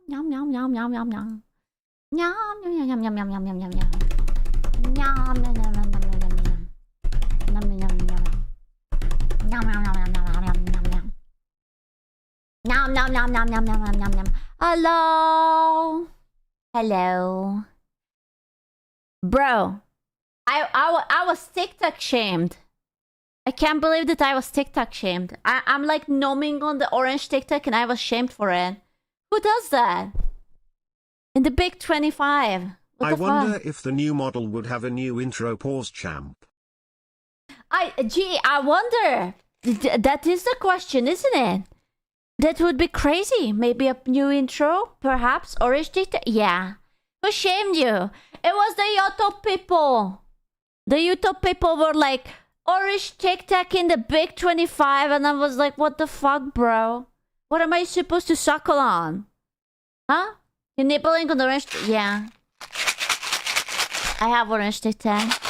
Yum yum yum yum yum yum. Yum yum yum yum yum yum yum yum yum. Yum yum yum yum yum yum yum yum. Yum yum yum yum. Yum yum yum yum yum yum yum yum. Yum yum yum yum yum yum yum yum. Hello. Hello. Bro, I was TikTok shamed. I can't believe that I was TikTok shamed. I'm like numbing on the orange TikTok and I was shamed for it. Who does that? In the big 25. I wonder if the new model would have a new intro pause champ. I wonder. That is the question, isn't it? That would be crazy. Maybe a new intro, perhaps? Orange TikTok? Yeah. Who shamed you? It was the YouTube people. The YouTube people were like, orange TikTok in the big 25, and I was like, what the fuck, bro? What am I supposed to suckle on? Huh? You're nibbling on the orange? Yeah. I have orange TikTok.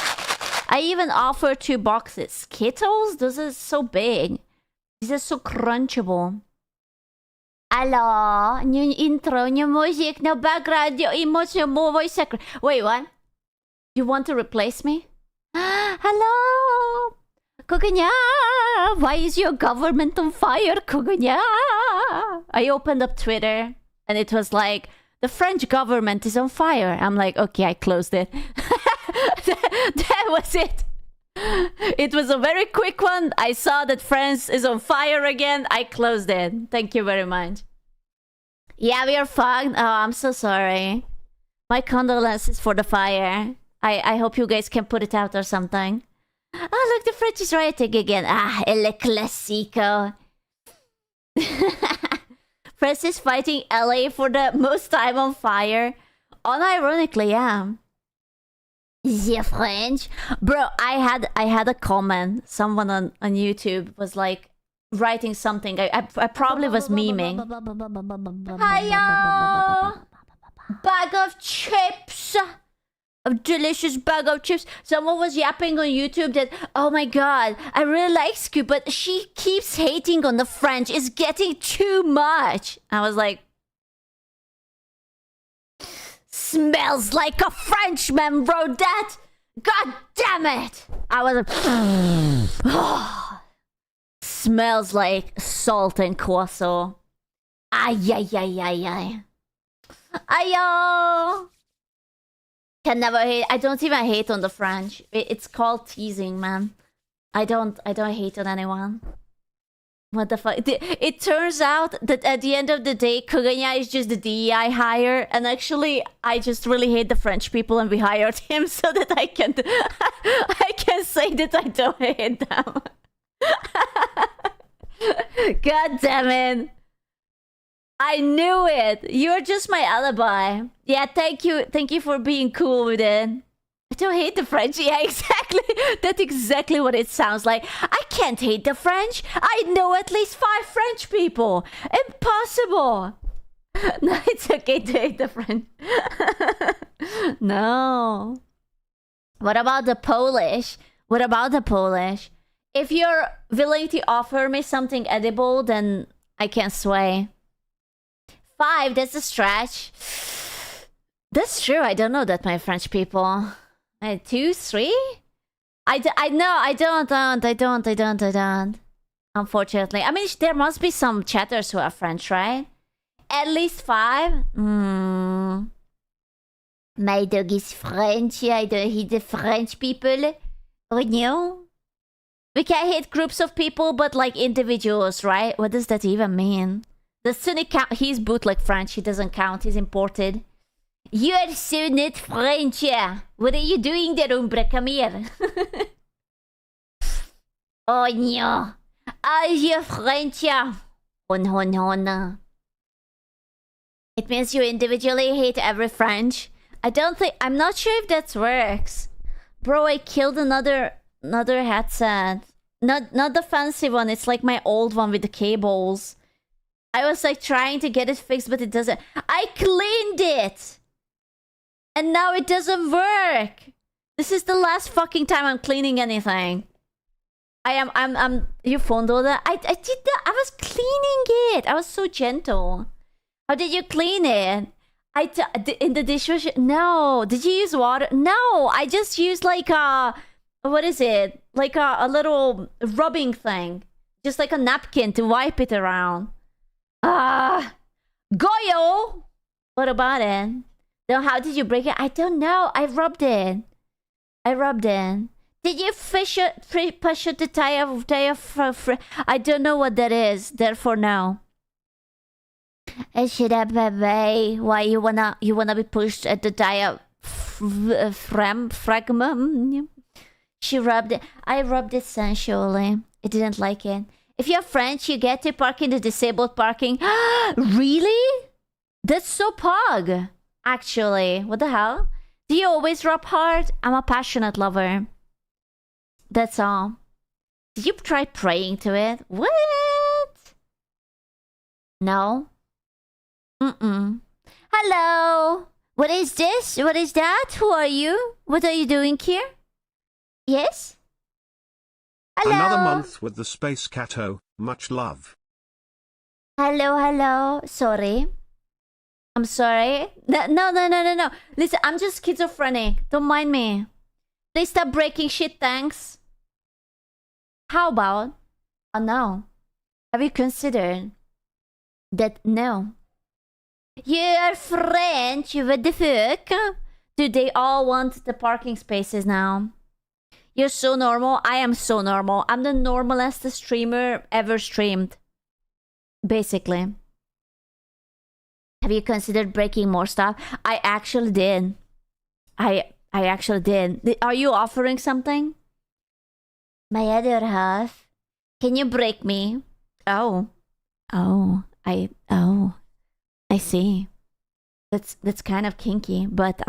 I even offer 2 boxes. Skittles? This is so big. This is so crunchable. Hello, new intro, new music, no background, new emotion, more voice secret. Wait, what? You want to replace me? Hello, Kugunya. Why is your government on fire, Kugunya? I opened up Twitter and it was like, the French government is on fire. I'm like, okay, I closed it. That was it. It was a very quick one. I saw that France is on fire again. I closed it. Thank you very much. Yeah, we are fucked. Oh, I'm so sorry. My condolences for the fire. I hope you guys can put it out or something. Oh, look, the French is rioting again. Ah, el classico. France is fighting LA for the most time on fire. Unironically, yeah. The French, bro. I had a comment. Someone on YouTube was like writing something. I probably was memeing. Hiya, bag of chips, a delicious bag of chips. Someone was yapping on YouTube that, oh my god, I really like Scoop, but she keeps hating on the French. It's getting too much. I was like, smells like a Frenchman wrote that. God damn it! I was smells like salt and croissant. Ay ay ay ay ay. Ayo. Can never hate. I don't even hate on the French. It's called teasing, man. I don't hate on anyone. What the fuck? It turns out that at the end of the day, Kuganya is just the DEI hire, and actually, I just really hate the French people, and we hired him so that I can say that I don't hate them. God damn it! I knew it. You're just my alibi. Yeah, thank you for being cool with it. I don't hate the French. Yeah, exactly. That's exactly what it sounds like. I can't hate the French. I know at least 5 French people. Impossible. No, it's okay to hate the French. No. What about the Polish? What about the Polish? If you're willing to offer me something edible, then I can sway. 5, that's a stretch. That's true. I don't know that my French people. 2, 3? I don't. Unfortunately. I mean, there must be some chatters who are French, right? At least 5? My dog is French. I don't hate the French people. Oh, no. We can hate groups of people, but like individuals, right? What does that even mean? Does Sunny count? He's bootleg French. He doesn't count. He's imported. You are so not French. What are you doing there, Umbra? Come here. Oh no. Are you French? Hon. It means you individually hate every French. I'm not sure if that works. Bro, I killed another headset. Not the fancy one. It's like my old one with the cables. I was like trying to get it fixed, but it doesn't. I cleaned it! And now it doesn't work! This is the last fucking time I'm cleaning anything. You fondled that. I did that. I was cleaning it. I was so gentle. How did you clean it? In the dishwasher? No. Did you use water? No. I just used like what is it? Like a little rubbing thing. Just like a napkin to wipe it around. Goyo! What about it? Then how did you break it? I don't know. I rubbed it. Did you push it to tie I don't know what that is. Therefore, no. Should I, baby? Why you wanna be pushed at the diaphragm? She rubbed it. I rubbed it sensually. It didn't like it. If you're French, you get to park in the disabled parking. Really? That's so pog. Actually, what the hell? Do you always rub hard? I'm a passionate lover. That's all. Did you try praying to it? What? No? Hello? What is this? What is that? Who are you? What are you doing here? Yes? Hello? Another month with the Space Cato. Much love. Hello. Sorry. I'm sorry. No. Listen, I'm just schizophrenic. Don't mind me. Please stop breaking shit, thanks. How about... Oh, no. Have you considered that no? You're French, what the fuck? Dude, they all want the parking spaces now. You're so normal. I am so normal. I'm the normalest streamer ever streamed. Basically. Have you considered breaking more stuff? I actually did. I actually did. Are you offering something? My other half. Can you break me? I see. That's kind of kinky, but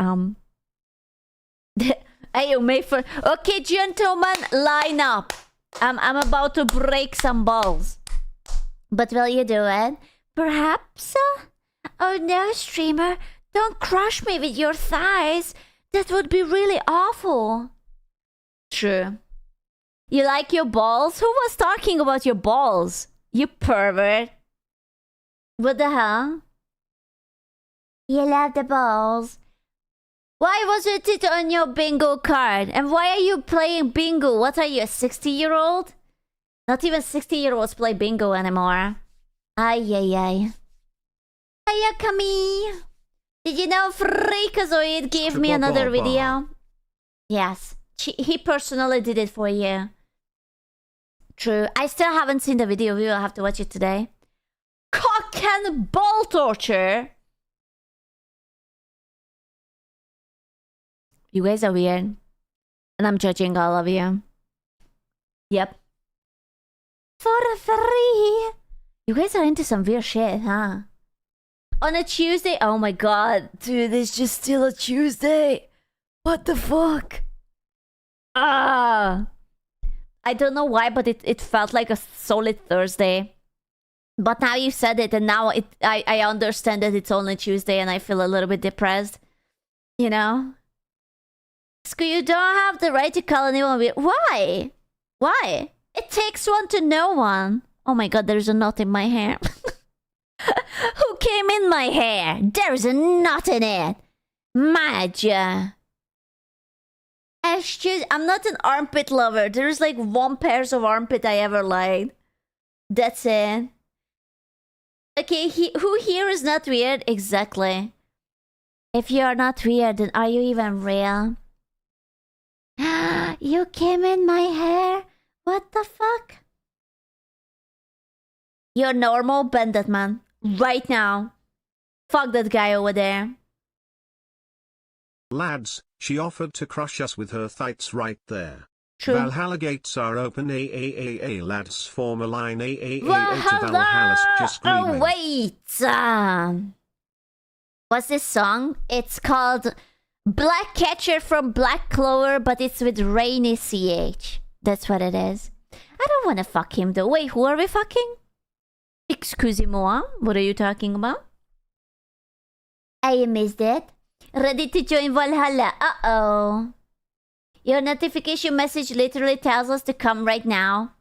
okay, gentlemen, line up. I'm about to break some balls. But will you do it? Perhaps? Oh no, streamer. Don't crush me with your thighs. That would be really awful. True. You like your balls? Who was talking about your balls? You pervert. What the hell? You love the balls. Why wasn't it on your bingo card? And why are you playing bingo? What are you, a 60-year-old? Not even 60-year-olds play bingo anymore. Ay. Hiya, Kami. Did you know Freakazoid gave me another video? Yes. He personally did it for you. True. I still haven't seen the video. We will have to watch it today. Cock and ball torture. You guys are weird. And I'm judging all of you. Yep. For free. You guys are into some weird shit, huh? On a Tuesday? Oh my god. Dude, it's just still a Tuesday. What the fuck? I don't know why, but it felt like a solid Thursday. But now you said it, and now I understand that it's only Tuesday, and I feel a little bit depressed. You know? You don't have the right to call anyone weird. Why? Why? It takes one to know one. Oh my god, there's a knot in my hair. Who came in my hair? There's a knot in it. Maja. I'm not an armpit lover. There's like one pairs of armpit I ever liked. That's it. Okay, who here is not weird? Exactly. If you're not weird, then are you even real? You came in my hair? What the fuck? You're normal, bend that man. Right now. Fuck that guy over there. Lads, she offered to crush us with her thighs right there. True. Valhalla gates are open. Lads form a line. Valhalla! Just screaming. Oh wait. What's this song? It's called Black Catcher from Black Clover, but it's with Rainy CH. That's what it is. I don't want to fuck him though. Wait, who are we fucking? Excusez-moi, what are you talking about? I missed it. Ready to join Valhalla. Uh-oh. Your notification message literally tells us to come right now.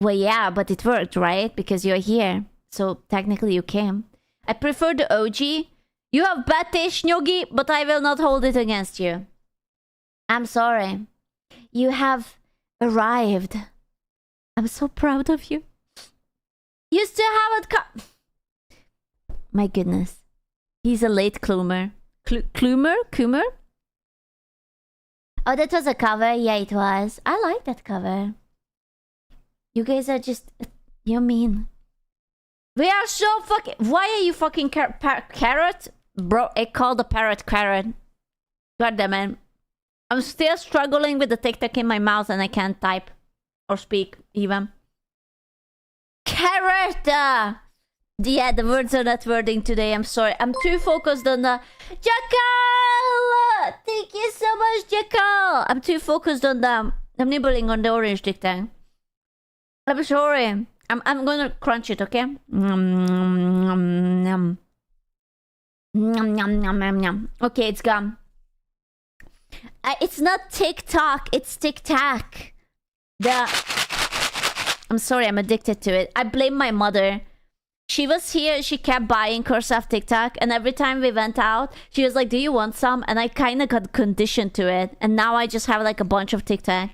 Well, yeah, but it worked, right? Because you're here. So technically you came. I prefer the OG. You have bad taste, Nyogi, but I will not hold it against you. I'm sorry. You have arrived. I'm so proud of you. You still haven't come. My goodness. He's a late Clumer. Clumer? Oh, that was a cover? Yeah, it was. I like that cover. You guys are just... You're mean. We are so fucking... Why are you fucking carrot? Bro, it called a parrot carrot. God damn it. I'm still struggling with the TikTok in my mouth and I can't type. Or speak, even. Carrot! Yeah, the words are not wording today. I'm sorry. I'm too focused on the... Jackal! Thank you so much, Jackal! I'm too focused on the... I'm nibbling on the orange dick tang. I'm sorry. I'm gonna crunch it, okay? Okay, it's gone. It's not TikTok, it's Tic-Tac. I'm sorry, I'm addicted to it. I blame my mother. She was here, she kept buying Gamersupps TikTok, and every time we went out, she was like, do you want some? And I kind of got conditioned to it. And now I just have like a bunch of TikTok.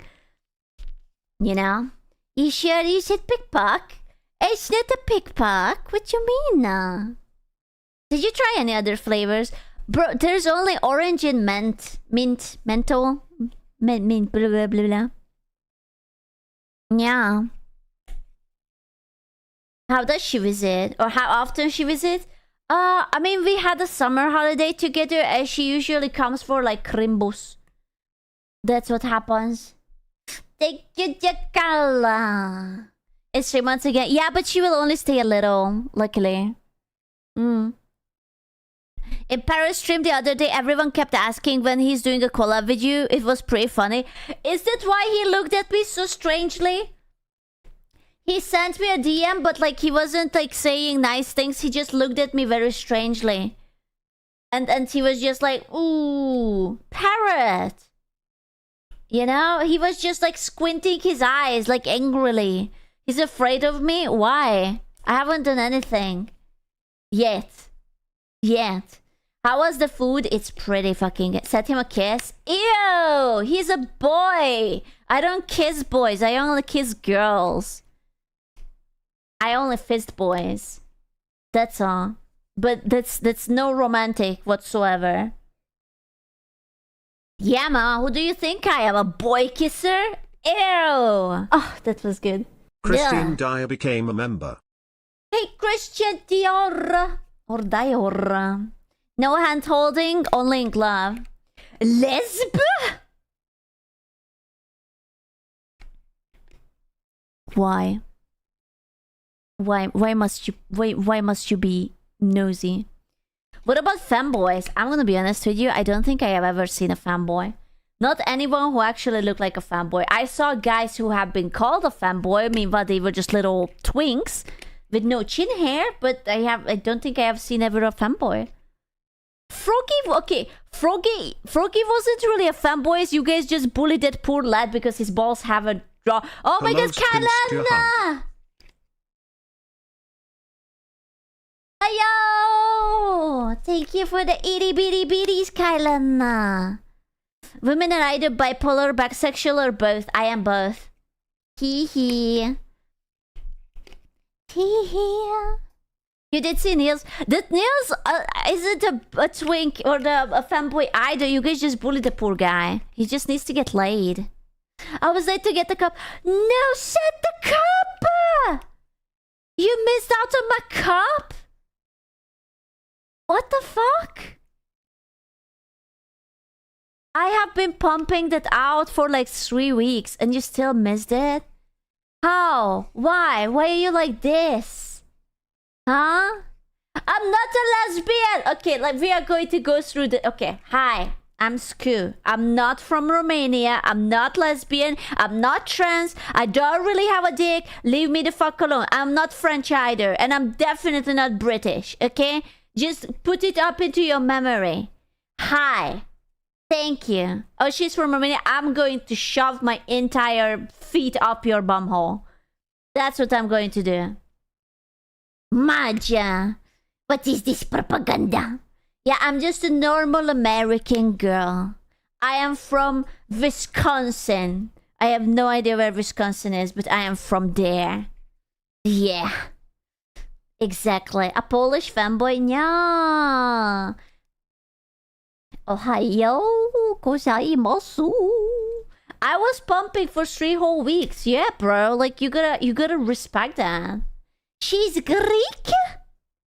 You know? You sure you said pickpock? It's not a pickpock. What you mean? Did you try any other flavors? Bro, there's only orange and menthol. Mint, blah, blah, blah, blah. Yeah. How does she visit? Or how often she visits? I mean, we had a summer holiday together and she usually comes for like Crimbus. That's what happens. Thank you, Jackal. It's 3 months again. Yeah, but she will only stay a little, luckily. In Paris stream the other day, everyone kept asking when he's doing a collab with you. It was pretty funny. Is that why he looked at me so strangely? He sent me a DM, but like he wasn't like saying nice things. He just looked at me very strangely. And he was just like, ooh, parrot. You know? He was just like squinting his eyes like angrily. He's afraid of me? Why? I haven't done anything. Yet. How was the food? It's pretty fucking good. Set him a kiss. Ew! He's a boy! I don't kiss boys. I only kiss girls. I only fist boys. That's all. But that's no romantic whatsoever. Yeah, ma, who do you think I am? A boy kisser? Ew! Oh, that was good. Christian Dior became a member. Hey, Christian Dior! Or Dior. No hand holding, only in glove. Lesb? Why? Why must you be nosy? What about fanboys? I'm gonna be honest with you, I don't think I have ever seen a fanboy. Not anyone who actually looked like a fanboy. I saw guys who have been called a fanboy, meanwhile they were just little twinks with no chin hair, but I don't think I have seen ever a fanboy. Froggy wasn't really a fanboy. You guys just bullied that poor lad because his balls have a draw. Oh my god, Kalana! Ayo! Thank you for the itty bitty bitties, Kalana. Women are either bipolar, bisexual, or both. I am both. Hee hee. Hee hee. You did see Niels. That Niels isn't a twink or a fanboy either. You guys just bullied the poor guy. He just needs to get laid. I was late to get the cup. No, set the cup! You missed out on my cup? What the fuck? I have been pumping that out for like 3 weeks and you still missed it? How? Why? Why are you like this? Huh? I'm not a lesbian! Okay, like we are going to go through the... Okay, hi. I'm Sku. I'm not from Romania. I'm not lesbian. I'm not trans. I don't really have a dick. Leave me the fuck alone. I'm not French either. And I'm definitely not British, okay? Just put it up into your memory. Hi. Thank you. Oh, she's from Romania. I'm going to shove my entire feet up your bumhole. That's what I'm going to do. Maja, what is this propaganda? Yeah, I'm just a normal American girl. I am from Wisconsin. I have no idea where Wisconsin is, but I am from there. Yeah. Exactly. A Polish fanboy? Yeah. Ohio gozaimasu. I was pumping for 3 whole weeks. Yeah, bro. Like you gotta respect that. She's Greek?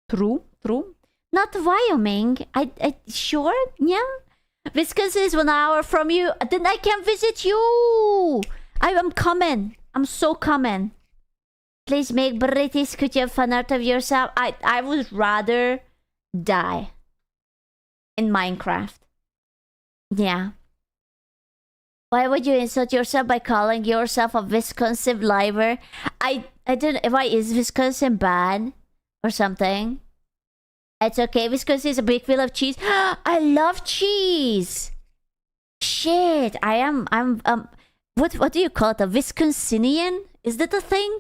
True. Not Wyoming. I sure? Yeah. Wisconsin is 1 hour from you. Then I can visit you. I am coming. I'm so coming. Please make British. Could you have fun out of yourself? I would rather die in Minecraft. Yeah. Why would you insult yourself by calling yourself a Wisconsin liver? I don't. Why is Wisconsin bad or something? It's okay. Wisconsin is a big field of cheese. I love cheese. Shit. I'm what do you call it? A Wisconsinian? Is that a thing?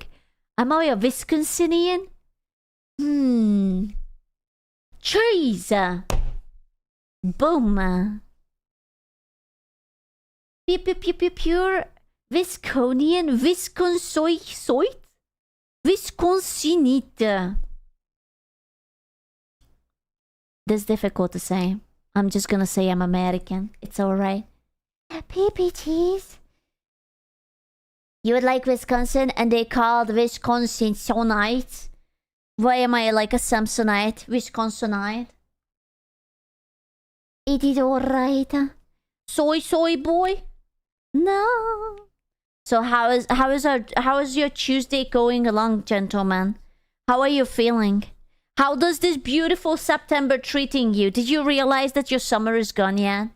Am I a Wisconsinian? Cheese. Boom. Pure Wisconian, Wisconsoit, Wisconsinite. That's difficult to say. I'm just gonna say I'm American. It's alright. PPTs. You would like Wisconsin and they called Wisconsinsonites. Why am I like a Samsonite? Wisconsinite. It is alright. Soy boy. No. So how is your Tuesday going along, gentlemen? How are you feeling? How does this beautiful September treating you? Did you realize that your summer is gone yet?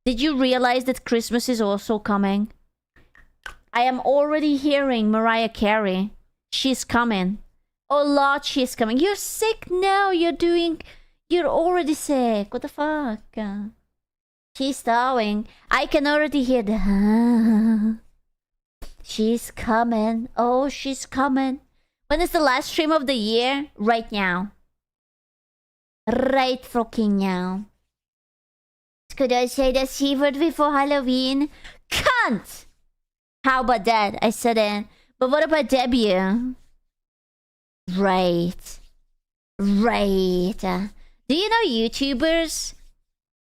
Did you realize that Christmas is also coming? I am already hearing Mariah Carey. She's coming. Oh Lord, she's coming. You're sick now. You're already sick. What the fuck? She's thawing. I can already hear the... She's coming. Oh, she's coming. When is the last stream of the year? Right now. Right fucking now. Could I say the C word before Halloween? Cunt! How about that? I said it. But what about debut? Right. Do you know YouTubers?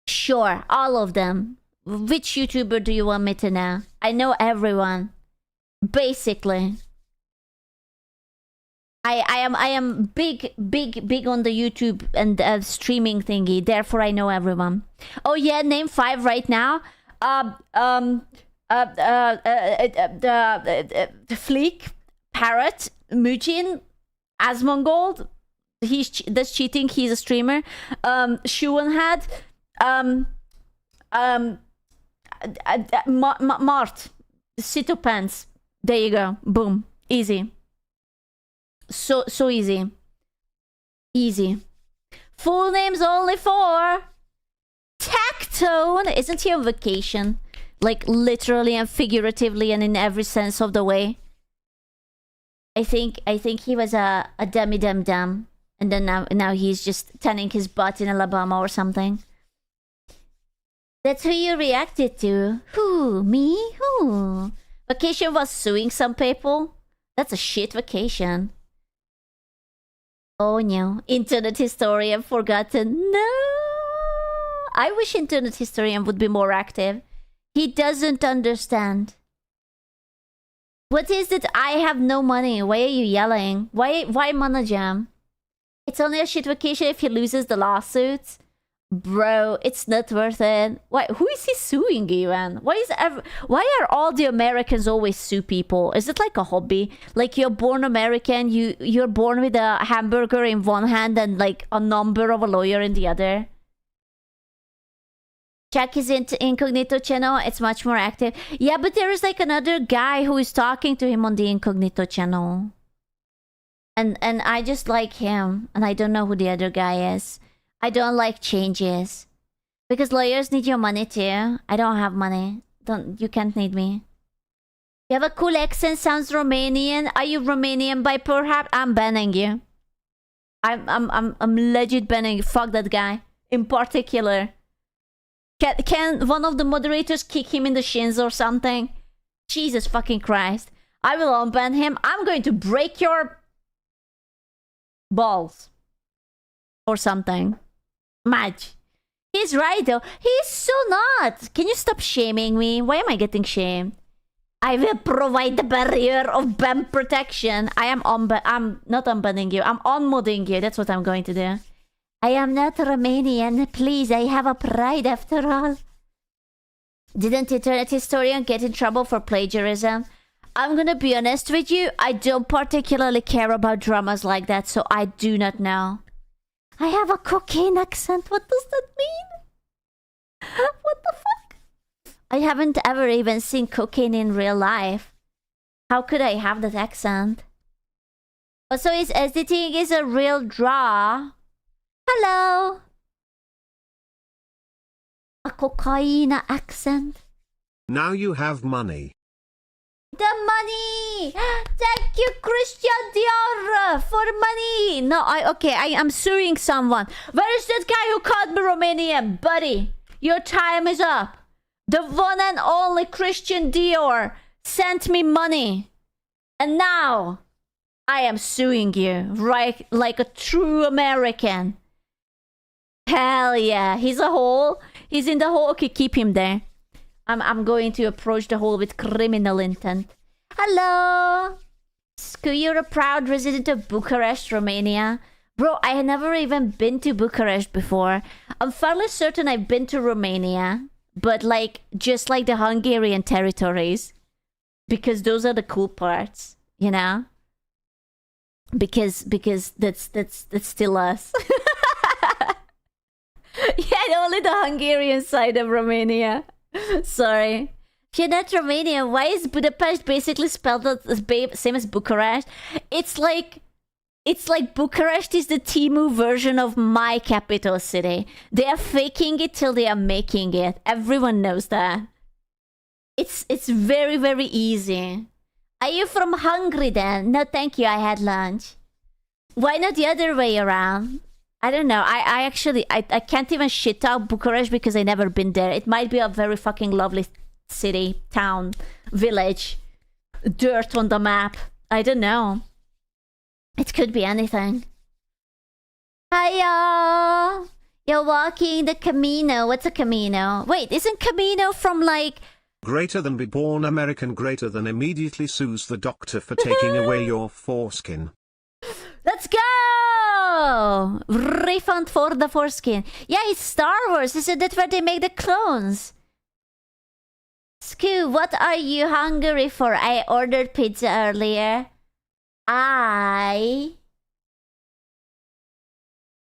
Sure, all of them. Which YouTuber do you want me to know? I know everyone. Basically. I am big on the YouTube and streaming thingy. Therefore, I know everyone. Oh yeah, name 5 right now. Fleek, Parrot, Mujin, Asmongold. That's cheating. He's a streamer. Shuanhead. Mart. Citopants. There you go. Boom. Easy. So easy. Easy. Full names only for Tactone. Isn't he on vacation? Like literally and figuratively and in every sense of the way. I think he was a demi-dem-dem. And then now he's just tanning his butt in Alabama or something. That's who you reacted to. Who? Me? Who? Vacation was suing some people? That's a shit vacation. Oh no. Internet Historian forgotten. No. I wish Internet Historian would be more active. He doesn't understand. What is it? I have no money. Why are you yelling? Why Mana Jam? It's only a shit vacation if he loses the lawsuits. Bro, it's not worth it. Why? Who is he suing even? Why are all the Americans always sue people? Is it like a hobby? Like you're born American, you're born with a hamburger in one hand and like a number of a lawyer in the other. Check his incognito channel. It's much more active. Yeah, but there is like another guy who is talking to him on the incognito channel. And I just like him. And I don't know who the other guy is. I don't like changes. Because lawyers need your money too. I don't have money. You can't need me. You have a cool accent, sounds Romanian. Are you Romanian by perhaps? I'm banning you. I'm legit banning you. Fuck that guy. In particular. Can one of the moderators kick him in the shins or something? Jesus fucking Christ. I will unban him. I'm going to break your balls. Or something. Madge. He's right though. He's so not. Can you stop shaming me? Why am I getting shamed? I will provide the barrier of ban protection. I'm not unbanning you. I'm unmodding you. That's what I'm going to do. I am not Romanian. Please, I have a pride after all. Didn't internet historian get in trouble for plagiarism? I'm gonna be honest with you. I don't particularly care about dramas like that, so I do not know. I have a cocaine accent. What does that mean? What the fuck? I haven't ever even seen cocaine in real life. How could I have that accent? Also, his editing is a real draw. Hello. A cocaine accent. Now you have money. The money! Thank you, Christian Dior, for money! No, I am suing someone. Where is that guy who called me Romanian? Buddy, your time is up. The one and only Christian Dior sent me money. And now, I am suing you, right? Like a true American. Hell yeah, he's a hole. He's in the hole. Okay, keep him there. I'm going to approach the hole with criminal intent. Hello! Sku, you're a proud resident of Bucharest, Romania. Bro, I had never even been to Bucharest before. I'm fairly certain I've been to Romania. But like, just like the Hungarian territories. Because those are the cool parts, you know? Because that's still us. Yeah, only the Hungarian side of Romania. Sorry. If you're not Romanian, why is Budapest basically spelled out as same as Bucharest? It's like Bucharest is the Timu version of my capital city. They are faking it till they are making it. Everyone knows that. It's very, very easy. Are you from Hungary then? No, thank you. I had lunch. Why not the other way around? I don't know. I actually can't even shit out Bucharest because I never been there. It might be a very fucking lovely city, town, village, dirt on the map. I don't know. It could be anything. Hiya! You're walking the Camino. What's a Camino? Wait, isn't Camino from like... Greater than be born American, greater than immediately sues the doctor for taking away your foreskin. Let's go! Refund for the foreskin. Yeah, it's Star Wars. Isn't that where they make the clones? Sku, what are you hungry for? I ordered pizza earlier. I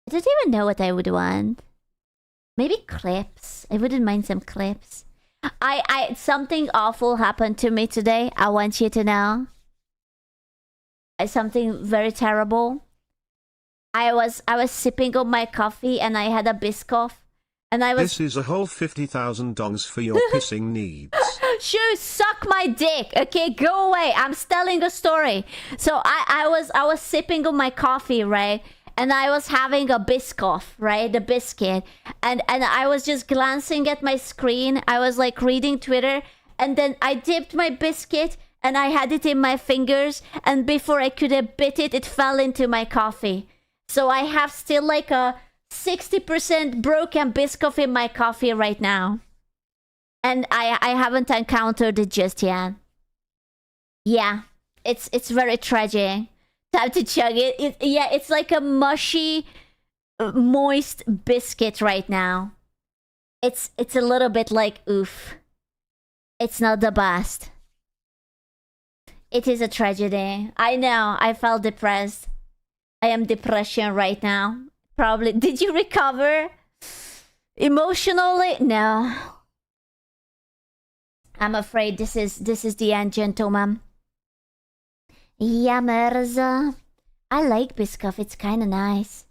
don't even know what I would want. Maybe clips. I wouldn't mind some clips. Something awful happened to me today. I want you to know. Something very terrible. I was sipping on my coffee and I had a Biscoff. And I was... This is a whole $50,000 for your pissing needs. Shoo, suck my dick. Okay, go away. I'm telling a story. So I was sipping on my coffee, right? And I was having a Biscoff, right? The biscuit. And I was just glancing at my screen. I was like reading Twitter. And then I dipped my biscuit and I had it in my fingers. And before I could have bit it, it fell into my coffee. So I have still like a 60% broken Biscoff in my coffee right now. And I haven't encountered it just yet. Yeah, it's very tragic. Time to chug it. Yeah, it's like a mushy, moist biscuit right now. It's a little bit like oof. It's not the best. It is a tragedy. I know. I felt depressed. I am depression right now. Probably. Did you recover emotionally? No. I'm afraid this is the end, gentlemen. Yammers. I like Biscoff. It's kind of nice.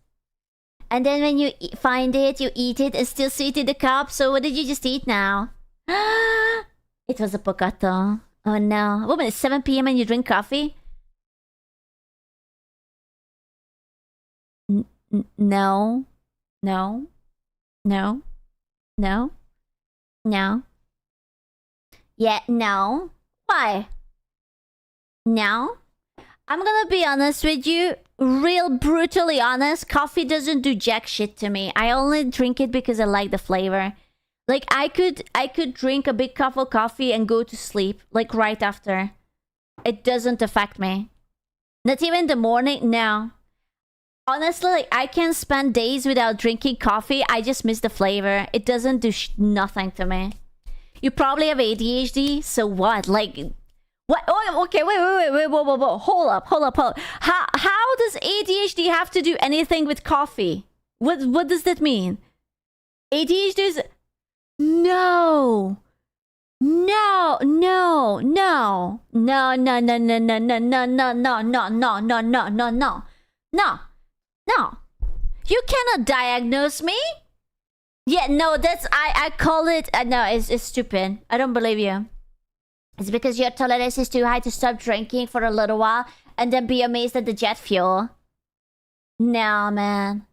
And then when you find it, you eat it, it's still sweet in the cup. So what did you just eat now? It was a pocato. Oh no. Woman, it's 7 p.m. and you drink coffee? No. No. No. No. No. Yeah, no. Why? No. I'm gonna be honest with you. Real brutally honest. Coffee doesn't do jack shit to me. I only drink it because I like the flavor. Like I could drink a big cup of coffee and go to sleep. Like right after. It doesn't affect me. Not even in the morning. No. Honestly, like, I can spend days without drinking coffee. I just miss the flavor. It doesn't do nothing to me. You probably have ADHD, so what? Like, what? Oh, okay, wait, whoa. Hold up. How does ADHD have to do anything with coffee? What does that mean? ADHD is... No. No. You cannot diagnose me. Yeah, no, that's... I call it... no, it's stupid. I don't believe you. It's because your tolerance is too high to stop drinking for a little while and then be amazed at the jet fuel. No, man.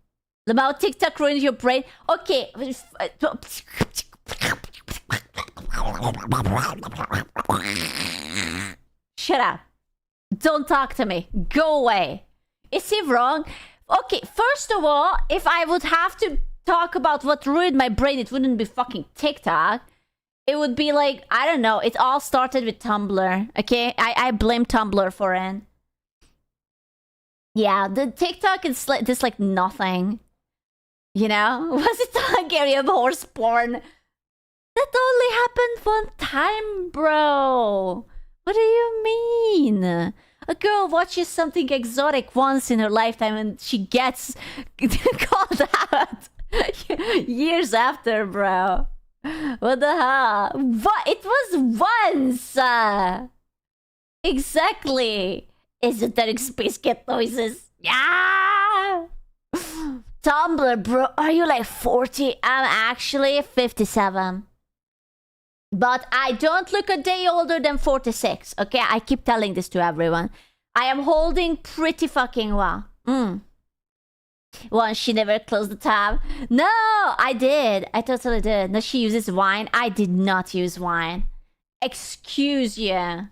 About TikTok ruins your brain. Okay. Shut up. Don't talk to me. Go away. Is he wrong? Okay, first of all, if I would have to talk about what ruined my brain, it wouldn't be fucking TikTok. It would be like, I don't know, it all started with Tumblr, okay? I blame Tumblr for it. Yeah, the TikTok is like, just like nothing. You know? Was it the Hungarian horse porn? That only happened one time, bro. What do you mean? A girl watches something exotic once in her lifetime and she gets called out years after, bro. What the hell? What? It was once! Exactly! Esoteric space cat noises. Yeah! Tumblr, bro. Are you like 40? I'm actually 57. But I don't look a day older than 46, okay? I keep telling this to everyone. I am holding pretty fucking well. Well, she never closed the tab. No, I did. I totally did. No, she uses wine. I did not use wine. Excuse you.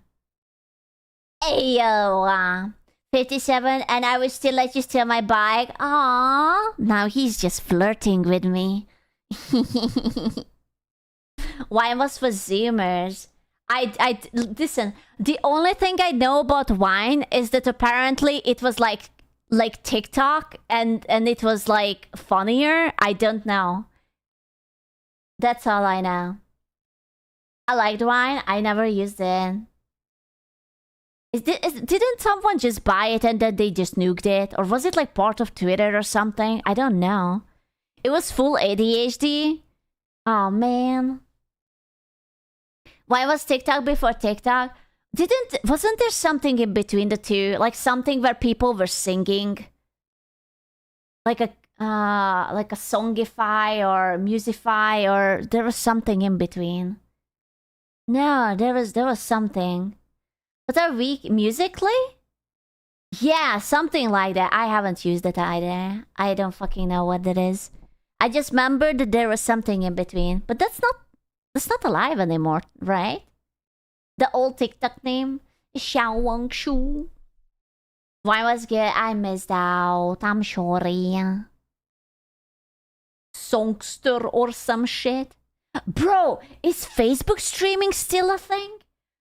Ayo. 57 and I would still let you steal my bike. Aww. Now he's just flirting with me. Wine was for Zoomers. I listen, the only thing I know about wine is that apparently it was like TikTok and it was like funnier. I don't know. That's all I know. I liked wine. I never used it. Didn't someone just buy it and then they just nuked it? Or was it like part of Twitter or something? I don't know. It was full ADHD. Oh man. Why was TikTok before TikTok? Wasn't there something in between the two? Like something where people were singing? Like a Songify or Musify, or there was something in between. No, there was something. What are we musically? Yeah, something like that. I haven't used it either. I don't fucking know what that is. I just remember that there was something in between. But that's not alive anymore, right? The old TikTok name is Xiao Wang Shu. Why was good? I missed out. I'm sorry. Songster or some shit. Bro, is Facebook streaming still a thing?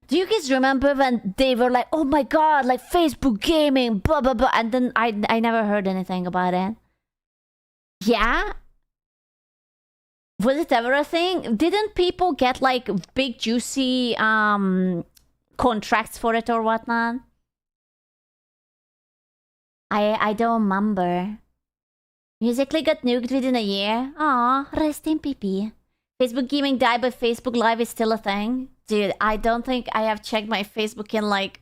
Do you guys remember when they were like, oh my god, like Facebook gaming, blah blah blah, and then I never heard anything about it. Yeah? Was it ever a thing? Didn't people get like big juicy contracts for it or whatnot? I don't remember. Musically got nuked within a year. Aw, rest in PP. Facebook gaming died, but Facebook Live is still a thing. Dude, I don't think I have checked my Facebook in like,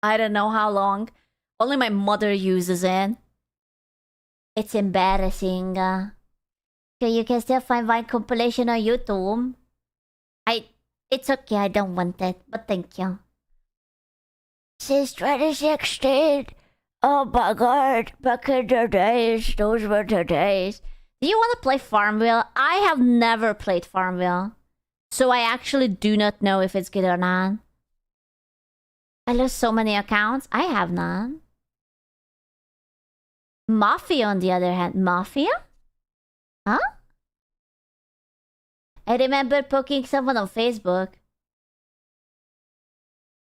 I don't know how long. Only my mother uses it. It's embarrassing. Okay, you can still find Vine compilation on YouTube. It's okay, I don't want it, but thank you. Since 2016. Oh my god, back in the days, those were the days. Do you want to play Farmville? I have never played Farmville. So I actually do not know if it's good or not. I lost so many accounts. I have none. Mafia, on the other hand. Mafia? Huh? I remember poking someone on Facebook.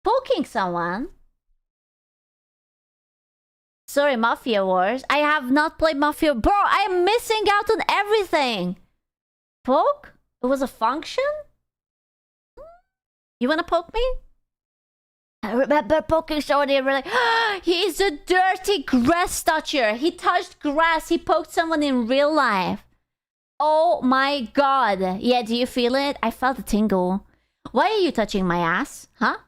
Poking someone? Sorry, Mafia Wars. I have not played Mafia. Bro, I'm missing out on everything. Poke? It was a function? You wanna poke me? I remember poking someone and like, he's a dirty grass toucher. He touched grass. He poked someone in real life. Oh my god. Yeah, do you feel it? I felt a tingle. Why are you touching my ass? Huh?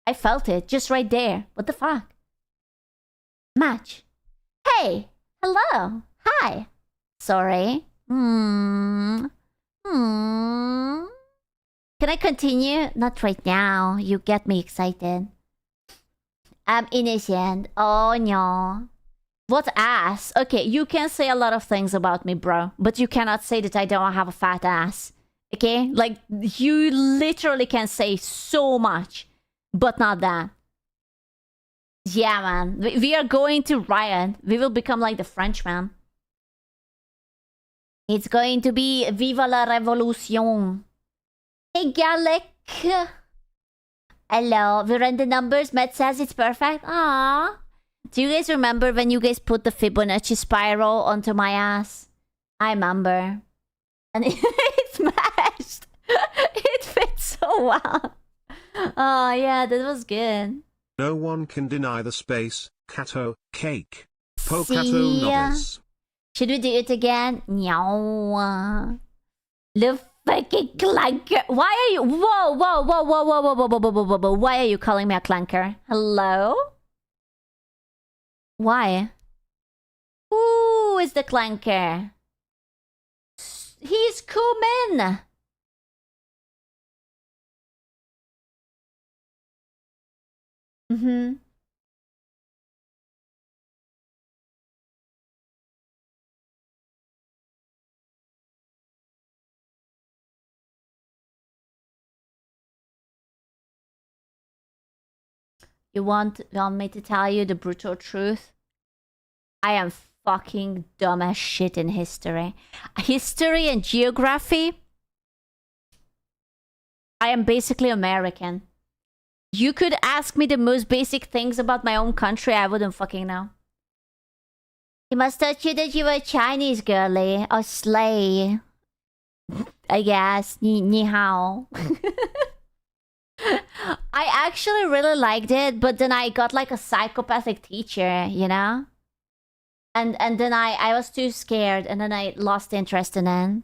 I felt it. Just right there. What the fuck? Match. Hey. Hello. Hi. Sorry. Can I continue? Not right now. You get me excited. I'm innocent. Oh no. What ass? Okay, you can say a lot of things about me, bro. But you cannot say that I don't have a fat ass. Okay? Like, you literally can say so much. But not that. Yeah, man. We are going to riot. We will become like the Frenchman. It's going to be Viva la Revolution. Hey, Gallic. Hello. We ran the numbers. Matt says it's perfect. Aww. Do you guys remember when you guys put the Fibonacci spiral onto my ass? I remember. And it smashed. It fit so well. Oh, yeah, that was good. No one can deny the space, Cato, cake. Pokato nodders. Should we do it again? No. The fucking clanker. Why are you... Whoa, whoa, whoa, whoa, whoa, whoa, whoa, whoa, whoa, whoa, whoa. Why are you calling me a clanker? Hello? Why? Who is the clanker? He's Kumin. Mm-hmm. You want me to tell you the brutal truth? I am fucking dumb as shit in history. History and geography? I am basically American. You could ask me the most basic things about my own country, I wouldn't fucking know. He must taught you that you were a Chinese girly. Or slay. I guess. Ni hao. I actually really liked it, but then I got like a psychopathic teacher, you know? And then I was too scared, and then I lost interest in it.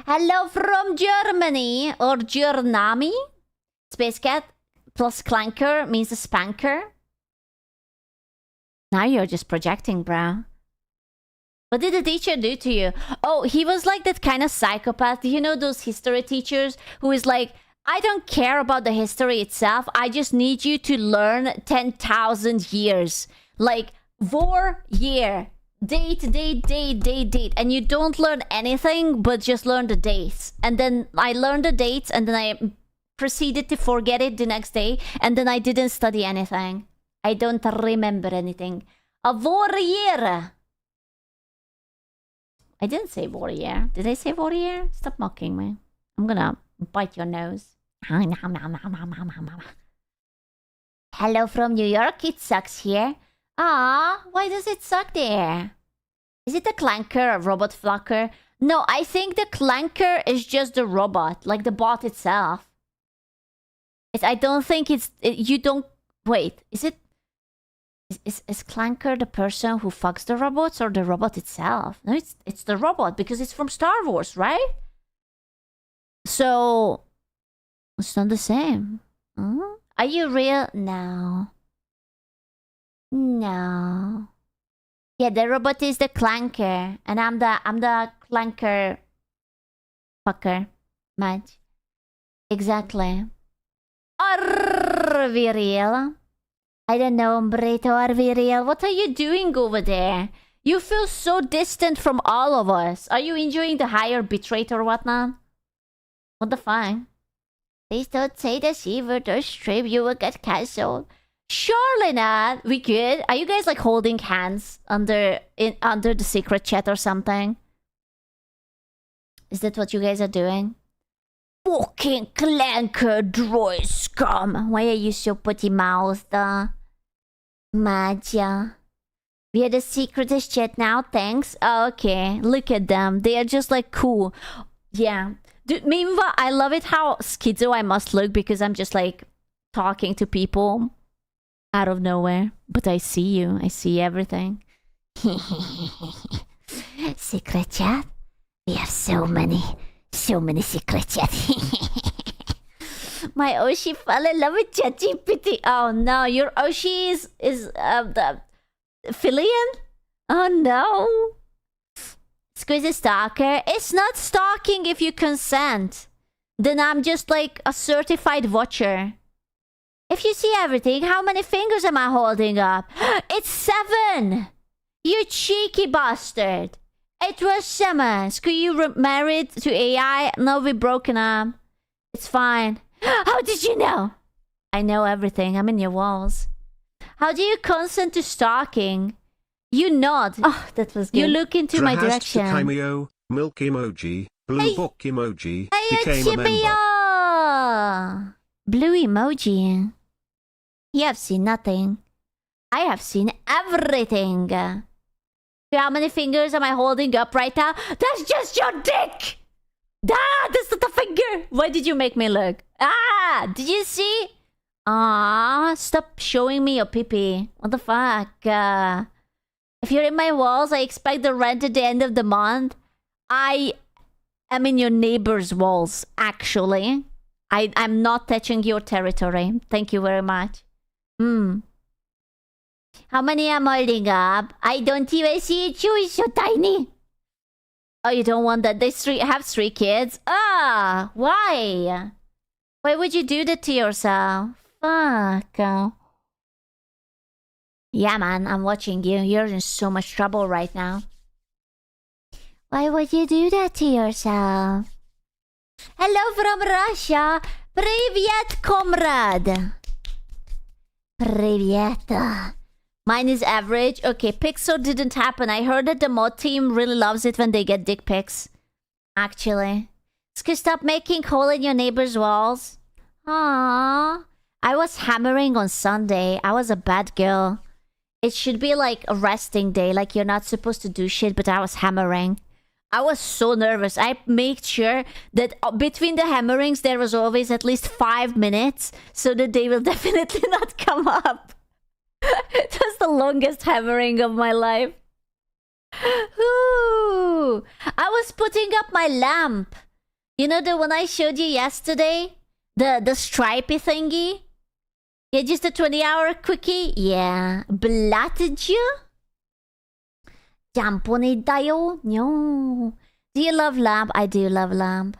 Hello from Germany, or Gernami. Space Cat plus clanker means a spanker. Now you're just projecting, bro. What did the teacher do to you? Oh, he was like that kind of psychopath. You know those history teachers who is like, I don't care about the history itself. I just need you to learn 10,000 years. Like, war, year, date. And you don't learn anything, but just learn the dates. And then I learned the dates, and then I proceeded to forget it the next day. And then I didn't study anything. I don't remember anything. A warrior. I didn't say warrior. Did I say warrior? Stop mocking me. I'm gonna bite your nose. Hello from New York. It sucks here. Ah, why does it suck there? Is it a clanker, a robot flocker? No, I think the clanker is just the robot, like the bot itself. I don't think it's... you don't... Wait, is it... Is clanker the person who fucks the robots or the robot itself? No, it's the robot because it's from Star Wars, right? So... It's not the same. Huh? Are you real? No. No. Yeah, the robot is the clanker, and I'm the clanker fucker. Match. Exactly. Are we real? I don't know, Umbrito, are we real? What are you doing over there? You feel so distant from all of us. Are you enjoying the higher bitrate or whatnot? What the fuck? Please don't say the C word or stream, you will get cancelled. Surely not. We good? Are you guys like holding hands under the secret chat or something? Is that what you guys are doing? Fucking clanker droid scum. Why are you so putty mouthed? Magia. We are the secretest chat now, thanks. Oh, okay, look at them. They are just like cool. Yeah. Dude, meanwhile, I love it how schizo I must look because I'm just like talking to people out of nowhere. But I see you. I see everything. Secret chat? We have so many secret chat. My Oshi fell in love with ChatGPT. Oh no, your Oshi is the Filian? Oh no. Squeeze is stalker. It's not stalking if you consent. Then I'm just like a certified watcher. If you see everything, how many fingers am I holding up? It's 7! You cheeky bastard. It was 7. Screw you married to AI? No, we broken up. It's fine. How did you know? I know everything. I'm in your walls. How do you consent to stalking? You nod. Oh, that was good. You look into my direction. Cameo, milk emoji, blue book emoji, hey, became a member. Blue emoji. You have seen nothing. I have seen everything. How many fingers am I holding up right now? That's just your dick! Ah, that's not a finger! Why did you make me look? Ah, did you see? Ah, stop showing me your pee-pee. What the fuck? If you're in my walls, I expect the rent at the end of the month. I am in your neighbor's walls, actually. I'm not touching your territory. Thank you very much. How many am I holding up? I don't even see it. You is so tiny. Oh, you don't want that? They have 3 kids? Ah, why? Why would you do that to yourself? Fuck. Yeah, man, I'm watching you. You're in so much trouble right now. Why would you do that to yourself? Hello from Russia. Привет, comrade. Привет. Mine is average. Okay, Pixar didn't happen. I heard that the mod team really loves it when they get dick pics. Actually. Stop making hole in your neighbor's walls. Aww. I was hammering on Sunday. I was a bad girl. It should be like a resting day. Like you're not supposed to do shit, but I was hammering. I was so nervous. I made sure that between the hammerings there was always at least 5 minutes so that they will definitely not come up. It was the longest hammering of my life. Ooh. I was putting up my lamp. You know the one I showed you yesterday? The stripy thingy? Yeah, just a 20-hour quickie? Yeah. Blatted you? Jamponitayo? No. Do you love lamp? I do love lamp.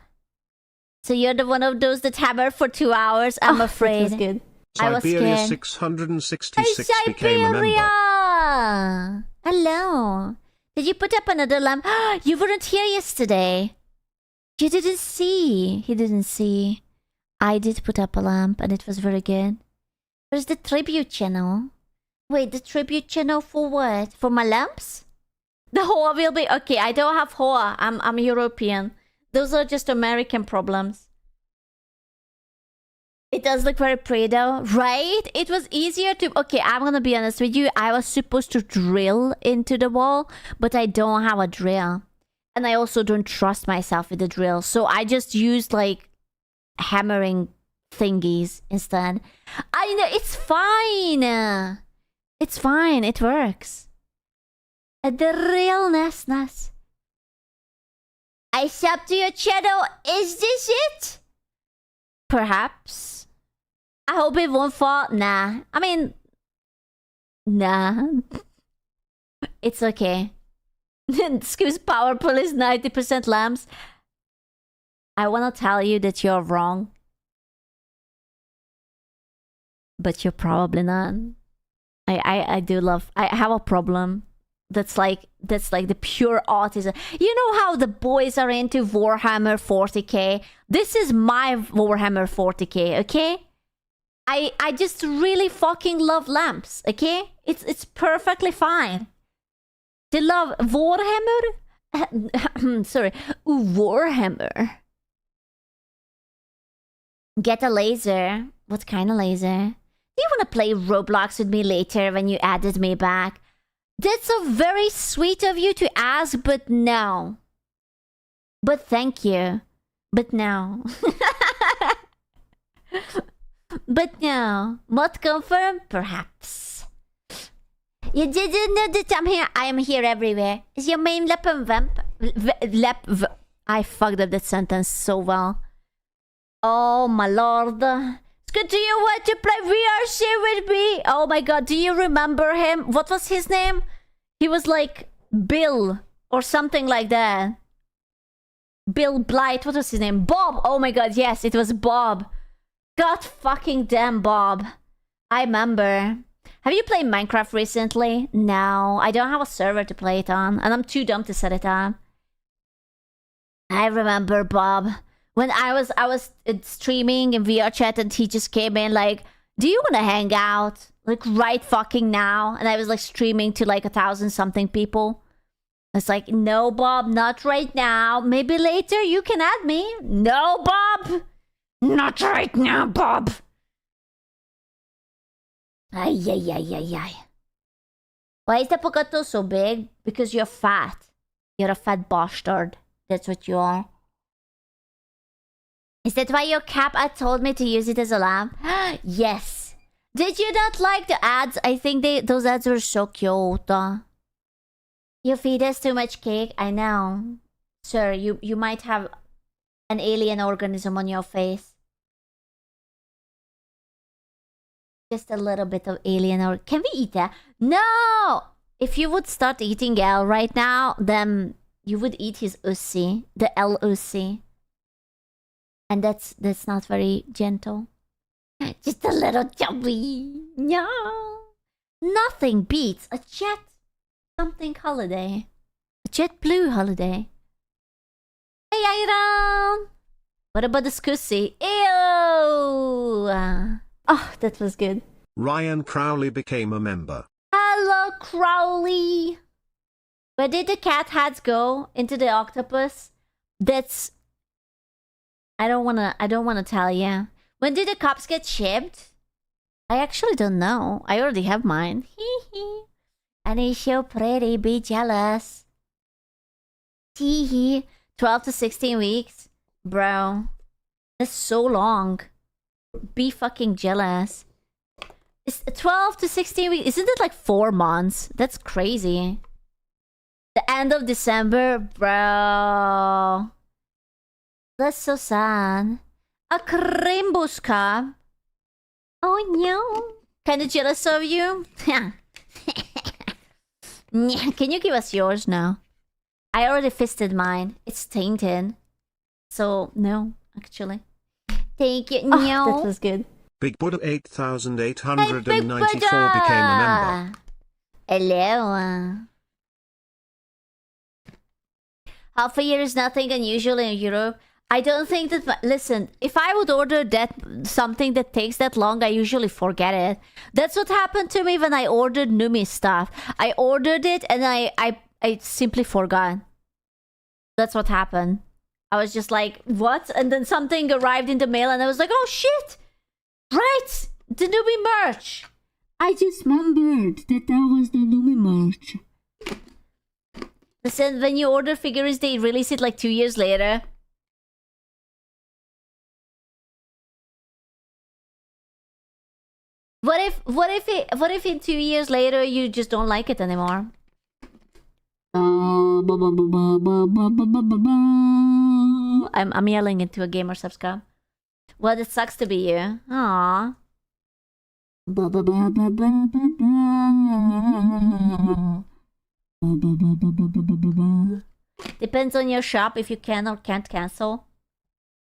So you're the one of those that hammer for 2 hours? I'm afraid. That was good. I was Siberia scared. 666 Hey, became a member. Siberia! Hello. Did you put up another lamp? You weren't here yesterday. You didn't see. He didn't see. I did put up a lamp and it was very good. Where's the tribute channel? Wait, the tribute channel for what? For my lamps? The Hoa will be... Okay, I don't have Hoa. I'm European. Those are just American problems. It does look very pretty though, right? It was easier to... Okay, I'm gonna be honest with you. I was supposed to drill into the wall, but I don't have a drill. And I also don't trust myself with the drill. So I just used like hammering thingies instead. I know, it's fine. It's fine, it works. The realness. I sub to your channel. Is this it? Perhaps. I hope it won't fall. Nah. I mean... Nah. It's okay. Excuse power pull is 90% lamps. I want to tell you that you're wrong. But you're probably not. I do love... I have a problem. That's like the pure autism. You know how the boys are into Warhammer 40k? This is my Warhammer 40k, okay? I just really fucking love lamps, okay? It's perfectly fine. To love Warhammer? Sorry, Warhammer. Get a laser. What kind of laser? Do you want to play Roblox with me later when you added me back? That's so very sweet of you to ask, but no. But thank you. But no. But no. Not confirmed? Perhaps. You didn't know that I'm here. I am here everywhere. Is your main weapon vamp? I fucked up that sentence so well. Oh my lord. It's good to you want to play VRC with me. Oh my god, do you remember him? What was his name? He was like Bill or something like that. Bill Blight. What was his name? Bob. Oh my god, yes, it was Bob. God fucking damn Bob. I remember. Have you played Minecraft recently? No, I don't have a server to play it on, and I'm too dumb to set it up. I remember Bob. When I was streaming in VR chat and he just came in like, do you want to hang out? Like right fucking now. And I was like streaming to like 1,000 something people. It's like, no, Bob, not right now. Maybe later you can add me. No, Bob. Not right now, Bob. Ay, ay, ay, ay, ay. Why is the Pocato so big? Because you're fat. You're a fat bastard. That's what you are. Is that why your cap ad told me to use it as a lamp? Yes. Did you not like the ads? I think those ads were so cute. You feed us too much cake? I know. Sir, you might have an alien organism on your face. Just a little bit of alien or... Can we eat that? No! If you would start eating L right now, then you would eat his Ussi. The L Ussi. And that's not very gentle. Just a little chubby. Yeah. Nothing beats a jet something holiday. A jet blue holiday. Hey, Iron! What about the Scoozy? Ew! Oh, that was good. Ryan Crowley became a member. Hello, Crowley! Where did the cat heads go? Into the octopus? That's... I don't wanna tell you. When did the cups get shipped? I actually don't know. I already have mine. Hee hee. And he's so pretty, be jealous. Hee hee. 12 to 16 weeks? Bro. That's so long. Be fucking jealous. It's 12 to 16 weeks. Isn't it like 4 months? That's crazy. The end of December? Bro. That's so sad. A Krimbuska. Oh no. Kinda jealous of you? Can you give us yours now? I already fisted mine. It's tainted. So, no, actually. Take it. No. That was good. Big Buddha 8894 became a member. Hello. Half a year is nothing unusual in Europe. I don't think that... Listen, if I would order something that takes that long, I usually forget it. That's what happened to me when I ordered Numi stuff. I ordered it and I simply forgot. That's what happened. I was just like, what? And then something arrived in the mail and I was like, oh shit! Right! The Numi merch! I just remembered that was the Numi merch. Listen, when you order figures, they release it like 2 years later. What if in 2 years later you just don't like it anymore? I'm yelling into a Gamersupps cam. Well, it sucks to be you. Aww. Depends on your shop if you can or can't cancel.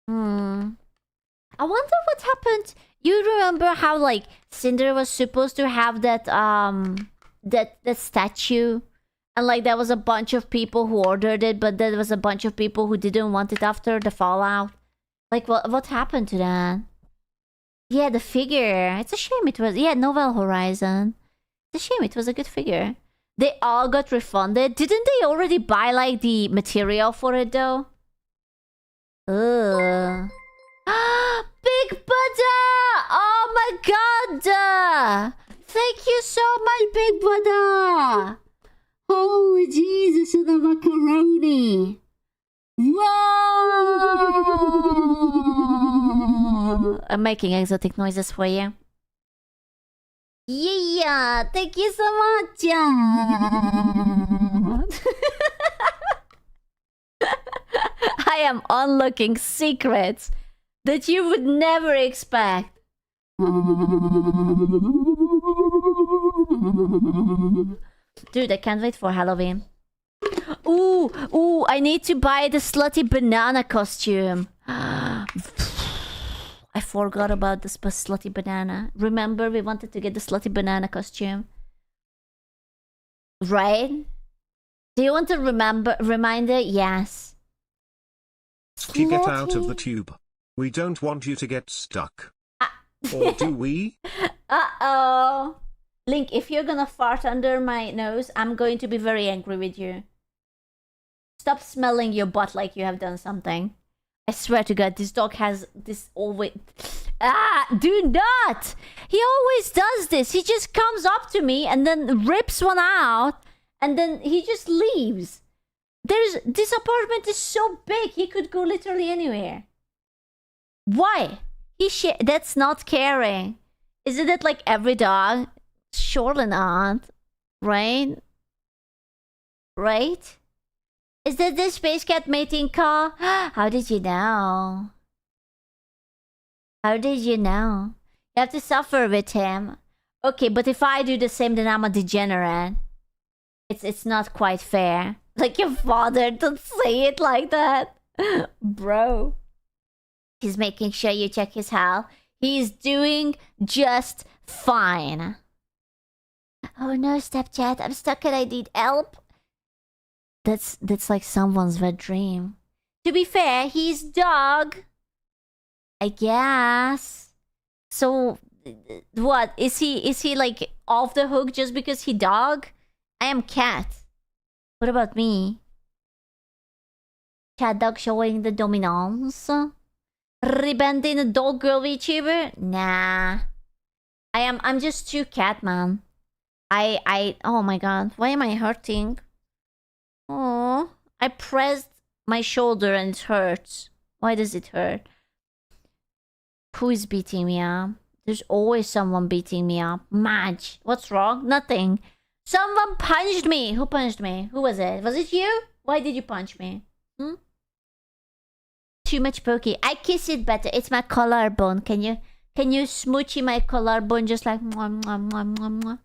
I wonder what happened. You remember how like Cinder was supposed to have that that statue, and like there was a bunch of people who ordered it, but there was a bunch of people who didn't want it after the fallout. Like what happened to that? Yeah, the figure. It's a shame it was Novel Horizon. It's a shame it was a good figure. They all got refunded. Didn't they already buy like the material for it though? Ugh. Big Buddha! Oh my god! Thank you so much, Big Buddha! Oh, Jesus, and the macaroni! Whoa! I'm making exotic noises for you. Yeah, thank you so much! I am unlocking secrets that you would never expect. Dude, I can't wait for Halloween. Ooh, I need to buy the slutty banana costume. I forgot about the slutty banana. Remember, we wanted to get the slutty banana costume. Right? Do you want a reminder? Yes. Get out of the tube. We don't want you to get stuck. Or do we? Uh-oh. Link, if you're gonna fart under my nose, I'm going to be very angry with you. Stop smelling your butt like you have done something. I swear to God, this dog has this always... do not! He always does this. He just comes up to me and then rips one out, and then he just leaves. This apartment is so big, he could go literally anywhere. Why? That's not caring. Isn't it like every dog? Surely not. Right? Right? Is that the space cat mating call? How did you know? How did you know? You have to suffer with him. Okay, but if I do the same, then I'm a degenerate. It's not quite fair. Like your father, don't say it like that. Bro. He's making sure you check his health. He's doing just fine. Oh no, stepchat, I'm stuck and I need help. That's like someone's wet dream. To be fair, he's dog. I guess. So what? Is he like off the hook just because he dog? I am cat. What about me? Cat dog showing the dominance. Rebending a dog girl VTuber? Nah. I'm just too cat man. Oh my god, why am I hurting? Oh, I pressed my shoulder and it hurts. Why does it hurt? Who is beating me up? There's always someone beating me up. Madge, what's wrong? Nothing. Someone punched me. Who punched me? Who was it? Was it you? Why did you punch me? Too much pokey. I kiss it better. It's my collarbone. Can you smoochy my collarbone just like mwah, mwah, mwah, mwah, mwah.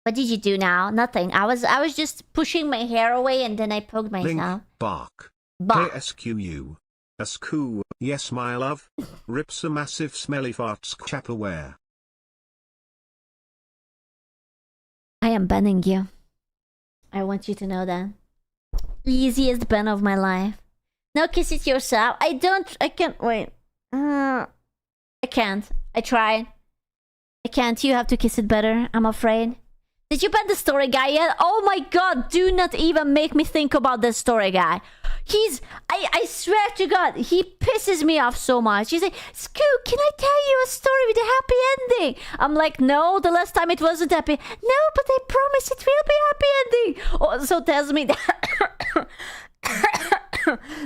What did you do now? Nothing. I was just pushing my hair away and then I poked myself. Link, bark. KSQU. Asku. Yes, my love. Rips a massive smelly farts chapperware. I am banning you. I want you to know that. Easiest ban of my life. No, kiss it yourself. I can't, wait. I can't. I tried. I can't. You have to kiss it better, I'm afraid. Did you ban the story guy yet? Oh my god, do not even make me think about the story guy. I swear to God, he pisses me off so much. He's like, Scoot, can I tell you a story with a happy ending? I'm like, no, the last time it wasn't happy. No, but I promise it will be happy ending. Also tells me that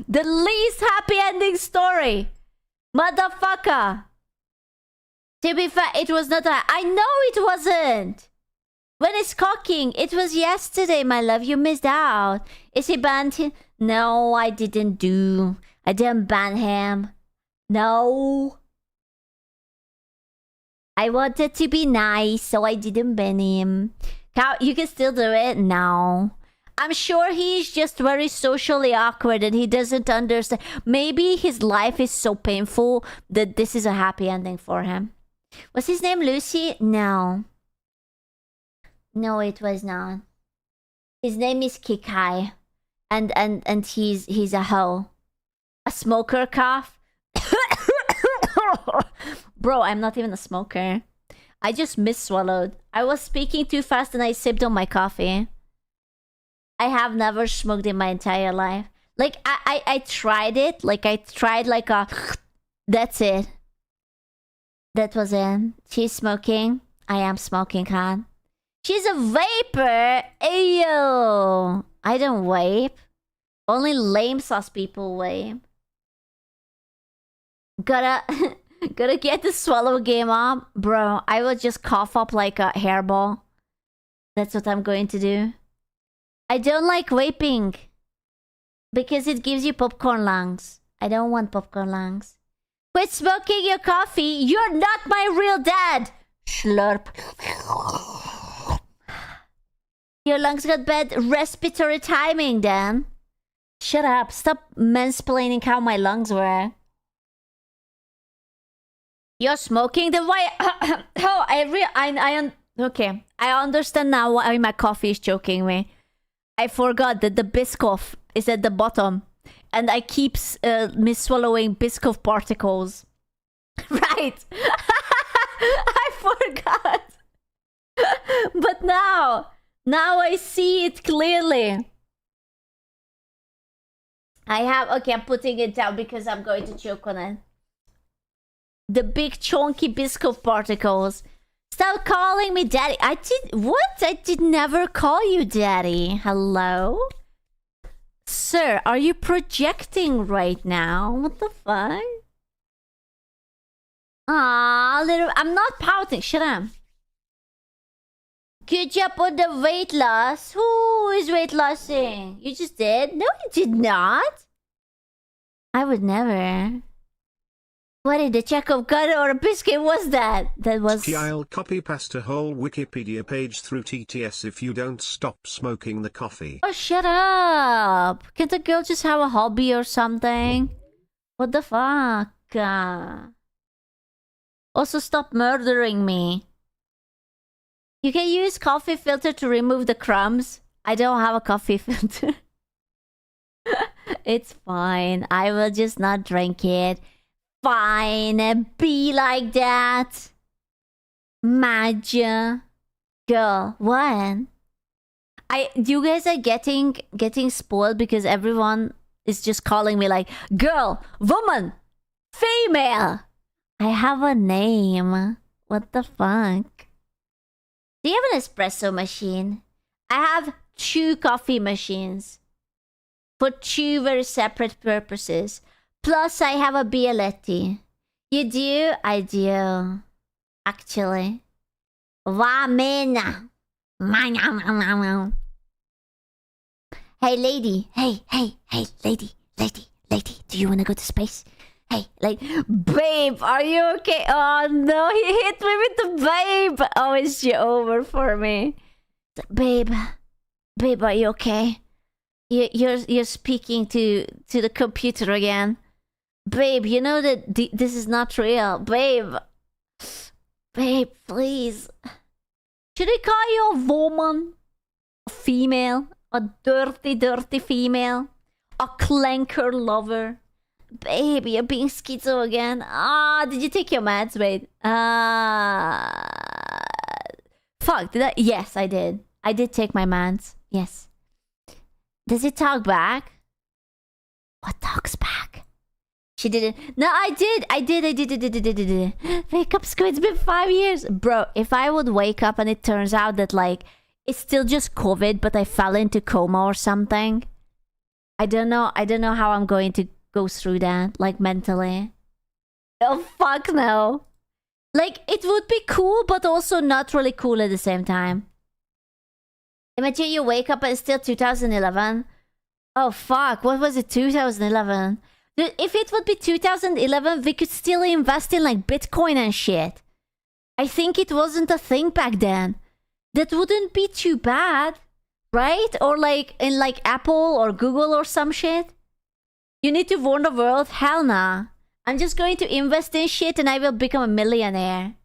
the least happy ending story. Motherfucker. To be fair, it was not I know it wasn't. When it's cocking, it was yesterday, my love. You missed out. Is he banned? No, I didn't ban him. No. I wanted to be nice, so I didn't ban him. You can still do it? No. I'm sure he's just very socially awkward and he doesn't understand. Maybe his life is so painful that this is a happy ending for him. Was his name Lucy? No. No, it was not. His name is Kikai. And he's a hoe. A smoker cough. Bro, I'm not even a smoker. I just swallowed. I was speaking too fast and I sipped on my coffee. I have never smoked in my entire life. Like, I tried it. Like, I tried like a... That's it. That was it. She's smoking. I am smoking, huh? She's a vapor. Ayo. I don't vape. Only lame sauce people vape. Gotta get the swallow game up. Bro, I will just cough up like a hairball. That's what I'm going to do. I don't like vaping. Because it gives you popcorn lungs. I don't want popcorn lungs. Quit smoking your coffee. You're not my real dad. Slurp. Your lungs got bad respiratory timing, Dan. Shut up. Stop mansplaining how my lungs were. You're smoking the why? Oh, okay. I understand now why my coffee is choking me. I forgot that the Biscoff is at the bottom, and I keep swallowing Biscoff particles. Right. I forgot. But now I see it clearly. Okay, I'm putting it down because I'm going to choke on it. The big chunky Biscoff particles. Stop calling me daddy. I did never call you daddy. Hello? Sir, are you projecting right now? What the fuck? I'm not pouting. Shut up. Good job on the weight loss. Who is weight lossing? You just did? No, you did not. I would never. What did the check of gun or a biscuit was that? That was... I'll copy past a whole Wikipedia page through TTS if you don't stop smoking the coffee. Oh, shut up. Can't a girl just have a hobby or something? What the fuck? Also, stop murdering me. You can use coffee filter to remove the crumbs. I don't have a coffee filter. It's fine. I will just not drink it. Fine, be like that. Maja. Girl, what? You guys are getting spoiled because everyone is just calling me like girl, woman, female. I have a name. What the fuck? Do you have an espresso machine? I have 2 coffee machines for 2 very separate purposes. Plus, I have a Bialetti. You do? I do. Actually. Wamena. Hey, lady. Hey, lady. Do you want to go to space? Hey, like, babe, are you okay? Oh, no, he hit me with the babe. Oh, is she over for me? Babe, are you okay? You're speaking to the computer again. Babe, you know that this is not real. Babe, please. Should I call you a woman? A female? A dirty female? A clanker lover? Babe, you're being schizo again. Did you take your meds? Wait. Fuck, did I? Yes, I did. I did take my meds. Yes. Does it talk back? What talks back? She didn't. No, I did. Wake up, Squid. It's been 5 years. Bro, if I would wake up and it turns out that, like, it's still just COVID, but I fell into coma or something. I don't know how I'm going to go through that, like, mentally. Oh, fuck no. Like, it would be cool, but also not really cool at the same time. Imagine you wake up and it's still 2011. Oh, fuck. What was it? 2011? If it would be 2011, we could still invest in like Bitcoin and shit. I think it wasn't a thing back then. That wouldn't be too bad, right? Or like in like Apple or Google or some shit. You need to warn the world? Hell nah. I'm just going to invest in shit and I will become a millionaire.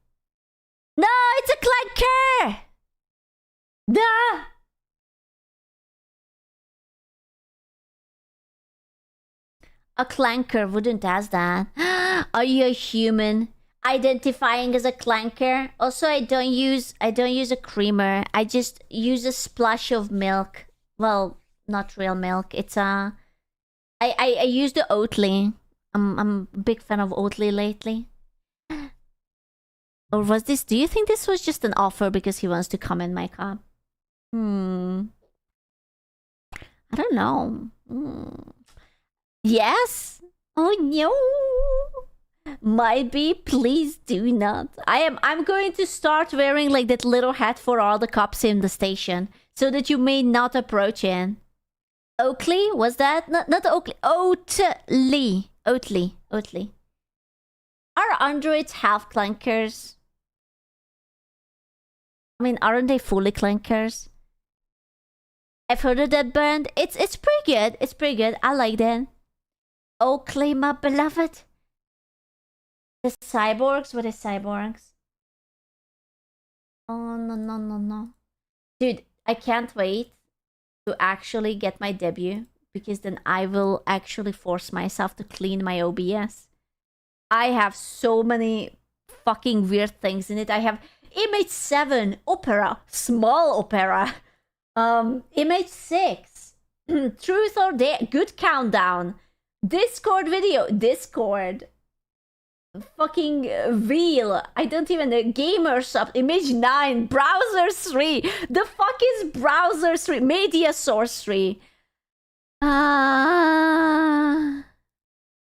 No, it's a clanker! Duh! A clanker wouldn't ask that. Are you a human? Identifying as a clanker. Also, I don't use a creamer. I just use a splash of milk. Well, not real milk. It's I use the Oatly. I'm a big fan of Oatly lately. Or was this? Do you think this was just an offer because he wants to come in my cup? I don't know. Yes? Oh no. Might be. Please do not. I'm going to start wearing like that little hat for all the cops in the station so that you may not approach it. Oakley? Was that? Not Oakley. Oatly. Oatly. Are androids half clankers? I mean, aren't they fully clankers? I've heard of that band. It's pretty good. It's pretty good. I like that. Oakley, my beloved. The cyborgs? What is cyborgs? Oh, no. Dude, I can't wait to actually get my debut because then I will actually force myself to clean my OBS. I have so many fucking weird things in it. I have image 7, opera, small opera. Image 6, truth or dare, good countdown. Discord video, Discord. Fucking real. I don't even know. Gamersupps, image 9, browser 3. The fuck is browser 3? Media source 3. I'm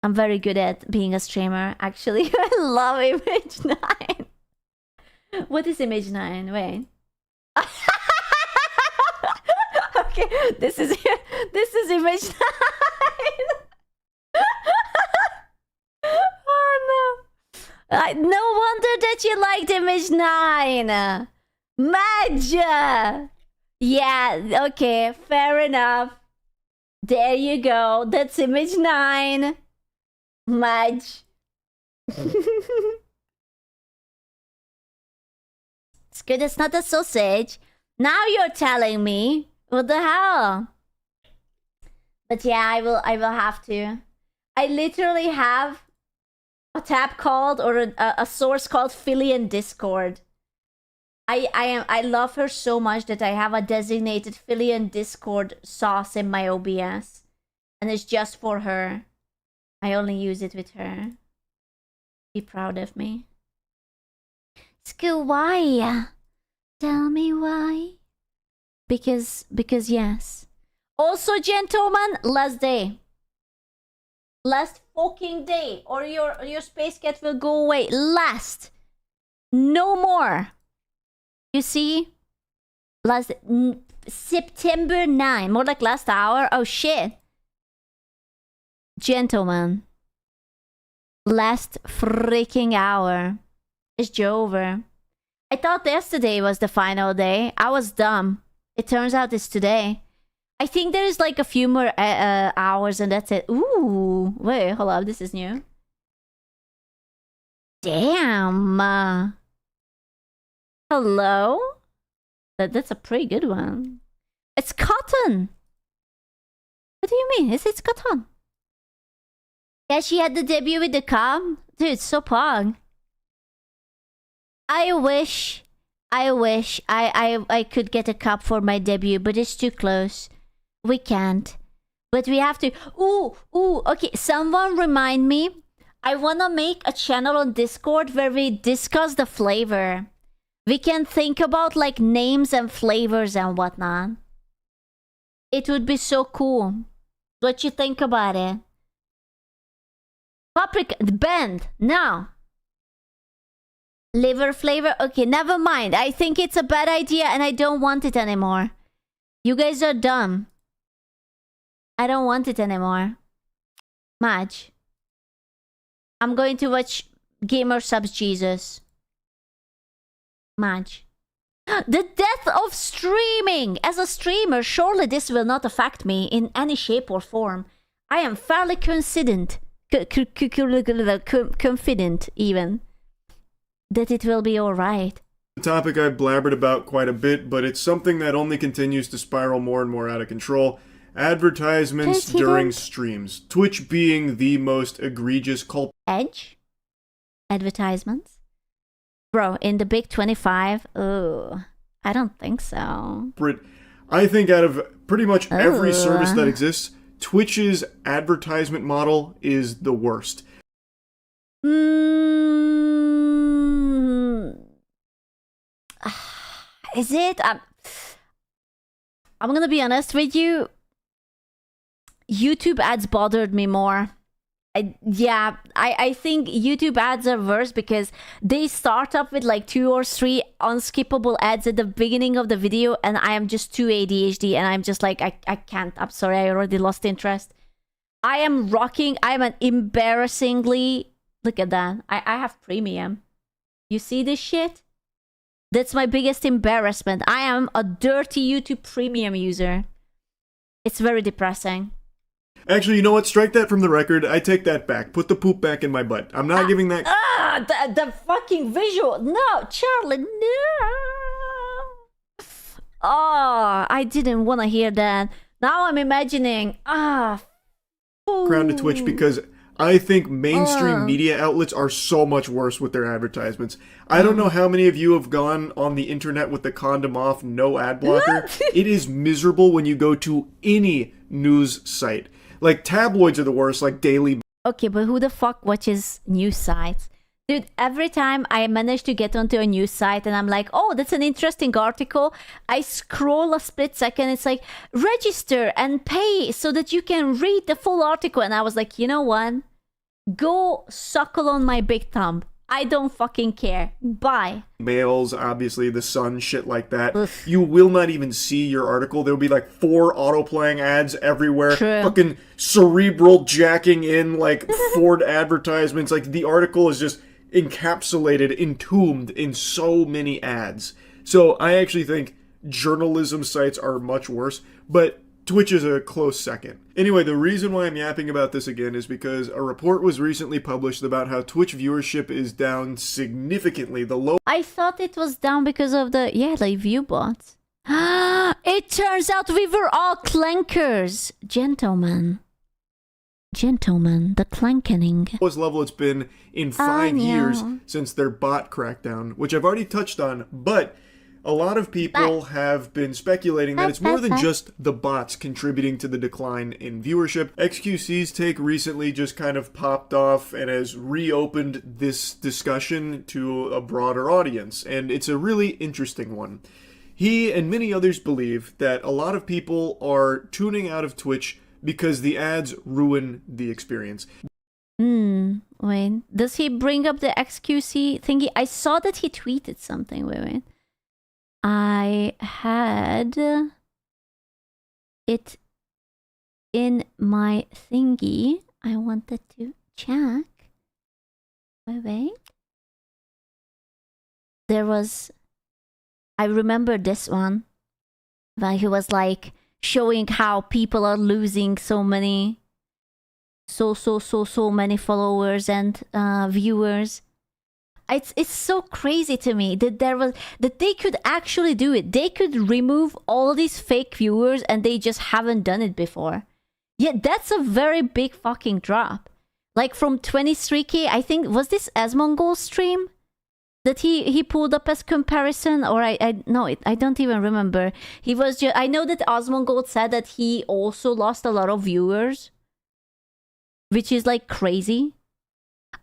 very good at being a streamer, actually. I love image 9. What is image 9? Wait. Okay, this is image 9. Oh no. No wonder that you liked image 9. Madge. Yeah, okay, fair enough. There you go. That's image 9. Madge. It's good it's not a sausage. Now you're telling me. What the hell? But yeah, I will have to. I literally have a tab called or a source called Philly in Discord. I love her so much that I have a designated Philly in Discord sauce in my OBS. And it's just for her. I only use it with her. Be proud of me. School, why? Tell me why. Because yes. Also, gentlemen, last day. Last fucking day. Or your space cat will go away. Last. No more. You see? Last September 9. More like last hour. Oh shit. Gentlemen. Last freaking hour. It's over. I thought yesterday was the final day. I was dumb. It turns out it's today. I think there is like a few more hours and that's it. Ooh. Wait, hold up. This is new. Damn. Hello? That's a pretty good one. It's cotton. What do you mean? It's cotton. Yeah, she had the debut with the com. Dude, so pog. I wish I could get a cup for my debut, but it's too close. We can't. But we have to. Ooh, okay. Someone remind me. I wanna make a channel on Discord where we discuss the flavor. We can think about like names and flavors and whatnot. It would be so cool. What you think about it? Paprika, banned. No. Liver flavor? Okay, never mind. I think it's a bad idea and I don't want it anymore. You guys are dumb. I don't want it anymore. Madge. I'm going to watch Gamersupps Jesus. Madge. The death of streaming! As a streamer, surely this will not affect me in any shape or form. I am fairly confident even, that it will be alright. A topic I've blabbered about quite a bit, but it's something that only continues to spiral more and more out of control. Advertisements during streams. Twitch being the most egregious culprit. Edge? Advertisements? Bro, in the big 25? Oh, I don't think so. I think out of pretty much every service that exists, Twitch's advertisement model is the worst. Is it? I'm gonna be honest with you. YouTube ads bothered me more. I think YouTube ads are worse because they start up with like 2 or 3 unskippable ads at the beginning of the video, and I am just too ADHD, and I'm just like, I can't. I'm sorry, I already lost interest. I'm an embarrassingly, look at that. I have premium. You see this shit? That's my biggest embarrassment. I am a dirty YouTube premium user. It's very depressing. Actually, you know what? Strike that from the record. I take that back. Put the poop back in my butt. I'm not giving that... The fucking visual. No, Charlie, no. Oh, I didn't want to hear that. Now I'm imagining... Crown to Twitch because I think mainstream media outlets are so much worse with their advertisements. I don't know how many of you have gone on the internet with the condom off, no ad blocker. It is miserable when you go to any news site. Like, tabloids are the worst, like Daily... Okay, but who the fuck watches news sites? Dude, every time I manage to get onto a news site and I'm like, oh, that's an interesting article, I scroll a split second, it's like, register and pay so that you can read the full article. And I was like, you know what? Go suckle on my big thumb. I don't fucking care. Bye. Mails, obviously, The Sun, shit like that. Oof. You will not even see your article. There'll be like 4 auto-playing ads everywhere. True. Fucking cerebral jacking in like Ford advertisements. Like, the article is just encapsulated, entombed in so many ads. So I actually think journalism sites are much worse, but Twitch is a close second. Anyway, the reason why I'm yapping about this again is because a report was recently published about how Twitch viewership is down significantly. I thought it was down because of the, like view bots. It turns out we were all clankers. Gentlemen, the clankening. Lowest level it's been in 5 years since their bot crackdown, which I've already touched on, but a lot of people have been speculating that it's more than just the bots contributing to the decline in viewership. XQC's take recently just kind of popped off and has reopened this discussion to a broader audience, and it's a really interesting one. He and many others believe that a lot of people are tuning out of Twitch because the ads ruin the experience. Wait, does he bring up the XQC thingy? I saw that he tweeted something. Wait. I had it in my thingy. I wanted to check. Wait. There was... I remember this one. Where he was like showing how people are losing so many followers and viewers. It's so crazy to me that they could actually do it. They could remove all these fake viewers and they just haven't done it before. Yeah, that's a very big fucking drop. Like from 23k, I think, was this Asmongold's stream that he pulled up as comparison, or I don't even remember. He was just, I know that Asmongold said that he also lost a lot of viewers, which is like crazy.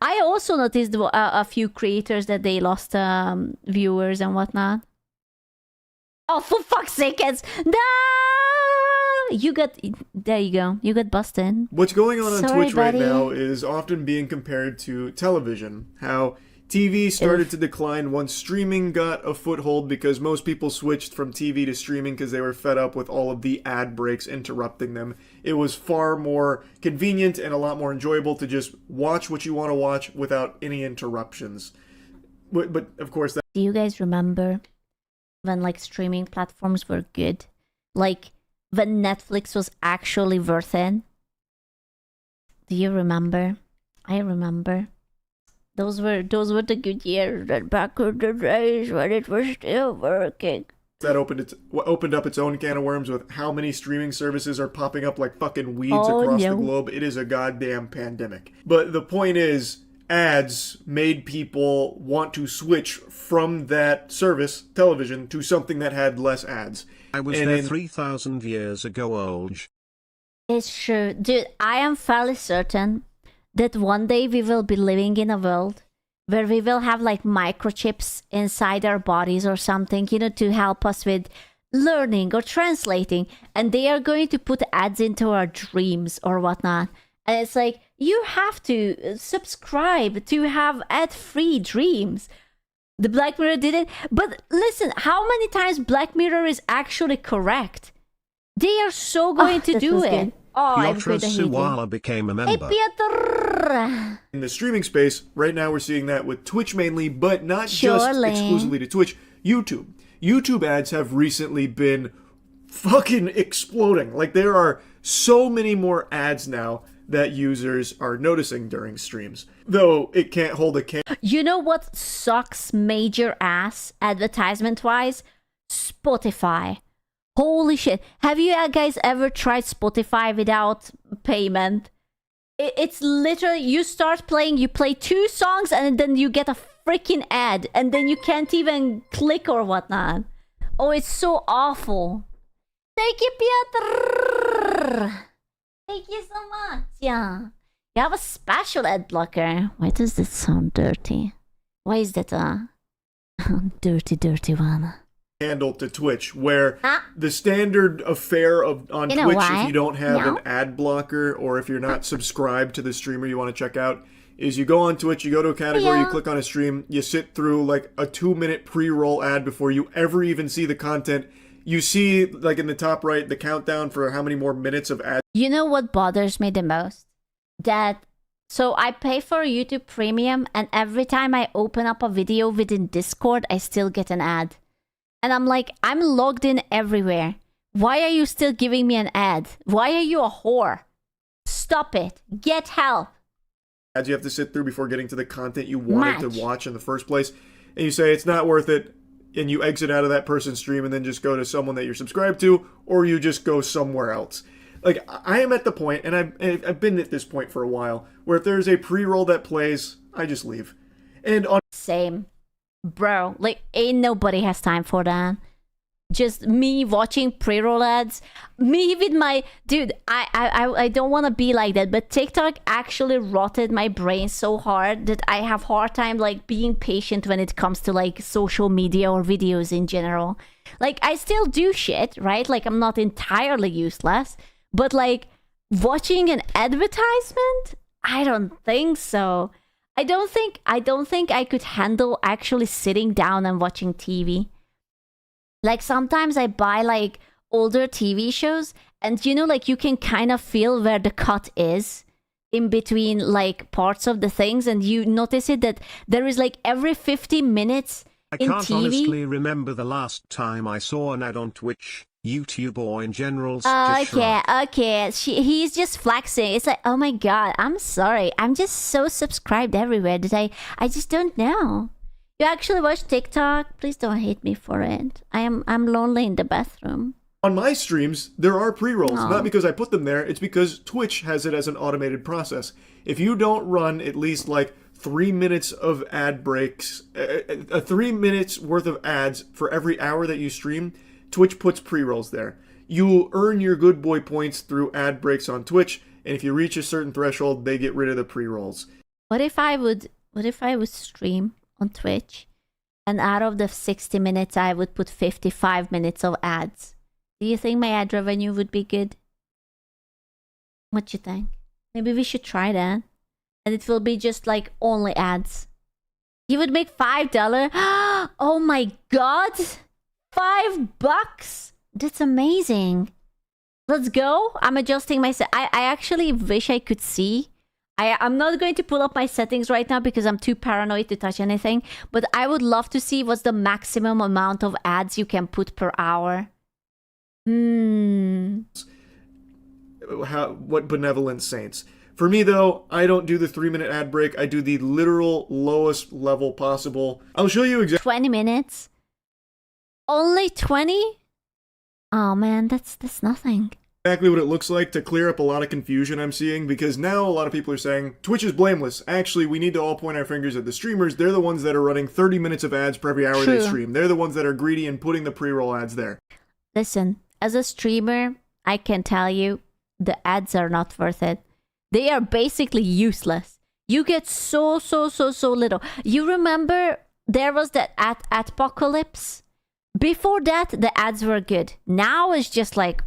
I also noticed a few creators that they lost viewers and whatnot. Oh, for fuck's sake, it's... No! There you go. You got busted. What's going on Sorry, Twitch buddy. right now is often being compared to television. How TV started to decline once streaming got a foothold because most people switched from TV to streaming because they were fed up with all of the ad breaks interrupting them. It was far more convenient and a lot more enjoyable to just watch what you want to watch without any interruptions. But of course... Do you guys remember when like streaming platforms were good. Like when Netflix was actually worth it. Do you remember? I remember. Those were the good years, that back in the days when it was still working. That opened up its own can of worms with how many streaming services are popping up like fucking weeds across the globe. It is a goddamn pandemic. But the point is, ads made people want to switch from that service, television, to something that had less ads. I was there 3,000 years ago, old. It's true. Dude, I am fairly certain that one day we will be living in a world where we will have like microchips inside our bodies or something, you know, to help us with learning or translating. And they are going to put ads into our dreams or whatnot. And it's like, you have to subscribe to have ad-free dreams. The Black Mirror did it. But listen, how many times Black Mirror is actually correct? They are so going to do it. Good. Oh, Piotr Suwala became a member. Hey, Piotr! In the streaming space, right now we're seeing that with Twitch mainly, but not just exclusively to Twitch. YouTube. YouTube ads have recently been fucking exploding. Like, there are so many more ads now that users are noticing during streams. Though it can't hold a candle. You know what sucks major ass advertisement-wise? Spotify. Holy shit. Have you guys ever tried Spotify without payment? It's literally, you start playing, you play 2 songs, and then you get a freaking ad, and then you can't even click or whatnot. Oh, it's so awful. Thank you, Piotr. Thank you so much. Yeah. You have a special ad blocker. Why does that sound dirty? Why is that a dirty one? Handle to Twitch, where the standard affair on Twitch, if you don't have an ad blocker or if you're not subscribed to the streamer you want to check out, is you go on Twitch, you go to a category, you click on a stream, you sit through like a 2-minute pre-roll ad before you ever even see the content. You see, like in the top right, the countdown for how many more minutes of ads. You know what bothers me the most? So I pay for YouTube Premium, and every time I open up a video within Discord, I still get an ad. And I'm like, I'm logged in everywhere. Why are you still giving me an ad? Why are you a whore? Stop it. Get help. Ads you have to sit through before getting to the content you wanted to watch in the first place. And you say it's not worth it. And you exit out of that person's stream and then just go to someone that you're subscribed to. Or you just go somewhere else. Like, I am at the point, and I've been at this point for a while, where if there's a pre-roll that plays, I just leave. And on... Same. Bro, like, ain't nobody has time for that. Just me watching pre-roll ads. Me with my... Dude, I don't want to be like that, but TikTok actually rotted my brain so hard that I have hard time, like, being patient when it comes to, like, social media or videos in general. Like, I still do shit, right? Like, I'm not entirely useless. But, like, watching an advertisement? I don't think so. I don't think I could handle actually sitting down and watching TV. Like, sometimes I buy, like, older TV shows, and, you know, like, you can kind of feel where the cut is in between, like, parts of the things, and you notice it that there is, like, every 50 minutes in TV. I can't honestly remember the last time I saw an ad on Twitch. YouTube or in general. Okay. He's just flexing. It's like, oh my god, I'm sorry. I'm just so subscribed everywhere that I just don't know. You actually watch TikTok? Please don't hate me for it. I'm lonely in the bathroom. On my streams, there are pre-rolls. Not because I put them there, it's because Twitch has it as an automated process. If you don't run at least like 3 minutes of ad breaks, 3 minutes worth of ads for every hour that you stream, Twitch puts pre-rolls there. You earn your good boy points through ad breaks on Twitch, and if you reach a certain threshold, they get rid of the pre-rolls. What if I would stream on Twitch, and out of the 60 minutes, I would put 55 minutes of ads? Do you think my ad revenue would be good? What you think? Maybe we should try that. And it will be just like only ads. You would make $5? Oh my god! $5? That's amazing. Let's go. I'm adjusting myself. I actually wish I could see I'm not going to pull up my settings right now because I'm too paranoid to touch anything. But I would love to see what's the maximum amount of ads you can put per hour. What benevolent saints. For me, though, I don't do the 3-minute ad break. I do the literal lowest level possible. I'll show you exactly. 20 minutes? Only 20? Oh man, that's nothing. Exactly what it looks like to clear up a lot of confusion I'm seeing, because now a lot of people are saying Twitch is blameless. Actually, we need to all point our fingers at the streamers. They're the ones that are running 30 minutes of ads per every hour they stream. They're the ones that are greedy and putting the pre-roll ads there. Listen, as a streamer, I can tell you the ads are not worth it. They are basically useless. You get so little. You remember there was that Adpocalypse? Before that, the ads were good. Now it's just like...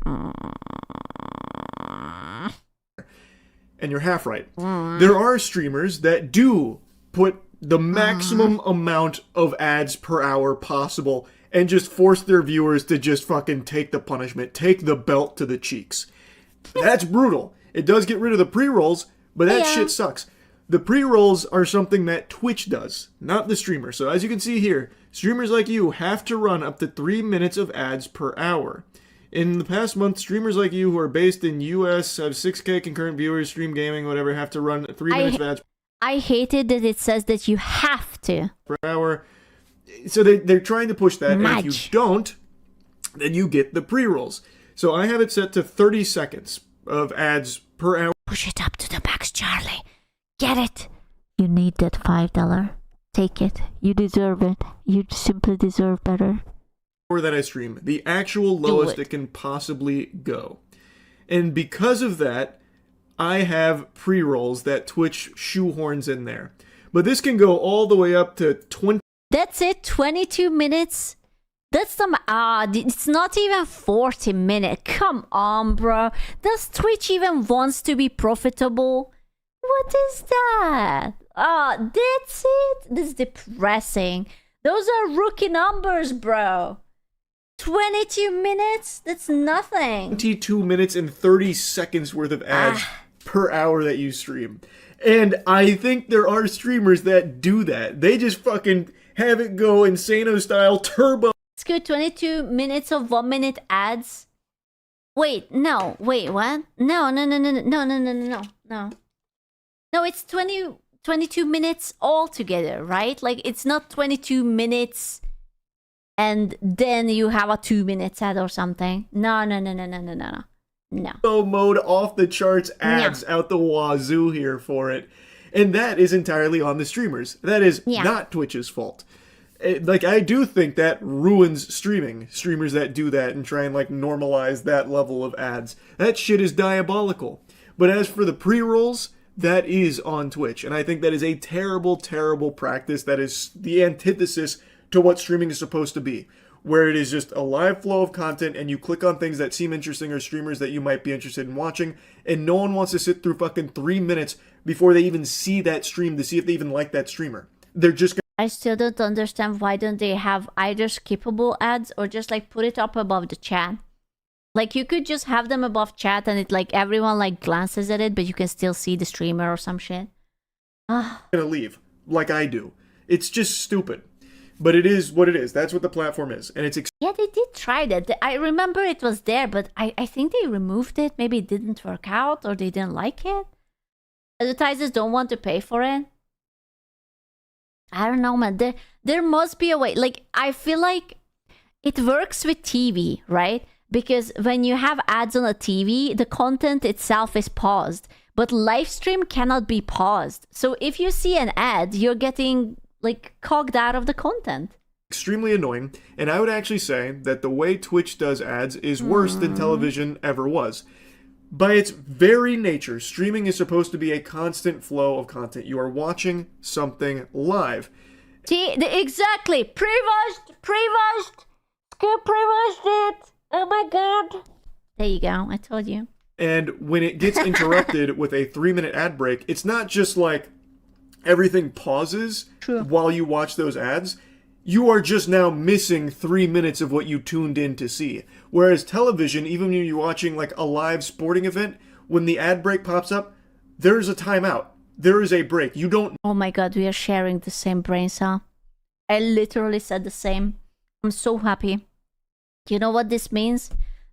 And you're half right. There are streamers that do put the maximum amount of ads per hour possible and just force their viewers to just fucking take the punishment, take the belt to the cheeks. That's brutal. It does get rid of the pre-rolls, but that shit sucks. The pre-rolls are something that Twitch does, not the streamer. So as you can see here, streamers like you have to run up to 3 minutes of ads per hour. In the past month, streamers like you who are based in US, have 6K concurrent viewers, stream gaming, whatever, have to run 3 minutes of ads. I hated that it says that you have to. Per hour. So they're trying to push that, and if you don't, then you get the pre-rolls. So I have it set to 30 seconds of ads per hour. Push it up to the max, Charlie. Get it. You need that $5. Take it. You deserve it. You simply deserve better. That I stream, the actual lowest it can possibly go. And because of that, I have pre-rolls that Twitch shoehorns in there. But this can go all the way up to 20. That's it, 22 minutes? That's some it's not even 40 minutes. Come on, bro. Does Twitch even wants to be profitable? What is that? That's it? This is depressing. Those are rookie numbers, bro. 22 minutes? That's nothing. 22 minutes and 30 seconds worth of ads per hour that you stream. And I think there are streamers that do that. They just fucking have it go Insano style turbo. It's good, 22 minutes of 1 minute ads. Wait, no. Wait, what? No. No, it's 22 minutes altogether, right? Like, it's not 22 minutes and then you have a 2 minute ad or something. No. Mode off the charts ads out the wazoo here for it. And that is entirely on the streamers. That is not Twitch's fault. Like, I do think that ruins streaming. Streamers that do that and try and, like, normalize that level of ads. That shit is diabolical. But as for the pre-rolls, that is on Twitch. And I think that is a terrible, terrible practice. That is the antithesis to what streaming is supposed to be. Where it is just a live flow of content and you click on things that seem interesting or streamers that you might be interested in watching. And no one wants to sit through fucking 3 minutes before they even see that stream to see if they even like that streamer. They're just... I still don't understand why don't they have either skippable ads or just like put it up above the chat. Like you could just have them above chat and it like everyone like glances at it but you can still see the streamer or some shit. Gonna leave like I do. It's just stupid. But it is what it is. That's what the platform is. And it's... Yeah, they did try that. I remember it was there, but I think they removed it. Maybe it didn't work out or they didn't like it. Advertisers don't want to pay for it. I don't know, man. There must be a way. Like, I feel like it works with TV, right? Because when you have ads on a TV, the content itself is paused. But live stream cannot be paused. So if you see an ad, you're getting, like, cogged out of the content. Extremely annoying. And I would actually say that the way Twitch does ads is worse than television ever was. By its very nature, streaming is supposed to be a constant flow of content. You are watching something live. Exactly. Pre-watched it. Oh my god. There you go. I told you. And when it gets interrupted with a 3-minute ad break, it's not just like everything pauses while you watch those ads. You are just now missing 3 minutes of what you tuned in to see. Whereas television, even when you're watching like a live sporting event, when the ad break pops up, there's a timeout. there is a break. You don't... Oh my god, we are sharing the same brain cell. I literally said the same. I'm so happy. You know what this means?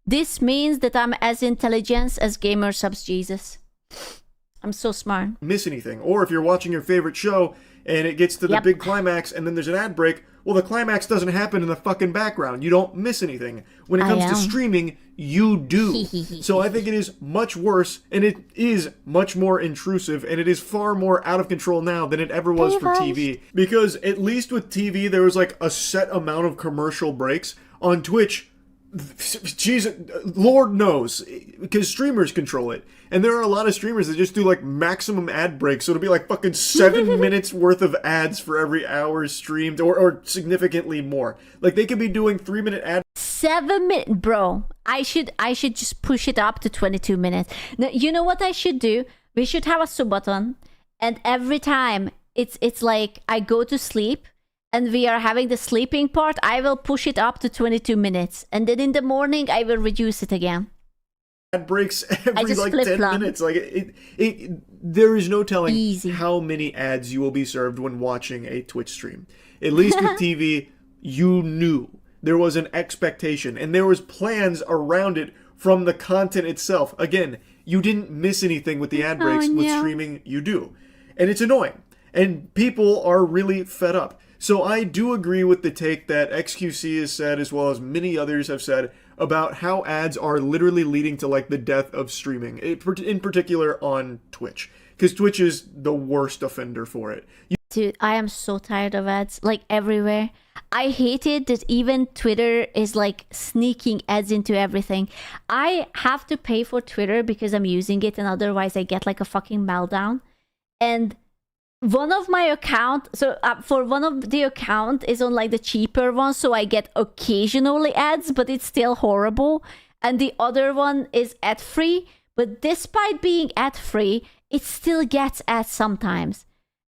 This means that I'm as intelligent as Gamersupps Jesus. I'm so smart. Miss anything. Or if you're watching your favorite show and it gets to the big climax and then there's an ad break, well, the climax doesn't happen in the fucking background. You don't miss anything. When it comes to streaming, you do. So I think it is much worse, and it is much more intrusive, and it is far more out of control now than it ever was for TV. Because at least with TV, there was like a set amount of commercial breaks. On Twitch, Jesus, Lord knows, because streamers control it. And there are a lot of streamers that just do like maximum ad breaks, so it'll be like fucking 7 minutes worth of ads for every hour streamed, or significantly more. Like they could be doing 3-minute ad. 7 minutes, bro. I should just push it up to 22 minutes. Now, you know what I should do? We should have a sub button, and every time it's like I go to sleep, and we are having the sleeping part, I will push it up to 22 minutes. And then in the morning, I will reduce it again. Ad breaks every like 10 minutes. Like there is no telling how many ads you will be served when watching a Twitch stream. At least with TV, you knew. There was an expectation. And there was plans around it from the content itself. Again, you didn't miss anything with the ad breaks. With streaming, you do. And it's annoying. And people are really fed up. So I do agree with the take that XQC has said, as well as many others have said, about how ads are literally leading to like the death of streaming, in particular on Twitch, because Twitch is the worst offender for it. Dude, I am so tired of ads, like everywhere. I hate it that even Twitter is like sneaking ads into everything. I have to pay for Twitter because I'm using it, and otherwise I get like a fucking meltdown. And one of my account, so for one of the account is on like the cheaper one, so I get occasionally ads, but it's still horrible. And the other one is ad free, but despite being ad free, it still gets ads sometimes.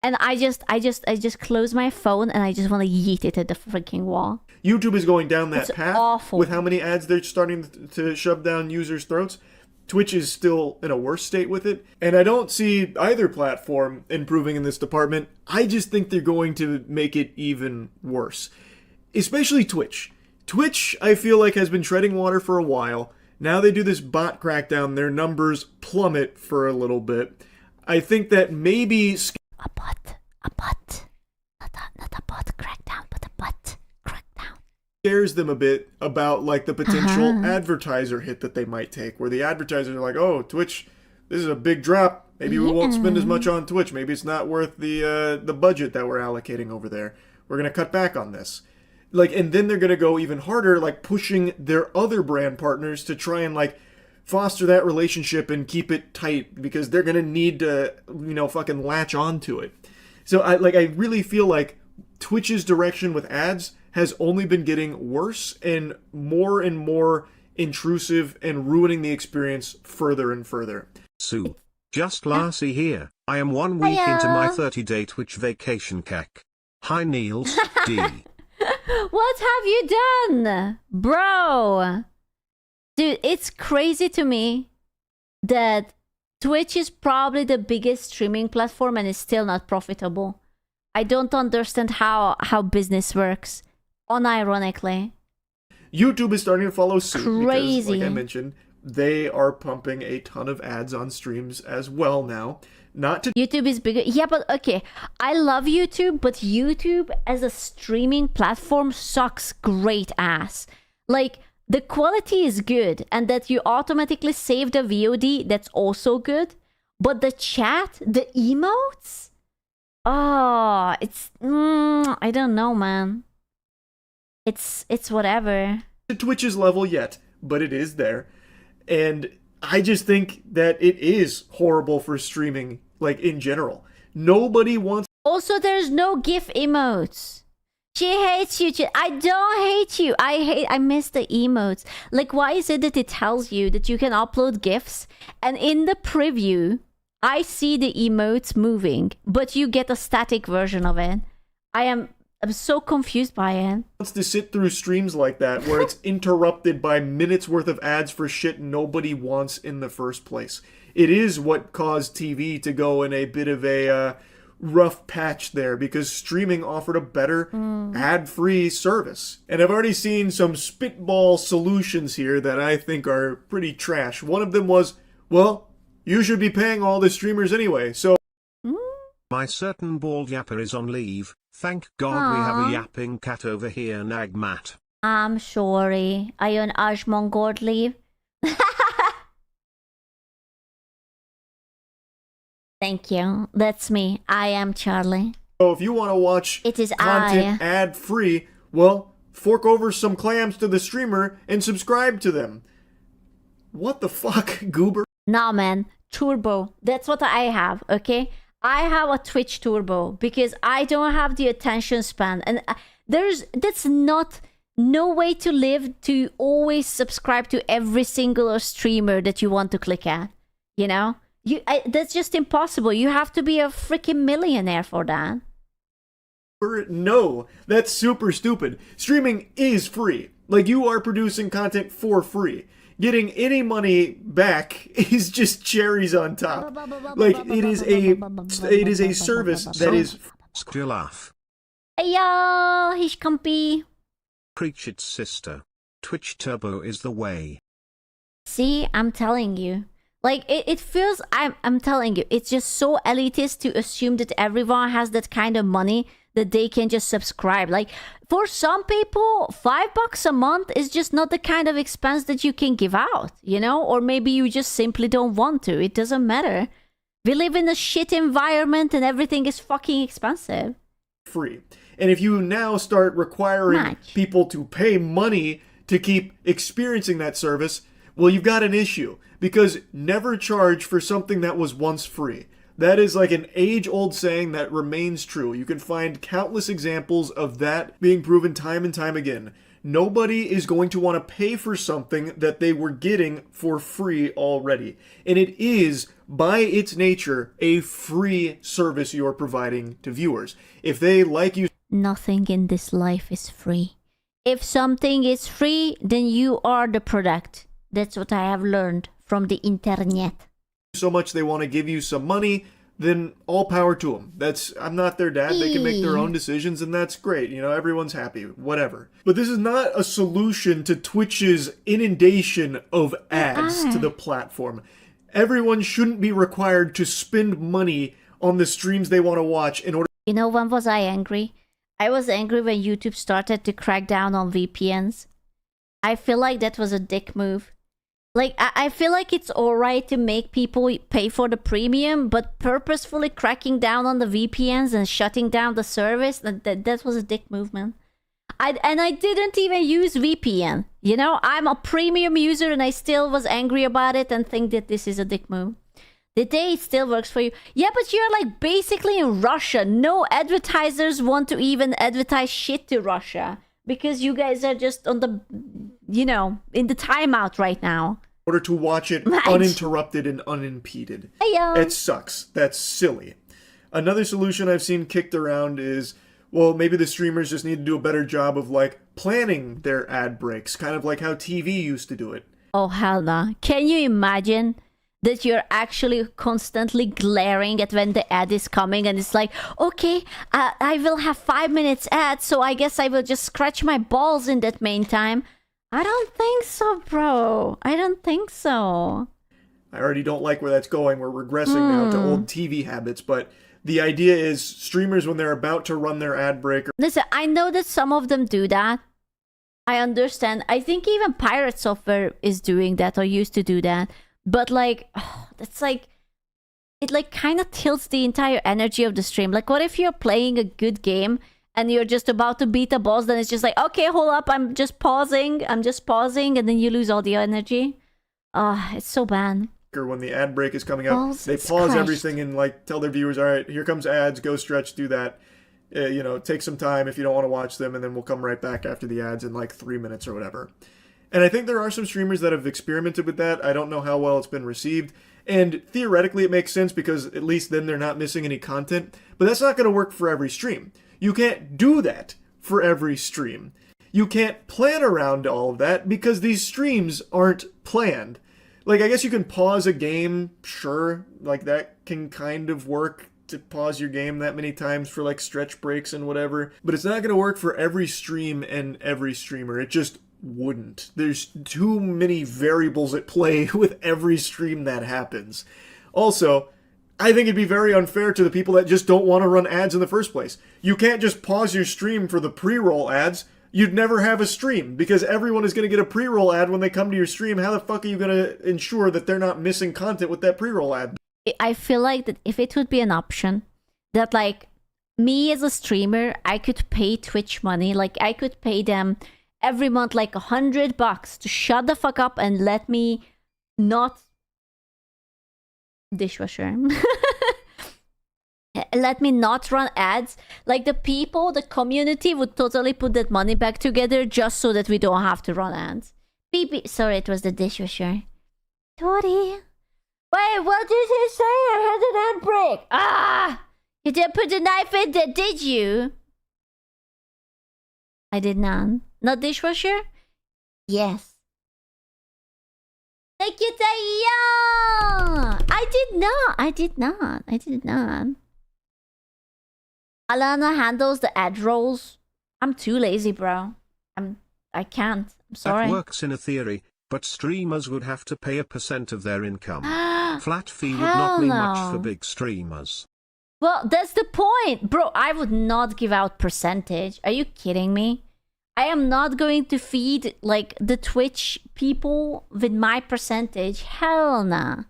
And I just close my phone and I just want to yeet it at the freaking wall. YouTube is going down that path awful. With how many ads they're starting to shove down users' throats. Twitch is still in a worse state with it, and I don't see either platform improving in this department. I just think they're going to make it even worse. Especially Twitch. Twitch, I feel like, has been treading water for a while. Now they do this bot crackdown, their numbers plummet for a little bit. I think that maybe... A bot. Not a bot crackdown, but a bot crackdown. Scares them a bit about like the potential advertiser hit that they might take, where the advertisers are like, oh, Twitch, this is a big drop. Maybe we won't spend as much on Twitch. Maybe it's not worth the budget that we're allocating over there. We're going to cut back on this. Like, and then they're going to go even harder, like pushing their other brand partners to try and like foster that relationship and keep it tight, because they're going to need to, fucking latch onto it. So I really feel like Twitch's direction with ads has only been getting worse and more intrusive and ruining the experience further and further. Sue, just Lassie here. I am 1 week into my 30-day Twitch vacation cack. Hi Niels, D. What have you done? Bro! Dude, it's crazy to me that Twitch is probably the biggest streaming platform and is still not profitable. I don't understand how business works. Unironically. YouTube is starting to follow suit. Crazy. Because, like I mentioned, they are pumping a ton of ads on streams as well now. Not to... YouTube is bigger. Yeah, but okay. I love YouTube, but YouTube as a streaming platform sucks great ass. Like, the quality is good, and that you automatically save the VOD, that's also good. But the chat, the emotes? Oh, it's... I don't know, man. It's whatever. Twitch's level yet, but it is there. And I just think that it is horrible for streaming, like, in general. Nobody wants... Also, there's no GIF emotes. She hates you. I don't hate you. I miss the emotes. Like, why is it that it tells you that you can upload GIFs, and in the preview, I see the emotes moving, but you get a static version of it? I'm so confused by it. Wants to sit through streams like that where it's interrupted by minutes worth of ads for shit nobody wants in the first place. it is what caused TV to go in a bit of a rough patch there, because streaming offered a better ad-free service. And I've already seen some spitball solutions here that I think are pretty trash. One of them was, well, you should be paying all the streamers anyway, so... My certain bald yapper is on leave. Thank God we have a yapping cat over here, Nagmat. I'm sorry. Are you on Ashmongord leave? Thank you. That's me. I am Charlie. So if you want to watch content ad-free, well, fork over some clams to the streamer and subscribe to them. What the fuck, goober? Nah, man. Turbo. That's what I have, okay? I have a Twitch Turbo because I don't have the attention span. And that's not... no way to live to always subscribe to every single streamer that you want to click at. You know? That's just impossible. You have to be a freaking millionaire for that. No, that's super stupid. Streaming is free. Like, you are producing content for free. Getting any money back is just cherries on top. Like, it is a service that is... Laugh. Hey yo, he's comfy. Preach it, sister. Twitch Turbo is the way. See, I'm telling you. Like, it feels, I'm telling you, it's just so elitist to assume that everyone has that kind of money that they can just subscribe. Like, for some people, $5 a month is just not the kind of expense that you can give out, you know? Or maybe you just simply don't want to. It doesn't matter. We live in a shit environment and everything is fucking expensive. Free. And if you now start requiring people to pay money to keep experiencing that service, well, you've got an issue. Because never charge for something that was once free. That is like an age-old saying that remains true. You can find countless examples of that being proven time and time again. Nobody is going to want to pay for something that they were getting for free already. And it is, by its nature, a free service you're providing to viewers. If they like you... Nothing in this life is free. If something is free, then you are the product. That's what I have learned from the internet. So much they want to give you some money, then all power to them. I'm not their dad. They can make their own decisions, and that's great. You know, everyone's happy, whatever. But this is not a solution to Twitch's inundation of ads to the platform. Everyone shouldn't be required to spend money on the streams they want to watch in order... You know, when was I angry? I was angry when YouTube started to crack down on VPNs. I feel like that was a dick move. Like, I feel like it's alright to make people pay for the premium, but purposefully cracking down on the VPNs and shutting down the service, that was a dick movement. I didn't even use VPN. You know, I'm a premium user and I still was angry about it and think that this is a dick move. The day it still works for you. Yeah, but you're like basically in Russia. No advertisers want to even advertise shit to Russia. Because you guys are just on the, you know, in the timeout right now. In order to watch it uninterrupted and unimpeded. It sucks. That's silly. Another solution I've seen kicked around is, well, maybe the streamers just need to do a better job of, like, planning their ad breaks. Kind of like how TV used to do it. Oh, hell no. Can you imagine that you're actually constantly glaring at when the ad is coming and it's like, okay, I will have 5 minutes ad, so I guess I will just scratch my balls in that meantime. I don't think so, bro. I don't think so. I already don't like where that's going. We're regressing now to old TV habits, but the idea is streamers, when they're about to run their ad break... Listen, I know that some of them do that. I understand. I think even Pirate Software is doing that or used to do that. But like, that's like, it like kind of tilts the entire energy of the stream. Like, what if you're playing a good game and you're just about to beat a boss, then it's just like, okay, hold up, I'm just pausing, and then you lose all the energy. It's so bad. When the ad break is coming up, they pause everything and like tell their viewers, all right, here comes ads, go stretch, do that. You know, take some time if you don't want to watch them, and then we'll come right back after the ads in like 3 minutes or whatever. And I think there are some streamers that have experimented with that. I don't know how well it's been received. And theoretically it makes sense because at least then they're not missing any content. But that's not going to work for every stream. You can't do that for every stream. You can't plan around all of that because these streams aren't planned. Like, I guess you can pause a game, sure. Like, that can kind of work to pause your game that many times for, like, stretch breaks and whatever. But it's not going to work for every stream and every streamer. It just wouldn't. There's too many variables at play with every stream that happens. Also, I think it'd be very unfair to the people that just don't want to run ads in the first place. You can't just pause your stream for the pre-roll ads. You'd never have a stream, because everyone is going to get a pre-roll ad when they come to your stream. How the fuck are you going to ensure that they're not missing content with that pre-roll ad? I feel like that if it would be an option, that like me as a streamer, I could pay Twitch money. Like I could pay them every month like $100 to shut the fuck up and let me not dishwasher. Let me not run ads. Like the people, the community would totally put that money back together just so that we don't have to run ads. Sorry, it was the dishwasher. Tori. Wait, what did he say? I had an ad break. Ah! You didn't put the knife in there, did you? I did not. Not dishwasher? Yes. Thank you, Taya! I did not. Alana handles the ad rolls. I'm too lazy, bro. I can't. I'm sorry. That works in a theory, but streamers would have to pay a % of their income. Flat fee would not mean much for big streamers. Well, that's the point. Bro, I would not give out percentage. Are you kidding me? I am not going to feed, like, the Twitch people with my percentage. Hell nah.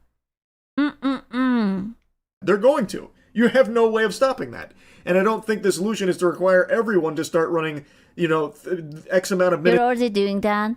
They're going to. You have no way of stopping that. And I don't think the solution is to require everyone to start running, you know, X amount of minutes. You're already doing that?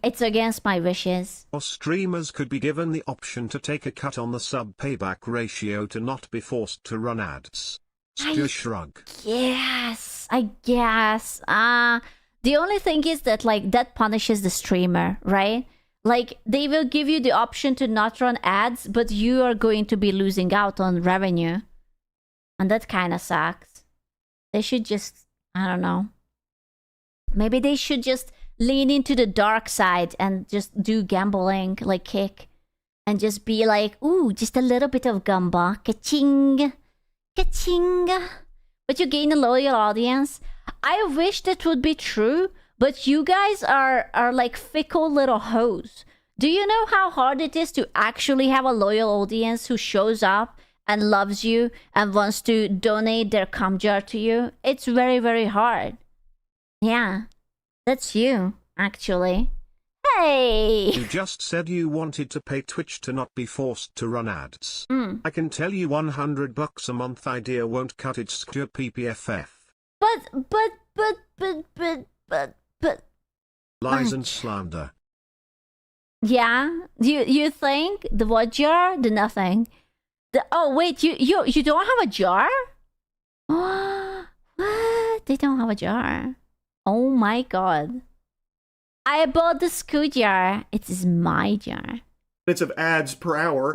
It's against my wishes. Or streamers could be given the option to take a cut on the sub payback ratio to not be forced to run ads. Shrug. Yes, I guess. The only thing is that, like, that punishes the streamer, right? Like, they will give you the option to not run ads, but you are going to be losing out on revenue. And that kind of sucks. They should just, I don't know. Maybe they should just lean into the dark side and just do gambling, like Kick. And just be like, ooh, just a little bit of gamba. Ka-ching. Ka-ching. But you gain a loyal audience. I wish that would be true, but you guys are like fickle little hoes. Do you know how hard it is to actually have a loyal audience who shows up and loves you and wants to donate their cum jar to you? It's very, very hard. Yeah, that's you, actually. Hey! You just said you wanted to pay Twitch to not be forced to run ads. I can tell you $100 a month idea won't cut its secure PPFF. But... Lies and slander. Yeah? You think? The what jar? The nothing. Oh, wait, you don't have a jar? What? They don't have a jar. Oh my god. I bought the Scoot jar. It is my jar. Minutes of ads per hour.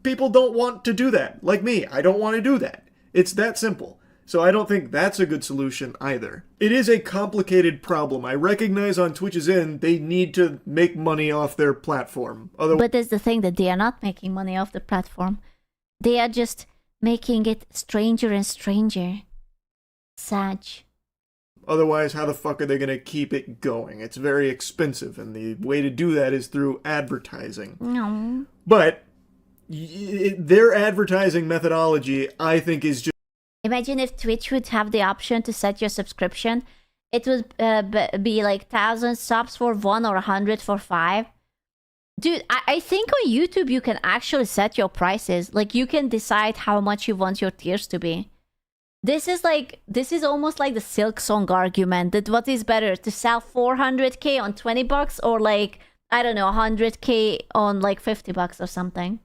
People don't want to do that. Like me, I don't want to do that. It's that simple. So I don't think that's a good solution either. It is a complicated problem. I recognize on Twitch's end, they need to make money off their platform. But there's the thing that they are not making money off the platform. They are just making it stranger and stranger. Sad. Otherwise, how the fuck are they going to keep it going? It's very expensive, and the way to do that is through advertising. No. But their advertising methodology, I think, is just... Imagine if Twitch would have the option to set your subscription. It would be like 1,000 subs for 1 or 100 for 5. Dude, I think on YouTube you can actually set your prices. Like, you can decide how much you want your tiers to be. This is almost like the Silk Song argument, that what is better, to sell 400k on $20 or like, I don't know, 100k on like $50 or something.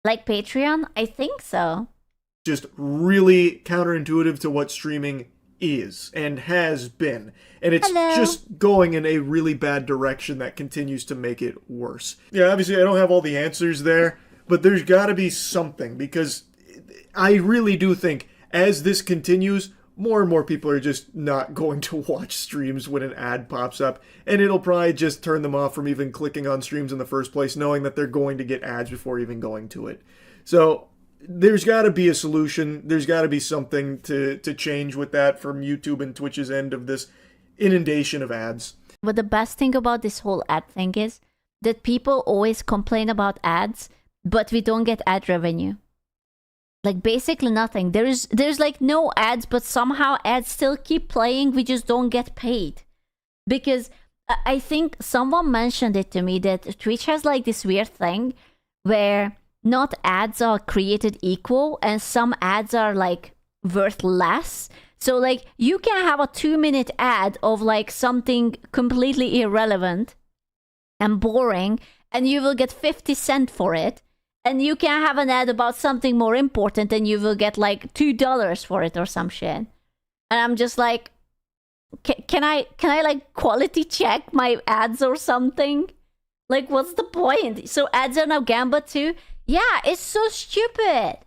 Like Patreon? I think so. Just really counterintuitive to what streaming is and has been. And it's just going in a really bad direction that continues to make it worse. Yeah, obviously I don't have all the answers there, but there's gotta be something, because I really do think as this continues, more and more people are just not going to watch streams when an ad pops up, and it'll probably just turn them off from even clicking on streams in the first place, knowing that they're going to get ads before even going to it. So there's got to be a solution. There's got to be something to change with that from YouTube and Twitch's end of this inundation of ads. But the best thing about this whole ad thing is that people always complain about ads, but we don't get ad revenue. Like basically nothing. There's like no ads, but somehow ads still keep playing. We just don't get paid. Because I think someone mentioned it to me that Twitch has like this weird thing where not ads are created equal and some ads are like worth less. So like you can have a 2-minute ad of like something completely irrelevant and boring and you will get 50 cents for it. And you can have an ad about something more important and you will get like $2 for it or some shit. And I'm just like, can I like quality check my ads or something? Like, what's the point? So ads are now Gamba too? Yeah, it's so stupid.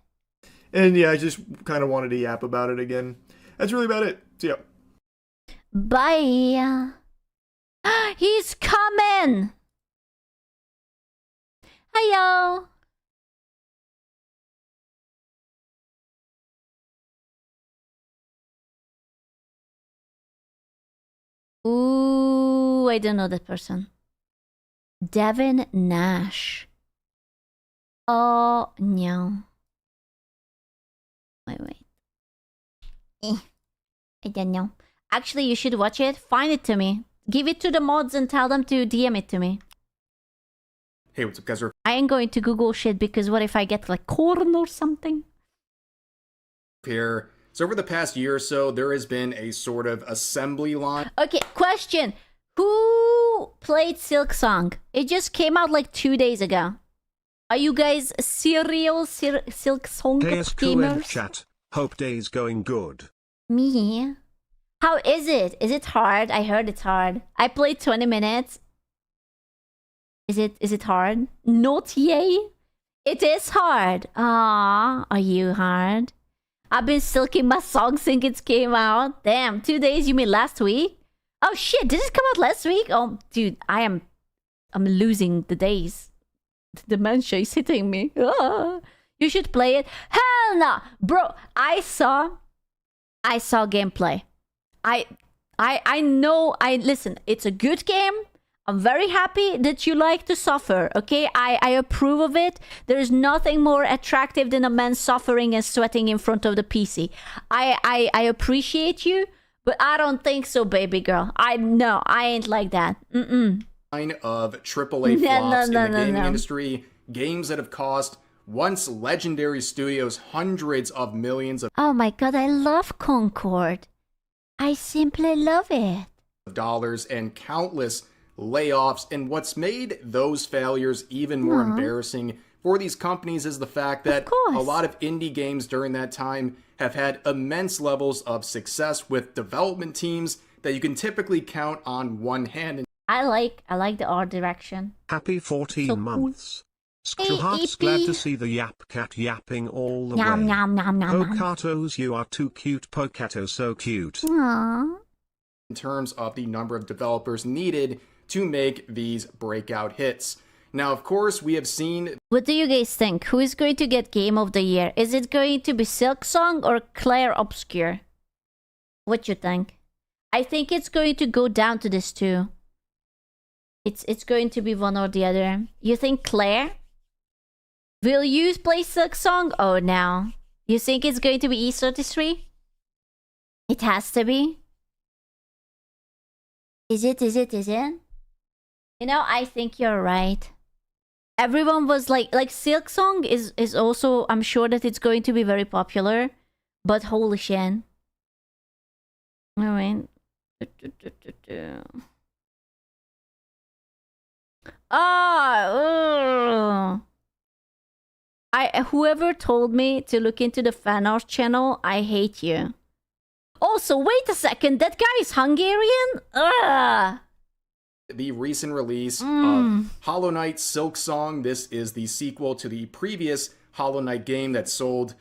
And yeah, I just kind of wanted to yap about it again. That's really about it. See ya. Bye. He's coming. Hiyo. Ooh, I don't know that person. Devin Nash. Oh, no. Wait. I don't know. Actually, you should watch it. Find it to me. Give it to the mods and tell them to DM it to me. Hey, what's up, guys? I ain't going to Google shit because what if I get like corn or something? Here. So over the past year or so, there has been a sort of assembly line. Okay, question. Who played Silk Song? It just came out like 2 days ago. Are you guys serial Silk Song gamers? Chat. Hope day's going good. Me? How is it? Is it hard? I heard it's hard. I played 20 minutes. Is it hard? Not yay? It is hard. Ah, are you hard? I've been silking my song since it came out. Damn, 2 days? You mean last week? Oh shit, did it come out last week? Oh, dude, I'm losing the days. The dementia is hitting me. Ah, you should play it. Hell no! Bro, I saw gameplay. I know, listen, it's a good game. I'm very happy that you like to suffer, okay? I approve of it. There's nothing more attractive than a man suffering and sweating in front of the PC. I appreciate you, but I don't think so, baby girl. I ain't like that. Line of AAA flops in the gaming industry. Games that have cost once legendary studios hundreds of millions of Oh my god, I love Concord. I simply love it. dollars and countless layoffs, and what's made those failures even more embarrassing for these companies is the fact that a lot of indie games during that time have had immense levels of success with development teams that you can typically count on one hand. And I like the art direction. Happy 14 So months. Hey, Heart's Eepy. glad to see the yap cat yapping all the Nom way. nom nom nom. Pokatos, you are too cute. Pokato, so cute. Aww. in terms of the number of developers needed to make these breakout hits. Now, of course, we have seen... What do you guys think? Who is going to get Game of the Year? Is it going to be Silk Song or Claire Obscure? What you think? I think it's going to go down to this two. It's going to be one or the other. You think Claire? Will you play Silk Song? Oh, no. You think it's going to be E33? It has to be. Is it? You know, I think you're right. Everyone was like Silk Song is also, I'm sure that it's going to be very popular. But holy shit. Alright. Whoever told me to look into the fan art channel, I hate you. Also, wait a second, that guy is Hungarian? Ugh. The recent release of Hollow Knight Silk Song. This is the sequel to the previous Hollow Knight game that sold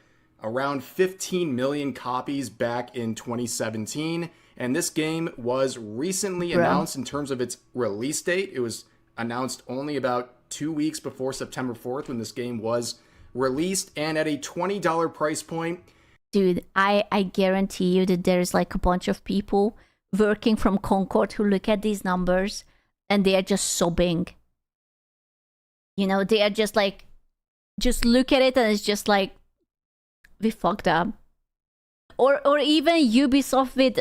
around 15 million copies back in 2017. And this game was recently announced in terms of its release date. It was announced only about 2 weeks before September 4th when this game was released, and at a $20 price point. Dude, I guarantee you that there's like a bunch of people working from Concord who look at these numbers and they are just sobbing. You know, they are just like, just look at it and it's just like, we fucked up. Or even Ubisoft with,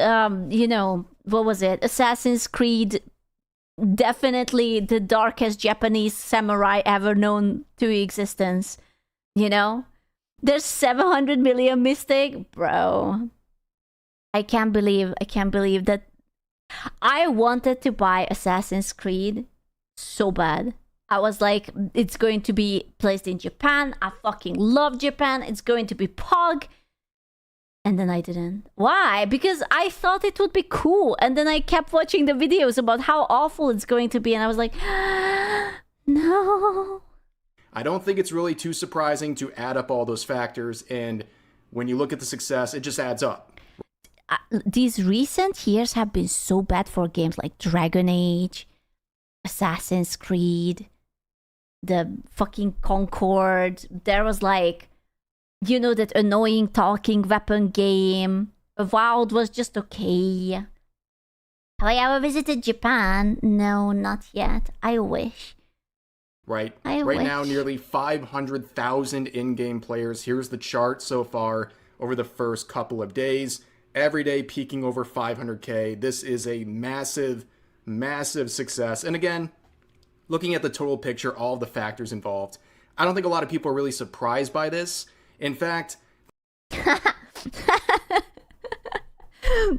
you know, what was it? Assassin's Creed, definitely the darkest Japanese samurai ever known to existence. You know? There's 700 million mistake, bro. I can't believe that. I wanted to buy Assassin's Creed so bad. I was like, it's going to be placed in Japan. I fucking love Japan. It's going to be POG. And then I didn't. Why? Because I thought it would be cool. And then I kept watching the videos about how awful it's going to be. And I was like, no. I don't think it's really too surprising to add up all those factors. And when you look at the success, it just adds up. These recent years have been so bad for games like Dragon Age, Assassin's Creed, the fucking Concord. There was like, you know, that annoying talking weapon game. Avowed was just okay. Have I ever visited Japan? No, not yet. I wish. Right. I right wish. now, nearly 500,000 in-game players. Here's the chart so far over the first couple of days. Every day peaking over 500K. This is a massive, massive success. And again, looking at the total picture, all of the factors involved, I don't think a lot of people are really surprised by this. In fact...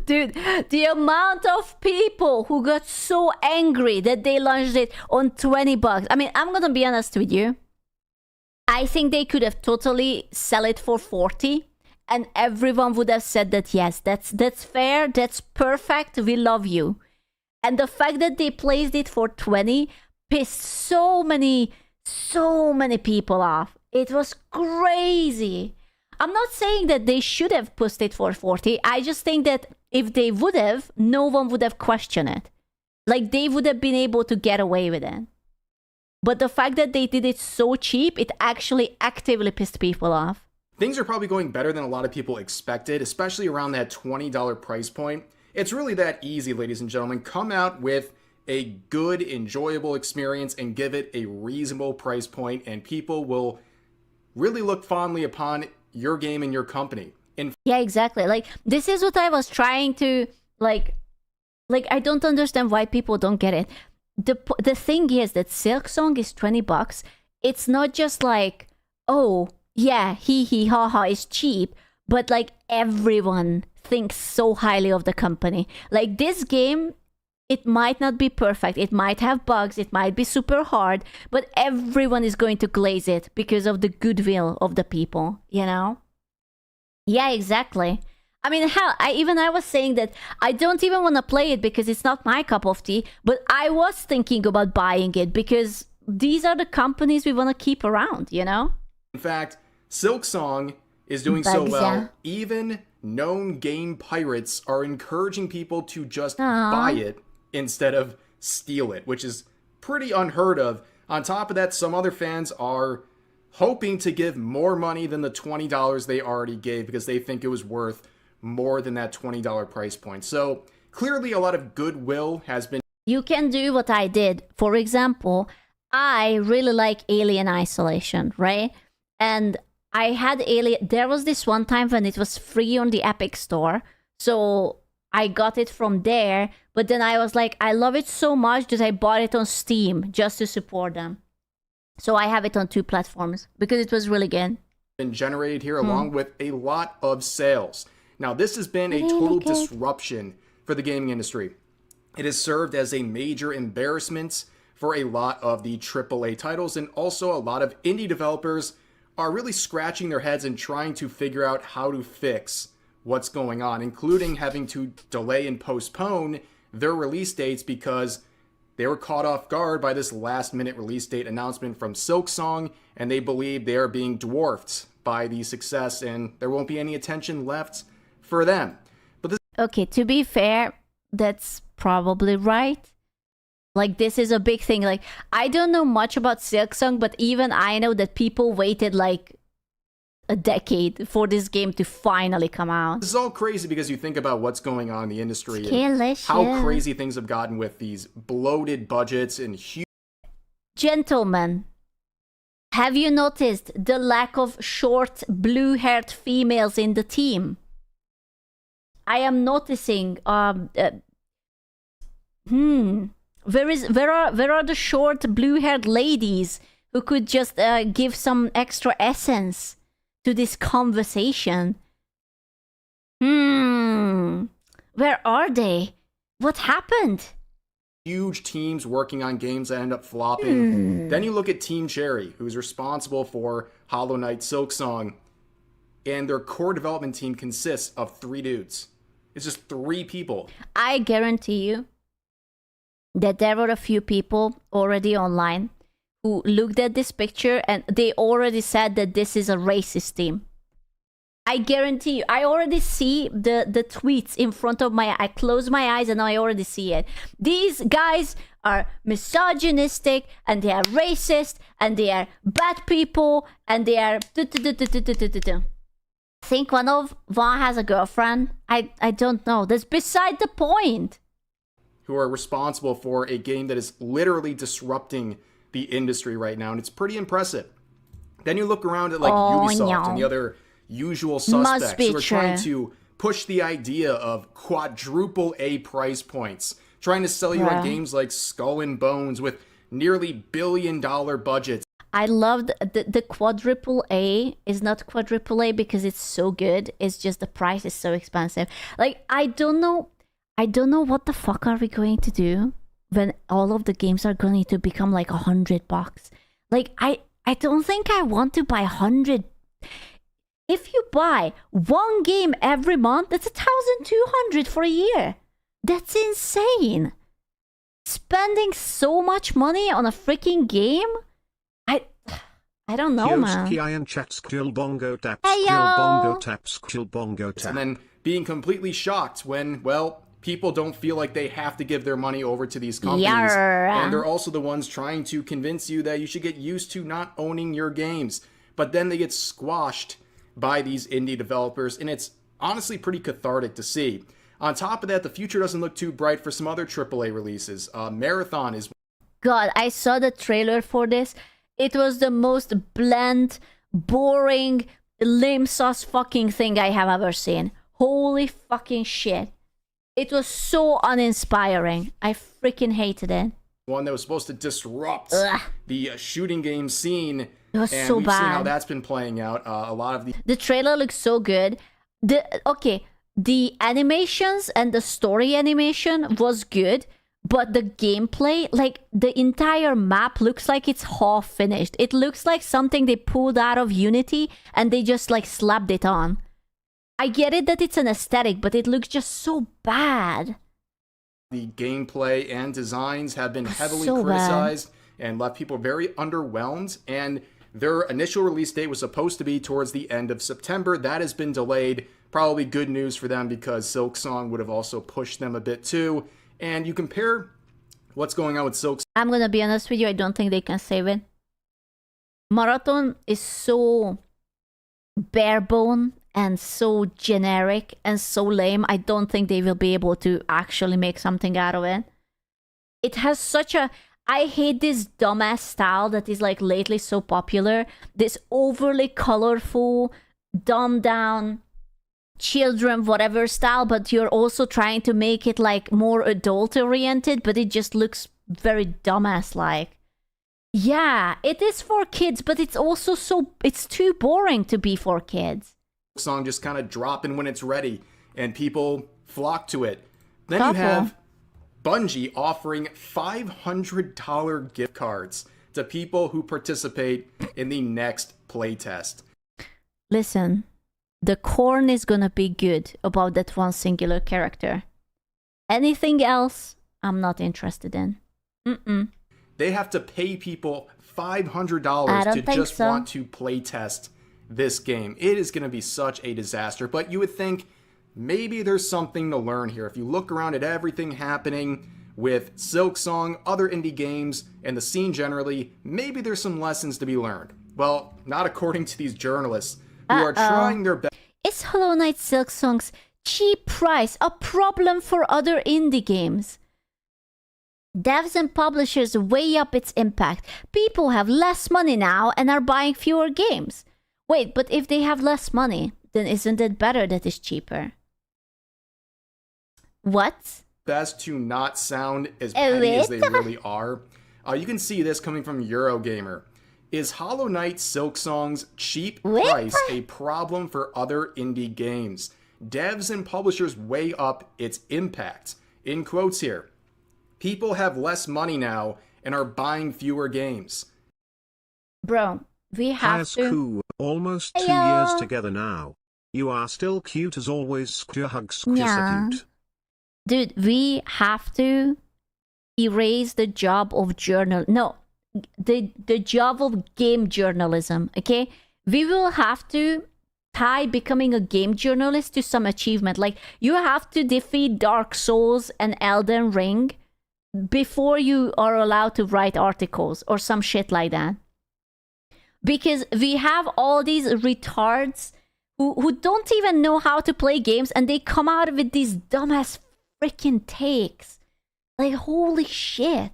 Dude, the amount of people who got so angry that they launched it on $20. I mean, I'm gonna be honest with you. I think they could have totally sell it for 40 and everyone would have said that, yes, that's fair, that's perfect, we love you. And the fact that they placed it for 20 pissed so many people off. It was crazy. I'm not saying that they should have pushed it for 40. I just think that if they would have, no one would have questioned it. Like, they would have been able to get away with it. But the fact that they did it so cheap, it actually actively pissed people off. Things are probably going better than a lot of people expected, especially around that $20 price point. It's really that easy, ladies and gentlemen. Come out with a good, enjoyable experience and give it a reasonable price point, and people will really look fondly upon your game and your company. Yeah, exactly. Like, this is what I was trying to, like I don't understand why people don't get it. The thing is that Silksong is $20. It's not just like, oh, yeah, hee ha ha, it's cheap, but like everyone thinks so highly of the company. Like, this game, it might not be perfect, it might have bugs, it might be super hard, but everyone is going to glaze it because of the goodwill of the people, you know? Yeah, exactly. I mean, hell, I was saying that I don't even want to play it because it's not my cup of tea, but I was thinking about buying it because these are the companies we want to keep around, you know? In fact, Silksong is doing so well, even known game pirates are encouraging people to just buy it instead of steal it, which is pretty unheard of. On top of that, some other fans are hoping to give more money than the $20 they already gave because they think it was worth more than that $20 price point. So clearly a lot of goodwill has been... You can do what I did. For example, I really like Alien Isolation, right? And I had Alien... There was this one time when it was free on the Epic Store. So I got it from there. But then I was like, I love it so much that I bought it on Steam just to support them. So I have it on 2 platforms because it was really good. Been generated here along with a lot of sales. Now, this has been a total disruption for the gaming industry. It has served as a major embarrassment for a lot of the AAA titles, and also a lot of indie developers are really scratching their heads and trying to figure out how to fix what's going on, including having to delay and postpone their release dates because they were caught off guard by this last-minute release date announcement from Silksong, and they believe they are being dwarfed by the success, and there won't be any attention left for them. But this Okay, to be fair, that's probably right. Like, this is a big thing. Like, I don't know much about Silksong, but even I know that people waited like a decade for this game to finally come out. is all crazy because you think about what's going on in the industry and Delicious. how crazy things have gotten with these bloated budgets and huge. Gentlemen, have you noticed the lack of short, blue-haired females in the team? I am noticing. Where are the short, blue-haired ladies who could just give some extra essence to this conversation? Where are they? What happened? Huge teams working on games that end up flopping. Then you look at Team Cherry, who's responsible for Hollow Knight Silksong, and their core development team consists of 3 dudes. It's just 3 people. I guarantee you that there were a few people already online who looked at this picture and they already said that this is a racist team. I guarantee you, I already see the tweets in front of I close my eyes and I already see it. These guys are misogynistic and they are racist and they are bad people and they are... I think one has a girlfriend. I don't know. That's beside the point. Who are responsible for a game that is literally disrupting the industry right now, and it's pretty impressive. Then you look around at like Ubisoft and the other usual suspects who are trying to push the idea of quadruple A price points, trying to sell you on games like Skull and Bones with nearly billion-dollar budgets. I loved the quadruple A is not quadruple A because it's so good. It's just the price is so expensive. Like, I don't know what the fuck are we going to do when all of the games are going to become like $100. Like, I don't think I want to buy 100. If you buy one game every month, that's 1,200 for a year. That's insane. Spending so much money on a freaking game? I don't know, man. And then being completely shocked when, well, people don't feel like they have to give their money over to these companies. And they're also the ones trying to convince you that you should get used to not owning your games. But then they get squashed by these indie developers, and it's honestly pretty cathartic to see. On top of that, the future doesn't look too bright for some other AAA releases. Marathon is... God, I saw the trailer for this. It was the most bland, boring, lame sauce fucking thing I have ever seen. Holy fucking shit. It was so uninspiring. I freaking hated it. One that was supposed to disrupt the shooting game scene. It was and so we've bad. seen how that's been playing out. A lot of the trailer looks so good. The animations and the story animation was good, but the gameplay, like the entire map looks like it's half finished. It looks like something they pulled out of Unity and they just like slapped it on. I get it that it's an aesthetic, but it looks just so bad. The gameplay and designs have been heavily criticized and left people very underwhelmed, and their initial release date was supposed to be towards the end of September. That has been delayed. Probably good news for them because Silksong would have also pushed them a bit too. And you compare what's going on with Silksong. I'm gonna be honest with you, I don't think they can save it. Marathon is so barebone and so generic and so lame. I don't think they will be able to actually make something out of it. It has such a... I hate this dumbass style that is like lately so popular. This overly colorful, dumbed down, children whatever style, but you're also trying to make it like more adult oriented, but it just looks very dumbass like. Yeah, it is for kids, but it's also it's too boring to be for kids. Song just kind of dropping when it's ready and people flock to it. Then you have Bungie offering $500 gift cards to people who participate in the next playtest. Listen, the corn is gonna be good about that one singular character. Anything else, I'm not interested in. They have to pay people $500 to just want to playtest this game. It is going to be such a disaster, but you would think maybe there's something to learn here. If you look around at everything happening with Silksong, other indie games, and the scene generally, maybe there's some lessons to be learned. Well, not according to these journalists who are trying their best. Is Hollow Knight Silksong's cheap price a problem for other indie games? Devs and publishers weigh up its impact. People have less money now and are buying fewer games. Wait, but if they have less money, then isn't it better that it's cheaper? What? Best to not sound as petty as they really are. You can see this coming from Eurogamer. Is Hollow Knight Silksong's cheap price a problem for other indie games? Devs and publishers weigh up its impact. In quotes here. People have less money now and are buying fewer games. Bro, we have to... Cool. Almost 2 years together now. You are still cute as always. Hugs. Cute. Dude, we have to erase the job of the job of game journalism, okay? We will have to tie becoming a game journalist to some achievement. Like, you have to defeat Dark Souls and Elden Ring before you are allowed to write articles or some shit like that. Because we have all these retards who don't even know how to play games, and they come out with these dumbass freaking takes. Like, holy shit.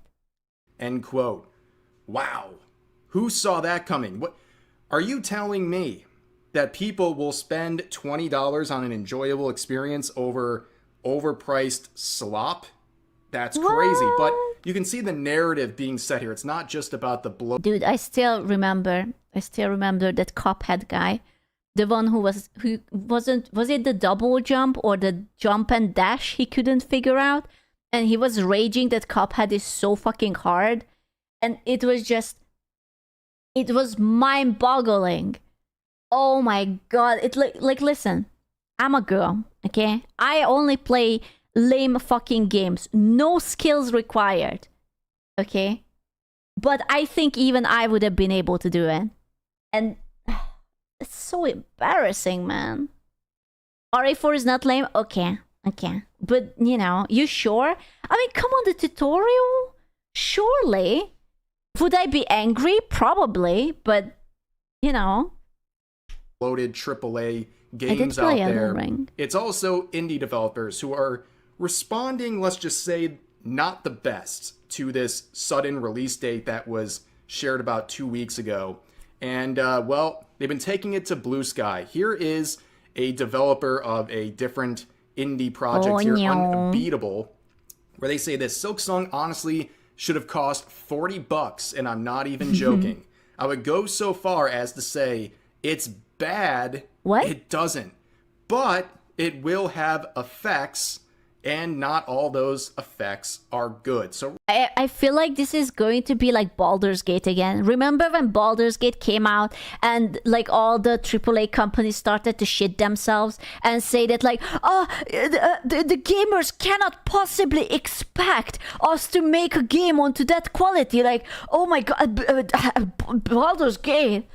End quote. Wow. Who saw that coming? What are you telling me that people will spend $20 on an enjoyable experience over overpriced slop? That's crazy. But you can see the narrative being set here. It's not just about the blow. Dude, I still remember that Cuphead guy. The one was it the double jump or the jump and dash he couldn't figure out? And he was raging that Cuphead is so fucking hard. And it was mind-boggling. Oh my god. It like listen, I'm a girl, okay? I only play lame fucking games. No skills required. Okay? But I think even I would have been able to do it. And it's so embarrassing, man. RA4 is not lame? Okay. But, you sure? I mean, come on, the tutorial? Surely. Would I be angry? Probably. But, Loaded AAA games out there. Ring. It's also indie developers who are responding, let's just say, not the best to this sudden release date that was shared about 2 weeks ago. And, they've been taking it to Blue Sky. Here is a developer of a different indie project here, Unbeatable, where they say this: Silksong honestly should have cost $40, and I'm not even joking. I would go so far as to say it's bad. What? It doesn't. But it will have effects, and not all those effects are good. So I feel like this is going to be like Baldur's Gate again. Remember when Baldur's Gate came out and like all the AAA companies started to shit themselves and say that like, the gamers cannot possibly expect us to make a game onto that quality. Like, oh my god, Baldur's Gate.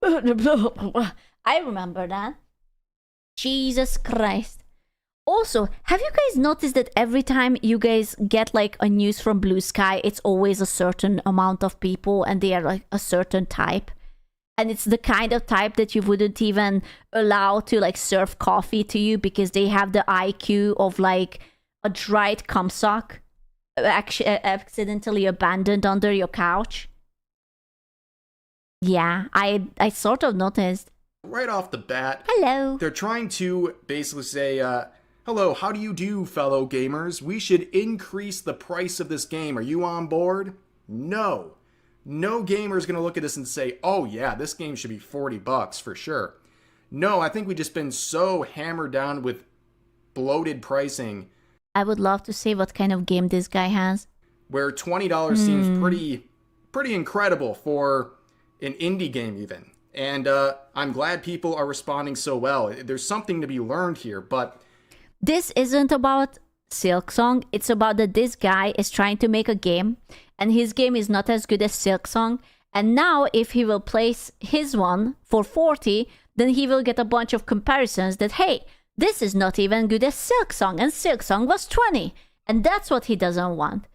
I remember that. Jesus Christ. Also, have you guys noticed that every time you guys get like a news from Blue Sky, it's always a certain amount of people and they are like a certain type? And it's the kind of type that you wouldn't even allow to like serve coffee to you because they have the IQ of like a dried cum sock accidentally abandoned under your couch. Yeah, I sort of noticed. Right off the bat, hello. They're trying to basically say, hello, how do you do, fellow gamers? We should increase the price of this game. Are you on board? No. No gamer is going to look at this and say, oh yeah, this game should be $40 for sure. No, I think we've just been so hammered down with bloated pricing. I would love to see what kind of game this guy has. Where $20 seems pretty incredible for an indie game even. And I'm glad people are responding so well. There's something to be learned here, but... This isn't about Silksong. It's about that this guy is trying to make a game, and his game is not as good as Silksong. And now, if he will place his one for 40, then he will get a bunch of comparisons that, hey, this is not even good as Silksong, and Silksong was 20. And that's what he doesn't want.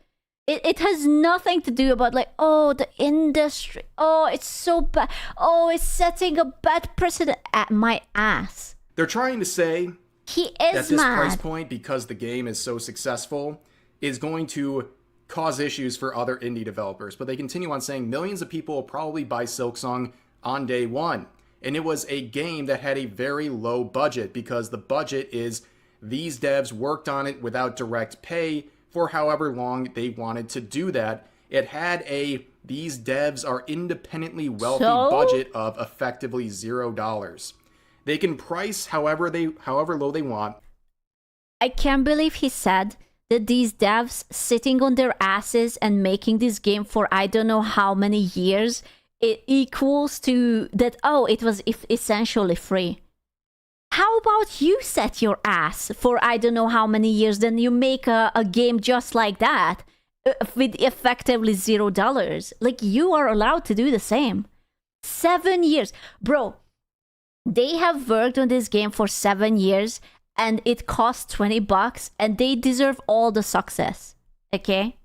It has nothing to do about like, oh, the industry. Oh, it's so bad. Oh, it's setting a bad precedent at my ass. They're trying to say he is that this mad. price point, because the game is so successful, is going to cause issues for other indie developers. But they continue on saying millions of people will probably buy Silksong on day one. And it was a game that had a very low budget, because the budget is these devs worked on it without direct pay for however long they wanted to do that. It had these devs are independently wealthy budget of effectively $0. They can price however low they want. I can't believe he said that these devs sitting on their asses and making this game for I don't know how many years, it equals to that, oh, it was essentially free. How about you set your ass for I don't know how many years, then you make a game just like that with effectively $0. Like, you are allowed to do the same. 7 years. Bro, they have worked on this game for 7 years and it costs $20 and they deserve all the success. Okay?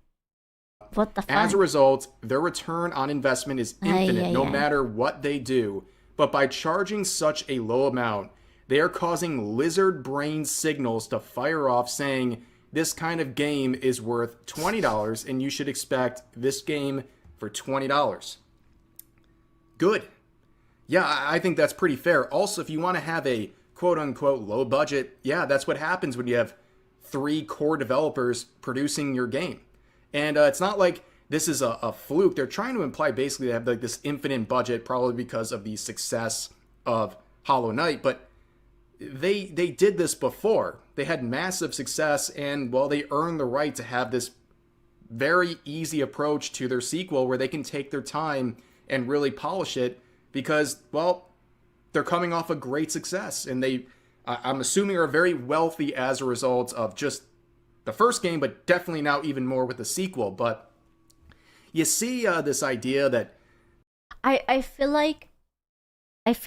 What the fuck? As a result, their return on investment is infinite no matter what they do. But by charging such a low amount, they are causing lizard brain signals to fire off saying this kind of game is worth $20 and you should expect this game for $20. Good. Yeah, I think that's pretty fair. Also, if you want to have a quote-unquote low budget, yeah, that's what happens when you have 3 core developers producing your game. And it's not like this is a fluke. They're trying to imply basically they have like this infinite budget, probably because of the success of Hollow Knight, but they did this before. They had massive success, and well, they earned the right to have this very easy approach to their sequel where they can take their time and really polish it because, well, they're coming off a great success, and they, I'm assuming, are very wealthy as a result of just the first game, but definitely now even more with the sequel. But you see this idea that I feel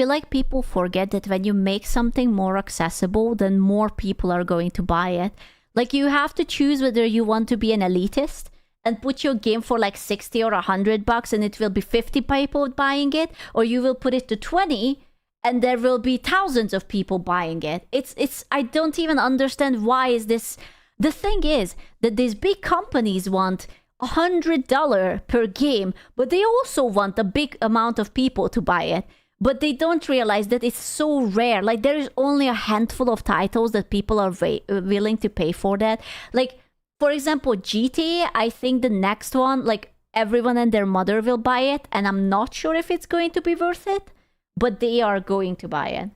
like people forget that when you make something more accessible, then more people are going to buy it. Like, you have to choose whether you want to be an elitist and put your game for like 60 or $100 and it will be 50 people buying it, or you will put it to 20 and there will be thousands of people buying it. It's I don't even understand why is this. The thing is that these big companies want $100 per game, but they also want a big amount of people to buy it. But they don't realize that it's so rare. Like, there is only a handful of titles that people are willing to pay for that. Like, for example, GTA, I think the next one, like, everyone and their mother will buy it. And I'm not sure if it's going to be worth it, but they are going to buy it.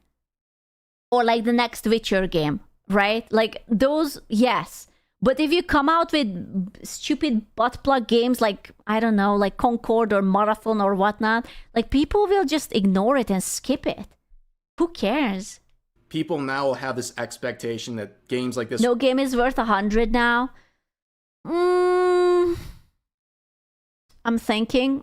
Or like the next Witcher game, right? Like, those, yes. But if you come out with stupid butt plug games like, I don't know, like Concord or Marathon or whatnot, like, people will just ignore it and skip it. Who cares? People now will have this expectation that games like this... No game is worth 100 now. I'm thinking.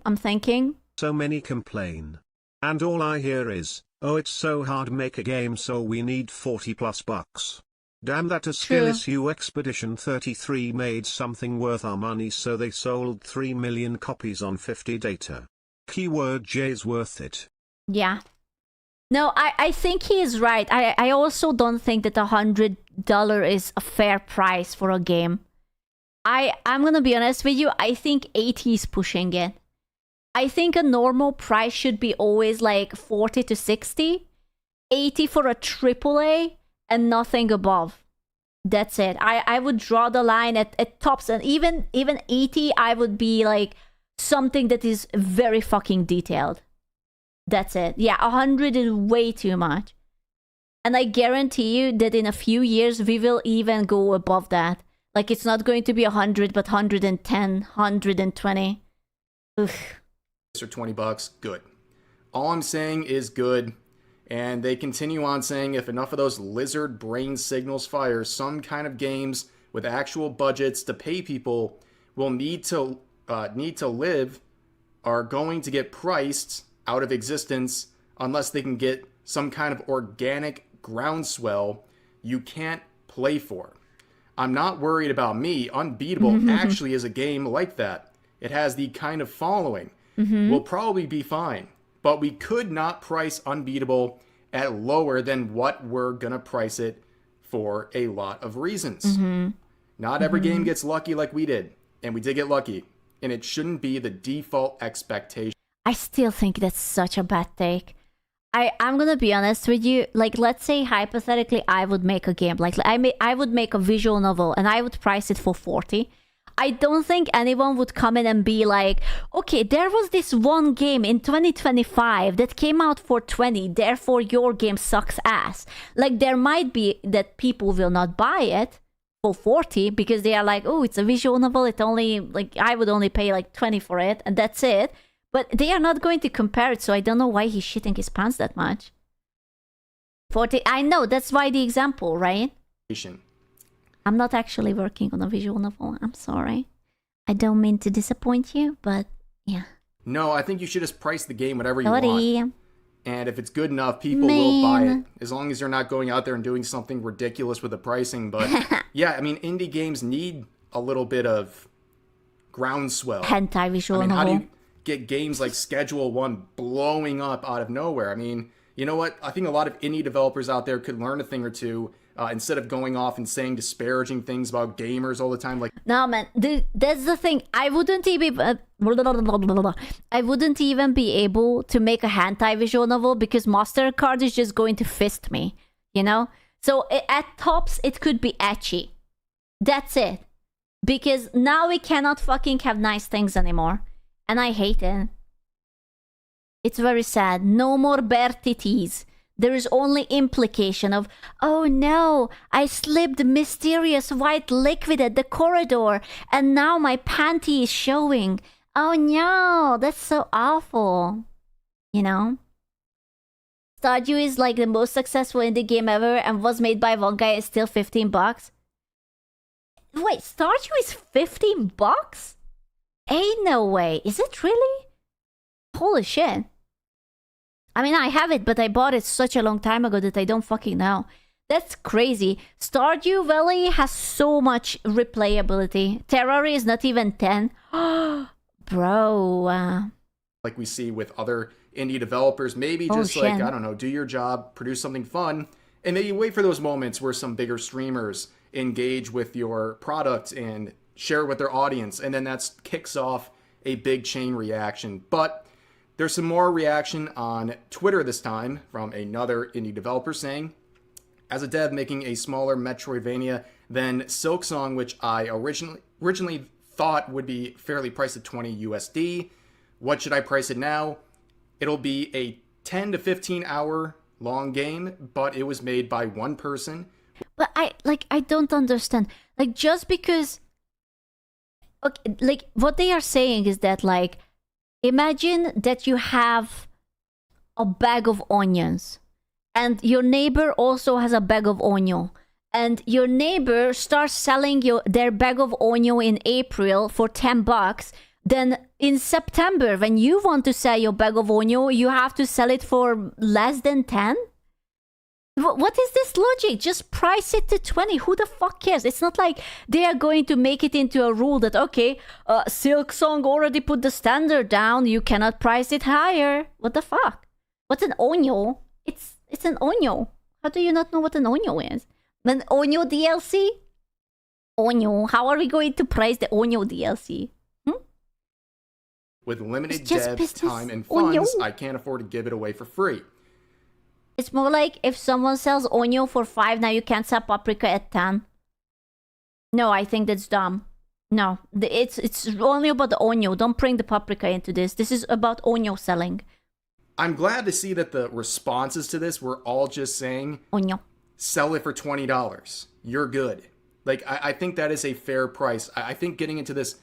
So many complain. And all I hear is, oh, it's so hard to make a game, so we need 40 plus bucks. Damn, that a skillless U Expedition 33 made something worth our money, so they sold 3 million copies on 50 data. Keyword J's worth it. Yeah. No, I think he is right. I also don't think that $100 is a fair price for a game. I'm gonna be honest with you, I think 80 is pushing it. I think a normal price should be always like 40 to 60. 80 for a AAA. And nothing above. That's it. I would draw the line at tops, and even 80, I would be like something that is very fucking detailed. That's it. Yeah, 100 is way too much. And I guarantee you that in a few years, we will even go above that. Like, it's not going to be 100, but 110, 120. Ugh. Or $20, good. All I'm saying is good. And they continue on saying if enough of those lizard brain signals fire, some kind of games with actual budgets to pay people will need to live are going to get priced out of existence unless they can get some kind of organic groundswell you can't play for. I'm not worried about me. Unbeatable actually is a game like that. It has the kind of following. We'll probably be fine. But we could not price Unbeatable at lower than what we're going to price it for a lot of reasons. Not every game gets lucky like we did. And we did get lucky. And it shouldn't be the default expectation. I still think that's such a bad take. I'm gonna be honest with you. Like, let's say hypothetically, I would make a game. Like, I would make a visual novel, and I would price it for 40. I don't think anyone would come in and be like, okay, there was this one game in 2025 that came out for 20, therefore your game sucks ass. Like, there might be that people will not buy it for 40 because they are like, oh, it's a visual novel. It only, like, I would only pay like 20 for it, and that's it. But they are not going to compare it, so I don't know why he's shitting his pants that much. 40, I know, that's why the example, right? I'm not actually working on a visual novel, I'm sorry. I don't mean to disappoint you, but yeah. No, I think you should just price the game whatever you Sorry. want. And if it's good enough, people will buy it. As long as you're not going out there and doing something ridiculous with the pricing. But yeah, I mean, indie games need a little bit of groundswell. Hentai visual novel. How do you get games like Schedule 1 blowing up out of nowhere? I mean, you know what? I think a lot of indie developers out there could learn a thing or two instead of going off and saying disparaging things about gamers all the time. Like, no, man, that's the thing. I wouldn't even be able to make a hentai visual novel because Mastercard is just going to fist me, you know? So at tops, it could be ecchi. That's it. Because now we cannot fucking have nice things anymore. And I hate it. It's very sad. No more bare titties. There is only implication of, oh no, I slipped mysterious white liquid at the corridor and now my panty is showing. Oh no, that's so awful. You know? Stardew is like the most successful indie game ever and was made by one guy. It's still $15. Wait, Stardew is $15? Ain't no way. Is it really? Holy shit. I mean, I have it, but I bought it such a long time ago that I don't fucking know. That's crazy. Stardew Valley has so much replayability. Terraria is not even 10. Bro. Like we see with other indie developers, maybe just like, I don't know, do your job, produce something fun, and maybe wait for those moments where some bigger streamers engage with your product and share it with their audience, and then that kicks off a big chain reaction. But there's some more reaction on Twitter this time from another indie developer saying, as a dev making a smaller Metroidvania than Silksong, which I originally thought would be fairly priced at 20 USD, what should I price it now? It'll be a 10 to 15 hour long game, but it was made by one person. But I don't understand. Like, just because, okay, like, what they are saying is that, like, imagine that you have a bag of onions and your neighbor also has a bag of onion, and your neighbor starts selling their bag of onion in April for $10. Then in September, when you want to sell your bag of onion, you have to sell it for less than 10? What is this logic? Just price it to 20. Who the fuck cares? It's not like they are going to make it into a rule that, okay, Silksong already put the standard down. You cannot price it higher. What the fuck? What's an onion? It's an onion. How do you not know what an onion is? An onion DLC? Onion. How are we going to price the onion DLC? With limited dev time and funds, I can't afford to give it away for free. It's more like if someone sells onion for 5, now you can't sell paprika at 10. No, I think that's dumb. No, it's only about the onion. Don't bring the paprika into this. This is about onion selling. I'm glad to see that the responses to this were all just saying, onion, sell it for $20. You're good. Like, I think that is a fair price. I think getting into this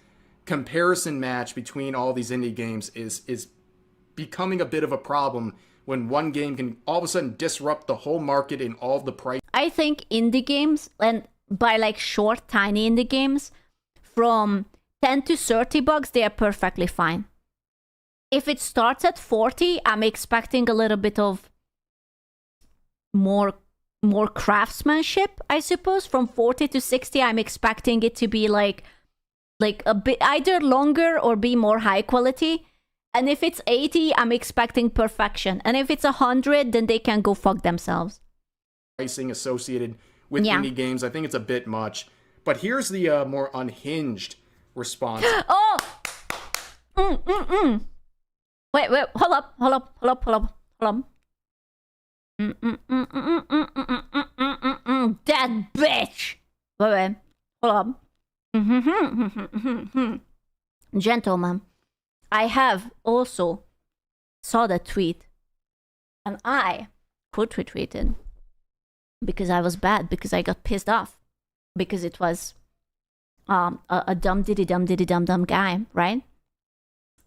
comparison match between all these indie games is becoming a bit of a problem when one game can all of a sudden disrupt the whole market in all of the price. I think indie games, and by like short, tiny indie games, from 10 to $30, they are perfectly fine. If it starts at 40, I'm expecting a little bit of more craftsmanship, I suppose. From 40 to 60, I'm expecting it to be like a bit either longer or be more high quality. And if it's 80, I'm expecting perfection. And if it's 100, then they can go fuck themselves. Pricing associated with indie games, I think it's a bit much. But here's the more unhinged response. Oh! Wait, hold up. That bitch! Wait, hold up. Gentlemen, I have also saw that tweet, and I quote retweeted because I was bad, because I got pissed off, because it was a dumb guy, right?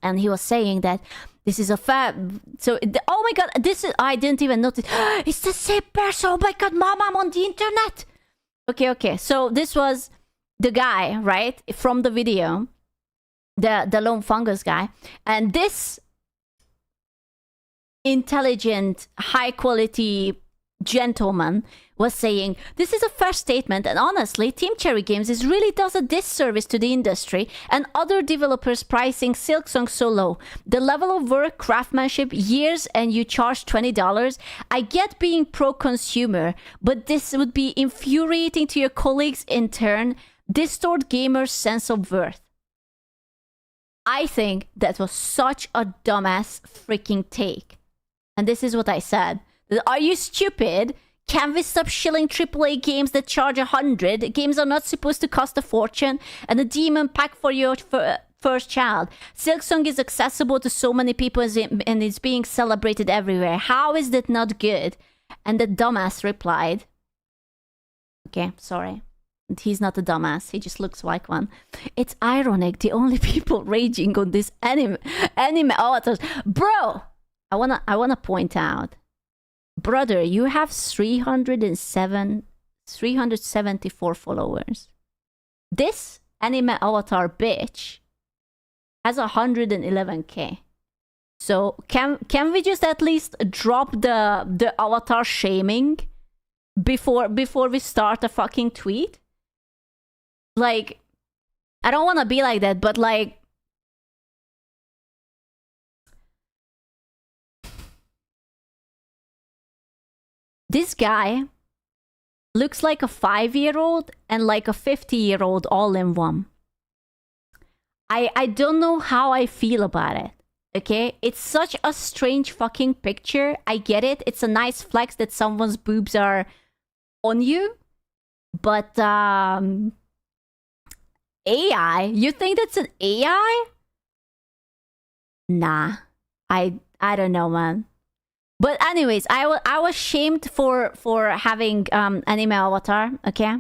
And he was saying that this is a fab. So, oh my god, this is, I didn't even notice. It's the same person. Oh my god, mom, I'm on the internet. Okay. So this was the guy, right, from the video, the lone fungus guy, and this intelligent, high quality gentleman was saying, this is a fair statement, and honestly, Team Cherry Games really does a disservice to the industry and other developers pricing Silksong so low. The level of work, craftsmanship, years, and you charge $20. I get being pro-consumer, but this would be infuriating to your colleagues in turn, distort gamers' sense of worth. I think that was such a dumbass freaking take. And this is what I said. Are you stupid? Can we stop shilling AAA games that charge 100? Games are not supposed to cost a fortune. And a demon pack for your first child. Silksong is accessible to so many people and it's being celebrated everywhere. How is that not good? And the dumbass replied, okay, sorry. He's not a dumbass. He just looks like one. It's ironic. The only people raging on this anime avatars. Bro, I wanna point out. Brother, you have 374 followers. This anime avatar bitch has 111k. So can we just at least drop the avatar shaming before we start a fucking tweet? Like, I don't want to be like that, but like, this guy looks like a 5-year-old and like a 50-year-old all in one. I don't know how I feel about it. Okay? It's such a strange fucking picture. I get it. It's a nice flex that someone's boobs are on you. But AI? You think that's an AI? Nah. I don't know, man. But anyways, I was shamed for having anime avatar, okay?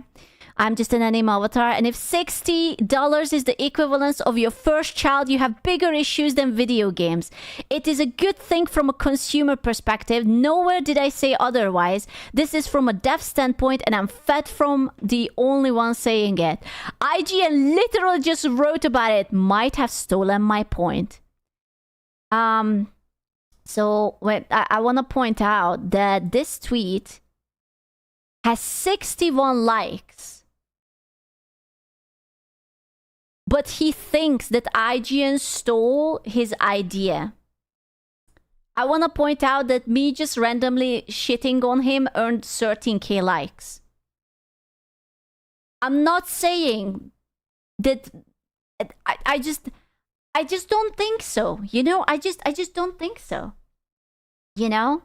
I'm just an anime avatar, and if $60 is the equivalence of your first child, you have bigger issues than video games. It is a good thing from a consumer perspective. Nowhere did I say otherwise. This is from a dev standpoint, and I'm fed from the only one saying it. IGN literally just wrote about it. Might have stolen my point. So I want to point out that this tweet has 61 likes. But he thinks that IGN stole his idea. I want to point out that me just randomly shitting on him earned 13k likes. I'm not saying that I just don't think so. You know, I just don't think so. You know?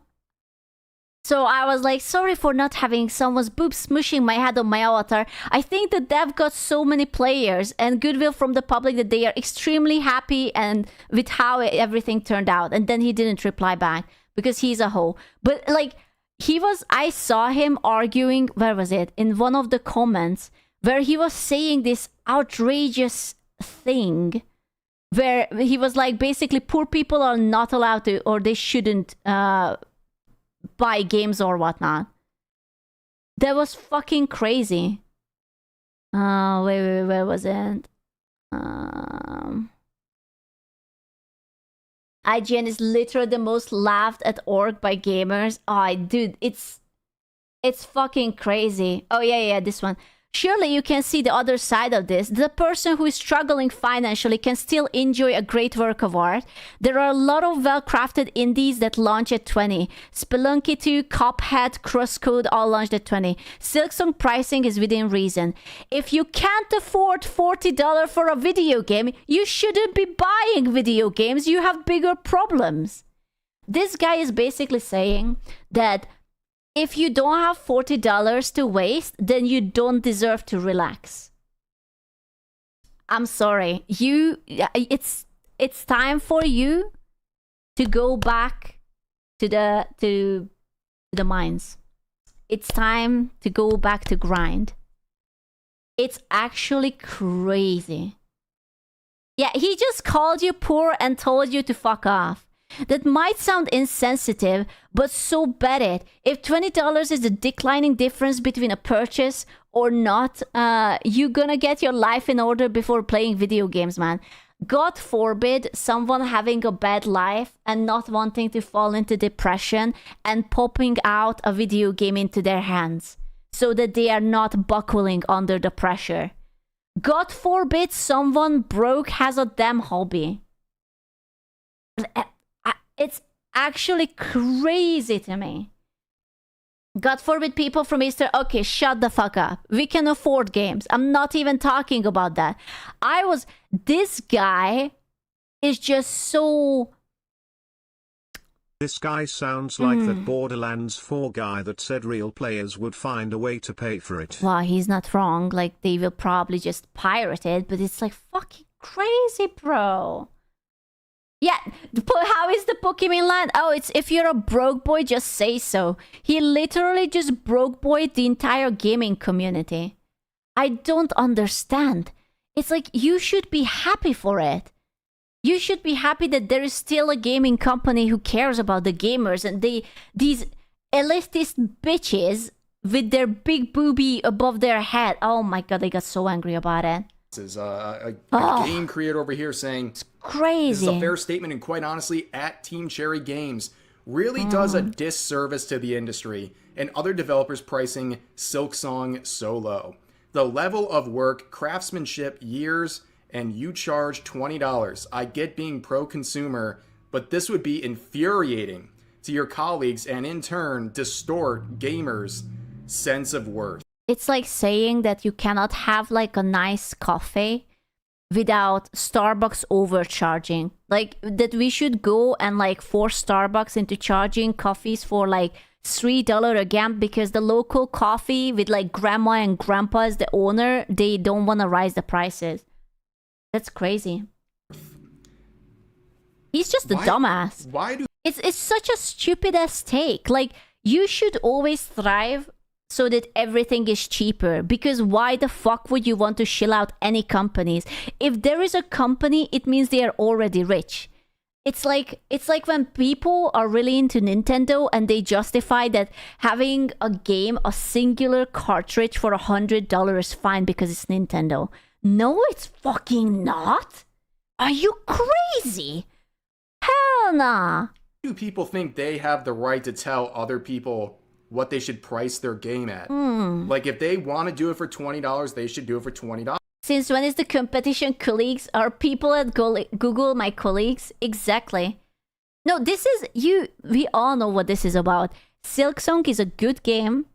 So I was like, sorry for not having someone's boobs smushing my head on my avatar. I think the dev got so many players and goodwill from the public that they are extremely happy and with how everything turned out. And then he didn't reply back because he's a hoe. But like, I saw him arguing, where was it? In one of the comments where he was saying this outrageous thing where he was like, basically, poor people are not allowed to, or they shouldn't buy games or whatnot. That was fucking crazy. Wait, where was it? IGN is literally the most laughed at org by gamers. Oh, dude, it's It's fucking crazy. Oh, yeah, this one. Surely you can see the other side of this. The person who is struggling financially can still enjoy a great work of art. There are a lot of well-crafted indies that launch at 20. Spelunky 2, Cuphead, Crosscode all launched at 20. Silksong pricing is within reason. If you can't afford $40 for a video game, you shouldn't be buying video games. You have bigger problems. This guy is basically saying that if you don't have $40 to waste, then you don't deserve to relax. I'm sorry. It's time for you to go back to the mines. It's time to go back to grind. It's actually crazy. Yeah, he just called you poor and told you to fuck off. That might sound insensitive, but so bet it. If $20 is the declining difference between a purchase or not, you're gonna get your life in order before playing video games, man. God forbid someone having a bad life and not wanting to fall into depression and popping out a video game into their hands so that they are not buckling under the pressure. God forbid someone broke has a damn hobby. It's actually crazy to me. God forbid people from Easter. Okay, shut the fuck up. We can afford games. I'm not even talking about that. This guy is just so... This guy sounds like that Borderlands 4 guy that said real players would find a way to pay for it. Well, he's not wrong. Like, they will probably just pirate it, but it's like fucking crazy, bro. Yeah, how is the Pokemon line? Oh, it's if you're a broke boy, just say so. He literally just broke boyed the entire gaming community. I don't understand. It's like, you should be happy for it. You should be happy that there is still a gaming company who cares about the gamers, and these elitist bitches with their big boobie above their head. Oh my god, I got so angry about it. This is a game creator over here saying, it's crazy. This is a fair statement, and quite honestly, at Team Cherry Games really does a disservice to the industry and other developers pricing Silksong so low. The level of work, craftsmanship, years, and you charge $20. I get being pro-consumer, but this would be infuriating to your colleagues and in turn distort gamers' sense of worth. It's like saying that you cannot have like a nice coffee without Starbucks overcharging. Like that we should go and like force Starbucks into charging coffees for like $3 again because the local coffee with like grandma and grandpa as the owner, they don't want to rise the prices. That's crazy. He's just a dumbass. It's such a stupid ass take. Like, you should always thrive so that everything is cheaper, because why the fuck would you want to shill out any companies? If there is a company, it means they are already rich. It's like when people are really into Nintendo and they justify that having a game, a singular cartridge for $100 is fine because it's Nintendo. No, it's fucking not. Are you crazy? Hell nah. Do people think they have the right to tell other people what they should price their game at? Like, if they want to do it for $20, they should do it for $20. Since when is the competition colleagues? Are people at Google my colleagues? Exactly. No, this is we all know what this is about. Silksong is a good game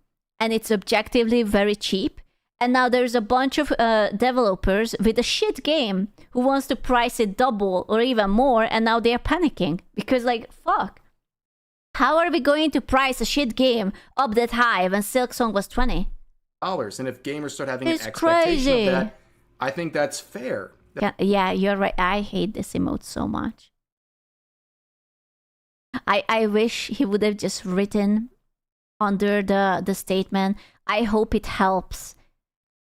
and it's objectively very cheap. And now there's a bunch of developers with a shit game who wants to price it double or even more, and now they're panicking because, like, fuck. How are we going to price a shit game up that high when Silksong was $20? And if gamers start having an expectation of that, I think that's fair. Yeah, you're right. I hate this emote so much. I wish he would have just written under the statement, I hope it helps.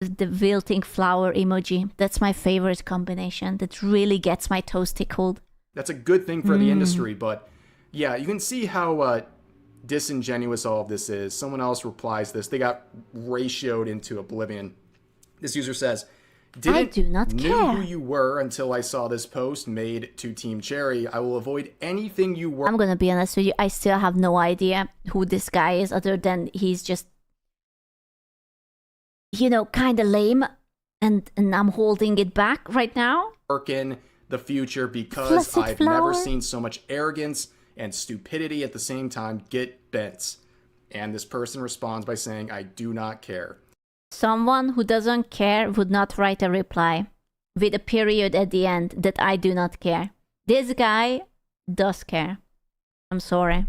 The wilting flower emoji. That's my favorite combination. That really gets my toes tickled. That's a good thing for the industry, but yeah, you can see how disingenuous all of this is. Someone else replies this. They got ratioed into oblivion. This user says, I do not care. Knew who you were until I saw this post made to Team Cherry. I will avoid anything you were. I'm gonna be honest with you. I still have no idea who this guy is other than he's just kind of lame, and I'm holding it back right now. Work in the future because I've never seen so much arrogance and stupidity at the same time get bent. And this person responds by saying, I do not care. Someone who doesn't care would not write a reply with a period at the end that I do not care. This guy does care. I'm sorry.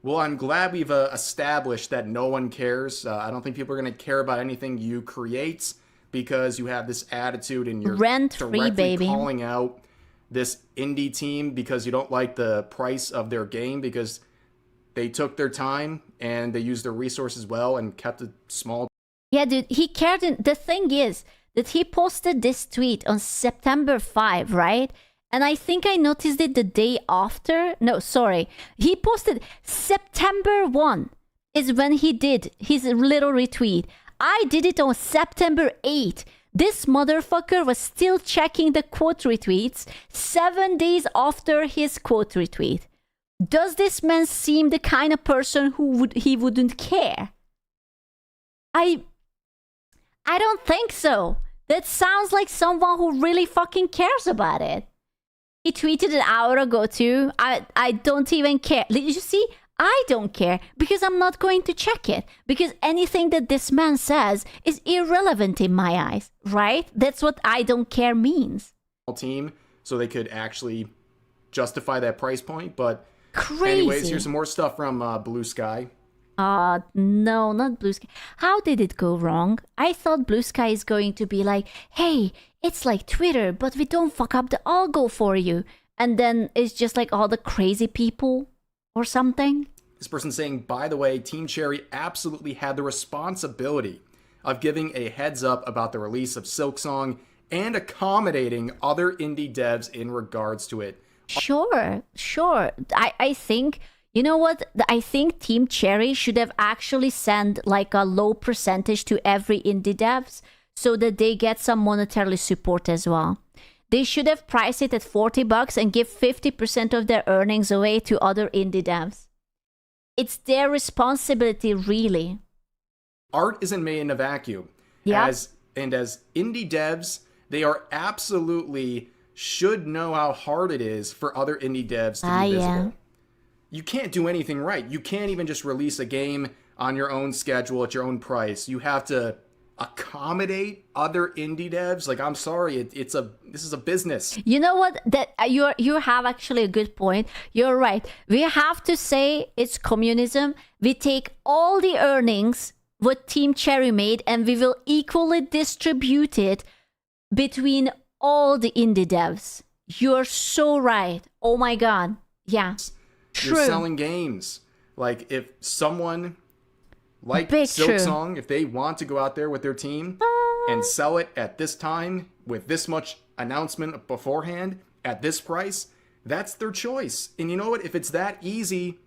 Well, I'm glad we've established that no one cares. I don't think people are going to care about anything you create because you have this attitude and you're rent-free, baby, calling out this indie team because you don't like the price of their game because they took their time and they used their resources well and kept it small. Yeah, dude, he cared. The thing is that he posted this tweet on September 5, right? And I think I noticed it the day after. No, sorry. He posted September 1 is when he did his little retweet. I did it on September 8. This motherfucker was still checking the quote retweets 7 days after his quote retweet. Does this man seem the kind of person who wouldn't care? I don't think so. That sounds like someone who really fucking cares about it. He tweeted an hour ago too. I don't even care. You see, I don't care because I'm not going to check it. Because anything that this man says is irrelevant in my eyes, right? That's what I don't care means. Team, so they could actually justify that price point. But crazy. Anyways, here's some more stuff from Blue Sky. No, not Blue Sky. How did it go wrong? I thought Blue Sky is going to be like, hey, it's like Twitter, but we don't fuck up the algo for you. And then it's just like all the crazy people or something. This person saying, by the way, Team Cherry absolutely had the responsibility of giving a heads up about the release of Silksong and accommodating other indie devs in regards to it. Sure. I think, you know what? I think Team Cherry should have actually sent like a low percentage to every indie devs so that they get some monetary support as well. They should have priced it at $40 and give 50% of their earnings away to other indie devs. It's their responsibility, really. Art isn't made in a vacuum. Yeah. As indie devs, they are absolutely should know how hard it is for other indie devs to be visible. Yeah. You can't do anything right. You can't even just release a game on your own schedule at your own price. You have to accommodate other indie devs. Like, I'm sorry, this is a business. You know what? That you have actually a good point. You're right. We have to say it's communism. We take all the earnings what Team Cherry made and we will equally distribute it between all the indie devs. You're so right. Oh my god. Yeah. True. You're selling games. Like, if someone like Silksong, if they want to go out there with their team and sell it at this time with this much announcement beforehand at this price, that's their choice. And you know what? If it's that easy,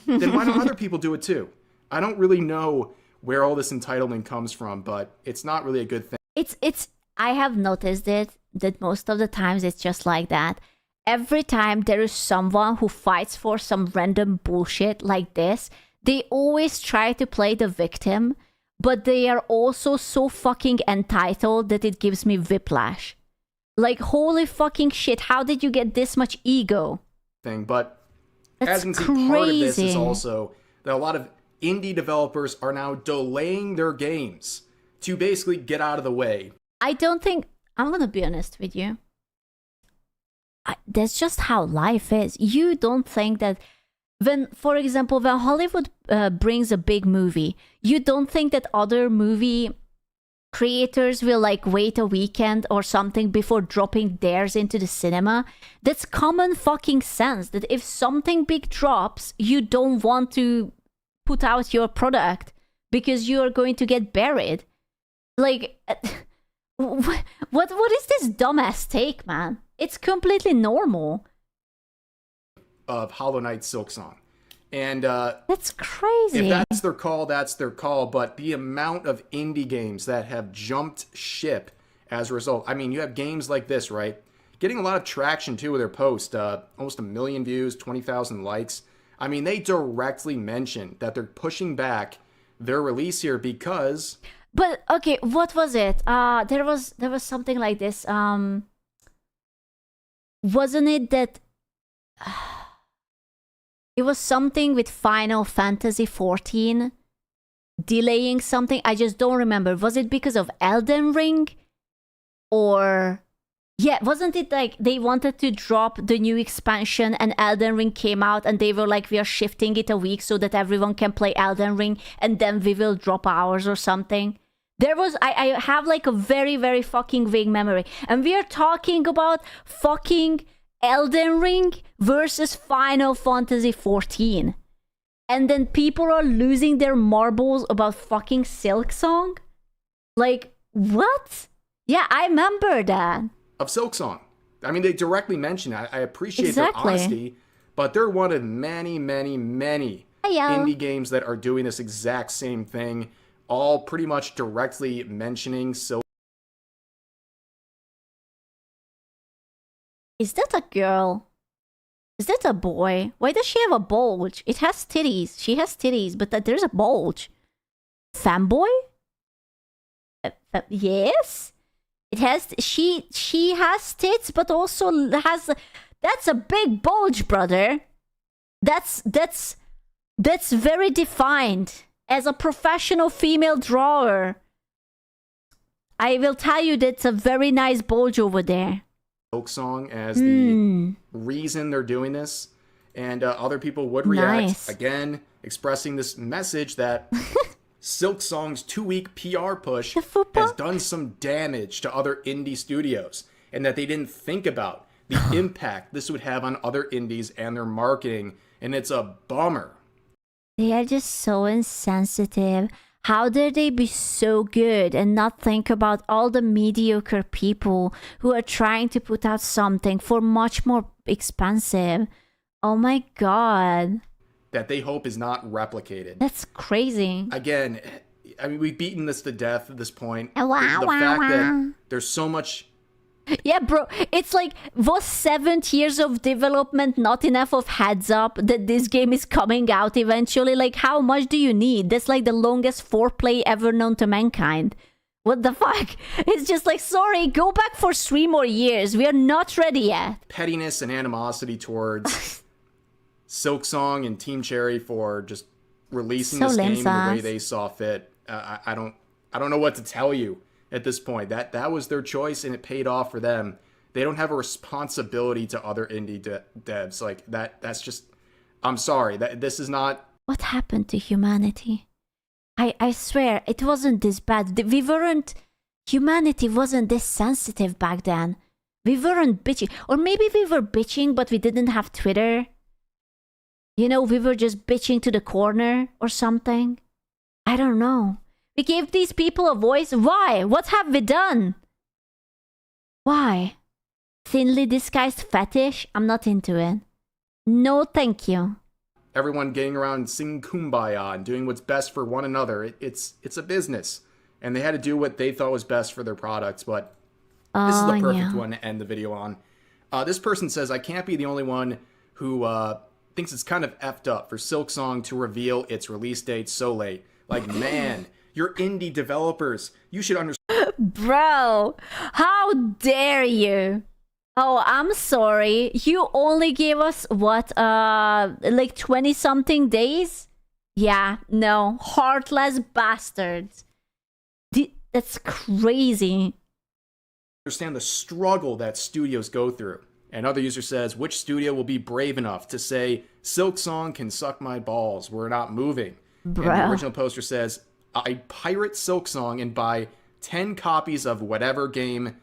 then why don't other people do it too? I don't really know where all this entitlement comes from, but it's not really a good thing. It's I have noticed it that most of the times it's just like that. Every time there is someone who fights for some random bullshit like this, they always try to play the victim, but they are also so fucking entitled that it gives me whiplash. Like, holy fucking shit, how did you get this much ego? But That's as you can see, part of this is also that a lot of indie developers are now delaying their games to basically get out of the way. I don't think, I'm gonna be honest with you. That's just how life is. You don't think that when, for example, when Hollywood brings a big movie, you don't think that other movie creators will like wait a weekend or something before dropping theirs into the cinema? That's common fucking sense that if something big drops, you don't want to put out your product because you are going to get buried. Like, what is this dumbass take, man? It's completely normal. Of Hollow Knight Silksong. And that's crazy. If that's their call, that's their call. But the amount of indie games that have jumped ship as a result. I mean, you have games like this, right? Getting a lot of traction too with their post. Almost 1 million views, 20,000 likes. I mean, they directly mention that they're pushing back their release here because But okay, what was it? There was something like this. Wasn't it that it was something with Final Fantasy 14 delaying something? I just don't remember. Was it because of Elden Ring? Or yeah, wasn't it like they wanted to drop the new expansion and Elden Ring came out and they were like, we are shifting it a week so that everyone can play Elden Ring and then we will drop ours or something? There was, I have like a very, very fucking vague memory. And we are talking about fucking Elden Ring versus Final Fantasy 14. And then people are losing their marbles about fucking Silk Song? Like, what? Yeah, I remember that. Of Silksong. I mean, they directly mention it. I appreciate their honesty, but they're one of many, many, many indie games that are doing this exact same thing, all pretty much directly mentioning Silk. Is that a girl? Is that a boy? Why does she have a bulge? It has titties. She has titties, but there's a bulge. Fanboy? Yes? It has, she has tits, but also has, that's a big bulge, brother. That's very defined. As a professional female drawer, I will tell you that's a very nice bulge over there. Silksong as the reason they're doing this, and other people would react again, expressing this message that Silksong's 2-week PR push has done some damage to other indie studios, and that they didn't think about the impact this would have on other indies and their marketing, and it's a bummer. They are just so insensitive. How dare they be so good and not think about all the mediocre people who are trying to put out something for much more expensive? Oh my god. That they hope is not replicated. That's crazy. Again, I mean, we've beaten this to death at this point. The fact that there's so much... Yeah, bro, it's like, was 7 years of development not enough of heads up that this game is coming out eventually? Like, how much do you need? That's like the longest foreplay ever known to mankind. What the fuck? It's just like, sorry, go back for 3 more years. We are not ready yet. Pettiness and animosity towards Silksong and Team Cherry for just releasing this game the way they saw fit. I don't know what to tell you. At this point, that was their choice and it paid off for them. They don't have a responsibility to other indie devs like that. That's just, I'm sorry, that this is not. What happened to humanity? I swear it wasn't this bad. Humanity wasn't this sensitive back then. We weren't bitching, or maybe we were bitching but we didn't have Twitter. You know, we were just bitching to the corner or something. I don't know. We gave these people a voice. Why? What have we done? Why? Thinly disguised fetish? I'm not into it. No, thank you. Everyone getting around singing Kumbaya and doing what's best for one another. It's a business. And they had to do what they thought was best for their products. But this is the perfect one to end the video on. This person says, I can't be the only one who thinks it's kind of effed up for Silksong to reveal its release date so late. Like, man... You're indie developers. You should understand. Bro, how dare you? Oh, I'm sorry. You only gave us, what, like 20-something days? Yeah, no. Heartless bastards. That's crazy. Understand the struggle that studios go through. Another user says, which studio will be brave enough to say, Silksong can suck my balls. We're not moving. Bro. And the original poster says, I pirate Silksong and buy 10 copies of whatever game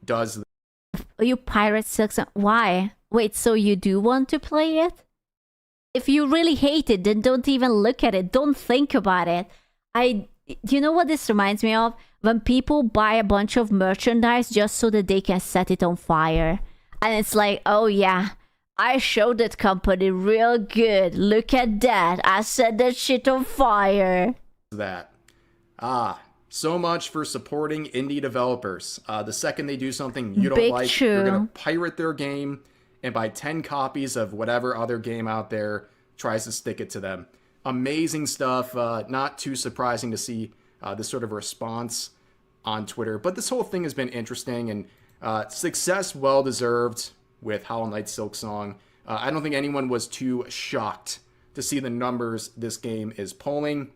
does this. You pirate Silksong? Why? Wait, so you do want to play it? If you really hate it, then don't even look at it. Don't think about it. You know what this reminds me of? When people buy a bunch of merchandise just so that they can set it on fire. And it's like, oh yeah, I showed that company real good. Look at that. I set that shit on fire. That. So much for supporting indie developers. The second they do something you don't like, you're going to pirate their game and buy 10 copies of whatever other game out there tries to stick it to them. Amazing stuff. Not too surprising to see this sort of response on Twitter. But this whole thing has been interesting, and success well-deserved with Hollow Knight Silksong. I don't think anyone was too shocked to see the numbers this game is pulling.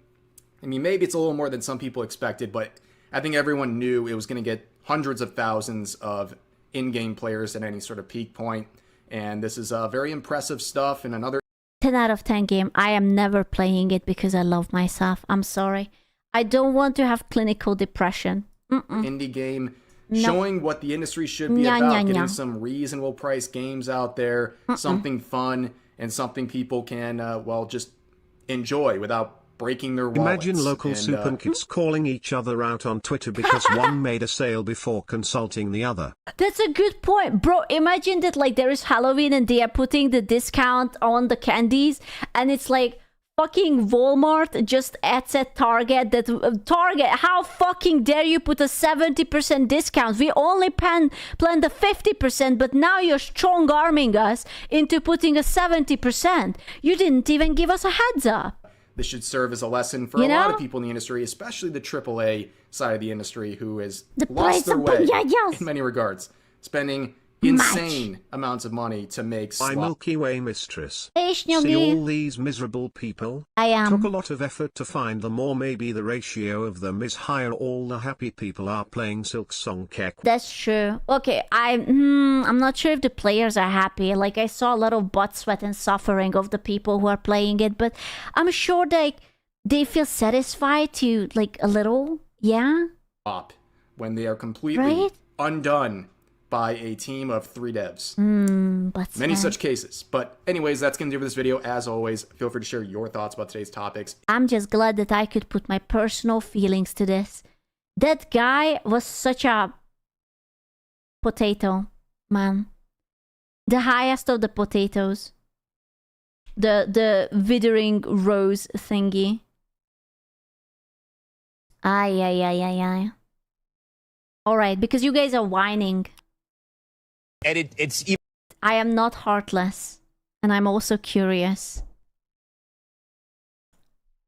I mean, maybe it's a little more than some people expected, but I think everyone knew it was going to get hundreds of thousands of in-game players at any sort of peak point. And this is very impressive stuff. And another 10 out of 10 game. I am never playing it because I love myself. I'm sorry. I don't want to have clinical depression. Indie game showing what the industry should be about. Getting some reasonable price games out there. Something fun and something people can, well, just enjoy without breaking their wallets. Imagine local supermarkets calling each other out on Twitter because one made a sale before consulting the other. That's a good point, bro. Imagine that like there is Halloween and they are putting the discount on the candies, and it's like fucking Walmart just adds at Target that Target, how fucking dare you put a 70% discount? We only planned the 50%, but now you're strong arming us into putting a 70%. You didn't even give us a heads up. This should serve as a lesson for a lot of people in the industry, especially the AAA side of the industry, who has lost their way in many regards, spending insane amounts of money to make My Milky Way mistress. See all these miserable people? I am. Took a lot of effort to find them, or maybe the ratio of them is higher. All the happy people are playing Silksong Kek. That's true. Okay, I'm not sure if the players are happy. Like, I saw a lot of butt sweat and suffering of the people who are playing it, but I'm sure they feel satisfied to, like, a little, when they are completely undone by a team of 3 devs. Many such cases. But anyways, that's going to do for this video. As always, feel free to share your thoughts about today's topics. I'm just glad that I could put my personal feelings to this. That guy was such a potato, man. The highest of the potatoes. The withering rose thingy. Ay. Alright, because you guys are whining. And I am not heartless, and I'm also curious.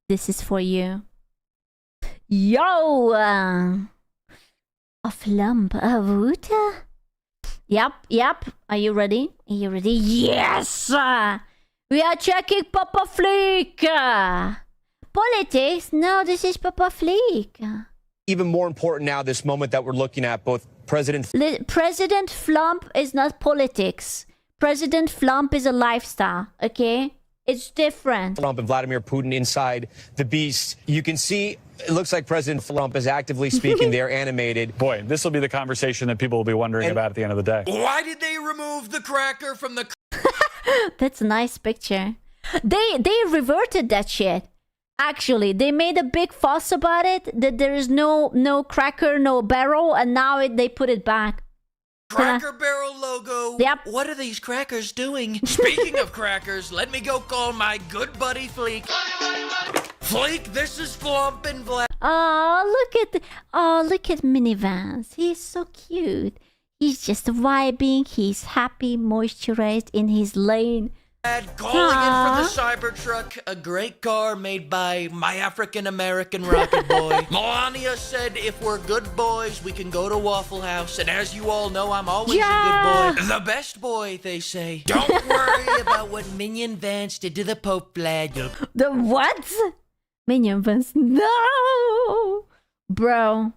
This is for you. Yo! A flump of water? Yep. Are you ready? Yes! We are checking Papa Fleek! Politics? No, this is Papa Fleek. even more important now, this moment that we're looking at, both President Flump is not politics. President Flump is a lifestyle, okay? It's different. Trump and Vladimir Putin inside the beast. You can see it looks like President Flump is actively speaking there, animated. Boy, this will be the conversation that people will be wondering about at the end of the day. Why did they remove the cracker from the... That's a nice picture. They reverted that shit. Actually, they made a big fuss about it, that there is no cracker, no barrel, and now they put it back. Cracker Barrel logo. Yep. What are these crackers doing? Speaking of crackers, let me go call my good buddy Fleek. Fleek, this is Flump and Vlad. Look at Minivans. He's so cute. He's just vibing. He's happy, moisturized in his lane. Calling in from the Cybertruck, a great car made by my African-American rocket boy. Melania said if we're good boys, we can go to Waffle House. And as you all know, I'm always a good boy. The best boy, they say. Don't worry about what Minion Vance did to the Pope flag. The what? Minion Vance? No! Bro,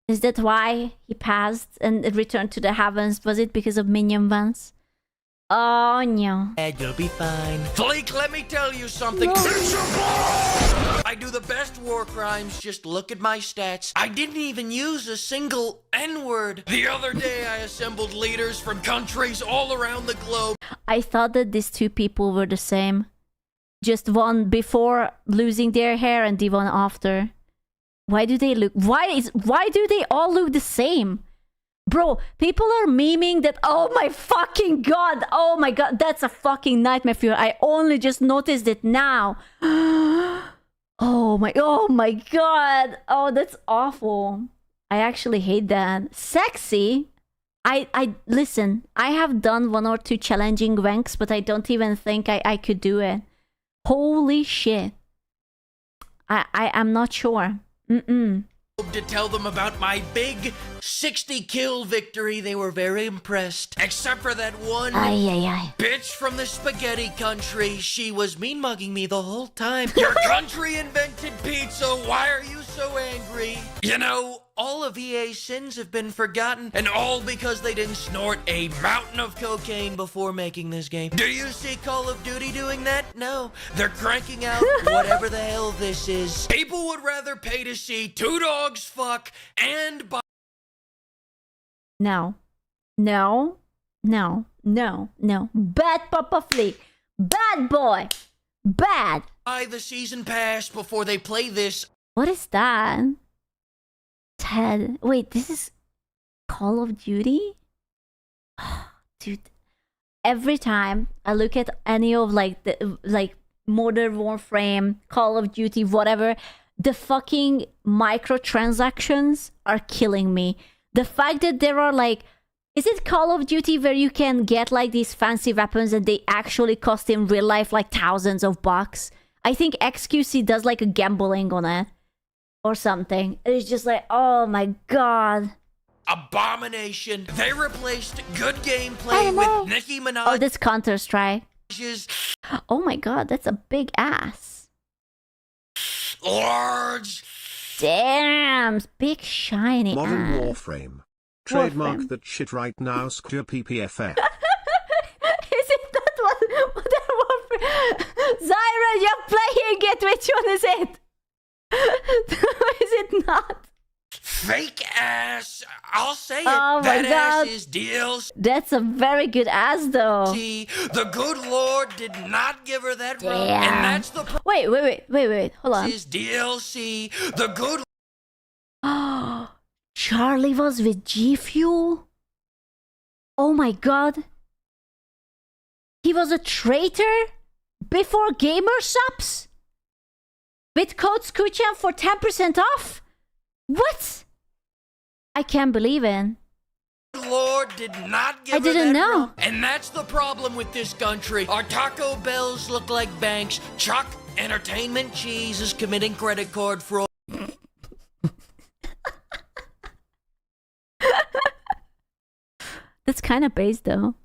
is that why he passed and returned to the heavens? Was it because of Minion Vance? Oh no. You'll be fine. Fleek, let me tell you something. I do the best war crimes, just look at my stats. I didn't even use a single N-word. The other day I assembled leaders from countries all around the globe. I thought that these two people were the same. Just one before losing their hair and the one after. Why do they look... Why do they all look the same? Bro, people are memeing that, oh my fucking god, oh my god, that's a fucking nightmare for you. I only just noticed it now. Oh my god. Oh, that's awful. I actually hate that. Sexy? Listen, I have done 1 or 2 challenging wanks, but I don't even think I could do it. Holy shit. I'm not sure. To tell them about my big 60 kill victory. They were very impressed. Except for that one bitch from the spaghetti country. She was mean mugging me the whole time. Your country invented pizza. Why are you so angry? You know, all of EA's sins have been forgotten, and all because they didn't snort a mountain of cocaine before making this game. Do you see Call of Duty doing that? No. They're cranking out whatever the hell this is. People would rather pay to see two dogs fuck and buy... No. Bad Papa Fleek. Bad boy. Bad. Buy the season pass before they play this. What is that? Ted. Wait, this is Call of Duty? Dude, every time I look at any of the Modern Warfare, Call of Duty, whatever, the fucking microtransactions are killing me. The fact that there are is it Call of Duty where you can get these fancy weapons and they actually cost in real life thousands of bucks? I think XQC does a gambling on it or something. It's just oh my god. Abomination. They replaced good gameplay with Nicki Minaj. Oh, this Counter-Strike. Oh my god, that's a big ass. Large. Damn, big shiny Modern ass. Warframe. Trademark that shit right now, Skr PPFF. Is it that one? Modern Warfare? Zyra, you're playing it. Which one is it? Is it not? Fake ass. I'll say it. Oh my that god. ass is DLC. That's a very good ass though. The good Lord did not give her that role. Damn. And that's the Wait. Hold on. is DLC. The good Charlie was with G Fuel? Oh my god. He was a traitor before Gamersupps? With code Skuchan for 10% off? What? I can't believe it. Lord did not give I her didn't that know. role. And that's the problem with this country. Our Taco Bells look like banks. Chuck Entertainment Cheese is committing credit card fraud. That's kind of based though.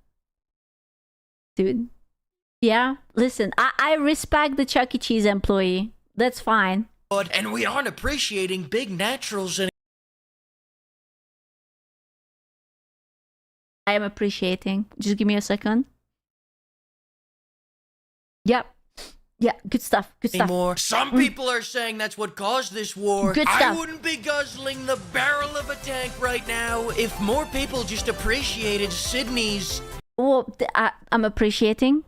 Dude. Yeah, listen, I respect the Chuck E. Cheese employee. That's fine. And we aren't appreciating big naturals anymore. I am appreciating. Just give me a second. Yep. Yeah, good stuff. Some people are saying that's what caused this war. Good I stuff. wouldn't be guzzling the barrel of a tank right now if more people just appreciated Sydney's. Oh, I'm appreciating.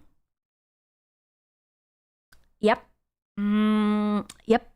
Yep. Yep.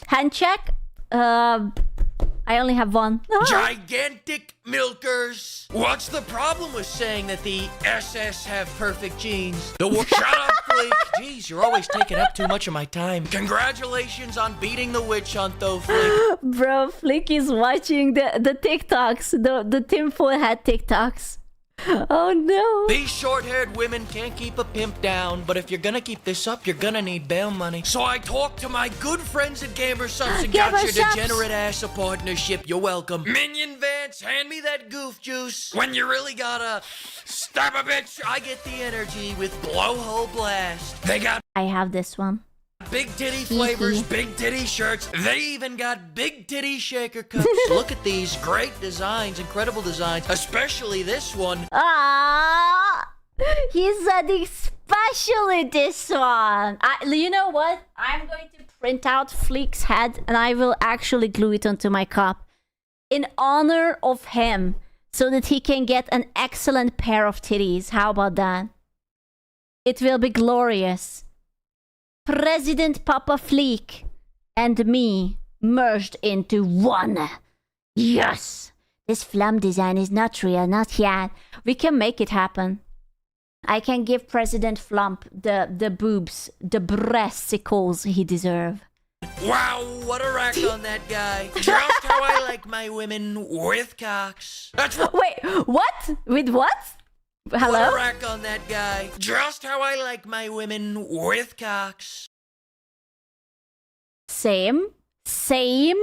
Hand check. I only have one. Gigantic milkers. What's the problem with saying that the SS have perfect genes? Shut up, Fleek. Jeez, you're always taking up too much of my time. Congratulations on beating the witch hunt, though, Fleek. Bro, Flick is watching the TikToks, the tinfoil hat TikToks. Oh no. These short-haired women can't keep a pimp down, but if you're gonna keep this up, you're gonna need bail money. So I talked to my good friends at Gamersupps and got your degenerate ass a partnership. You're welcome. Minion Vance, hand me that goof juice. When you really gotta stab a bitch, I get the energy with Blowhole Blast. They got I have this one. big titty flavors, big titty shirts. They even got big titty shaker cups. Look at these great designs, incredible designs, especially this one. Ah, he said especially this one. You know what? I'm going to print out Fleek's head and I will actually glue it onto my cup in honor of him so that he can get an excellent pair of titties. How about that? It will be glorious. President Papa Fleek and me merged into one. Yes! This flam design is not real, not yet. We can make it happen. I can give President Flump the boobs, the breasticles he deserves. Wow, what a rack on that guy. Just how I like my women with cocks. That's what. Wait, what? With what? Hello? What a rack on that guy. Just how I like my women with cocks. Same. Same.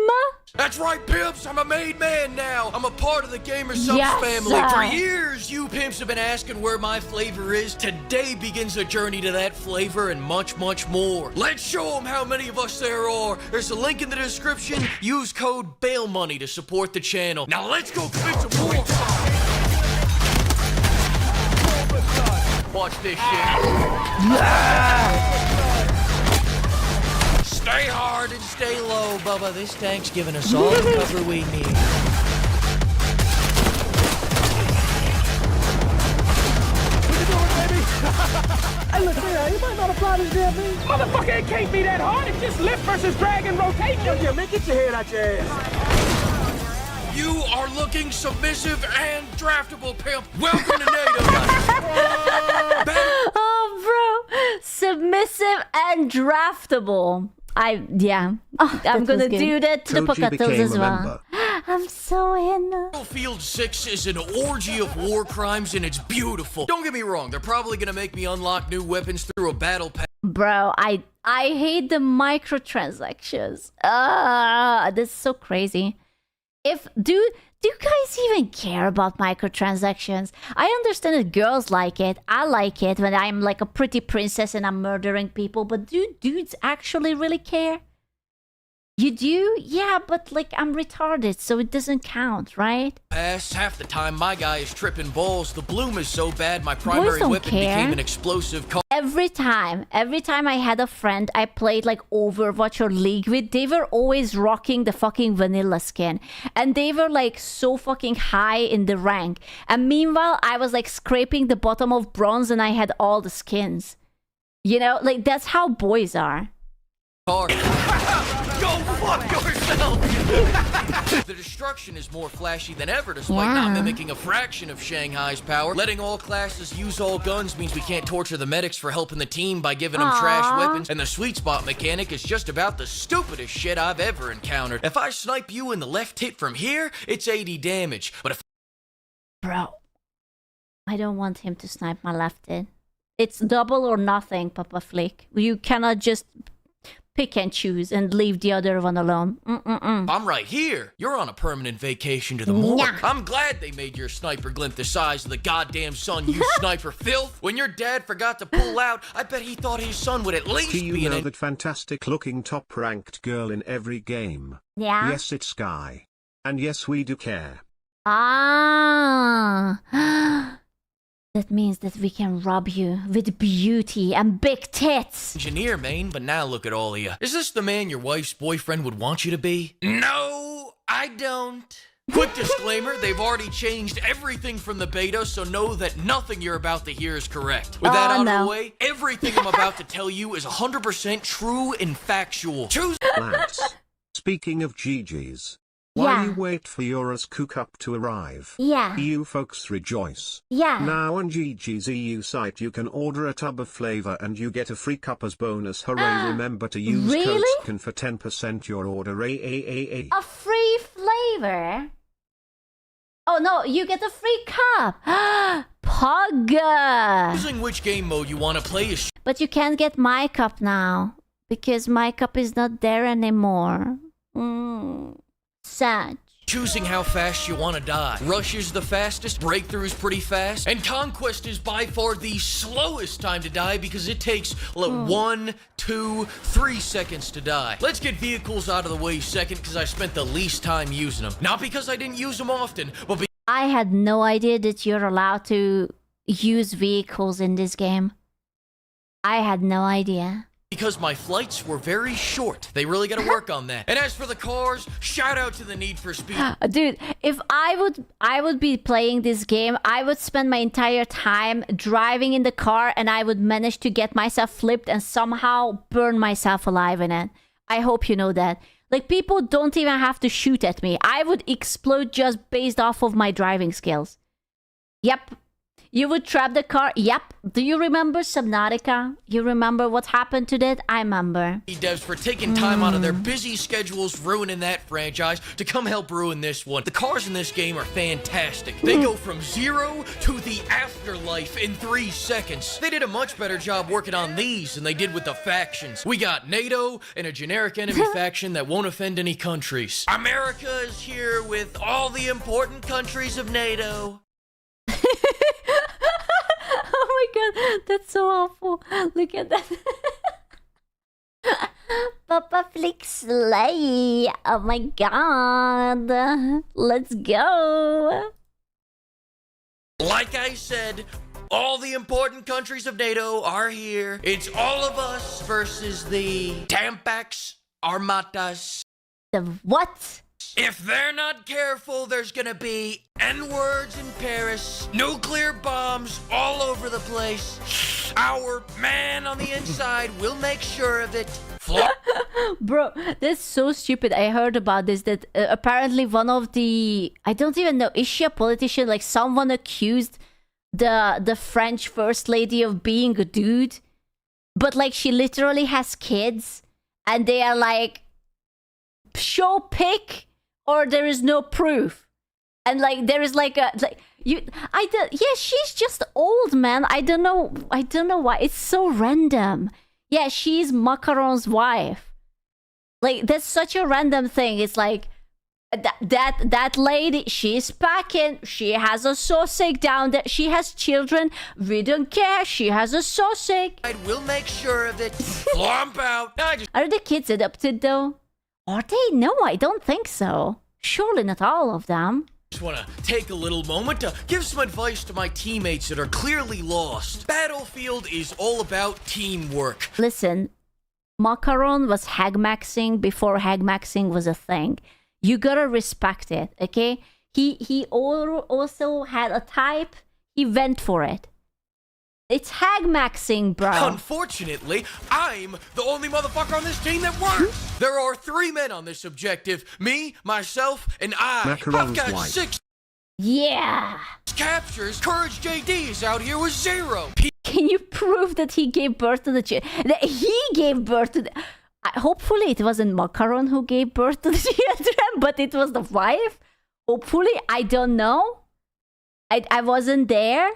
That's right, pimps. I'm a made man now. I'm a part of the Gamersupps family. For years, you pimps have been asking where my flavor is. Today begins a journey to that flavor and much, much more. Let's show them how many of us there are. There's a link in the description. Use code BAILMONEY to support the channel. Now let's go commit some war. Watch this shit. Stay hard and stay low, Bubba. This tank's giving us all the cover we need. What you doing, baby? Hey, look here. You might not apply this damn thing. Motherfucker, it can't be that hard. It's just lift versus drag and rotation. Yeah, man, get your head out your ass. You are looking submissive and draftable, pimp. Welcome to NATO. Oh, bro. Submissive and draftable. I'm gonna do that to the Pocatos as well. I'm so in. Battlefield 6 is an orgy of war crimes and it's beautiful. Don't get me wrong, they're probably gonna make me unlock new weapons through a battle pass. Bro, I hate the microtransactions. That's so crazy. Do you guys even care about microtransactions? I understand that girls like it. I like it when I'm like a pretty princess and I'm murdering people. But do dudes actually really care? You do? Yeah, but like I'm retarded, so it doesn't count, right? Past half the time my guy is tripping balls. The bloom is so bad my primary weapon became an explosive. Every time I had a friend I played like Overwatch or League with, they were always rocking the fucking vanilla skin. And they were like so fucking high in the rank. And meanwhile, I was like scraping the bottom of bronze and I had all the skins. You know, like that's how boys are. Go fuck yourself! The destruction is more flashy than ever despite not mimicking a fraction of Shanghai's power. Letting all classes use all guns means we can't torture the medics for helping the team by giving them trash weapons. And the sweet spot mechanic is just about the stupidest shit I've ever encountered. If I snipe you in the left hip from here, it's 80 damage. But if... Bro, I don't want him to snipe my left hip. It's double or nothing, Papa Flick. You cannot just pick and choose and leave the other one alone. I'm right here. You're on a permanent vacation to the morgue. I'm glad they made your sniper glint the size of the goddamn sun, you sniper filth. When your dad forgot to pull out, I bet he thought his son would at least Do you be in know it. that fantastic-looking top-ranked girl in every game? Yeah? Yes, it's Sky. And yes, we do care. That means that we can rob you with beauty and big tits. Engineer, man, but now look at all of you. Is this the man your wife's boyfriend would want you to be? No, I don't. Quick disclaimer, they've already changed everything from the beta, so know that nothing you're about to hear is correct. With that out of the way, everything I'm about to tell you is 100% true and factual. Choose. Lance, speaking of GG's, while you wait for Yora's Cook Up to arrive, you folks rejoice. Now on GG's EU site you can order a tub of flavor and you get a free cup as bonus. Hooray, remember to use code SKIN for 10% your order. A free flavor? Oh no, you get a free cup. Pug. Choosing which game mode you want to play is But you can't get my cup now because my cup is not there anymore. Sad. choosing how fast you want to die. Rush is the fastest, Breakthrough is pretty fast, and Conquest is by far the slowest time to die because it takes 1, 2, 3 seconds to die. Let's get vehicles out of the way second because I spent the least time using them. Not because I didn't use them often, but I had no idea that you're allowed to use vehicles in this game. I had no idea. Because my flights were very short. They really gotta work on that. And as for the cars, shout out to the Need for Speed. Dude, if I would be playing this game, I would spend my entire time driving in the car and I would manage to get myself flipped and somehow burn myself alive in it. I hope you know that. Like, people don't even have to shoot at me. I would explode just based off of my driving skills. Yep. You would trap the car. Yep. Do you remember Subnautica? You remember what happened to that? I remember. Devs for taking time out of their busy schedules ruining that franchise to come help ruin this one. The cars in this game are fantastic. They go from 0 to the afterlife in 3 seconds. They did a much better job working on these than they did with the factions. We got NATO and a generic enemy faction that won't offend any countries. America is here with all the important countries of NATO. Oh my god, that's so awful. Look at that. Papa Flick Slay. Oh my god. Let's go. Like I said, all the important countries of NATO are here. It's all of us versus the Tampax Armatas. The what? If they're not careful, there's gonna be N-words in Paris, nuclear bombs all over the place. Our man on the inside will make sure of it. Bro, that's so stupid. I heard about this, that apparently one of the, I don't even know, is she a politician? Like someone accused the French first lady of being a dude, but like she literally has kids and they are like, show pic or there is no proof. And like there is like a yeah, she's just old, man. I don't know why. It's so random. Yeah, she's Macron's wife. Like that's such a random thing. It's like that lady, she's packing, she has a sausage down there, she has children, we don't care, she has a sausage. We'll make sure of it. Flump out. Are the kids adopted though? Are they? No, I don't think so. Surely not all of them. Just want to take a little moment to give some advice to my teammates that are clearly lost. Battlefield is all about teamwork. Listen, Macaron was hagmaxing before hagmaxing was a thing. You gotta respect it, okay? He also had a type. He went for it. It's hagmaxing, bro. Unfortunately, I'm the only motherfucker on this team that works. There are 3 men on this objective. Me, myself, and I. Macaron's I've got wife. 6 captures. Courage JD is out here with 0. Can you prove that he gave birth to the that he gave birth to the... Hopefully it wasn't Macaron who gave birth to the children, but it was the wife. Hopefully, I don't know. I wasn't there.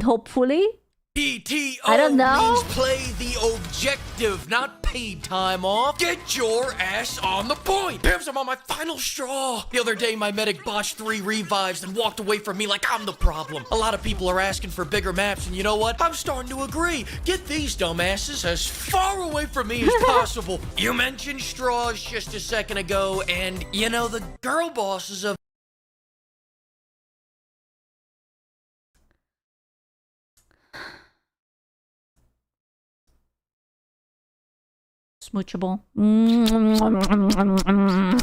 Hopefully. PTO I don't know. means play the objective, not paid time off. Get your ass on the point. Pims, I'm on my final straw. The other day, my medic botched 3 revives and walked away from me like I'm the problem. A lot of people are asking for bigger maps, and you know what? I'm starting to agree. Get these dumbasses as far away from me as possible. You mentioned straws just a second ago, and you know the girl bosses of Smoochable.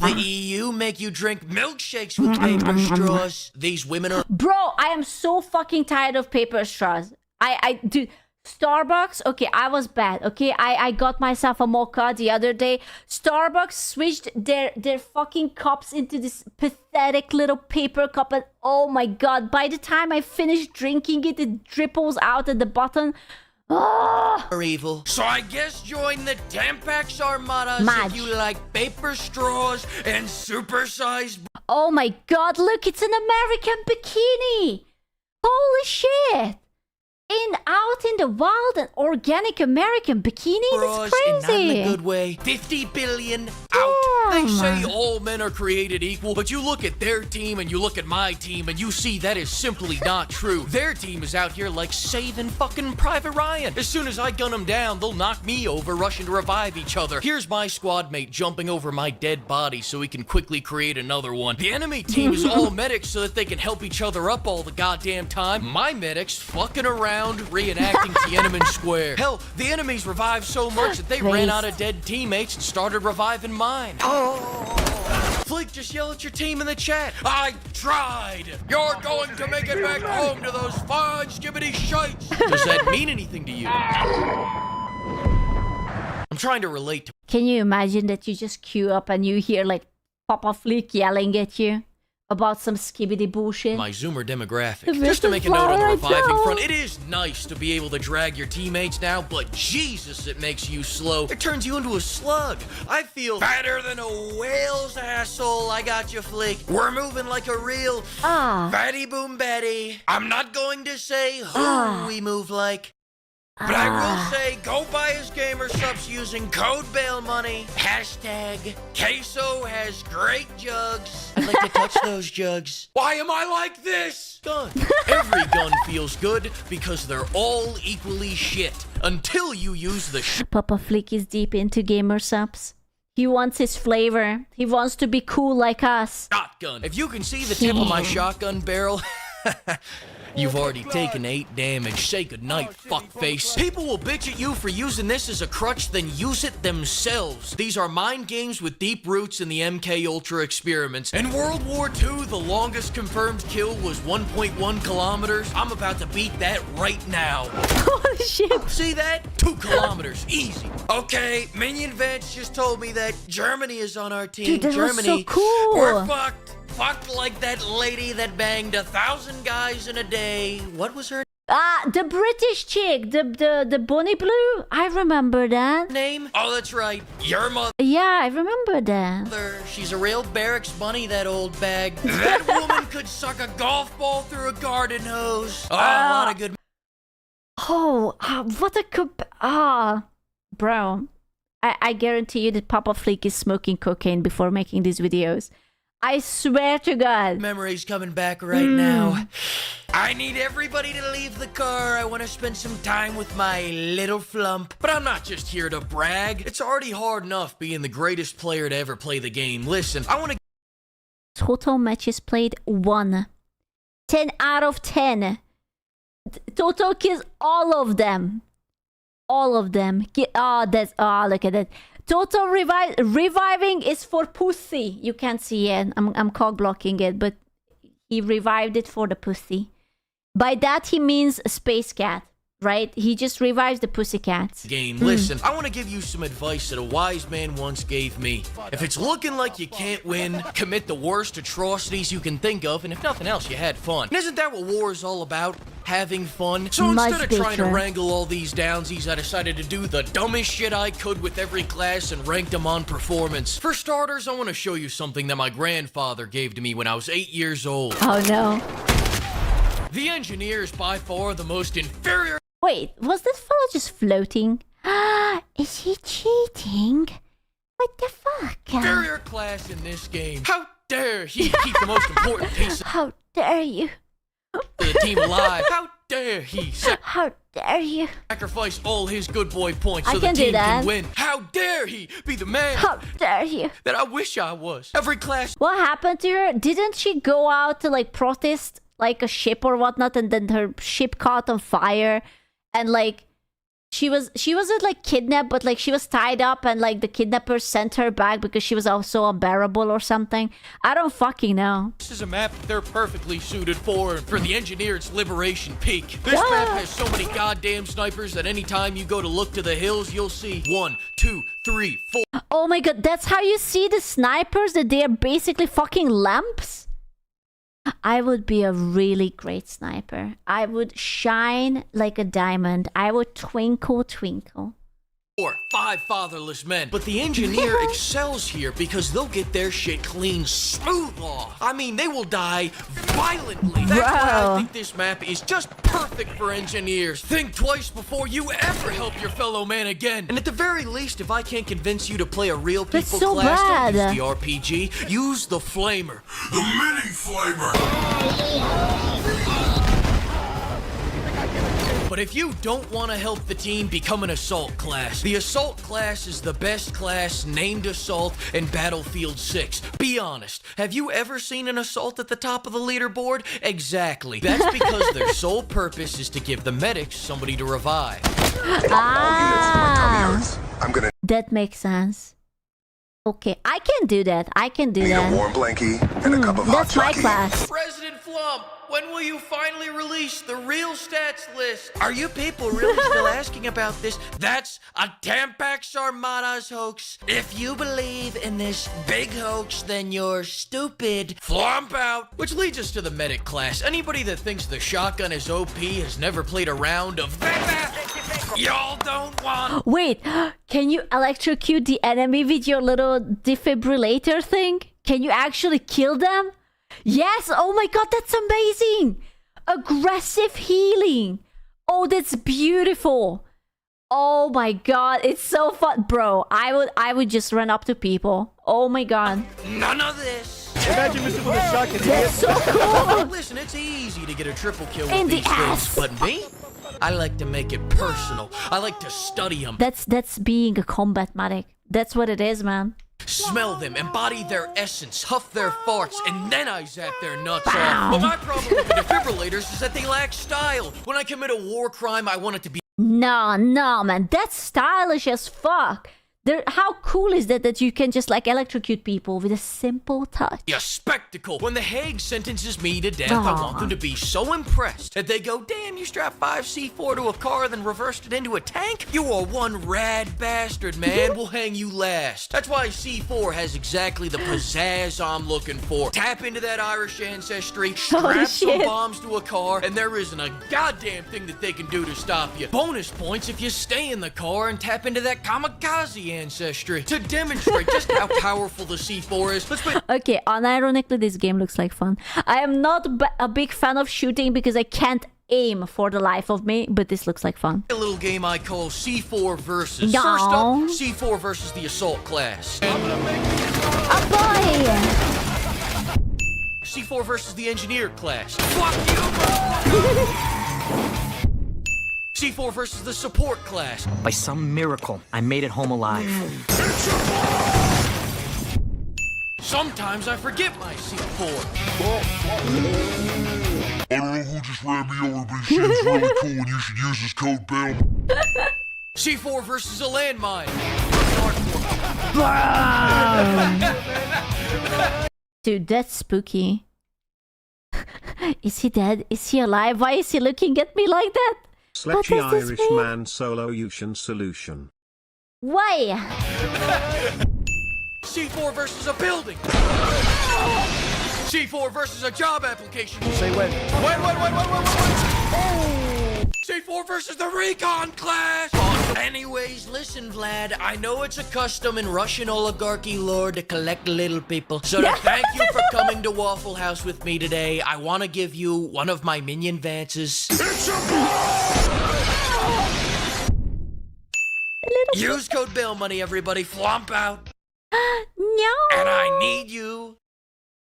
the EU make you drink milkshakes with paper straws. These women are... Bro, I am so fucking tired of paper straws. Dude, Starbucks, okay, I was bad, okay? I got myself a mocha the other day. Starbucks switched their fucking cups into this pathetic little paper cup, and oh my god, by the time I finish drinking it, it dripples out at the bottom. Are evil. So I guess join the Tampax Armadas if you like paper straws and supersized... Oh my god, look, it's an American bikini! Holy shit! Out in the wild, an organic American bikini? That's crazy! And not in a good way. 50 billion out. They say all men are created equal, but you look at their team and you look at my team and you see that is simply not true. Their team is out here like saving fucking Private Ryan. As soon as I gun them down, they'll knock me over, rushing to revive each other. Here's my squad mate jumping over my dead body so he can quickly create another one. The enemy team is all medics so that they can help each other up all the goddamn time. My medics fucking around, reenacting Tiananmen Square. Hell, the enemies revived so much that they ran out of dead teammates and started reviving mine. Fleek, just yell at your team in the chat. I tried. You're going to make it back home to those fine skibbity shites. Does that mean anything to you? I'm trying to relate to... Can you imagine that you just queue up and you hear like Papa Fleek yelling at you? about some skibidi bullshit. My Zoomer demographic. Just to make a note on the reviving front, it is nice to be able to drag your teammates now, but Jesus, it makes you slow. It turns you into a slug. I feel fatter than a whale's asshole. I got you, Flick. We're moving like a real fatty boom Betty. I'm not going to say who we move like. But I will say, go buy his Gamersupps using code bail money. Hashtag Queso has great jugs. I'd like to touch those jugs. Why am I like this? Gun. Every gun feels good because they're all equally shit. Until you use the Papa Flick is deep into Gamersupps. He wants his flavor. He wants to be cool like us. shotgun. If you can see the tip of my shotgun barrel... You've already taken 8 damage. Say goodnight, fuckface. People will bitch at you for using this as a crutch, then use it themselves. These are mind games with deep roots in the MK Ultra experiments. In World War II, the longest confirmed kill was 1.1 kilometers. I'm about to beat that right now. Holy shit. See that? 2 kilometers. Easy. Okay, Minion Vance just told me that Germany is on our team. Dude, that was Germany. so cool. We're fucked. Fucked like that lady that banged 1,000 guys in a day. What was her the British chick, the Bonnie Blue. I remember that name? Oh, that's right. Your mother. Yeah, I remember that. She's a real barracks bunny, that old bag. That woman could suck a golf ball through a garden hose. Oh, a lot of good. What a bro. I guarantee you that Papa Flick is smoking cocaine before making these videos. I swear to God. Memories coming back right now. I need everybody to leave the car. I want to spend some time with my little flump. But I'm not just here to brag. It's already hard enough being the greatest player to ever play the game. Listen, I want to... Total matches played 1. 10 out of 10. Total kills all of them. All of them. Look at that. Total reviving is for pussy. You can't see it. I'm cog blocking it, but he revived it for the pussy. By that he means a space cat, right? He just revives the pussy cats. Game. Listen, I want to give you some advice that a wise man once gave me. If it's looking like you can't win, commit the worst atrocities you can think of, and if nothing else, you had fun. And isn't that what war is all about? Having fun. So instead of trying to wrangle all these downsies, I decided to do the dumbest shit I could with every class and rank them on performance. For starters, I want to show you something that my grandfather gave to me when I was 8 years old. Oh no. The engineer is by far the most inferior... Wait, was this fellow just floating? Is he cheating? What the fuck? Inferior class in this game. How dare he keep the most important piece of... How dare you? The team alive. How dare he How dare you? sacrifice all his good boy points I so the can do team that. can win? How dare he be the man How dare you? that I wish I was? Every class... What happened to her? Didn't she go out to like protest like a ship or whatnot, and then her ship caught on fire, and like she wasn't like kidnapped, but like she was tied up, and like the kidnappers sent her back because she was also unbearable or something. I don't fucking know. This is a map they're perfectly suited for the engineer's Liberation Peak. This map has so many goddamn snipers that anytime you go to look to the hills, you'll see 1, 2, 3, 4. Oh my god, that's how you see the snipers, that they are basically fucking lamps? I would be a really great sniper. I would shine like a diamond. I would twinkle, twinkle. 4, 5 fatherless men. But the engineer excels here because they'll get their shit clean smooth off. I mean, they will die violently. That's why I think this map is just perfect for engineers. Think twice before you ever help your fellow man again. And at the very least, if I can't convince you to play a real people class, don't use the RPG, use the flamer. The mini flamer! But if you don't want to help the team, become an assault class. The assault class is the best class named assault in Battlefield 6. Be honest, have you ever seen an assault at the top of the leaderboard? Exactly. That's because their sole purpose is to give the medics somebody to revive. That makes sense. Okay, I can do that. I can do that. Need a warm blankie and a cup of hot That's my chocolate. class. President Flump, when will you finally release the real stats list? Are you people really still asking about this? That's a Tampax Armada's hoax. If you believe in this big hoax, then you're stupid. Flump out. Which leads us to the medic class. Anybody that thinks the shotgun is OP has never played a round of that. Y'all don't want. Wait, can you electrocute the enemy with your little defibrillator thing? Can you actually kill them? Yes, oh my god, that's amazing. Aggressive healing. Oh, that's beautiful. Oh my god, it's so fun. Bro, I would just run up to people. Oh my god. None of this. Imagine missing with a shotgun. That's so cool. Listen, it's easy to get a triple kill with In the these ass. things, but me? I like to make it personal. I like to study them. That's being a combat medic. That's what it is, man. Smell them, embody their essence, huff their farts, and then I zap their nuts Bow. off. But my problem with the defibrillators is that they lack style. When I commit a war crime, I want it to be No, man, that's stylish as fuck. How cool is that you can just like electrocute people with a simple touch? a spectacle. When the Hague sentences me to death, I want them to be so impressed that they go, damn, you strapped 5 C4 to a car, then reversed it into a tank? You are one rad bastard, man. We'll hang you last. That's why C4 has exactly the pizzazz I'm looking for. Tap into that Irish ancestry, strap some bombs to a car, and there isn't a goddamn thing that they can do to stop you. Bonus points if you stay in the car and tap into that kamikaze ancestry to demonstrate just how powerful the C4 is. Let's put Okay, unironically, this game looks like fun. I am not a big fan of shooting because I can't aim for the life of me, but this looks like fun. a little game I call C4 versus. No. First up, C4 versus the assault class. Oh boy! C4 versus the engineer class. Fuck you! C4 versus the support class. By some miracle, I made it home alive. Sometimes I forget my C4. I don't know who just ran me over, but he seems really cool and you should use his code Bill. C4 versus a landmine. Dude, that's spooky. Is he dead? Is he alive? Why is he looking at me like that? Sledgy What does this Irish mean? man solution solution. Why? C4 versus a building. C4 versus a job application. Say when. Wait. Oh! C4 versus the recon class. Anyways, listen, Vlad. I know it's a custom in Russian oligarchy lore to collect little people. So to thank you for coming to Waffle House with me today, I want to give you one of my minion vances. Use code Bail Money, everybody. Flump out. No. And I need you.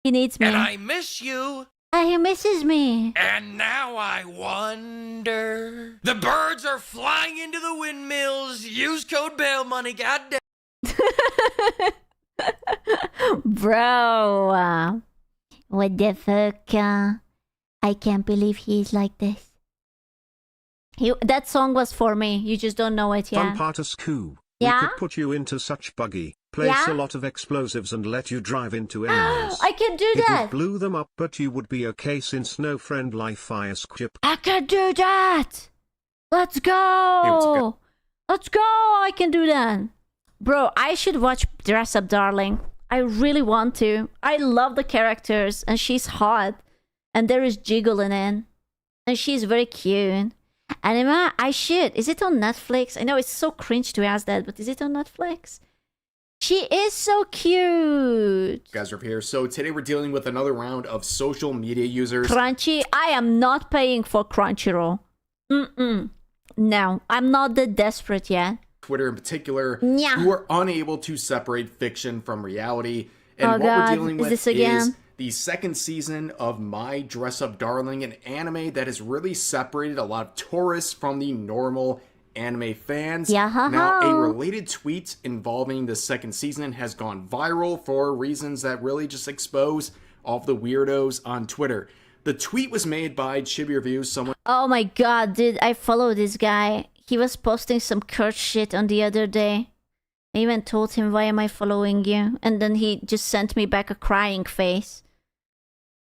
He needs me. And I miss you. He misses me. And now I wonder. The birds are flying into the windmills. Use code Bail Money. Goddamn. Bro. What the fuck? I can't believe he's like this. That song was for me. You just don't know it yet. Fun part is cool. Yeah? We could put you into such buggy, place a lot of explosives and let you drive into enemies. I can do It that. would blow them up, but you would be okay since no friendly fire skip. I can do that. Let's go. Let's go. I can do that. Bro, I should watch Dress Up Darling. I really want to. I love the characters and she's hot. And there is jiggle in it. And she's very cute. Anima, I should. Is it on Netflix? I know it's so cringe to ask that, but is it on Netflix? She is so cute. Guys are up here. So today we're dealing with another round of social media users. Crunchy, I am not paying for Crunchyroll. No, I'm not that desperate yet. Twitter in particular, Yeah. who are unable to separate fiction from reality. And Oh, what God. we're dealing Is with this again? is the second season of My Dress Up Darling, an anime that has really separated a lot of tourists from the normal anime fans. Yeah, Now, a related tweet involving the second season has gone viral for reasons that really just expose all of the weirdos on Twitter. The tweet was made by Chibi Reviews, someone Oh my god, dude, I follow this guy. He was posting some cursed shit on the other day. I even told him, why am I following you? And then he just sent me back a crying face.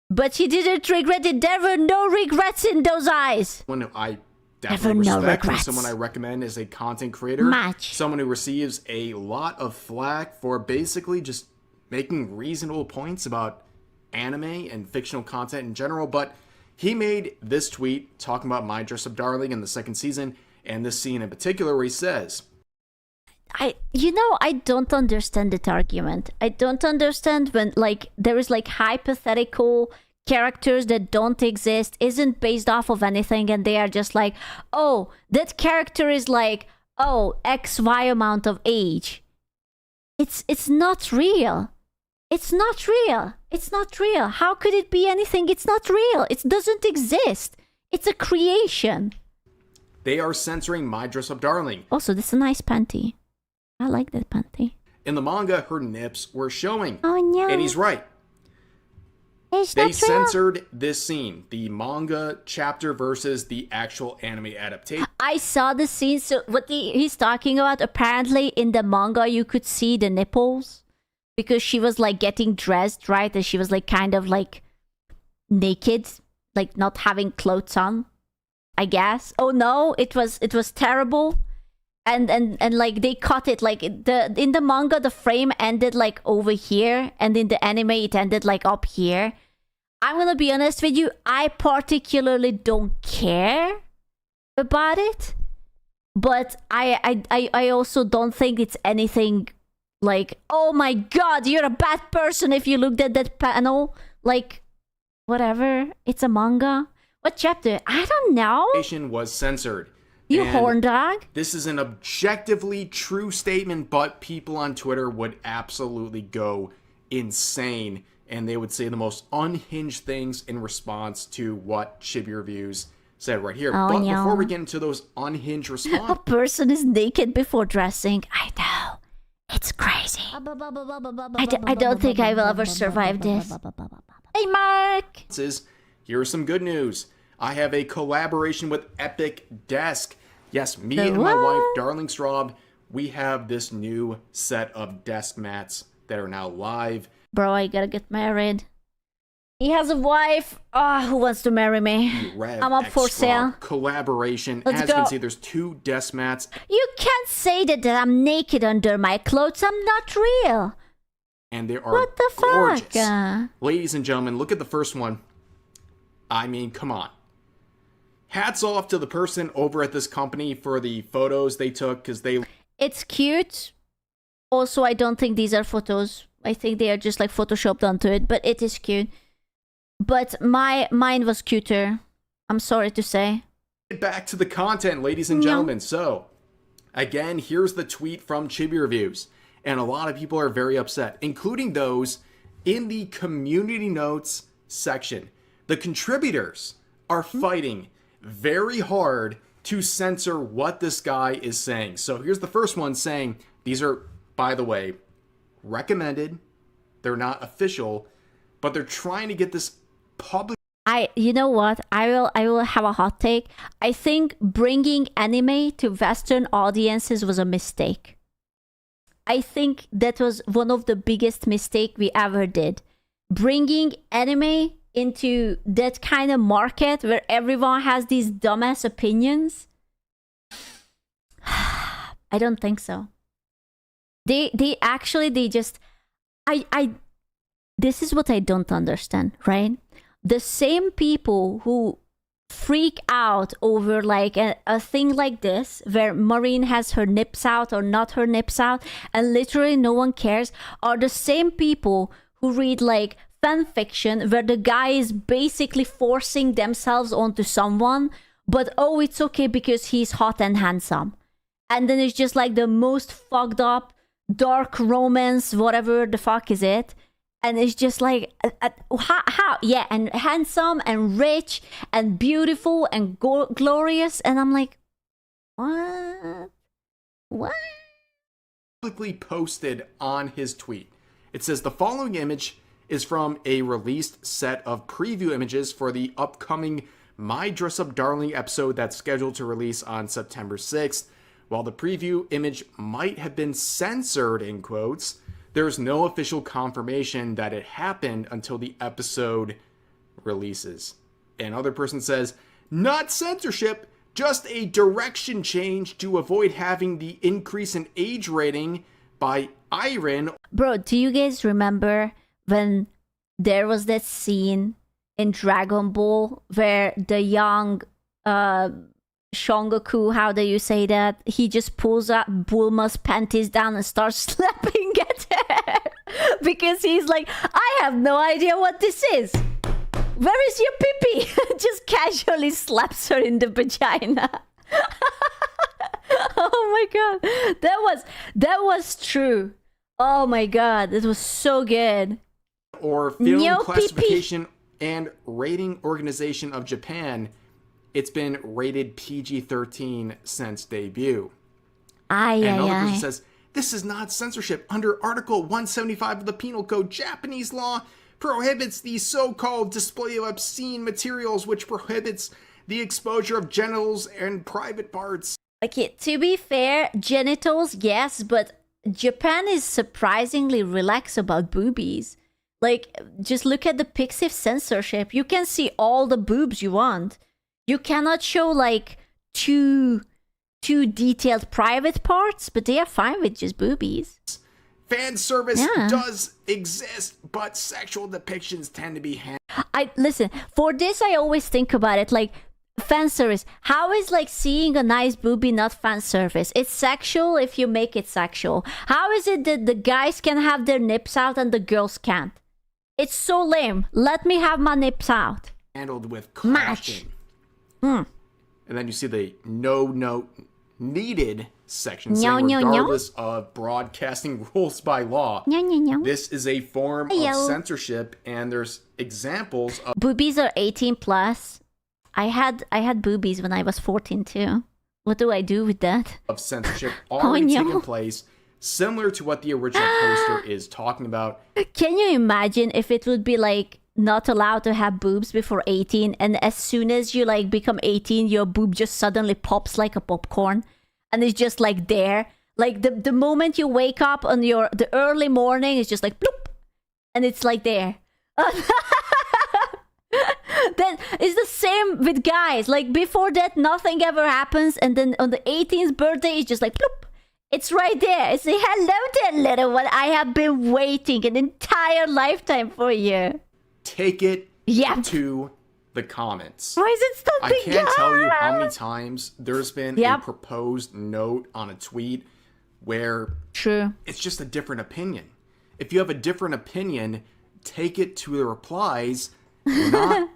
But he didn't regret it. There were no regrets in those eyes. One I definitely no respect, and regrets. someone I recommend as a content creator. Much. Someone who receives a lot of flack for basically just making reasonable points about anime and fictional content in general. But he made this tweet talking about My Dress Up Darling in the second season, and this scene in particular where he says, I don't understand that argument. I don't understand when, like, there is, like, hypothetical characters that don't exist, isn't based off of anything, and they are just like, oh, that character is, like, oh, XY amount of age. It's not real. It's not real. It's not real. How could it be anything? It's not real. It doesn't exist. It's a creation. they are censoring My Dress Up Darling. Also, this is a nice panty. I like that panty. In the manga, her nips were showing. Oh no. And he's right. They censored this scene, the manga chapter versus the actual anime adaptation. I saw the scene. So what he's talking about, apparently in the manga, you could see the nipples because she was like getting dressed, right? And she was like kind of like naked, like not having clothes on, I guess. Oh no, it was terrible. And like they cut it like in the manga the frame ended like over here, and in the anime it ended like up here. I'm gonna be honest with you, I particularly don't care about it, but I also don't think it's anything like, oh my god, you're a bad person if you looked at that panel. Like, whatever, it's a manga. What chapter? I don't know. Was censored. You And horn dog. This is an objectively true statement, but people on Twitter would absolutely go insane, and they would say the most unhinged things in response to what Chibi Reviews said right here. Oh, but no. before we get into those unhinged A responses, person is naked before dressing. I know. It's crazy. I don't think I will ever survive this. Hey, Mark. here is some good news. I have a collaboration with Epic Desk. Yes, me The and my what? wife, Darling Straub, we have this new set of desk mats that are now live. Bro, I gotta get married. He has a wife. Who wants to marry me? Rev I'm up for X sale. Collaboration. Let's As you go. can see, there's 2 desk mats, You can't say that I'm naked under my clothes. I'm not real. and they are What the gorgeous. fuck? Ladies and gentlemen, look at the first one. I mean, come on. Hats off to the person over at this company for the photos they took, because they... It's cute. Also, I don't think these are photos. I think they are just like photoshopped onto it, but it is cute. But mine was cuter. I'm sorry to say. Get back to the content, ladies and gentlemen. So, again, here's the tweet from Chibi Reviews. And a lot of people are very upset, including those in the community notes section. The contributors are fighting very hard to censor what this guy is saying. So here's the first one saying, these are, by the way, recommended. They're not official, but they're trying to get this public. You know what? I will have a hot take. I think bringing anime to Western audiences was a mistake. I think that was one of the biggest mistake we ever did. Bringing anime into that kind of market where everyone has these dumbass opinions. I don't think so. They just this is what I don't understand, right? The same people who freak out over like a thing like this where Maureen has her nips out or not her nips out and literally no one cares are the same people who read like fan fiction where the guy is basically forcing themselves onto someone, but oh, it's okay because he's hot and handsome. And then it's just like the most fucked up dark romance, whatever the fuck is it. And it's just like, how? Yeah, and handsome and rich and beautiful and glorious. And I'm like, what? Publicly posted on his tweet. It says the following image is from a released set of preview images for the upcoming My Dress Up Darling episode that's scheduled to release on September 6th. While the preview image might have been censored, in quotes, there's no official confirmation that it happened until the episode releases. Another person says, not censorship, just a direction change to avoid having the increase in age rating by Iron. Bro, do you guys remember when there was that scene in Dragon Ball where the young Shongoku, how do you say that? He just pulls up Bulma's panties down and starts slapping at her because he's like, I have no idea what this is. Where is your pee-pee? Just casually slaps her in the vagina. Oh my god, that was true. Oh my god, it was so good. Or Film Classification and Rating Organization of Japan. It's been rated PG-13 since debut. Another person says, this is not censorship. Under Article 175 of the Penal Code, Japanese law prohibits the so-called display of obscene materials, which prohibits the exposure of genitals and private parts. Okay, to be fair, genitals, yes, but Japan is surprisingly relaxed about boobies. Like, just look at the Pixiv censorship. You can see all the boobs you want. You cannot show, like, too detailed private parts, but they are fine with just boobies. Fan service does exist, but sexual depictions tend to be listen, for this I always think about it like fan service. How is like seeing a nice boobie not fan service? It's sexual if you make it sexual. How is it that the guys can have their nips out and the girls can't? It's so lame. Let me have my nips out. Handled with caution. And then you see the no note needed section saying regardless of broadcasting rules by law, this is a form of censorship, and there's examples of boobies are 18 plus. I had boobies when I was 14 too. What do I do with that? Of censorship already taking place, similar to what the original poster is talking about. Can you imagine if it would be like not allowed to have boobs before 18, and as soon as you like become 18, your boob just suddenly pops like a popcorn, and it's just like there, like the moment you wake up on the early morning, it's just like bloop, and it's like there. Then it's the same with guys. Like before that, nothing ever happens, and then on the 18th birthday, it's just like bloop. It's right there. It's like, hello there, little one. I have been waiting an entire lifetime for you. Take it to the comments. Why is it stopping? I can't tell you how many times there's been a proposed note on a tweet where it's just a different opinion. If you have a different opinion, take it to the replies, not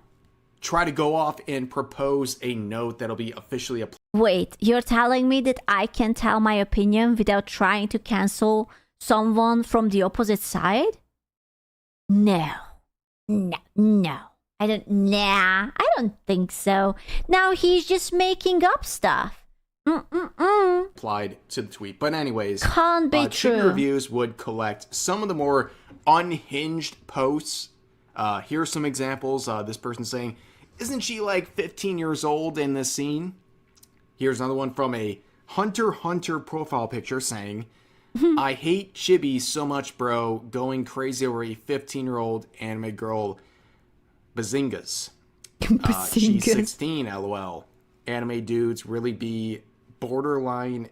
try to go off and propose a note that'll be officially applied. Wait, you're telling me that I can tell my opinion without trying to cancel someone from the opposite side? No. I don't think so. Now he's just making up stuff. Applied to the tweet. But anyways, can't be true. Chicken Reviews would collect some of the more unhinged posts. Here's some examples. This person saying, isn't she like 15 years old in this scene? Here's another one from a Hunter x Hunter profile picture saying, I hate Chibi so much, bro. Going crazy over a 15-year-old anime girl. Bazingas. She's 16, lol. Anime dudes really be borderline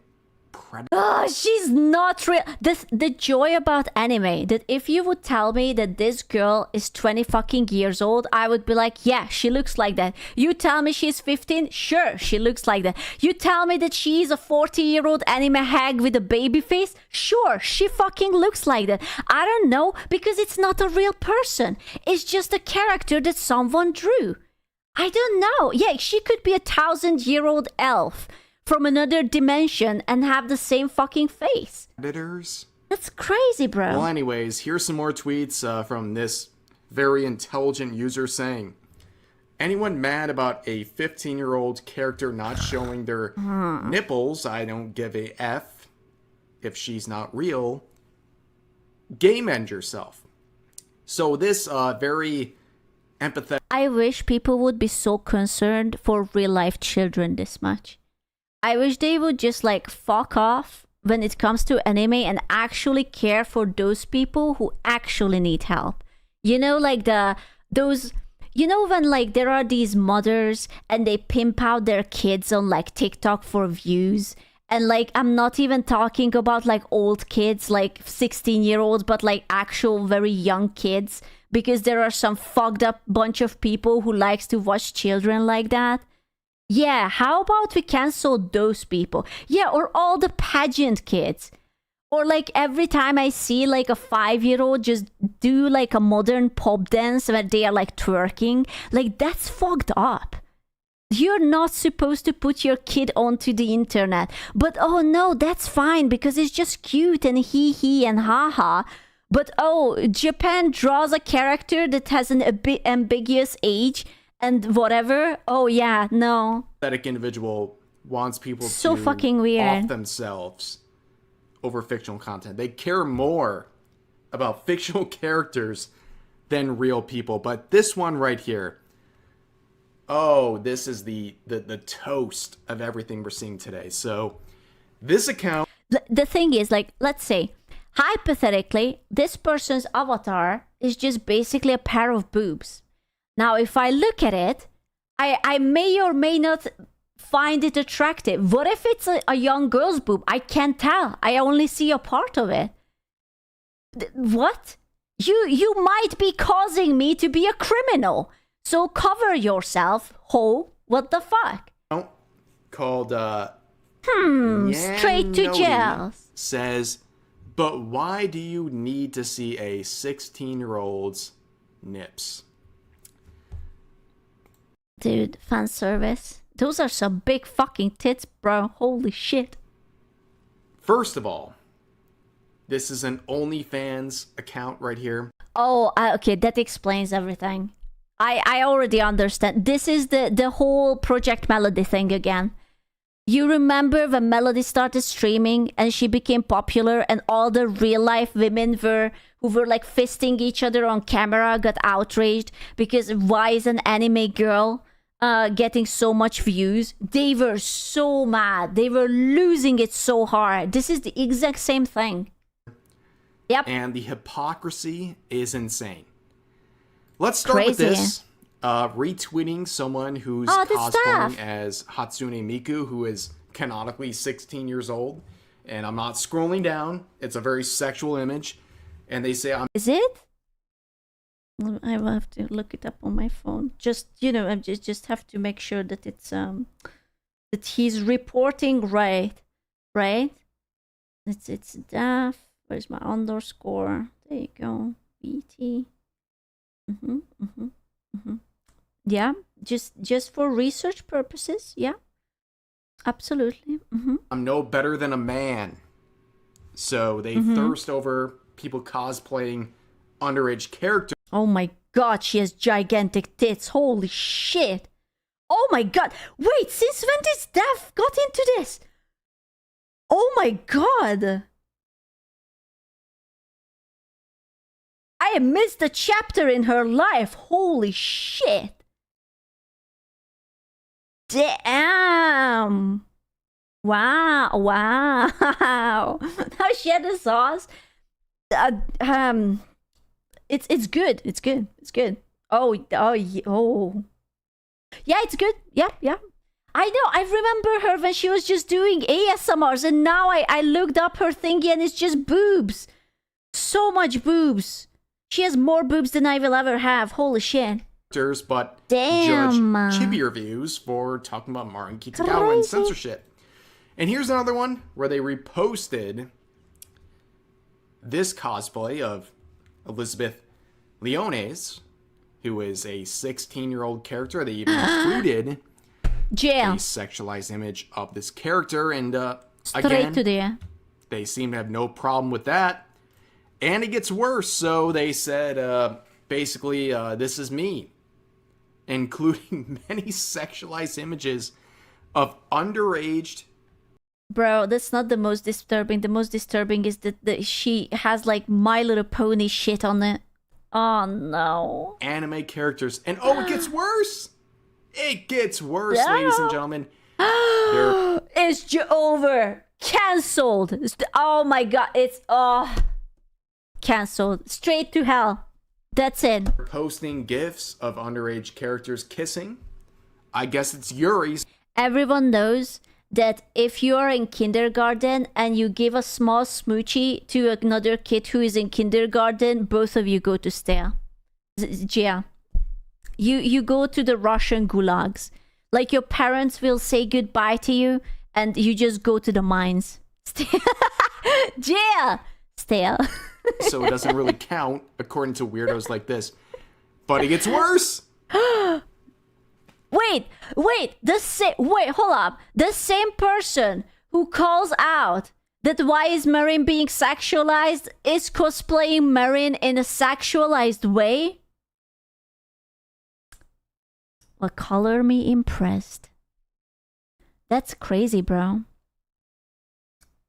predator. Oh, she's not real. The joy about anime, that if you would tell me that this girl is 20 fucking years old, I would be like, yeah, she looks like that. You tell me she's 15, sure, she looks like that. You tell me that she's a 40-year-old anime hag with a baby face, sure, she fucking looks like that. I don't know, because it's not a real person. It's just a character that someone drew. I don't know. Yeah, she could be a 1,000-year-old elf from another dimension and have the same fucking face. Editors? That's crazy, bro. Well, anyways, here's some more tweets from this very intelligent user saying, anyone mad about a 15-year-old character not showing their nipples, I don't give a F. If she's not real, game end yourself. So this very empathetic... I wish people would be so concerned for real-life children this much. I wish they would just like fuck off when it comes to anime and actually care for those people who actually need help. You know, like those you know when like there are these mothers and they pimp out their kids on like TikTok for views, and like I'm not even talking about like old kids, like 16-year-olds, but like actual very young kids, because there are some fucked up bunch of people who likes to watch children like that. Yeah, how about we cancel those people? Yeah, or all the pageant kids. Or like every time I see like a 5-year-old just do like a modern pop dance where they are like twerking, like that's fucked up. You're not supposed to put your kid onto the internet. But oh no, that's fine because it's just cute and hee and haha. But oh, Japan draws a character that has an ambiguous age and whatever. Oh yeah, no. Pathetic individual wants people so to fucking weird. off themselves over fictional content. They care more about fictional characters than real people. But this one right here, oh, this is the toast of everything we're seeing today. So this account... The thing is, like, let's say, hypothetically, this person's avatar is just basically a pair of boobs. Now, if I look at it, I may or may not find it attractive. What if it's a young girl's boob? I can't tell. I only see a part of it. What? You might be causing me to be a criminal. So cover yourself, ho. What the fuck? Called, straight to jail. Says, but why do you need to see a 16-year-old's nips? Dude, fan service. Those are some big fucking tits, bro. Holy shit. First of all, this is an OnlyFans account right here. Oh, okay, that explains everything. I already understand. This is the whole Project Melody thing again. You remember when Melody started streaming and she became popular and all the real life women who were like fisting each other on camera got outraged because why is an anime girl getting so much views? They were so mad. They were losing it so hard. This is the exact same thing. Yep. And the hypocrisy is insane. Let's start with this. Retweeting someone who's cosplaying as Hatsune Miku, who is canonically 16 years old. And I'm not scrolling down. It's a very sexual image. And they say, Is it? I will have to look it up on my phone. Just, you know, I just have to make sure that it's, that he's reporting right. It's Daph. Where's my underscore? There you go. BT. Yeah, just for research purposes. Yeah, absolutely. I'm no better than a man. So they thirst over people cosplaying underage characters. Oh my god, she has gigantic tits. Holy shit. Oh my god. Wait, since when did Daph got into this? Oh my god. I missed a chapter in her life. Holy shit. Damn. Wow. Now she had the sauce. It's good. It's good. Oh. Yeah, it's good. Yeah. I know. I remember her when she was just doing ASMRs, and now I looked up her thingy and it's just boobs. So much boobs. She has more boobs than I will ever have. Holy shit. But damn. Judge Chibi reviews for talking about Marin Kitagawa and censorship. And here's another one where they reposted this cosplay of Elizabeth Leones, who is a 16-year-old character. They even included a sexualized image of this character. And again, they seem to have no problem with that. And it gets worse. So they said, basically, this is me. Including many sexualized images of underage. Bro, that's not the most disturbing. The most disturbing is that she has like My Little Pony shit on it. Oh no. Anime characters. And oh, it gets worse. It gets worse, ladies and gentlemen. It's over. Cancelled. Oh my god. It's cancelled. Straight to hell. That's it. Posting GIFs of underage characters kissing. I guess it's Yuri's. Everyone knows that if you are in kindergarten and you give a small smoochie to another kid who is in kindergarten, both of you go to jail. You go to the Russian gulags. Like your parents will say goodbye to you and you just go to the mines. Jail! Stale. So it doesn't really count according to weirdos like this. But it gets worse. Wait, hold up. The same person who calls out that why is Marin being sexualized is cosplaying Marin in a sexualized way? Well, color me impressed. That's crazy, bro.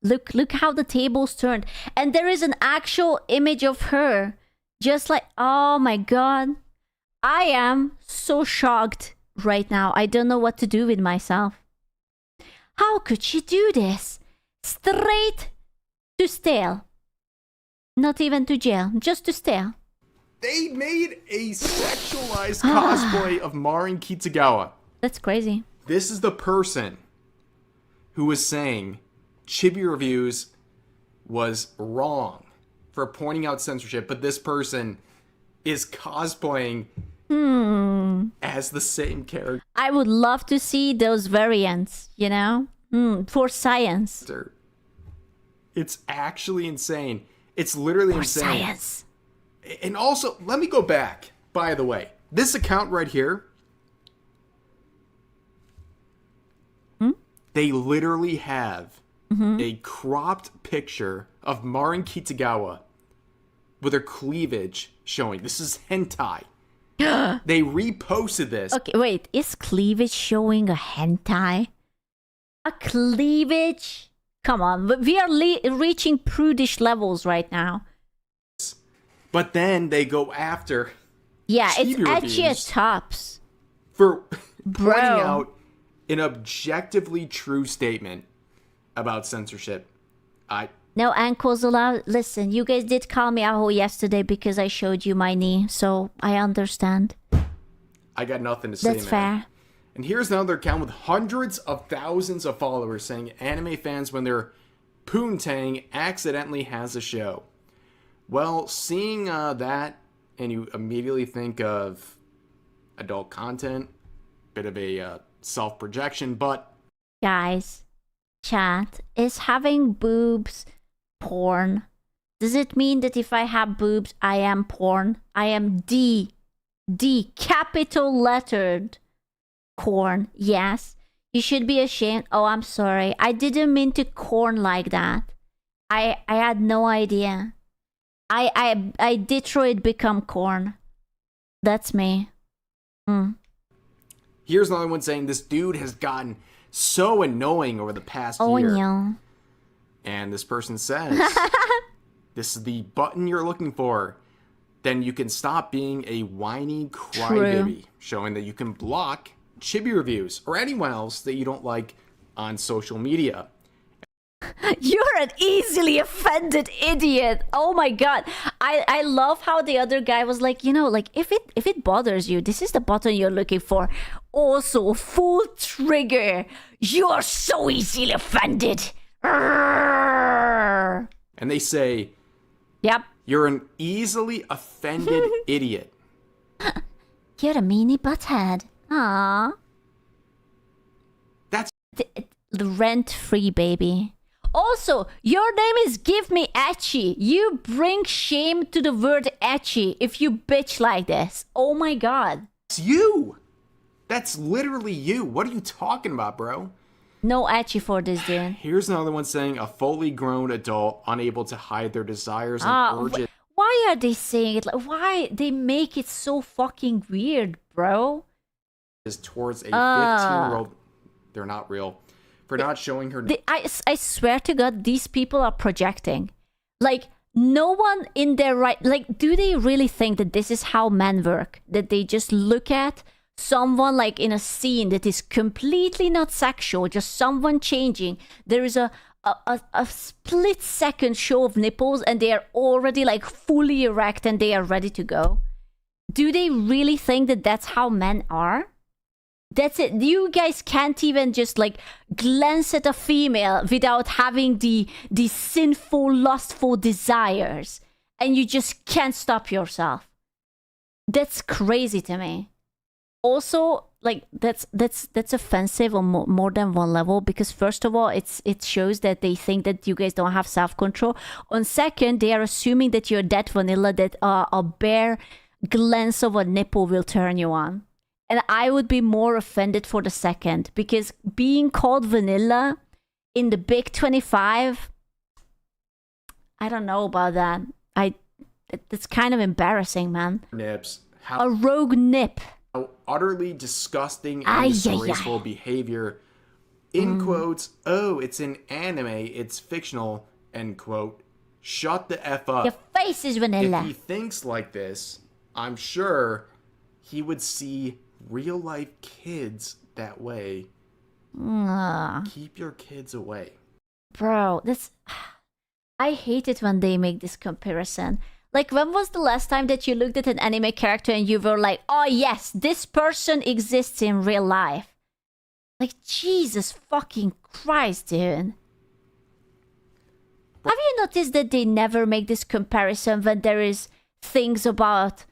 Look how the tables turned. And there is an actual image of her. Just like, oh my god. I am so shocked right now. I don't know what to do with myself. How could she do this? Straight to stale. Not even to jail, just to stale. They made a sexualized cosplay of Marin Kitagawa. That's crazy. This is the person who was saying Chibi Reviews was wrong for pointing out censorship, but this person is cosplaying as the same character. I would love to see those variants, you know? For science. It's actually insane. It's literally for insane. Science. And also, let me go back, by the way. This account right here, they literally have a cropped picture of Marin Kitagawa with her cleavage showing. This is hentai. They reposted this. Okay, wait. Is cleavage showing a hentai? A cleavage? Come on. We are reaching prudish levels right now. But then they go after... Yeah, it's edgy as tops. For pointing out an objectively true statement about censorship. No ankles allowed. Listen, you guys did call me out yesterday because I showed you my knee, so I understand. I got nothing to say, That's fair. And here's another account with hundreds of thousands of followers saying anime fans when their poontang accidentally has a show. Well, seeing that, and you immediately think of adult content, bit of a self-projection, but... Guys, chat, is having boobs porn? Does it mean that if I have boobs, I am porn? I am D capital lettered corn. Yes, you should be ashamed. Oh, I'm sorry. I didn't mean to corn like that. I had no idea. I Detroit become corn. That's me. Here's another one saying this dude has gotten so annoying over the past year. No. And this person says, this is the button you're looking for. Then you can stop being a whiny crybaby, showing that you can block Chibi Reviews or anyone else that you don't like on social media. You're an easily offended idiot. Oh my god. I love how the other guy was like, you know, like if it bothers you, this is the button you're looking for. Also, full trigger. You're so easily offended. And they say, yep. You're an easily offended idiot. You're a meanie butthead. Aww. That's the rent-free baby. Also, your name is Give Me Etchy. You bring shame to the word etchy if you bitch like this. Oh my god. It's you. That's literally you. What are you talking about, bro? No etchy for this dude. Here's another one saying a fully grown adult unable to hide their desires and urges. Why are they saying it? Like, why they make it so fucking weird, bro? Is towards a 15-year-old. They're not real. For not showing her... I swear to God, these people are projecting. Like, no one in their right... Like, do they really think that this is how men work? That they just look at someone, like, in a scene that is completely not sexual, just someone changing. There is a split-second show of nipples, and they are already, like, fully erect, and they are ready to go. Do they really think that that's how men are? That's it. You guys can't even just like glance at a female without having the sinful, lustful desires, and you just can't stop yourself. That's crazy to me. Also, like that's offensive on more than one level, because first of all, it shows that they think that you guys don't have self-control. On second, they are assuming that you're that vanilla that a bare glance of a nipple will turn you on. And I would be more offended for the second, because being called vanilla in the big 25, I don't know about that. That's kind of embarrassing, man. Nips. A rogue nip. How utterly disgusting and disgraceful behavior. In quotes, oh, it's an anime, it's fictional, end quote. Shut the F up. Your face is vanilla. If he thinks like this, I'm sure he would see real life kids that way. Keep your kids away. Bro, I hate it when they make this comparison. Like, when was the last time that you looked at an anime character and you were like, oh yes, this person exists in real life? Like, Jesus fucking Christ, dude. Have you noticed that they never make this comparison when there is things about,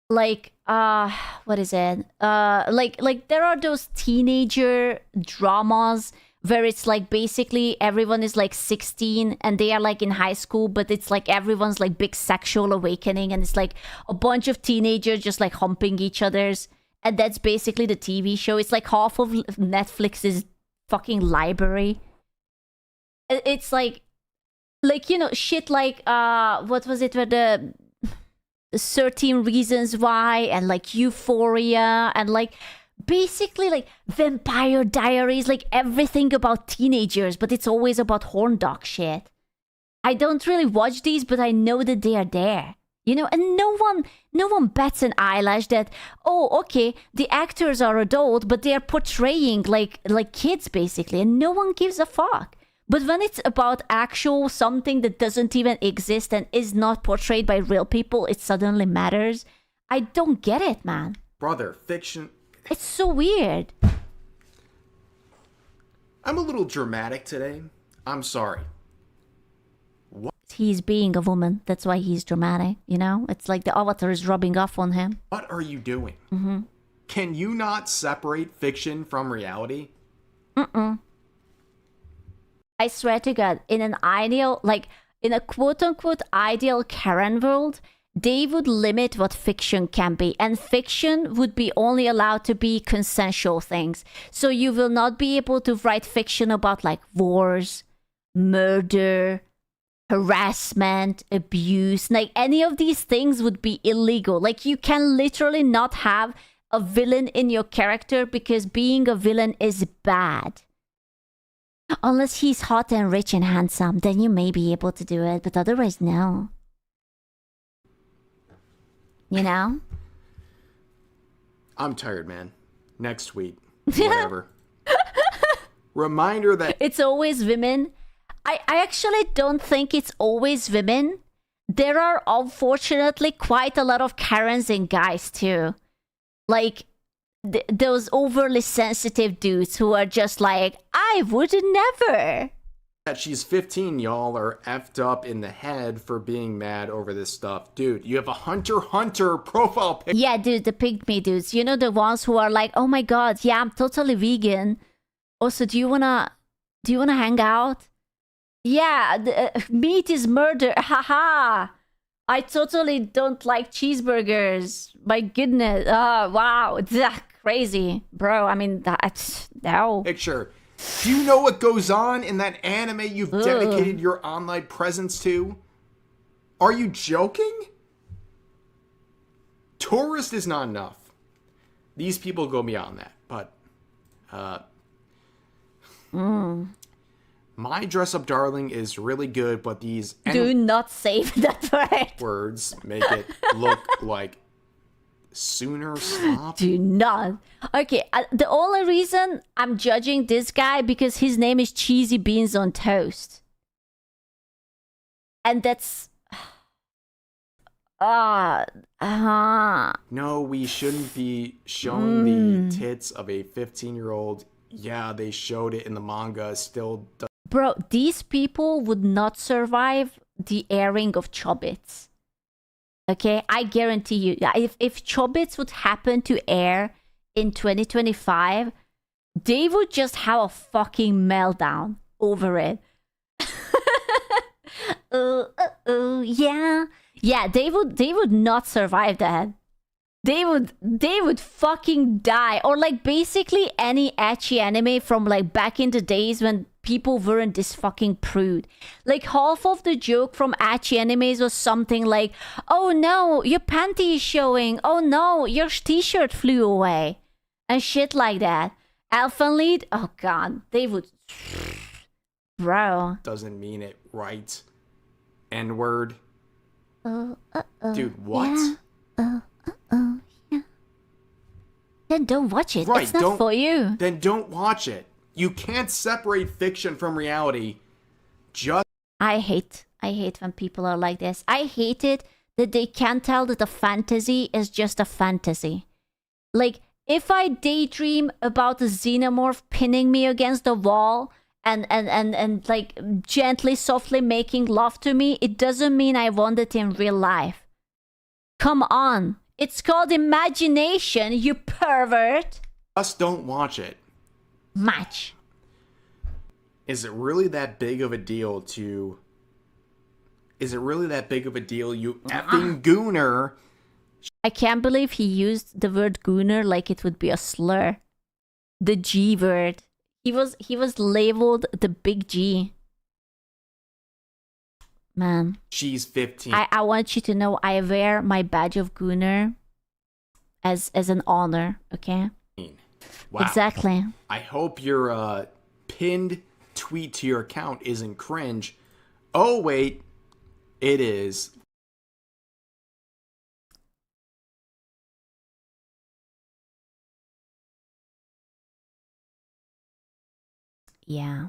like, what is it? Like there are those teenager dramas where it's like basically everyone is like 16 and they are like in high school, but it's like everyone's like big sexual awakening, and it's like a bunch of teenagers just like humping each other's, and that's basically the TV show. It's like half of Netflix's fucking library. It's like you know, shit like what was it, where the 13 Reasons Why and like Euphoria and like basically like Vampire Diaries, like everything about teenagers, but it's always about horn dog shit. I don't really watch these, but I know that they are there, you know, and no one bats an eyelash that, oh, okay, the actors are adult, but they are portraying like kids basically, and no one gives a fuck. But when it's about actual something that doesn't even exist and is not portrayed by real people, it suddenly matters. I don't get it, man. Brother, fiction... It's so weird. I'm a little dramatic today. I'm sorry. What? He's being a woman. That's why he's dramatic, you know? It's like the avatar is rubbing off on him. What are you doing? Mm-hmm. Can you not separate fiction from reality? I swear to God, in an ideal, like in a quote-unquote ideal Karen world, they would limit what fiction can be, and fiction would be only allowed to be consensual things. So you will not be able to write fiction about like wars, murder, harassment, abuse. Like any of these things would be illegal. Like you can literally not have a villain in your character because being a villain is bad. Unless he's hot and rich and handsome, then you may be able to do it, but otherwise, no. You know? I'm tired, man. Next week. Whatever. Reminder that... It's always women. I actually don't think it's always women. There are unfortunately quite a lot of Karens and guys too. Like... those overly sensitive dudes who are just like, I would never. That she's 15, y'all are effed up in the head for being mad over this stuff. Dude, you have a Hunter profile picture. Yeah, dude, the pygmy dudes. You know, the ones who are like, oh my god, yeah, I'm totally vegan. Also, do you wanna hang out? Yeah, meat is murder. Haha. I totally don't like cheeseburgers. My goodness. Wow. Crazy. Bro, I mean, that's... No. Picture. Do you know what goes on in that anime you've dedicated your online presence to? Are you joking? Tourist is not enough. These people go beyond that, but... My Dress Up Darling is really good, but these... Do not save that word. Words make it look like sooner slop. Do not. Okay, the only reason I'm judging this guy because his name is Cheesy Beans on Toast. And that's... No, we shouldn't be showing the tits of a 15-year-old. Yeah, they showed it in the manga. Still. Bro, these people would not survive the airing of Chobits. Okay, I guarantee you. If Chobits would happen to air in 2025, they would just have a fucking meltdown over it. Yeah, they would not survive that. They would fucking die. Or like basically any ecchi anime from like back in the days when people weren't this fucking prude. Like half of the joke from ecchi animes was something like, oh no, your panty is showing. Oh no, your t-shirt flew away. And shit like that. Elfen Lied, oh god, they would... Bro. Doesn't mean it right. N-word. Dude, what? Yeah. Yeah. Then don't watch it. Right, it's not for you. Then don't watch it. You can't separate fiction from reality. I hate when people are like this. I hate it that they can't tell that a fantasy is just a fantasy. Like, if I daydream about a xenomorph pinning me against the wall and like gently, softly making love to me, it doesn't mean I want it in real life. Come on. It's called imagination, you pervert. Just don't watch it. Match. Is it really that big of a deal to... Is it really that big of a deal, you effing gooner? I can't believe he used the word gooner like it would be a slur. The G word. He was labeled the big G. Man. She's 15. I want you to know I wear my badge of gooner as an honor, okay? Wow. Exactly. I hope your pinned tweet to your account isn't cringe. Oh, wait. It is. Yeah.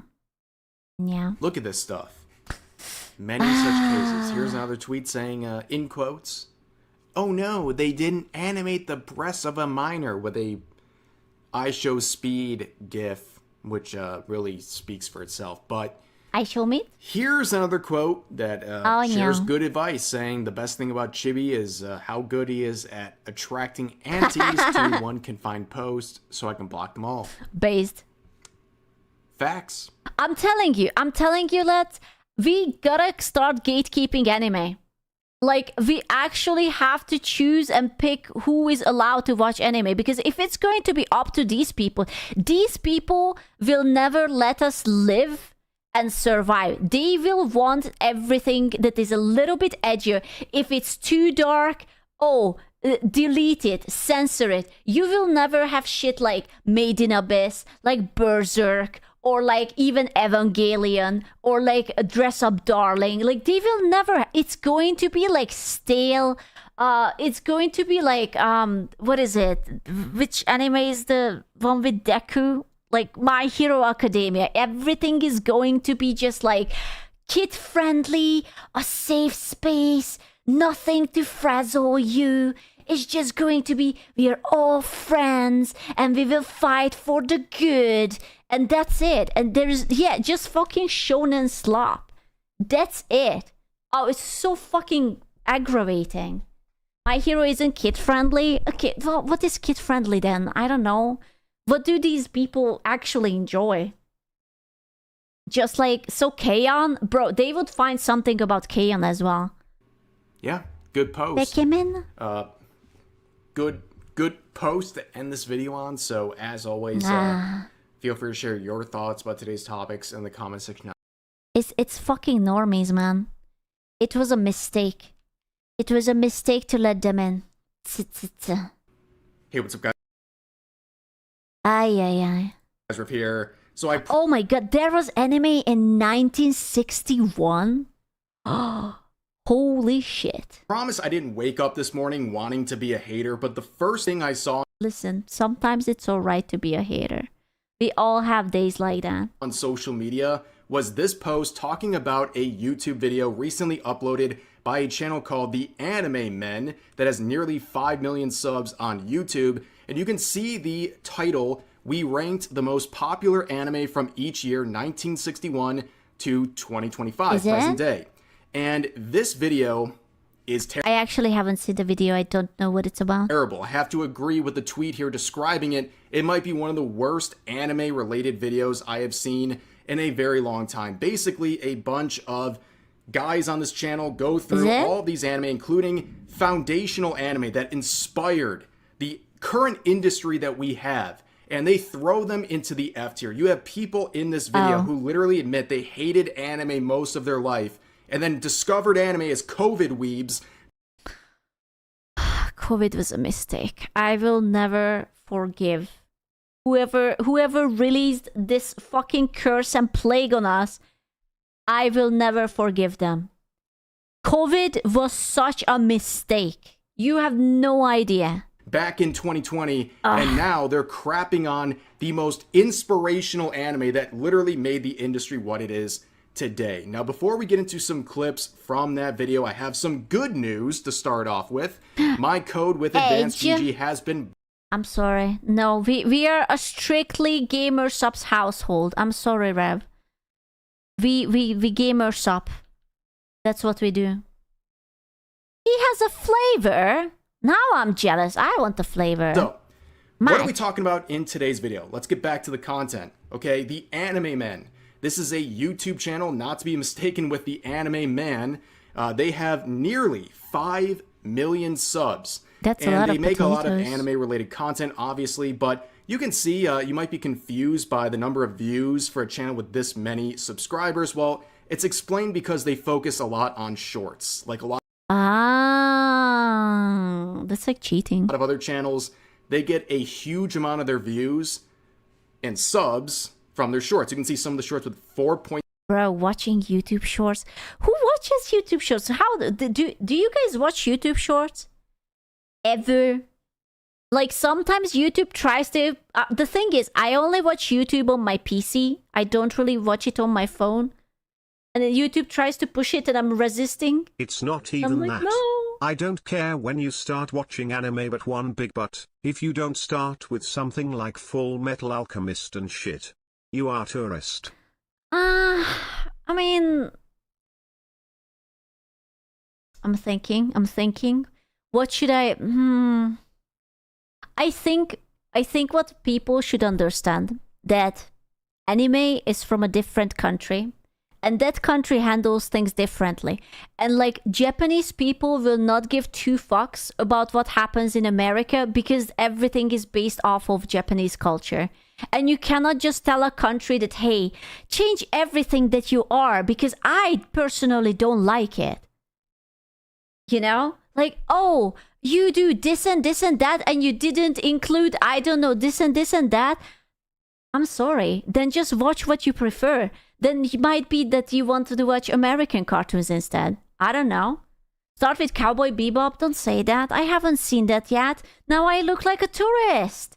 Yeah. Look at this stuff. Many such cases. Here's another tweet saying, in quotes, oh no, they didn't animate the breasts of a minor with a I show speed gif, which really speaks for itself. But I show me. Here's another quote that shares good advice, saying the best thing about Chibi is how good he is at attracting antis to one confined post, so I can block them all. Based. Facts. I'm telling you, lads, we gotta start gatekeeping anime. Like, we actually have to choose and pick who is allowed to watch anime. Because if it's going to be up to these people will never let us live and survive. They will want everything that is a little bit edgier. If it's too dark, delete it, censor it. You will never have shit like Made in Abyss, like Berserk, or like even Evangelion, or like a Dress Up Darling. Like, they will never, it's going to be like stale. It's going to be like, what is it? Which anime is the one with Deku? Like My Hero Academia. Everything is going to be just like kid friendly, a safe space, nothing to frazzle you. It's just going to be, we are all friends and we will fight for the good. And that's it. And there's, just fucking shonen slop. That's it. Oh, it's so fucking aggravating. My Hero isn't kid friendly. Okay, well, what is kid friendly then? I don't know. What do these people actually enjoy? Just like, so K-On? Bro, they would find something about K-On as well. Yeah, good post. They came in. Good post to end this video on. So as always, feel free to share your thoughts about today's topics in the comment section. It's fucking normies, man. It was a mistake. It was a mistake to let them in. Hey, what's up, guys? Aye. Guys, we're here. So oh my god, there was anime in 1961? Oh, holy shit. Promise I didn't wake up this morning wanting to be a hater, but the first thing I saw... Listen, sometimes it's alright to be a hater. We all have days like that. ...on social media was this post talking about a YouTube video recently uploaded by a channel called The Anime Men that has nearly 5 million subs on YouTube. And you can see the title. We ranked the most popular anime from each year, 1961 to 2025, present day. And this video is terrible. I actually haven't seen the video. I don't know what it's about. Terrible. I have to agree with the tweet here describing it. It might be one of the worst anime-related videos I have seen in a very long time. Basically, a bunch of guys on this channel go through all of these anime, including foundational anime that inspired the current industry that we have, and they throw them into the F tier. You have people in this video who literally admit they hated anime most of their life, and then discovered anime as COVID weebs. COVID was a mistake. I will never forgive whoever released this fucking curse and plague on us. I will never forgive them. COVID was such a mistake. You have no idea. Back in 2020, and now they're crapping on the most inspirational anime that literally made the industry what it is today. Now, before we get into some clips from that video, I have some good news to start off with. My code with Advanced GG has been... I'm sorry. No, we are a strictly Gamersupps household. I'm sorry, Rev. We Gamersupp. That's what we do. He has a flavor. Now I'm jealous. I want the flavor. So, what are we talking about in today's video? Let's get back to the content. Okay, The Anime Men. This is a YouTube channel, not to be mistaken with The Anime Man. They have nearly 5 million subs. That's a lot of And they make a lot of potatoes. anime-related content, obviously, but you can see you might be confused by the number of views for a channel with this many subscribers. Well, it's explained because they focus a lot on shorts. Like a lot that's like cheating. of other channels, they get a huge amount of their views and subs from their shorts. You can see some of the shorts with 4. Bro, watching YouTube shorts. Who watches YouTube shorts? How do you guys watch YouTube shorts? Ever? Like sometimes YouTube tries to... the thing is, I only watch YouTube on my PC. I don't really watch it on my phone. And then YouTube tries to push it and I'm resisting. It's not even like, that. no. I don't care when you start watching anime, but one big but, if you don't start with something like Full Metal Alchemist and shit, you are tourist. I mean... I'm thinking. What should I... I think what people should understand, that anime is from a different country, and that country handles things differently. And like Japanese people will not give 2 fucks about what happens in America because everything is based off of Japanese culture. And you cannot just tell a country that, hey, change everything that you are because I personally don't like it. You know? Like, oh, you do this and this and that and you didn't include, I don't know, this and this and that. I'm sorry. Then just watch what you prefer. Then it might be that you want to watch American cartoons instead. I don't know. Start with Cowboy Bebop. Don't say that. I haven't seen that yet. Now I look like a tourist.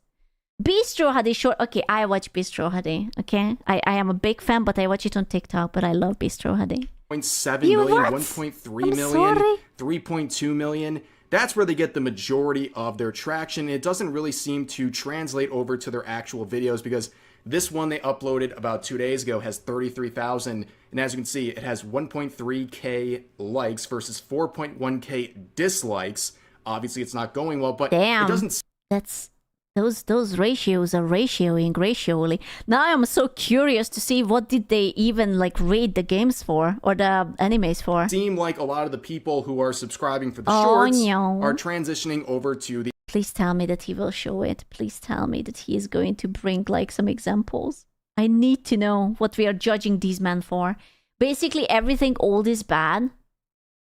Bistro Hadi short. Okay, I watch Bistro Hadi. Okay, I am a big fan, but I watch it on TikTok. But I love Bistro Hadi. 0.7 million, 1.3 million, 3.2 million. That's where they get the majority of their traction. It doesn't really seem to translate over to their actual videos because this one they uploaded about 2 days ago has 33,000. And as you can see, it has 1.3K likes versus 4.1K dislikes. Obviously, it's not going well, but it doesn't... That's... Those ratios are ratioing ratioly. Now I'm so curious to see what did they even like rate the games for or the animes for. Seem like a lot of the people who are subscribing for the shorts are transitioning over to the... Please tell me that he will show it. Please tell me that he is going to bring like some examples. I need to know what we are judging these men for. Basically everything old is bad.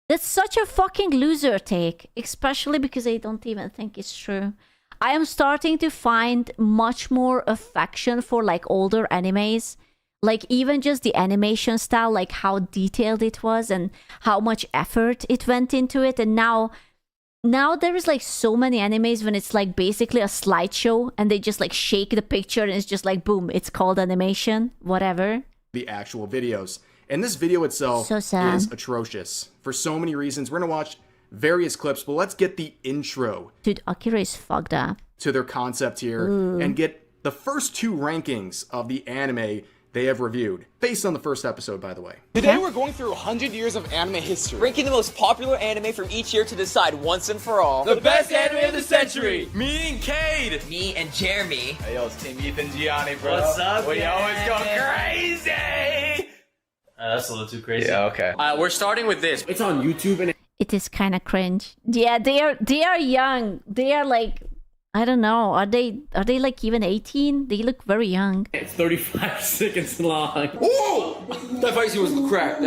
That's such a fucking loser take. Especially because I don't even think it's true. I am starting to find much more affection for like older animes. Like even just the animation style, like how detailed it was and how much effort it went into it. And now there is like so many animes when it's like basically a slideshow and they just like shake the picture and it's just like boom, it's called animation, whatever. The actual videos. And this video itself So sad. is atrocious for so many reasons. We're going to watch various clips, but let's get the intro. Dude, Akira is fucked up. To their concept here and get the first 2 rankings of the anime they have reviewed, based on the first episode, by the way. Today we're going through 100 years of anime history, ranking the most popular anime from each year to decide once and for all The best anime of the century. Me and Cade. Me and Jeremy. Hey, yo, it's Team Ethan Gianni, bro. What's up, We always go man? crazy. That's a little too crazy. Yeah, okay. We're starting with this. It's on YouTube and It is kind of cringe. Yeah, they are young. They are like, I don't know. Are they like even 18? They look very young. It's 35 seconds long. Whoa! That fight scene was cracked.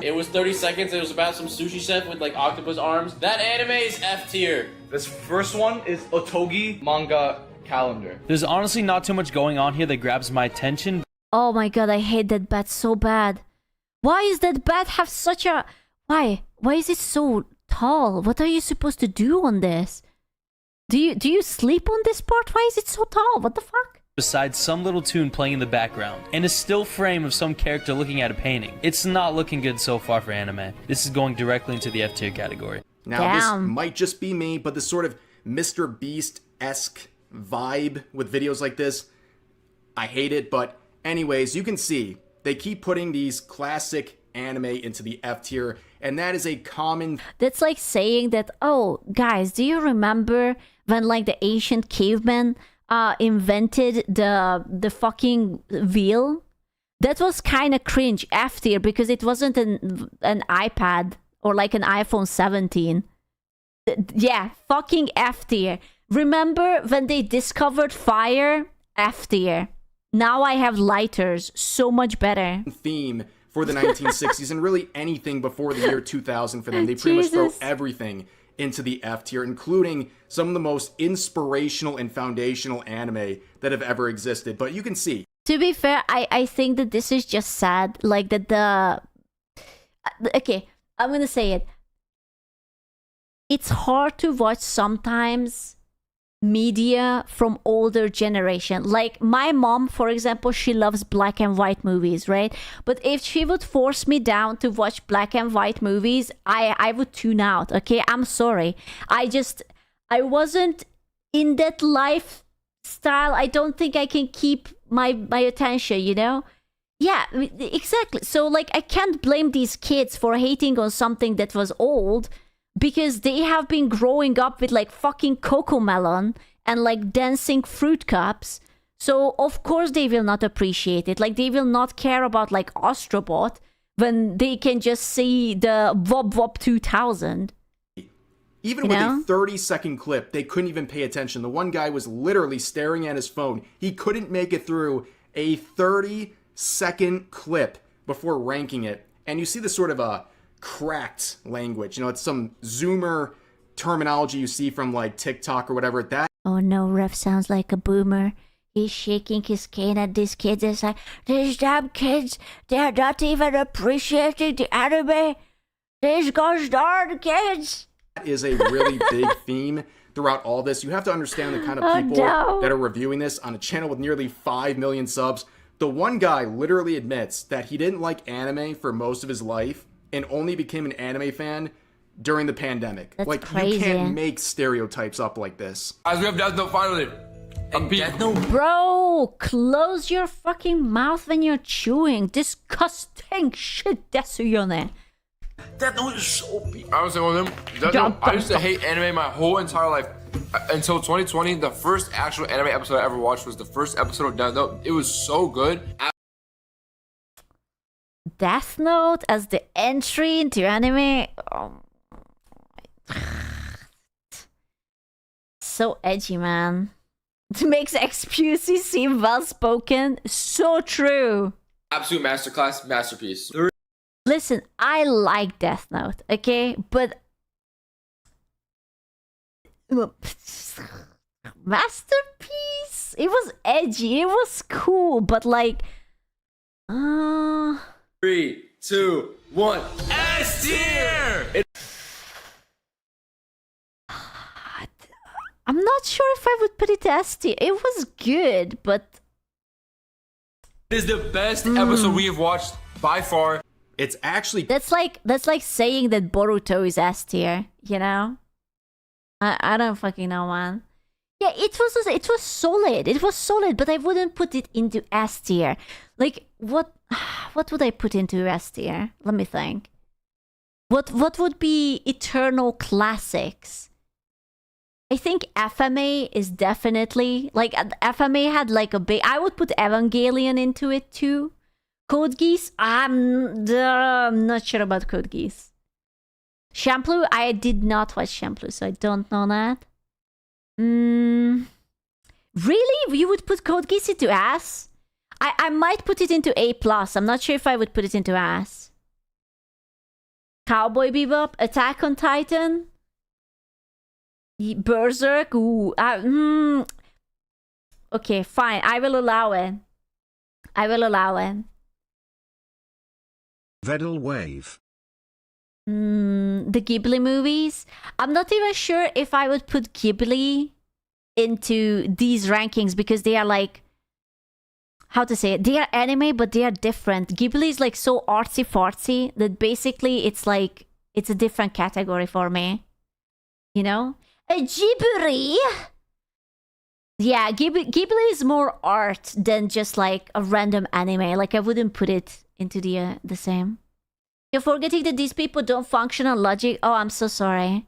It was 30 seconds. It was about some sushi chef with like octopus arms. That anime is F tier. This first one is Otogi Manga Calendar. There's honestly not too much going on here that grabs my attention. Oh my god, I hate that bat so bad. Why is that bat have such a... Why? Why is it so tall? What are you supposed to do on this? Do you sleep on this part? Why is it so tall? What the fuck? Besides some little tune playing in the background, and a still frame of some character looking at a painting. It's not looking good so far for anime. This is going directly into the F tier category. Now, this might just be me, but this sort of Mr. Beast-esque vibe with videos like this, I hate it, but anyways, you can see they keep putting these classic anime into the F tier, and that is a common... That's like saying that, oh, guys, do you remember when like the ancient cavemen invented the fucking wheel? That was kind of cringe, F tier, because it wasn't an iPad or like an iPhone 17. Yeah, fucking F tier. Remember when they discovered fire? F tier. Now I have lighters. So much better. Theme for the 1960s and really anything before the year 2000 for them. They pretty much throw everything into the F tier, including some of the most inspirational and foundational anime that have ever existed. But you can see. To be fair, I think that this is just sad. Like that the... Okay, I'm gonna say it. It's hard to watch sometimes media from older generation. Like my mom, for example, she loves black and white movies, right? But if she would force me down to watch black and white movies, I would tune out. Okay, I'm sorry. I wasn't in that lifestyle. I don't think I can keep my attention, you know? Yeah, exactly. So like I can't blame these kids for hating on something that was old, because they have been growing up with like fucking Cocomelon and like dancing fruit cups. So of course they will not appreciate it. Like they will not care about like Astrobot when they can just see the Wob Wob 2000. Even with a 30-second clip, they couldn't even pay attention. The one guy was literally staring at his phone. He couldn't make it through a 30-second clip before ranking it. And you see this sort of a cracked language. You know, it's some Zoomer terminology you see from like TikTok or whatever. That. Oh no, Ref sounds like a boomer. He's shaking his cane at these kids. It's like, these damn kids, they're not even appreciating the anime. These gosh darn kids. That is a really big theme throughout all this. You have to understand the kind of people that are reviewing this on a channel with nearly 5 million subs. The one guy literally admits that he didn't like anime for most of his life and only became an anime fan during the pandemic. That's like, crazy. You can't make stereotypes up like this. Guys, we have Death Note finally. Death Note. Bro, close your fucking mouth when you're chewing. Disgusting shit, Desuyone. Death Note is so big. I was saying with him, Death Note, I used to hate anime my whole entire life. Until 2020, the first actual anime episode I ever watched was the first episode of Death Note. It was so good. Death Note as the entry into anime. Oh. So edgy, man. It makes XPUC seem well spoken. So true. Absolute masterclass, masterpiece. Listen, I like Death Note, okay? But masterpiece? It was edgy, it was cool, but like 3, 2, 1. S tier! I'm not sure if I would put it S tier. It was good, but It is the best episode we have watched by far, it's actually... That's like saying that Boruto is S tier, you know? I don't fucking know, man. Yeah, it was solid. It was solid, but I wouldn't put it into S tier. Like, what would I put into S tier? Let me think. What would be eternal classics? I think FMA is definitely, like, FMA had like a big... I would put Evangelion into it too. Code Geass, I'm not sure about Code Geass. Shampoo, I did not watch Shampoo, so I don't know that. Really? You would put Code Geass into S? I might put it into A+. I'm not sure if I would put it into S. Cowboy Bebop, Attack on Titan, Berserk. Ooh, okay, fine. I will allow it. Vedal Wave. The Ghibli movies. I'm not even sure if I would put Ghibli into these rankings because they are like, how to say it? They are anime, but they are different. Ghibli is like so artsy-fartsy that basically it's like, it's a different category for me. You know? A Ghibli! Yeah, Ghibli is more art than just like a random anime. Like I wouldn't put it into the same. You're forgetting that these people don't function on logic. Oh, I'm so sorry.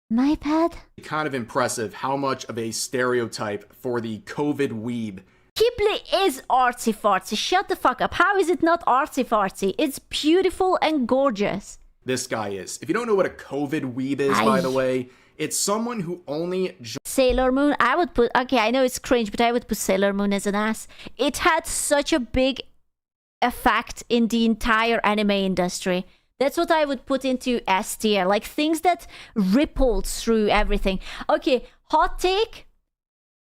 My bad. Kind of impressive how much of a stereotype for the COVID weeb. Ghibli is artsy-fartsy. Shut the fuck up. How is it not artsy-fartsy? It's beautiful and gorgeous. This guy is. If you don't know what a COVID weeb is, by the way, it's someone who only... Sailor Moon, I would put... Okay, I know it's cringe, but I would put Sailor Moon as an ass. It had such a big effect in the entire anime industry. That's what I would put into S tier. Like things that rippled through everything. Okay, hot take.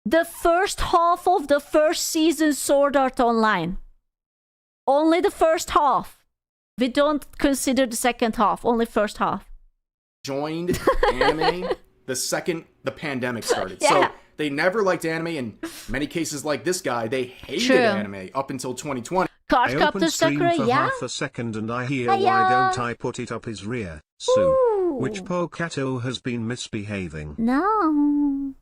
The first half of the first season Sword Art Online. Only the first half. We don't consider the second half. Only first half. Joined anime the second the pandemic started. Yeah. So they never liked anime. In many cases like this guy, they hated anime up until 2020. I opened stream for half a second and I hear why don't I put it up his rear. Sue. Which Pokato has been misbehaving. No.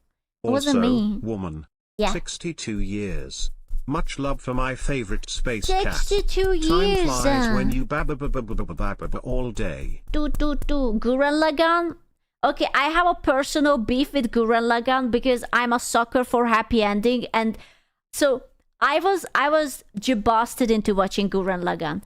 It Also, wasn't me. woman. Yeah. 62 years. Much love for my favorite space 62 cat. years. Time flies when you baba all day. Gurren Lagann. Okay, I have a personal beef with Gurren Lagann because I'm a sucker for happy ending, and so I was jabasted into watching Gurren Lagann.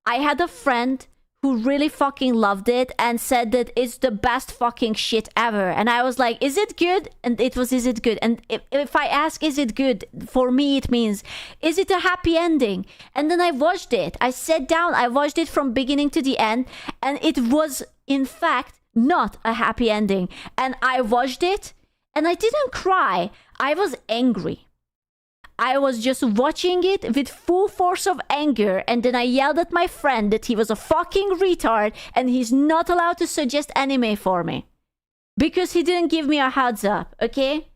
I had a friend who really fucking loved it and said that it's the best fucking shit ever. And I was like, is it good? And it was, is it good? And if I ask, is it good? For me, it means, is it a happy ending? And then I watched it. I sat down, I watched it from beginning to the end. And it was, in fact, not a happy ending. And I watched it and I didn't cry. I was angry. I was just watching it with full force of anger, and then I yelled at my friend that he was a fucking retard and he's not allowed to suggest anime for me. Because he didn't give me a heads up, okay?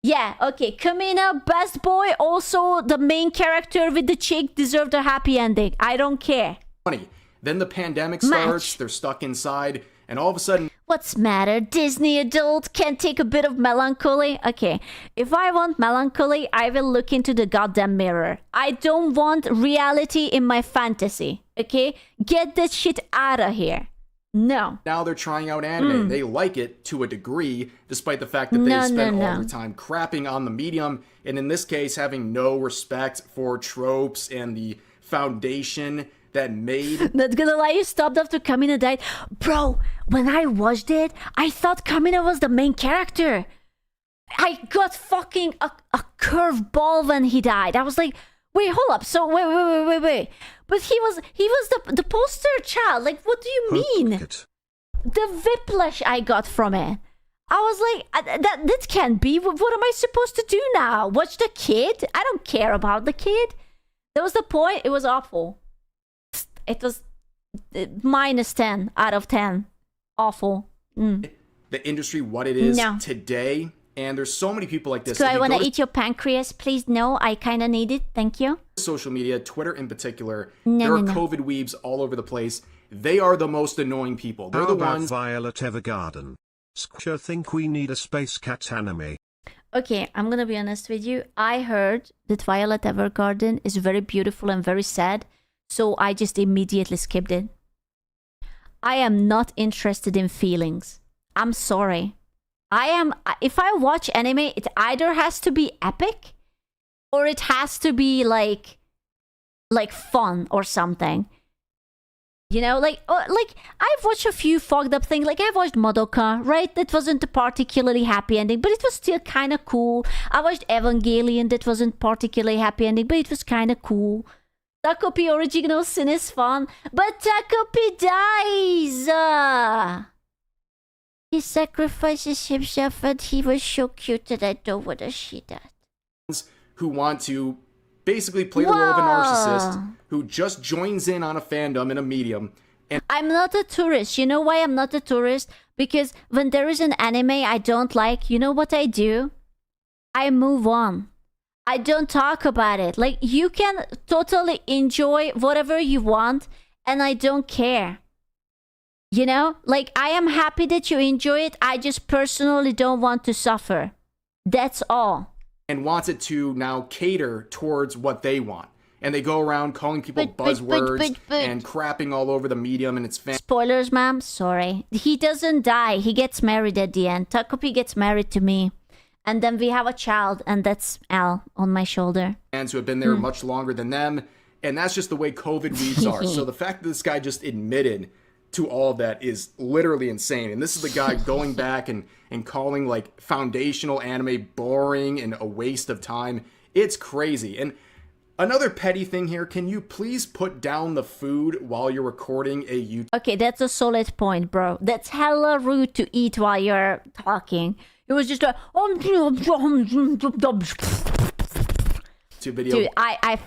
Yeah, okay, Kamina, best boy, also the main character with the chick deserved a happy ending. I don't care. Funny. Then the pandemic starts, they're stuck inside, and all of a sudden... What's matter? Disney adult can't take a bit of melancholy? Okay, if I want melancholy, I will look into the goddamn mirror. I don't want reality in my fantasy, okay? Get that shit out of here. No. Now they're trying out anime. They like it to a degree, despite the fact that they spend all their time crapping on the medium, and in this case, having no respect for tropes and the foundation that made... Not gonna lie, you stopped after Kamina died. Bro, when I watched it, I thought Kamina was the main character. I got fucking a curved ball when he died. I was like, wait, hold up. So, wait. But he was the poster child. Like, what do you mean? The whiplash I got from it. I was like, that can't be. What am I supposed to do now? Watch the kid? I don't care about the kid. That was the point. It was awful. It was minus 10 out of 10. Awful. The industry, what it is today, And there's so many people like this. So I want to eat your pancreas. Please, no, I kind of need it. Thank you. Social media, Twitter in particular, there are COVID weebs all over the place. They are the most annoying people. They're the ones. Violet Evergarden. Squisher think we need a space cat anime. Okay, I'm gonna be honest with you. I heard that Violet Evergarden is very beautiful and very sad, so I just immediately skipped it. I am not interested in feelings. I'm sorry. If I watch anime, it either has to be epic or it has to be like fun or something. You know, like I've watched a few fogged up things. Like I've watched Madoka, right? That wasn't a particularly happy ending, but it was still kind of cool. I watched Evangelion, that wasn't particularly happy ending, but it was kind of cool. Takopi Original Sin is fun, but Takopi dies. He sacrifices himself, and he was so cute that I don't want to see that. Who want to basically play the role of a narcissist who just joins in on a fandom in a medium. And I'm not a tourist. You know why I'm not a tourist? Because when there is an anime I don't like, you know what I do? I move on. I don't talk about it. Like, you can totally enjoy whatever you want, and I don't care. You know? Like, I am happy that you enjoy it. I just personally don't want to suffer. That's all. And wants it to now cater towards what they want. And they go around calling people buzzwords and crapping all over the medium and its fans. Spoilers, ma'am. Sorry. He doesn't die. He gets married at the end. Takopi gets married to me. And then we have a child, and that's Al on my shoulder. Fans who have been there much longer than them. And that's just the way COVID weeds are. So the fact that this guy just admitted to all of that is literally insane. And this is the guy going back and calling like foundational anime boring and a waste of time. It's crazy. And another petty thing here, can you please put down the food while you're recording a YouTube? Okay, that's a solid point, bro. That's hella rude to eat while you're talking. It was just like... video. Dude, I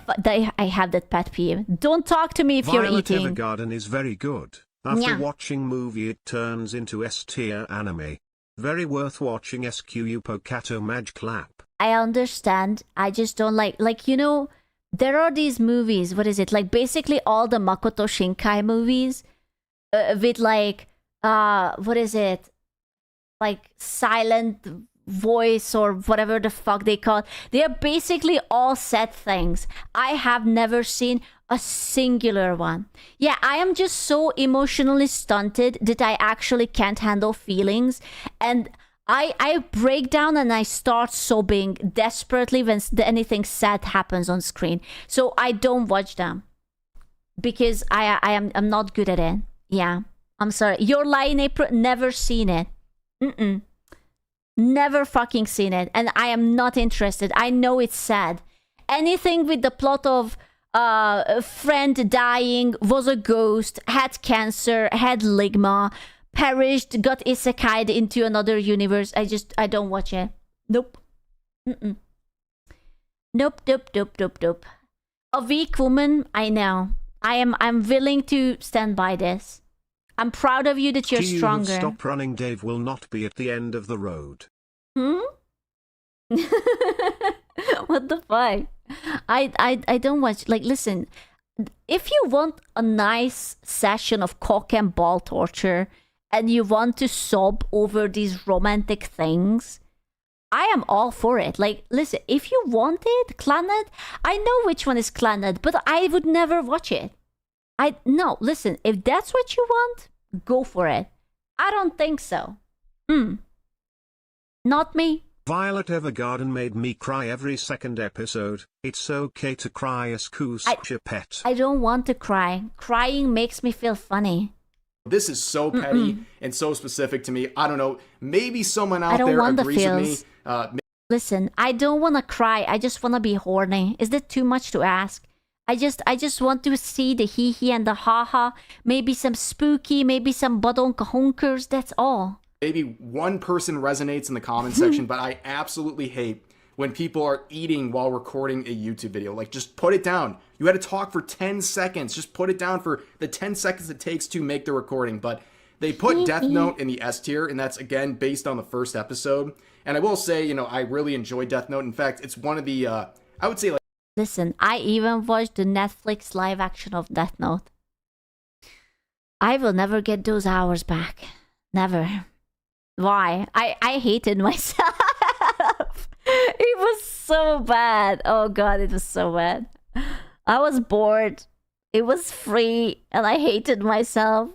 have that pet peeve. Don't talk to me if you're eating. Violet Evergarden is very good. After watching movie, it turns into S-tier anime. Very worth watching. SQU Pokato Maj Clap. I understand. I just don't like, you know, there are these movies, what is it? Like basically all the Makoto Shinkai movies with like, what is it? Like silent voice or whatever the fuck they call it. They are basically all set things. I have never seen a singular one. Yeah, I am just so emotionally stunted that I actually can't handle feelings. And I break down and I start sobbing desperately when anything sad happens on screen. So I don't watch them. Because I'm not good at it. Yeah. I'm sorry. Your Lie in April, never seen it. Never fucking seen it. And I am not interested. I know it's sad. Anything with the plot of a friend dying, was a ghost, had cancer, had ligma, perished, got isekai'd into another universe. I don't watch it. Nope. Nope. A weak woman, I know. I'm willing to stand by this. I'm proud of you that you're stronger. Stop running, Dave will not be at the end of the road. What the fuck? I don't watch, like, listen, if you want a nice session of cock and ball torture and you want to sob over these romantic things, I am all for it. Like, listen, if you want it, Clannad, I know which one is Clannad, but I would never watch it. No, listen, if that's what you want, go for it. I don't think so. Not me. Violet Evergarden made me cry every second episode. It's okay to cry as your pet. I don't want to cry. Crying makes me feel funny. This is so petty and so specific to me. I don't know. Maybe someone out there agrees with me. Listen, I don't want to cry. I just want to be horny. Is that too much to ask? I just want to see the hee-hee and the ha-ha. Maybe some spooky, maybe some badonka-honkers. That's all. Maybe one person resonates in the comment section, but I absolutely hate when people are eating while recording a YouTube video. Like, just put it down. You had to talk for 10 seconds. Just put it down for the 10 seconds it takes to make the recording. But They put Death Note in the S tier, and that's, again, based on the first episode. And I will say, you know, I really enjoy Death Note. In fact, it's one of the, I would say, like... Listen, I even watched the Netflix live action of Death Note. I will never get those hours back. Never. Why? I hated myself. It was so bad. Oh god, it was so bad. I was bored. It was free, and I hated myself.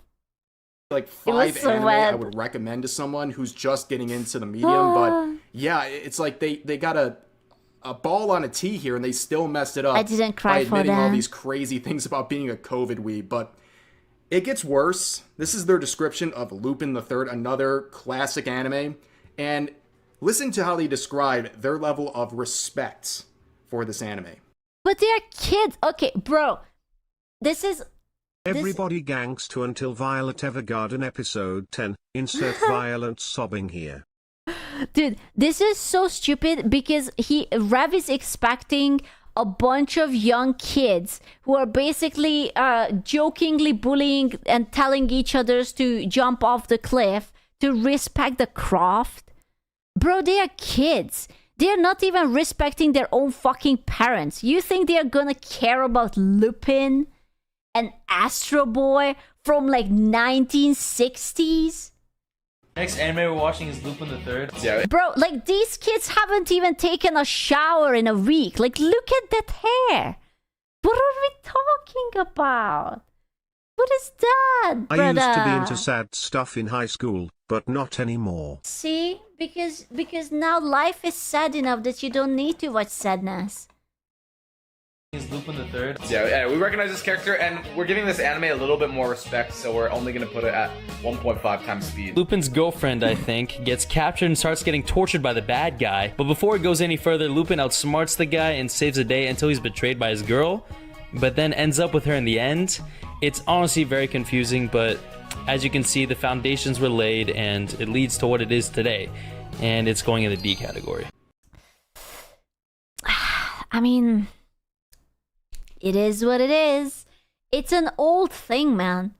Like 5 so anime bad. I would recommend to someone who's just getting into the medium, but yeah, it's like they got a ball on a tee here, and they still messed it up. I didn't cry by for admitting all them. these crazy things about being a COVID weeb, but it gets worse. This is their description of Lupin III, another classic anime, and listen to how they describe their level of respect for this anime. But they're kids. Okay, bro. This is... Everybody gangsta until Violet Evergarden episode 10. Insert violent sobbing here. Dude, this is so stupid because Rev is expecting a bunch of young kids who are basically jokingly bullying and telling each others to jump off the cliff to respect the craft. Bro, they are kids. They're not even respecting their own fucking parents. You think they're gonna care about Lupin and Astro Boy from like 1960s? Next anime we're watching is Lupin the Third. Yeah. Bro, like these kids haven't even taken a shower in a week. Like, look at that hair. What are we talking about? What is that, I brother? used to be into sad stuff in high school, but not anymore. See? Because now life is sad enough that you don't need to watch sadness. Is Lupin the Third. Yeah, we recognize this character, and we're giving this anime a little bit more respect, so we're only going to put it at 1.5 times speed. Lupin's girlfriend, I think, gets captured and starts getting tortured by the bad guy. But before it goes any further, Lupin outsmarts the guy and saves the day until he's betrayed by his girl, but then ends up with her in the end. It's honestly very confusing, but as you can see, the foundations were laid, and it leads to what it is today. And it's going in the D category. I mean... It is what it is. It's an old thing, man.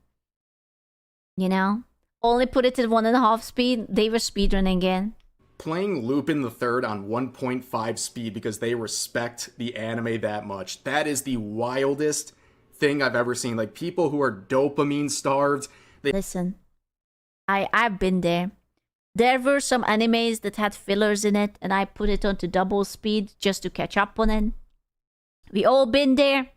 You know? Only put it at 1.5 speed, they were speedrunning again. Playing Lupin the Third on 1.5 speed because they respect the anime that much. That is the wildest thing I've ever seen. Like, people who are dopamine starved. Listen, I've been there. There were some animes that had fillers in it, and I put it onto double speed just to catch up on it. We all been there.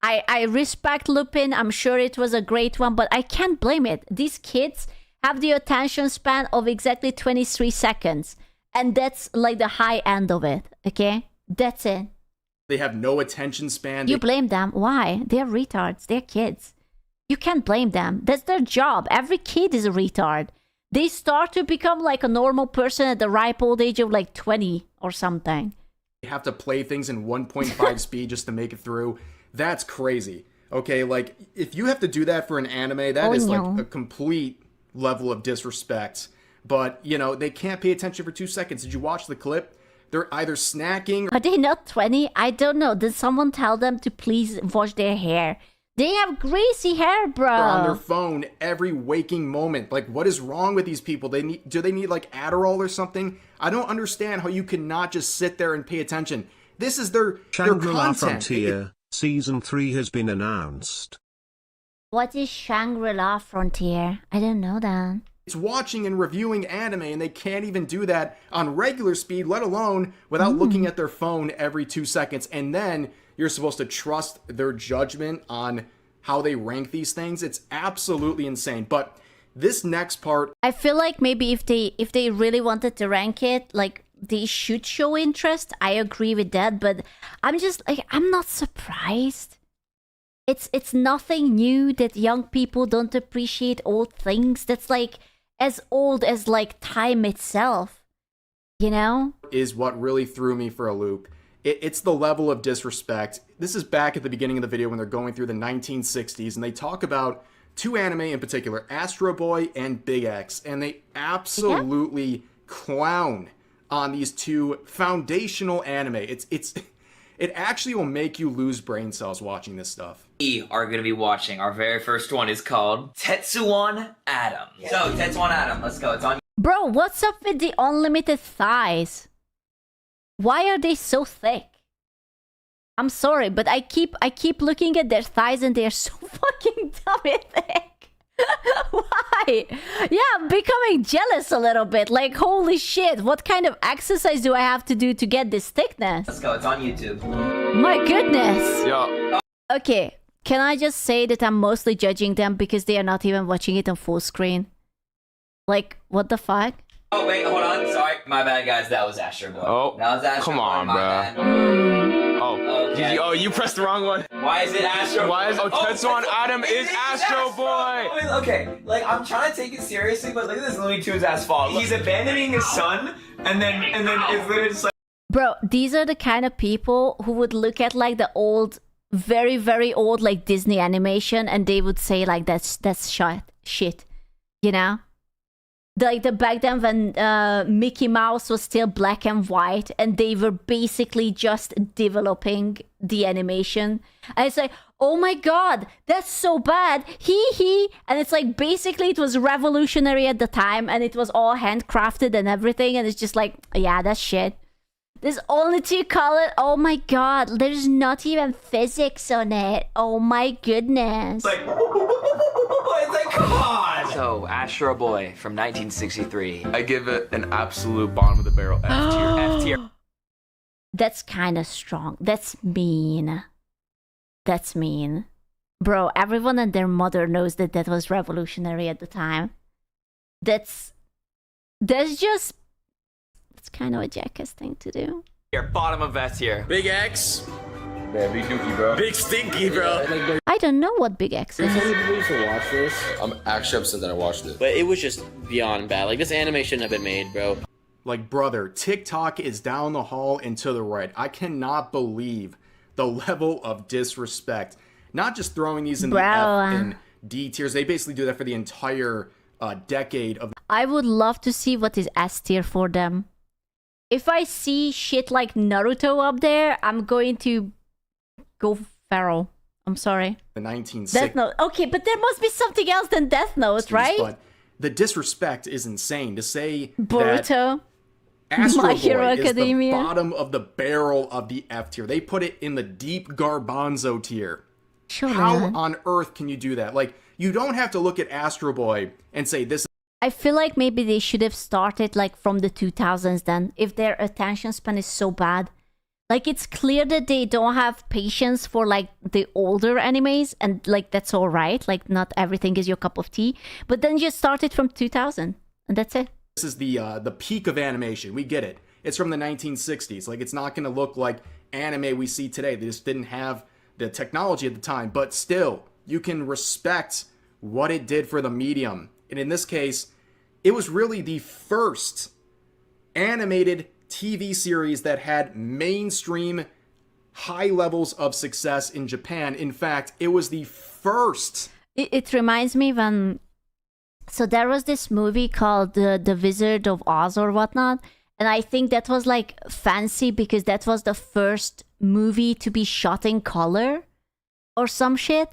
I respect Lupin. I'm sure it was a great one, but I can't blame it. These kids have the attention span of exactly 23 seconds. And that's like the high end of it, okay? That's it. They have no attention span. You blame them. Why? They're retards. They're kids. You can't blame them. That's their job. Every kid is a retard. They start to become like a normal person at the ripe old age of like 20 or something. They have to play things in 1.5 speed just to make it through. That's crazy. Okay, like, if you have to do that for an anime, that is like a complete level of disrespect. But, you know, they can't pay attention for 2 seconds. Did you watch the clip? They're either snacking... Are they not 20? I don't know. Did someone tell them to please wash their hair? They have greasy hair, bro. They're on their phone every waking moment. Like, what is wrong with these people? Do they need like Adderall or something? I don't understand how you cannot just sit there and pay attention. This is their Shangri-La content. Frontier, Season 3 has been announced. What is Shangri-La Frontier? I don't know that. It's watching and reviewing anime, and they can't even do that on regular speed, let alone without looking at their phone every 2 seconds. And then you're supposed to trust their judgment on how they rank these things. It's absolutely insane. But this next part, I feel like maybe if they really wanted to rank it, like, they should show interest. I agree with that, but I'm just like, I'm not surprised. It's nothing new that young people don't appreciate old things. That's like as old as like time itself, you know? Is what really threw me for a loop. It's the level of disrespect. This is back at the beginning of the video when they're going through the 1960s, and they talk about 2 anime in particular, Astro Boy and Big X, and they absolutely clown on these 2 foundational anime. It's it actually will make you lose brain cells watching this stuff. We are going to be watching. Our very first one is called Tetsuan Atom. So, Tetsuan Atom, let's go. It's on. Bro, what's up with the unlimited thighs? Why are they so thick? I'm sorry, but I keep looking at their thighs and they're so fucking dummy thick. Why? Yeah, I'm becoming jealous a little bit. Like, holy shit, what kind of exercise do I have to do to get this thickness? Let's go. It's on YouTube. My goodness. Yeah. Okay, can I just say that I'm mostly judging them because they are not even watching it on full screen? Like, what the fuck? Oh, wait, hold on. Sorry. My bad, guys. That was Astro Boy. Oh, that was Astro come Boy. on, My bad. Oh, Okay. you pressed the wrong one. Why is it Astro Boy? Why is Tetsuan Atom is Astro Boy? Okay, like, I'm trying to take it seriously, but look at this Looney Tunes ass fault. He's abandoning his son, and then it's literally just like... Bro, these are the kind of people who would look at, like, the old, very, very old, like, Disney animation, and they would say, like, that's shit. You know? Like the back then when Mickey Mouse was still black and white and they were basically just developing the animation. And it's like, oh my god, that's so bad. Hee. And it's like, basically it was revolutionary at the time and it was all handcrafted and everything. And it's just like, yeah, that's shit. There's only 2 colors. Oh my god, there's not even physics on it. Oh my goodness. It's like, come on! So, Astro Boy from 1963. I give it an absolute bottom of the barrel F tier. F tier. That's kind of strong. That's mean. That's mean. Bro, everyone and their mother knows that that was revolutionary at the time. That's just... It's kind of a jackass thing to do. Here, bottom of F tier. Big X. Yeah, big dookie, bro. Big stinky, bro. I don't know what Big X is. People used to watch this. I'm actually upset that I watched it. But it was just beyond bad. Like, this anime shouldn't have been made, bro. Like, brother, TikTok is down the hall and to the right. I cannot believe the level of disrespect. Not just throwing these in the F and D tiers. They basically do that for the entire decade of... I would love to see what is S tier for them. If I see shit like Naruto up there, I'm going to go feral. I'm sorry. The 1960s. Death Note. Okay, but there must be something else than Death Note, right? But the disrespect is insane. To say Boruto, that Astro My Boy Hero is Academia. the bottom of the barrel of the F tier. They put it in the deep garbanzo tier. Sure, How man. on earth can you do that? Like, you don't have to look at Astro Boy and say this. I feel like maybe they should have started like from the 2000s then, if their attention span is so bad. Like, it's clear that they don't have patience for like the older animes, and like that's all right. Like, not everything is your cup of tea. But then just start it from 2000 and that's it. This is the peak of animation. We get it. It's from the 1960s. Like, it's not going to look like anime we see today. They just didn't have the technology at the time. But still, you can respect what it did for the medium. And in this case, it was really the first animated TV series that had mainstream high levels of success in Japan. In fact, it was the first. It reminds me when... So there was this movie called The Wizard of Oz or whatnot. And I think that was like fancy because that was the first movie to be shot in color or some shit.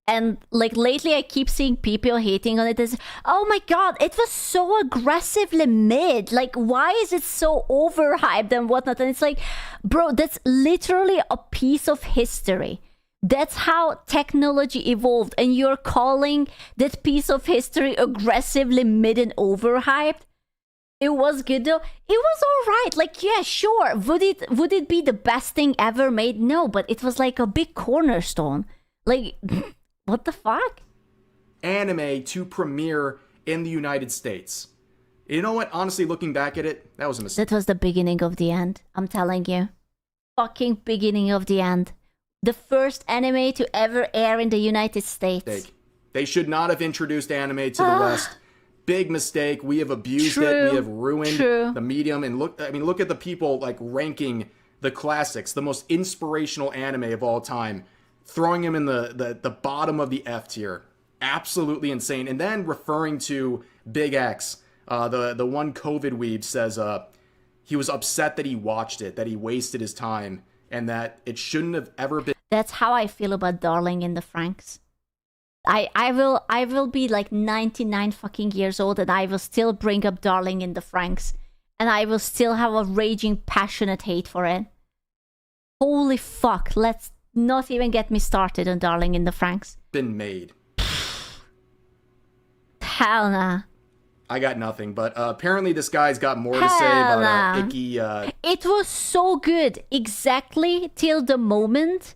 And like lately I keep seeing people hating on it as, oh my god, it was so aggressively mid. Like, why is it so overhyped and whatnot? And it's like, bro, that's literally a piece of history. That's how technology evolved. And you're calling that piece of history aggressively mid and overhyped? It was good though. It was alright. Like, yeah, sure. Would it be the best thing ever made? No, but it was like a big cornerstone. Like... What the fuck? Anime to premiere in the United States. You know what? Honestly, looking back at it, that was a mistake. That was the beginning of the end. I'm telling you. Fucking beginning of the end. The first anime to ever air in the United States. They should not have introduced anime to the West. Big mistake. We have abused it. We have ruined the medium. And look at the people like ranking the classics, the most inspirational anime of all time. Throwing him in the bottom of the F tier. Absolutely insane. And then referring to Big X, the one COVID weeb says he was upset that he watched it, that he wasted his time. and that it shouldn't have ever been. That's how I feel about Darling in the Franxx. I will be like 99 fucking years old and I will still bring up Darling in the Franxx. And I will still have a raging, passionate hate for it. Holy fuck, let's not even get me started on Darling in the Franxx. Been made. Hell nah. I got nothing, but apparently this guy's got more to say about Icky. It was so good, exactly till the moment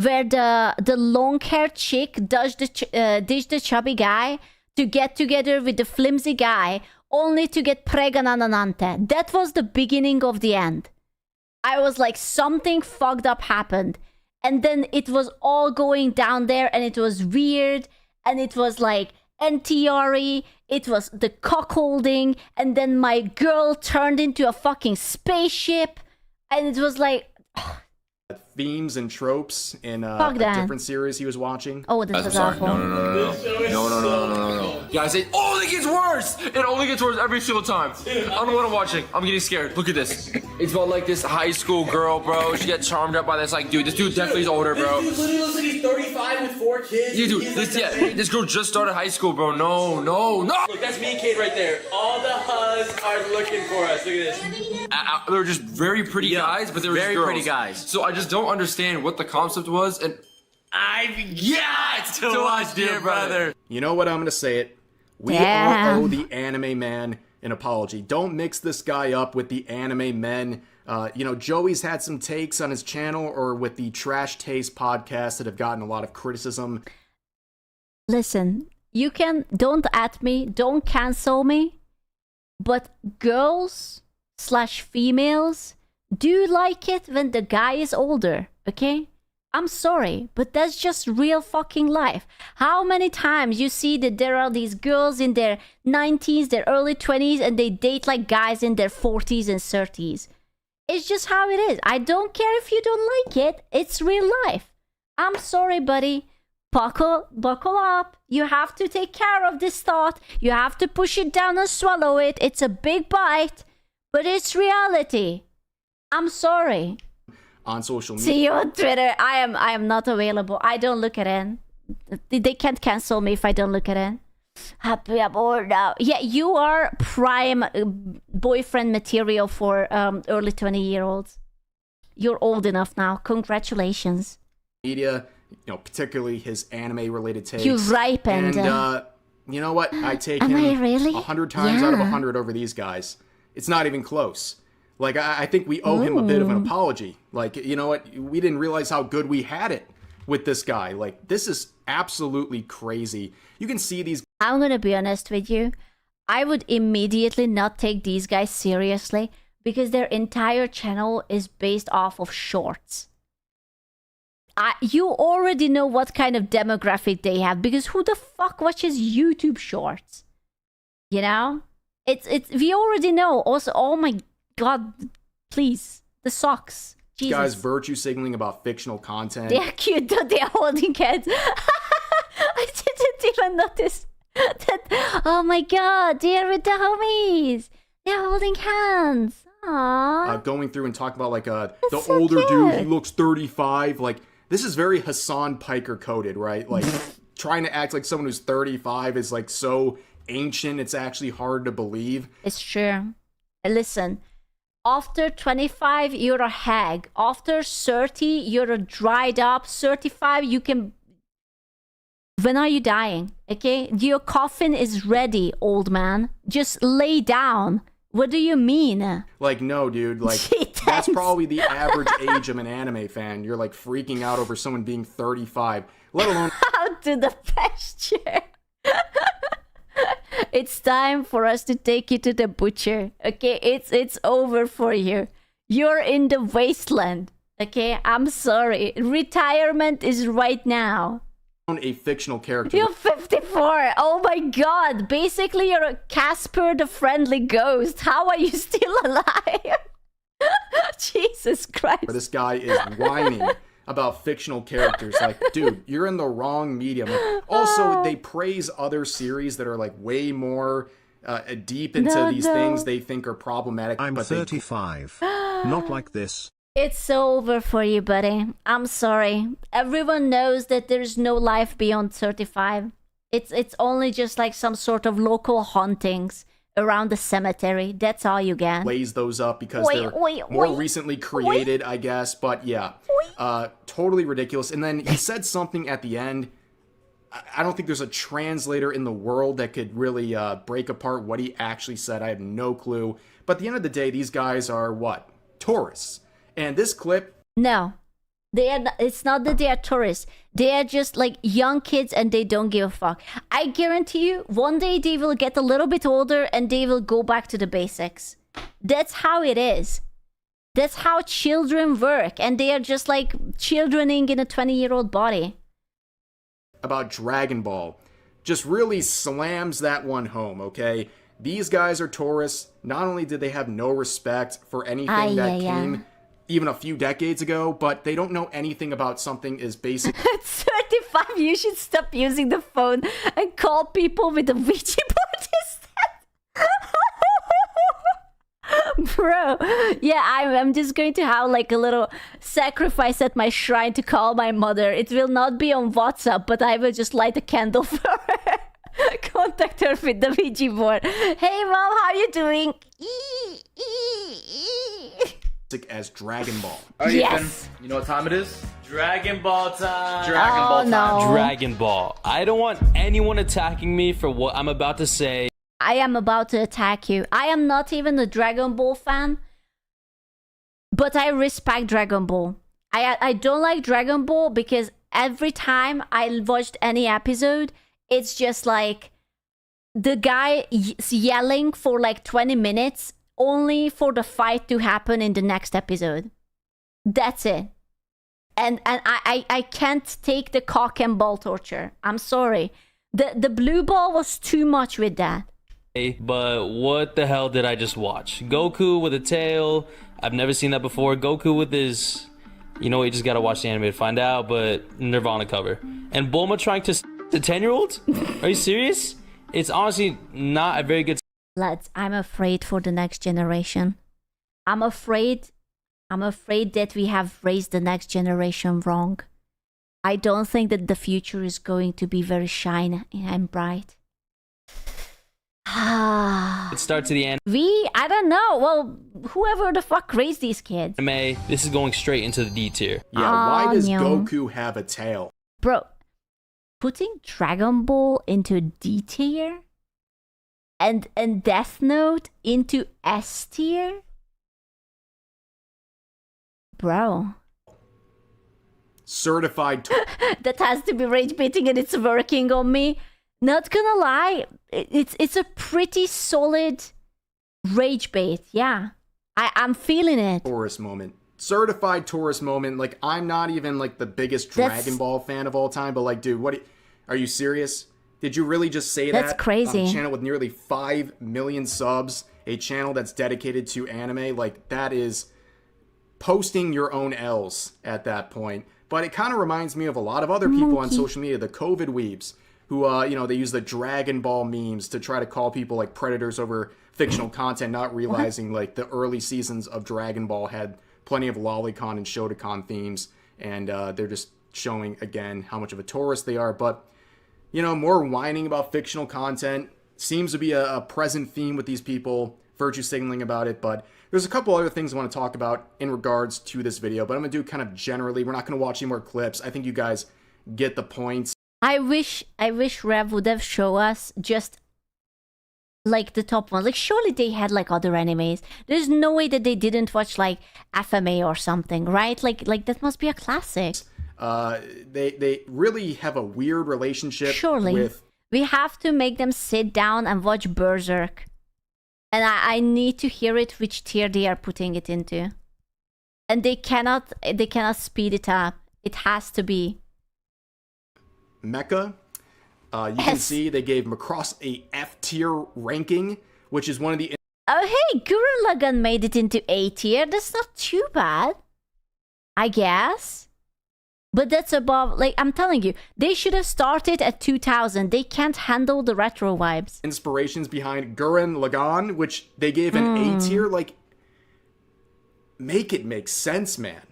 where the long-haired chick ditched the chubby guy to get together with the flimsy guy, only to get pregnant. That was the beginning of the end. I was like, something fucked up happened. And then it was all going down there, and it was weird, and it was like NTR-y, it was the cockholding, and then my girl turned into a fucking spaceship, and it was like... themes and tropes in a different series he was watching. Oh, this is awful. No. Guys, it only gets worse. It only gets worse every single time. I don't know what I'm watching. I'm getting scared. Look at this. It's about like this high school girl, bro. She gets charmed up by this like dude. This dude definitely is older, bro. This dude literally looks like he's 35 with 4 kids. Yeah, dude. This girl just started high school, bro. No. Look, that's me and Kate right there. All the huzz are looking for us. Look at this. They were just very pretty guys, but they were very just girls. pretty guys. So I just don't understand what the concept was, and to watch, dear brother. You know what? I'm gonna say it. We all owe the anime man an apology. Don't mix this guy up with the anime men. Joey's had some takes on his channel or with the Trash Taste podcast that have gotten a lot of criticism. Listen, you don't at me, don't cancel me, but girls/females do like it when the guy is older, okay? I'm sorry, but that's just real fucking life. How many times you see that there are these girls in their 90s, their early 20s, and they date like guys in their 40s and 30s? It's just how it is. I don't care if you don't like it. It's real life. I'm sorry, buddy. Buckle up. You have to take care of this thought. You have to push it down and swallow it. It's a big bite, but it's reality. I'm sorry. On social media. See you on Twitter. I am not available. I don't look at it. They can't cancel me if I don't look at it. Happy I'm bored now. Yeah, you are prime boyfriend material for early 20-year-olds. You're old enough now. Congratulations. Media, particularly his anime-related takes. You ripened. And you know what? I take him 100 times out of 100 over these guys. It's not even close. Like, I think we owe him a bit of an apology. Like, you know what? We didn't realize how good we had it with this guy. Like, this is absolutely crazy. You can see these... I'm gonna be honest with you. I would immediately not take these guys seriously because their entire channel is based off of shorts. You already know what kind of demographic they have because who the fuck watches YouTube shorts? You know? We already know. Also, oh my God, please. The socks. Jesus. Guys virtue signaling about fictional content. They're cute though. They're holding hands. I didn't even notice that. Oh my God, they're with the homies. They're holding hands. Aww. Going through and talking about like the older dude, he looks 35. Like, this is very Hassan Piker coded, right? Like trying to act like someone who's 35 is like so ancient, it's actually hard to believe. It's true. Listen. After 25, you're a hag. After 30, you're a dried up. 35, you can... When are you dying? Okay? Your coffin is ready, old man. Just lay down. What do you mean? Like, no, dude. Like, that's probably the average age of an anime fan. You're, like, freaking out over someone being 35. Let alone... How to the pasture. It's time for us to take you to the butcher. Okay, it's over for you. You're in the wasteland. Okay, I'm sorry. Retirement is right now. A fictional character. You're 54. Oh my God. Basically, you're a Casper the Friendly Ghost. How are you still alive? Jesus Christ. This guy is whining about fictional characters. Like, dude, you're in the wrong medium. Also, they praise other series that are like way more deep into these things they think are problematic. I'm 35. Not like this. It's over for you, buddy. I'm sorry. Everyone knows that there's no life beyond 35. It's only just like some sort of local hauntings around the cemetery. That's all you get. Blaze those up because they're more recently created, I guess. But yeah, totally ridiculous. And then he said something at the end. I don't think there's a translator in the world that could really break apart what he actually said. I have no clue. But at the end of the day, these guys are what? Tourists. And this clip... No. It's not that they are tourists. They are just like young kids and they don't give a fuck. I guarantee you, one day they will get a little bit older and they will go back to the basics. That's how it is. That's how children work. And they are just like childrening in a 20-year-old body. About Dragon Ball just really slams that one home, okay? These guys are tourists. Not only did they have no respect for anything that came even a few decades ago, but they don't know anything about something as basic. At 35, you should stop using the phone and call people with a Ouija board instead. Bro, yeah, I'm just going to have like a little sacrifice at my shrine to call my mother. It will not be on WhatsApp, but I will just light a candle for her. Contact her with the Ouija board. Hey mom, how you doing? As Dragon Ball. Alright, yes. Ethan, you know what time it is? Dragon Ball time. Dragon Ball time. No. Dragon Ball. I don't want anyone attacking me for what I'm about to say. I am about to attack you. I am not even a Dragon Ball fan, but I respect Dragon Ball. I don't like Dragon Ball because every time I watched any episode, it's just like the guy yelling for like 20 minutes only for the fight to happen in the next episode. That's it. And I can't take the cock and ball torture. I'm sorry. The blue ball was too much with that. But what the hell did I just watch? Goku with a tail. I've never seen that before. Goku with his... You know, you just gotta watch the anime to find out, but Nirvana cover. And Bulma trying to the 10-year-old? Are you serious? It's honestly not a very good... Lads, I'm afraid for the next generation. I'm afraid that we have raised the next generation wrong. I don't think that the future is going to be very shiny and bright. It starts to the end. I don't know. Well, whoever the fuck raised these kids. This is going straight into the D tier. Yeah, why does Goku have a tail? Bro, putting Dragon Ball into D tier? And Death Note into S tier? Bro. Certified. That has to be rage baiting and it's working on me. Not gonna lie, it's a pretty solid rage bait. Yeah, I'm feeling it. Tourist moment. Certified tourist moment. Like, I'm not even like the biggest Dragon Ball fan of all time, but like, dude, are you serious? Did you really just say that? That's crazy. On a channel with nearly 5 million subs, a channel that's dedicated to anime, like, that is posting your own L's at that point. But it kind of reminds me of a lot of other people on social media, the COVID weebs, who, they use the Dragon Ball memes to try to call people like predators over fictional content, not realizing like the early seasons of Dragon Ball had plenty of Lolicon and Shotokan themes, and they're just showing, again, how much of a tourist they are. But more whining about fictional content seems to be a present theme with these people, virtue signaling about it. But there's a couple other things I want to talk about in regards to this video, but I'm going to do kind of generally. We're not going to watch any more clips. I think you guys get the points. I wish Rev would have shown us just like the top ones. Like, surely they had like other animes. There's no way that they didn't watch like FMA or something, right? Like that must be a classic. They really have a weird relationship. Surely with... we have to make them sit down and watch Berserk, and I need to hear it which tier they are putting it into, and they cannot speed it up. It has to be Mecha. You can see they gave Macross a F tier ranking, which is one of the... Oh hey, Gurren Lagann made it into A tier. That's not too bad, I guess. But that's above, like, I'm telling you, they should have started at 2000. They can't handle the retro vibes. Inspirations behind Gurren Lagann, which they gave an A tier. Like, make it make sense, man.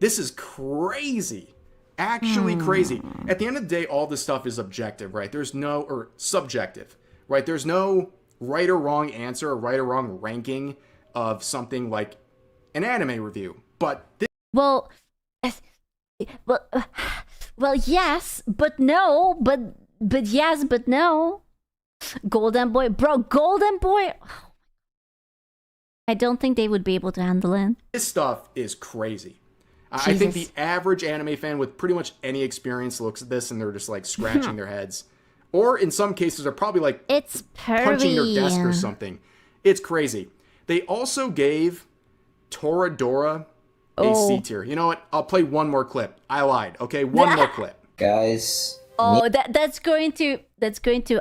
This is crazy. Actually crazy. At the end of the day, all this stuff is objective, right? There's no, or subjective, right? There's no right or wrong answer or right or wrong ranking of something like an anime review. But this well, yes, but no, but yes, but no. Golden Boy, bro, Golden Boy. I don't think they would be able to handle it. This stuff is crazy. Jesus. I think the average anime fan with pretty much any experience looks at this and they're just like scratching their heads. Or in some cases are probably like it's punching their desk or something. It's crazy. They also gave Toradora a C tier. You know what? I'll play one more clip. I lied. Okay, one more clip. Guys. Oh, that's going to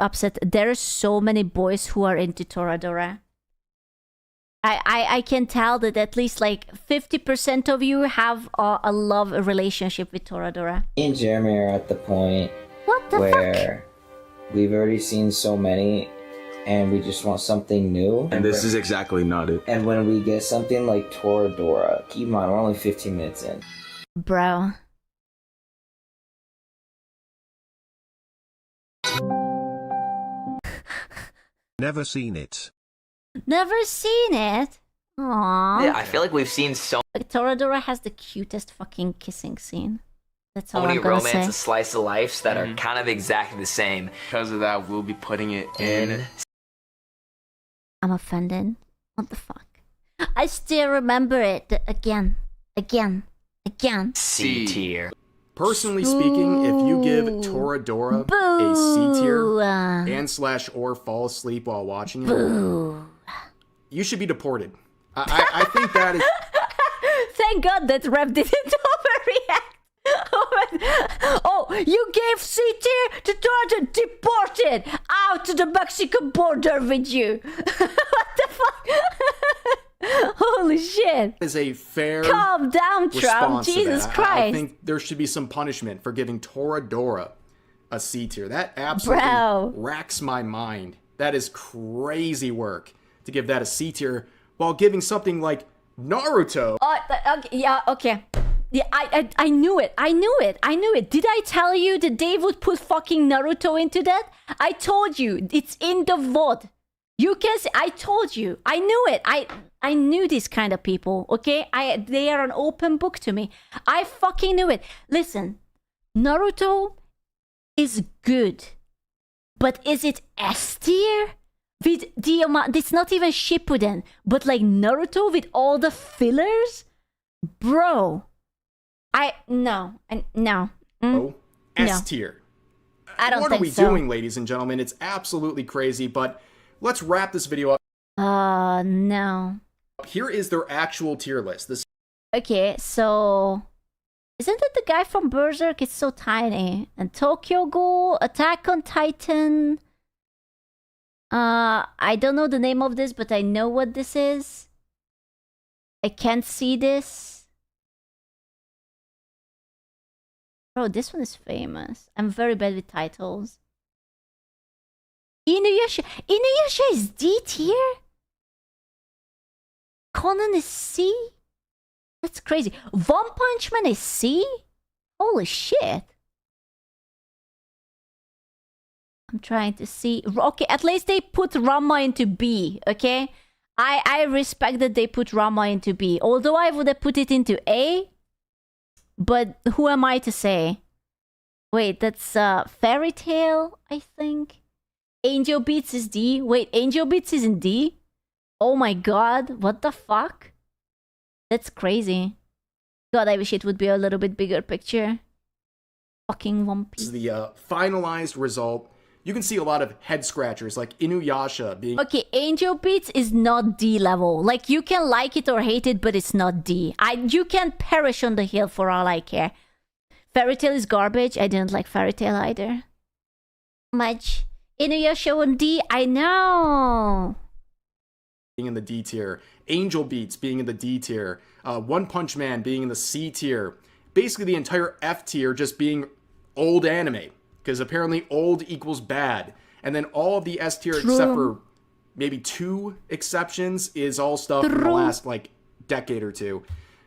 upset. There are so many boys who are into Toradora. I can tell that at least like 50% of you have a love relationship with Toradora. Me and Jeremy are at the point where we've already seen so many and we just want something new. And this is exactly not it. And when we get something like Toradora, keep in mind, we're only 15 minutes in. Bro. Never seen it. Never seen it. Aww. Yeah, I feel like we've seen so Toradora has the cutest fucking kissing scene. That's all many I'm gonna romance say. and slice of lives that are kind of exactly the same. Because of that, we'll be putting it in. I'm offended. What the fuck? I still remember it again. C tier. Personally speaking, if you give Toradora a C tier and / or fall asleep while watching it, you should be deported. I think that is... Thank God that Rev didn't overreact. Oh, you gave C tier to Toradora, deported out to the Mexican border with you. What the fuck? Holy shit. Is a fair calm down, Trump. Jesus Christ. I think there should be some punishment for giving Toradora a C tier. That absolutely racks my mind. That is crazy work to give that a C tier while giving something like Naruto. Okay, yeah, okay. Yeah, I knew it. I knew it. Did I tell you that Dave would put fucking Naruto into that? I told you. It's in the VOD. You can see, I told you. I knew it. I knew these kind of people, okay? They are an open book to me. I fucking knew it. Listen, Naruto is good. But is it S tier? With the amount, it's not even Shippuden, but like Naruto with all the fillers? Bro. No. S tier. I don't think so. What are we doing, ladies and gentlemen? It's absolutely crazy, but let's wrap this video up. No. Here is their actual tier list. Okay, so... Isn't it the guy from Berserk? It's so tiny. And Tokyo Ghoul, Attack on Titan... I don't know the name of this, but I know what this is. I can't see this. Bro, this one is famous. I'm very bad with titles. Inuyasha is D tier? Conan is C? That's crazy. One Punch Man is C? Holy shit. I'm trying to see. Okay, at least they put Rama into B, okay? I respect that they put Rama into B. Although I would have put it into A. But who am I to say? Wait, that's Fairy Tail, I think. Angel Beats is D. Wait, Angel Beats is in D? Oh my god, what the fuck? That's crazy. God, I wish it would be a little bit bigger picture. Fucking One Piece. This is the finalized result. You can see a lot of head scratchers, like Inuyasha being... Okay, Angel Beats is not D level. Like, you can like it or hate it, but it's not D. You can perish on the hill for all I care. Fairy Tail is garbage. I didn't like Fairy Tail either. Much. Inuyasha on D, I know. Being in the D tier. Angel Beats being in the D tier. One Punch Man being in the C tier. Basically the entire F tier just being old anime. Because apparently old equals bad. And then all of the S tier, except for maybe 2 exceptions, is all stuff in the last, like, decade or two.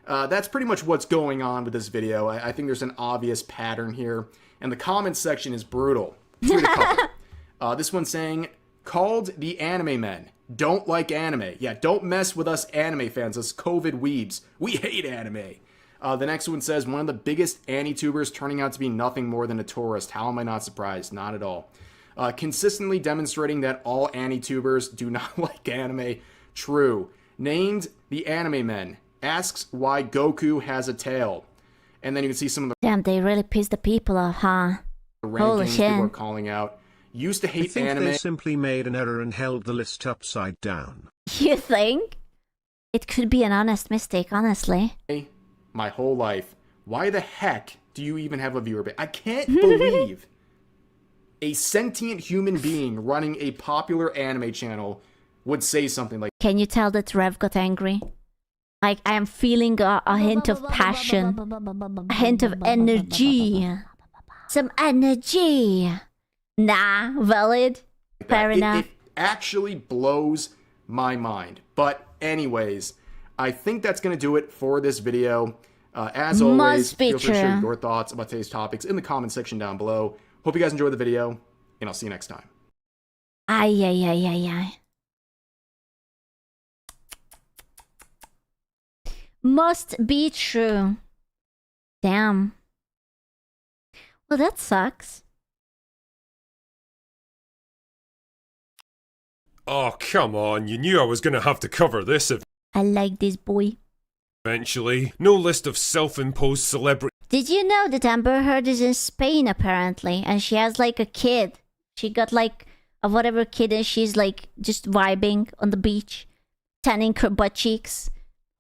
That's pretty much what's going on with this video. I think there's an obvious pattern here, and the comments section is brutal. This one's saying, called the anime men. Don't like anime. Yeah, don't mess with us anime fans, us COVID weebs. We hate anime. The next one says, one of the biggest Anitubers turning out to be nothing more than a tourist. How am I not surprised? Not at all. Consistently demonstrating that all Anitubers do not like anime. True. Named the anime men. Asks why Goku has a tail. And then you can see some of the... Damn, they really pissed the people off, huh? rankings people are calling out. Used to hate I think anime. they simply made an error and held the list upside down. You think? It could be an honest mistake, honestly. My whole life. Why the heck do you even have a viewer base? I can't believe a sentient human being running a popular anime channel would say something like... Can you tell that Rev got angry? Like, I am feeling a hint of passion. A hint of energy. Some energy. Nah, valid. Fair enough. It actually blows my mind. But anyways, I think that's going to do it for this video. As always, feel free to share your thoughts about today's topics in the comment section down below. Hope you guys enjoyed the video, and I'll see you next time. Ay. Must be true. Damn. Well, that sucks. Oh, come on. You knew I was going to have to cover this I like this boy. eventually. No list of self-imposed celebrities. Did you know that Amber Heard is in Spain, apparently? And she has, like, a kid. She got, like, a whatever kid, and she's, like, just vibing on the beach. Tanning her butt cheeks.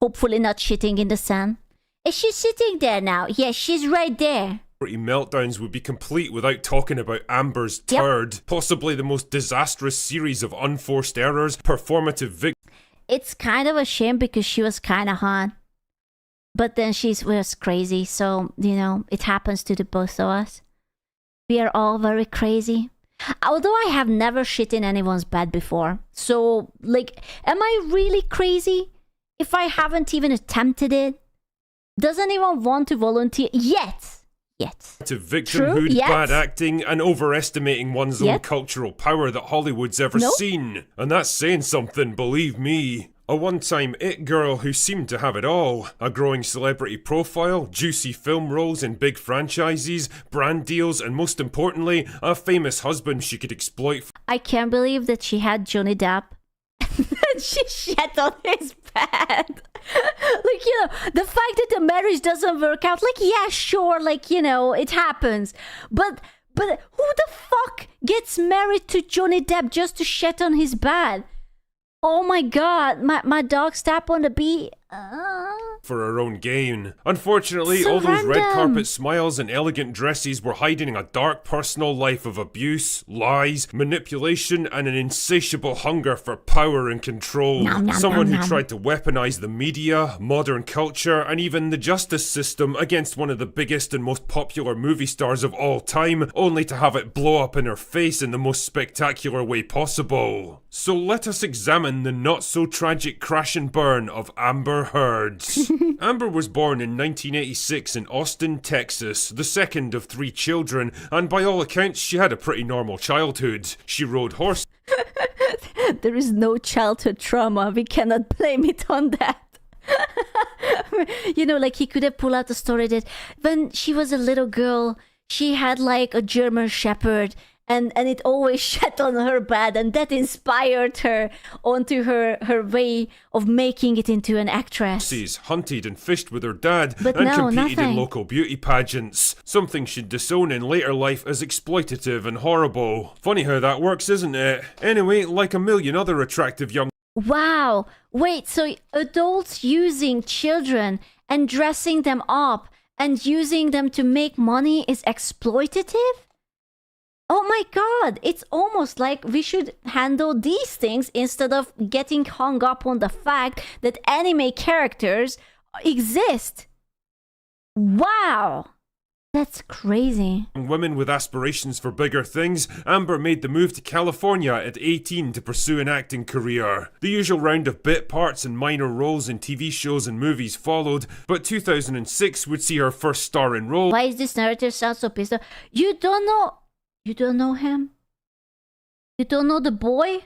Hopefully not shitting in the sun. Is she sitting there now? Yes, she's right there. Meltdowns would be complete without talking about Amber's turd. Possibly the most disastrous series of unforced errors, performative victories. It's kind of a shame because she was kind of hot. But then she was crazy, so, you know, it happens to the both of us. We are all very crazy. Although I have never shit in anyone's bed before. So, like, am I really crazy if I haven't even attempted it? Does anyone want to volunteer? Yet. To victimhood, bad acting, and overestimating one's own cultural power that Hollywood's ever seen. And that's saying something, believe me. A one-time it girl who seemed to have it all. A growing celebrity profile, juicy film roles in big franchises, brand deals, and most importantly, a famous husband she could exploit. I can't believe that she had Johnny Depp. She shat on his bed. Like, you know, the fact that the marriage doesn't work out, like, yeah, sure, like, you know, it happens. But who the fuck gets married to Johnny Depp just to shat on his bed? Oh my god, my dog stepped on the bee. For her own gain. Unfortunately, all those red carpet smiles and elegant dresses were hiding a dark personal life of abuse, lies, manipulation, and an insatiable hunger for power and control. Someone who tried to weaponize the media, modern culture, and even the justice system against one of the biggest and most popular movie stars of all time, only to have it blow up in her face in the most spectacular way possible. So let us examine the not-so-tragic crash and burn of Amber Heard. Amber was born in 1986 in Austin, Texas, the second of 3 children, and by all accounts she had a pretty normal childhood. She rode horses. There is no childhood trauma. We cannot blame it on that. You know, like, he could have pulled out the story that when she was a little girl, she had like a German Shepherd, and it always shat on her bed, and that inspired her onto her way of making it into an actress. Hunted and fished with her dad, but and competed in local beauty pageants. Something she'd disown in later life as exploitative and horrible. Funny how that works, isn't it? Anyway, like a million other attractive young... Wow! Wait, so adults using children and dressing them up and using them to make money is exploitative? Oh my god, it's almost like we should handle these things instead of getting hung up on the fact that anime characters exist. Wow! That's crazy. Women with aspirations for bigger things, Amber made the move to California at 18 to pursue an acting career. The usual round of bit parts and minor roles in TV shows and movies followed, but 2006 would see her first starring role. Why is this narrator sound so pissed off? You don't know him? You don't know the boy?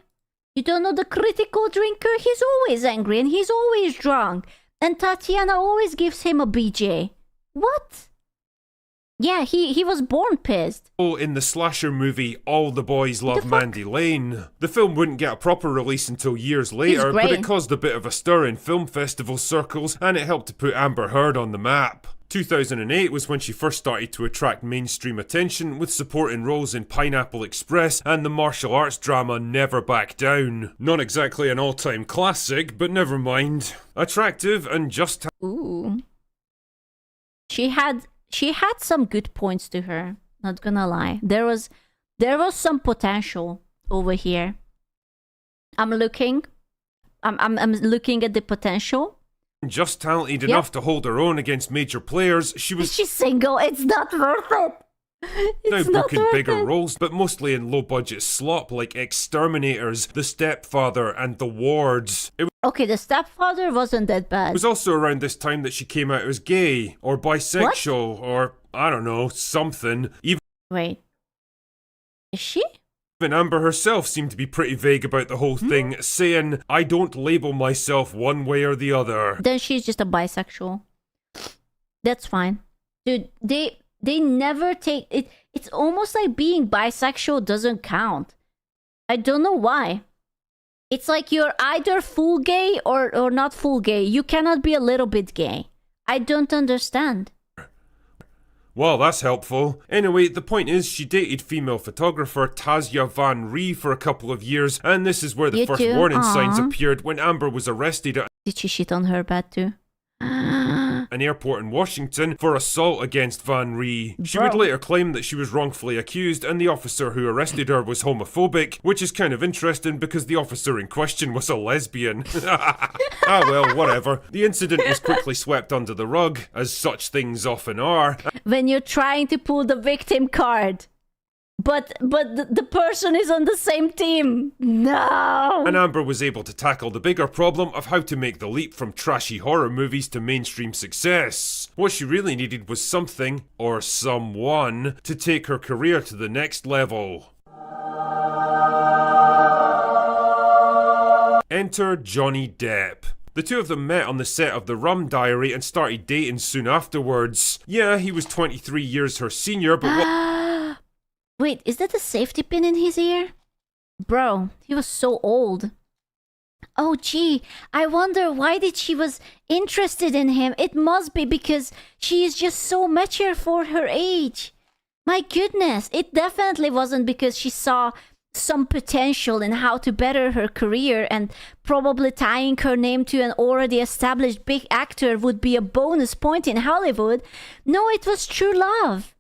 You don't know the critical drinker? He's always angry and he's always drunk. And Tatiana always gives him a BJ. What? Yeah, he was born pissed. In the slasher movie All the Boys Love Mandy Lane. The film wouldn't get a proper release until years later, but it caused a bit of a stir in film festival circles and it helped to put Amber Heard on the map. 2008 was when she first started to attract mainstream attention with supporting roles in Pineapple Express and the martial arts drama Never Back Down. Not exactly an all-time classic, but never mind. Attractive and just... Ooh. She had some good points to her, not gonna lie. There was some potential over here. I'm looking at the potential. Just talented enough to hold her own against major players, she's single. It's not worth it. Now booking bigger roles, but mostly in low-budget slop like Exterminators, The Stepfather, and The Wards. Okay, The Stepfather wasn't that bad. It was also around this time that she came out as gay, or bisexual, or, I don't know, something. Wait. Is she? Even Amber herself seemed to be pretty vague about the whole thing, saying, I don't label myself one way or the other. Then she's just a bisexual. That's fine. Dude, they never take it. It's almost like being bisexual doesn't count. I don't know why. It's like you're either full gay or not full gay. You cannot be a little bit gay. I don't understand. Well, that's helpful. Anyway, the point is she dated female photographer Tazia Van Ree for a couple of years, and this is where the first warning signs appeared when Amber was arrested at... Did she shit on her bed too? an airport in Washington for assault against Van Ree. She would later claim that she was wrongfully accused and the officer who arrested her was homophobic, which is kind of interesting because the officer in question was a lesbian. Ah well, whatever. The incident was quickly swept under the rug, as such things often are. When you're trying to pull the victim card. But the person is on the same team. No. And Amber was able to tackle the bigger problem of how to make the leap from trashy horror movies to mainstream success. What she really needed was something, or someone, to take her career to the next level. Enter Johnny Depp. The two of them met on the set of The Rum Diary and started dating soon afterwards. Yeah, he was 23 years her senior, but what... Wait, is that a safety pin in his ear? Bro, he was so old. Oh gee, I wonder why did she was interested in him. It must be because she is just so mature for her age. My goodness, it definitely wasn't because she saw some potential in how to better her career and probably tying her name to an already established big actor would be a bonus point in Hollywood. No, it was true love.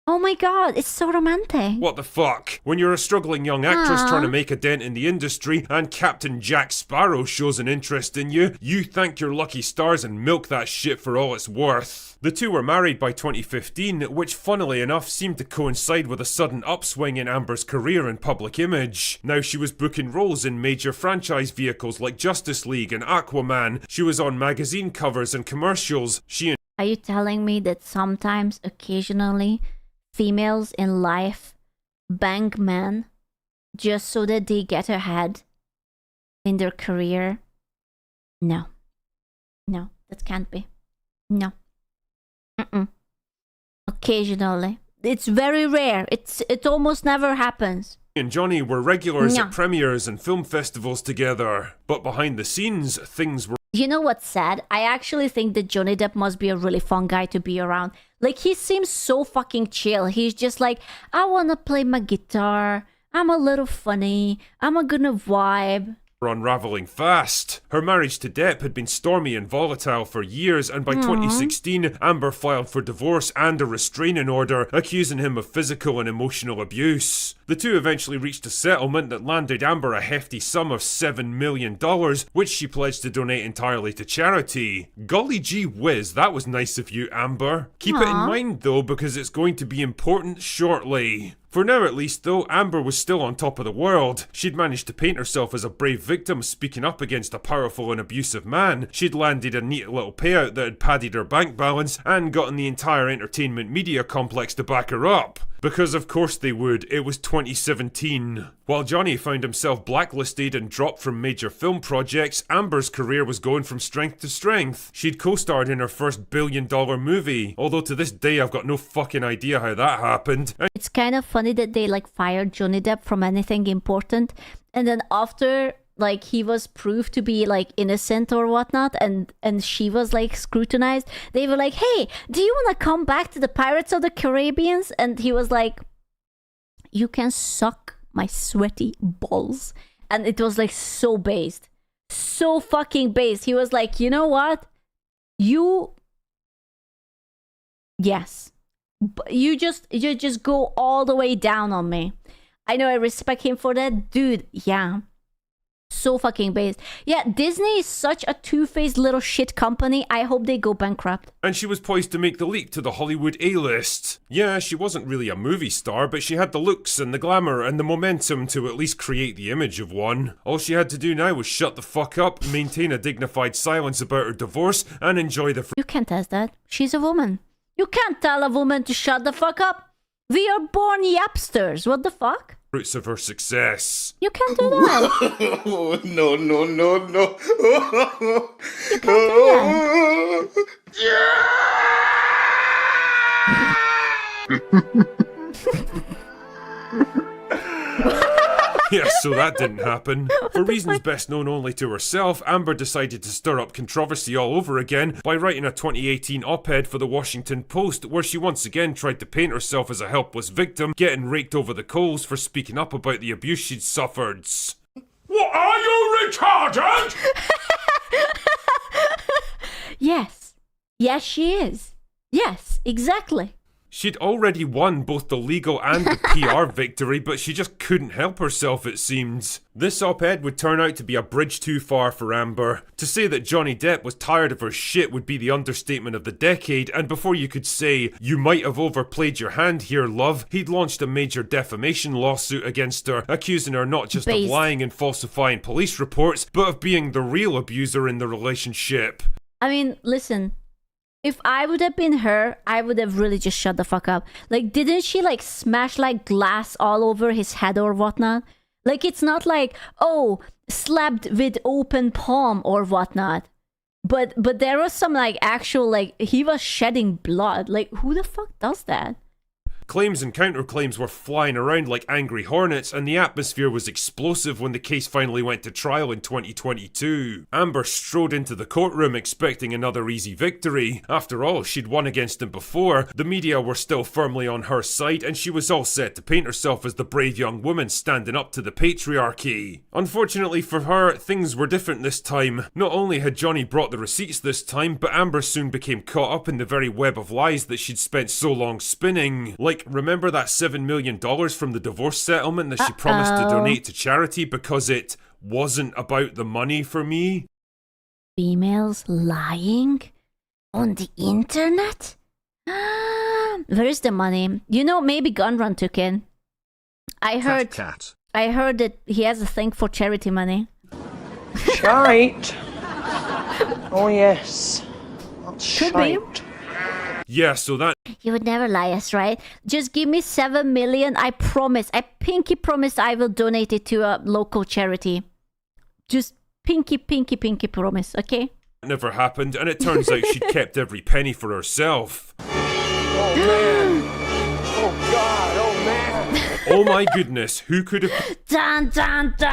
Oh my god, it's so romantic. What the fuck? When you're a struggling young actress trying to make a dent in the industry and Captain Jack Sparrow shows an interest in you, you thank your lucky stars and milk that shit for all it's worth. The two were married by 2015, which funnily enough seemed to coincide with a sudden upswing in Amber's career and public image. Now she was booking roles in major franchise vehicles like Justice League and Aquaman. She was on magazine covers and commercials. Are you telling me that sometimes, occasionally, females in life bang men just so that they get ahead in their career? No. No, that can't be. No. Occasionally. It's very rare. It almost never happens. And Johnny were regulars at premieres and film festivals together. But behind the scenes, things were... You know what's sad? I actually think that Johnny Depp must be a really fun guy to be around. Like, he seems so fucking chill. He's just like, I wanna play my guitar. I'm a little funny. I'm gonna vibe. unraveling fast. Her marriage to Depp had been stormy and volatile for years, and by 2016, Amber filed for divorce and a restraining order, accusing him of physical and emotional abuse. The two eventually reached a settlement that landed Amber a hefty sum of $7 million, which she pledged to donate entirely to charity. Golly gee whiz, that was nice of you, Amber. Keep it in mind though, because it's going to be important shortly. For now at least though, Amber was still on top of the world. She'd managed to paint herself as a brave victim speaking up against a powerful and abusive man. She'd landed a neat little payout that had padded her bank balance and gotten the entire entertainment media complex to back her up. Because of course they would, it was 2017. While Johnny found himself blacklisted and dropped from major film projects, Amber's career was going from strength to strength. She'd co-starred in her first billion-dollar movie, although to this day I've got no fucking idea how that happened. It's kind of funny that they like fired Johnny Depp from anything important, and then after like he was proved to be like innocent or whatnot, and she was like scrutinized, they were like, hey, do you want to come back to the Pirates of the Caribbean? And he was like, you can suck my sweaty balls. And it was like so based, so fucking based. He was like, you know what, yes, you just go all the way down on me. I know I respect him for that, dude. Yeah, so fucking based. Yeah, Disney is such a two-faced little shit company. I hope they go bankrupt. And she was poised to make the leap to the Hollywood A-list. Yeah, she wasn't really a movie star, but she had the looks and the glamour and the momentum to at least create the image of one. All she had to do now was shut the fuck up, maintain a dignified silence about her divorce, and enjoy the You can't ask that. She's a woman. You can't tell a woman to shut the fuck up. We are born yapsters. What the fuck? fruits of her success. You can't do that. Oh, no, no, no, no. You can't do Yeah, so that didn't happen. For reasons best known only to herself, Amber decided to stir up controversy all over again by writing a 2018 op-ed for the Washington Post, where she once again tried to paint herself as a helpless victim, getting raked over the coals for speaking up about the abuse she'd suffered. What, are you retarded? Yes. Yes, she is. Yes, exactly. She'd already won both the legal and the PR victory, but she just couldn't help herself, it seems. This op-ed would turn out to be a bridge too far for Amber. To say that Johnny Depp was tired of her shit would be the understatement of the decade, and before you could say, you might have overplayed your hand here, love, he'd launched a major defamation lawsuit against her, accusing her not just of lying and falsifying police reports, but of being the real abuser in the relationship. I mean, listen. If I would have been her, I would have really just shut the fuck up. Like, didn't she, like, smash, like, glass all over his head or whatnot? Like, it's not like, oh, slapped with open palm or whatnot. But there was some, like, actual, like, he was shedding blood. Like, who the fuck does that? Claims and counterclaims were flying around like angry hornets, and the atmosphere was explosive when the case finally went to trial in 2022. Amber strode into the courtroom expecting another easy victory. After all, she'd won against him before, the media were still firmly on her side, and she was all set to paint herself as the brave young woman standing up to the patriarchy. Unfortunately for her, things were different this time. Not only had Johnny brought the receipts this time, but Amber soon became caught up in the very web of lies that she'd spent so long spinning. Like, remember that $7 million from the divorce settlement that she promised to donate to charity because it wasn't about the money for me? Females lying? On the internet? Where's the money? You know, maybe Gunrun took in. I heard that he has a thing for charity money. Shite. Oh yes. That's shite. Yeah, so that... You would never lie us, right? Just give me 7 million. I promise. I pinky promise I will donate it to a local charity. Just pinky promise, okay? Never happened, and it turns out she'd kept every penny for herself. Oh man. Oh god, oh man. Oh my goodness, who could have... Dun dun dun!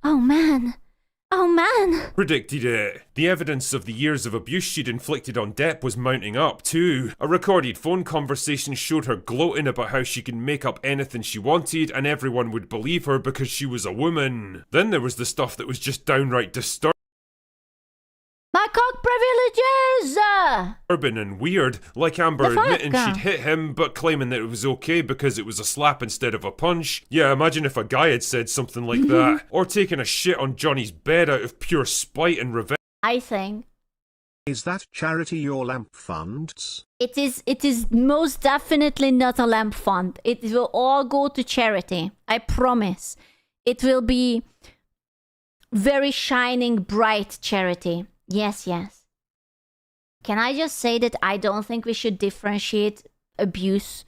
Oh man. Oh man. Predicted it. The evidence of the years of abuse she'd inflicted on Depp was mounting up too. A recorded phone conversation showed her gloating about how she could make up anything she wanted and everyone would believe her because she was a woman. Then there was the stuff that was just downright disturbing. My cock privileges! Urban and weird, like Amber admitting she'd hit him but claiming that it was okay because it was a slap instead of a punch. Yeah, imagine if a guy had said something like that. Or taking a shit on Johnny's bed out of pure spite and revenge. I think. Is that charity your lamp funds? It is most definitely not a lamp fund. It will all go to charity. I promise. It will be very shining, bright charity. Yes, yes. Can I just say that I don't think we should differentiate abuse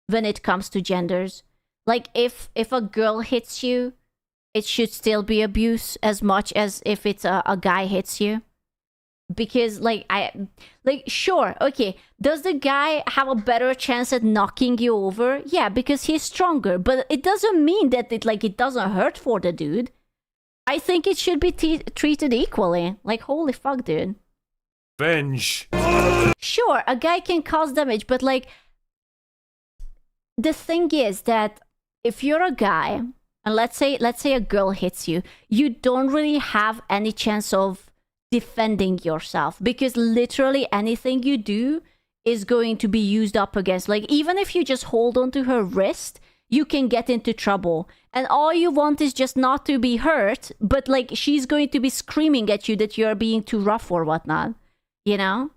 when it comes to genders? Like, if a girl hits you, it should still be abuse as much as if it's a guy hits you. Because, sure, okay, does the guy have a better chance at knocking you over? Yeah, because he's stronger, but it doesn't mean that it doesn't hurt for the dude. I think it should be treated equally. Like, holy fuck, dude. Revenge. Sure, a guy can cause damage, but the thing is that if you're a guy, and let's say a girl hits you, you don't really have any chance of defending yourself because literally anything you do is going to be used up against. Like, even if you just hold onto her wrist, you can get into trouble. And all you want is just not to be hurt, but she's going to be screaming at you that you're being too rough or whatnot. You know?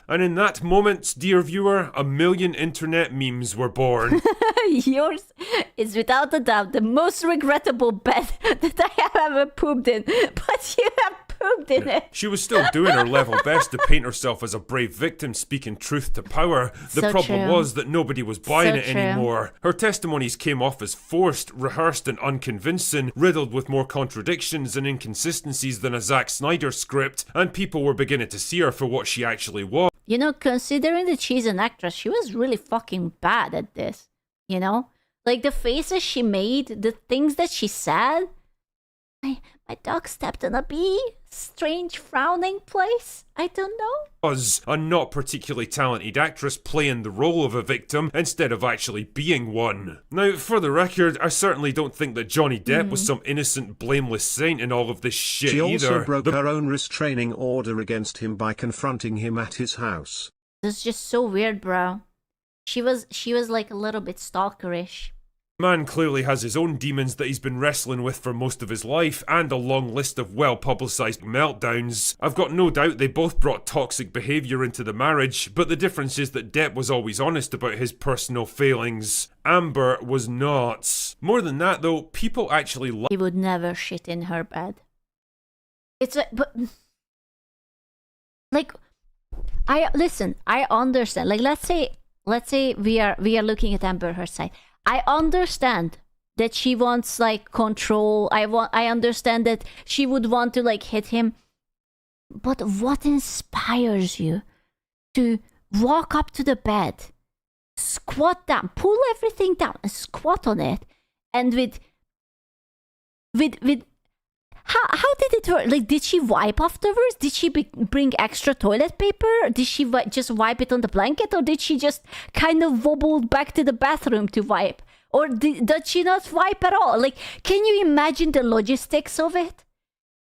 And in that moment, dear viewer, 1 million internet memes were born. Yours is without a doubt the most regrettable bed that I have ever pooped in. But you have pooped in it. She was still doing her level best to paint herself as a brave victim speaking truth to power. The So problem true. was that nobody was buying So it true. anymore. Her testimonies came off as forced, rehearsed and unconvincing, riddled with more contradictions and inconsistencies than a Zack Snyder script, and people were beginning to see her for what she actually was. You know, considering that she's an actress, she was really fucking bad at this. You know? Like, the faces she made, the things that she said. My dog stepped on a bee. Strange frowning place. I don't know. Was a not particularly talented actress playing the role of a victim instead of actually being one. Now, for the record, I certainly don't think that Johnny Depp was some innocent, blameless saint in all of this shit She either. also broke her own restraining order against him by confronting him at his house. This is just so weird, bro. She was like a little bit stalkerish. Man clearly has his own demons that he's been wrestling with for most of his life, and a long list of well-publicised meltdowns. I've got no doubt they both brought toxic behaviour into the marriage, but the difference is that Depp was always honest about his personal failings. Amber was not. More than that though, people actually He would never shit in her bed. It's I understand. Like, let's say we are looking at Amber her side. I understand that she wants control. I understand that she would want to hit him. But what inspires you to walk up to the bed, squat down, pull everything down and squat on it, and with how did it work? Like, did she wipe afterwards? Did she bring extra toilet paper? Did she just wipe it on the blanket? Or did she just kind of wobble back to the bathroom to wipe? Or did she not wipe at all? Like, can you imagine the logistics of it?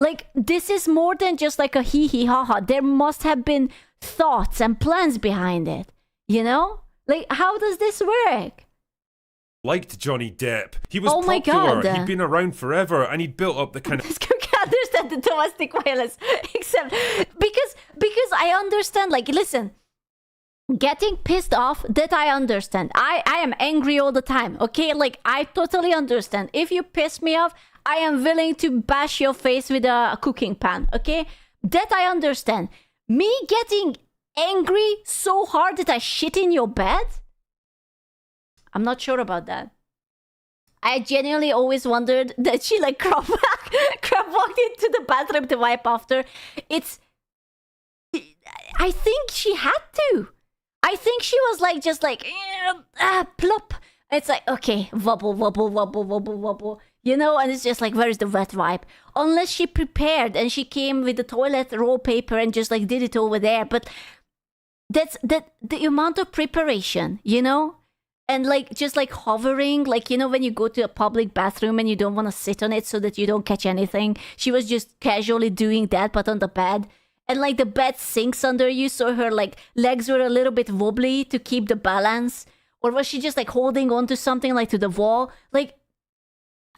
Like, this is more than just like a hee-hee ha-ha. There must have been thoughts and plans behind it. You know? Like, how does this work? liked Johnny Depp. He was Oh my popular, God. he'd been around forever, and he'd built up the kind of... Understand the domestic violence, except because I understand, like, listen, getting pissed off, that I understand. I am angry all the time, okay? Like, I totally understand. If you piss me off, I am willing to bash your face with a cooking pan, okay? That I understand. Me getting angry so hard that I shit in your bed? I'm not sure about that. I genuinely always wondered that she like crab walked into the bathroom to wipe after. I think she had to. I think she was like just like plop. It's like, okay, wobble, wobble, wobble, wobble, wobble. You know, and it's just like, where's the wet wipe? Unless she prepared and she came with the toilet roll paper and just like did it over there. But that's the amount of preparation, you know? And like just like hovering, like, you know, when you go to a public bathroom and you don't want to sit on it so that you don't catch anything. She was just casually doing that, but on the bed. And like the bed sinks under you, so her like legs were a little bit wobbly to keep the balance. Or was she just like holding on to something like to the wall? Like,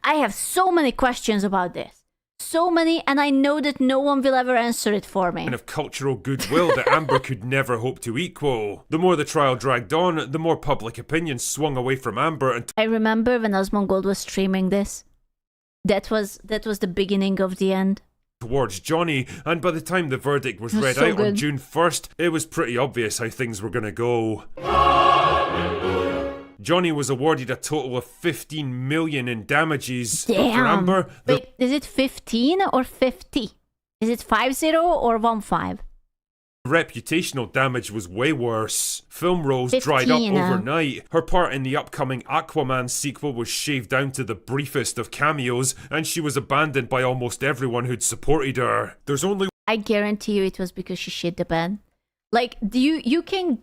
I have so many questions about this. So many, and I know that no one will ever answer it for me. And of cultural goodwill that Amber could never hope to equal. The more the trial dragged on, the more public opinion swung away from Amber. And I remember when Osmongold was streaming this. That was the beginning of the end. Towards Johnny, and by the time the verdict was read so out good. on June 1st, it was pretty obvious how things were going to go. Johnny was awarded a total of 15 million in damages. Damn. For Amber, Wait, is it 15 or 50? Is it 50 or 15? reputational damage was way worse. Film roles dried up 15, overnight. Her part in the upcoming Aquaman sequel was shaved down to the briefest of cameos, and she was abandoned by almost everyone who'd supported her. There's only... I guarantee you it was because she shit the bed. Like, you can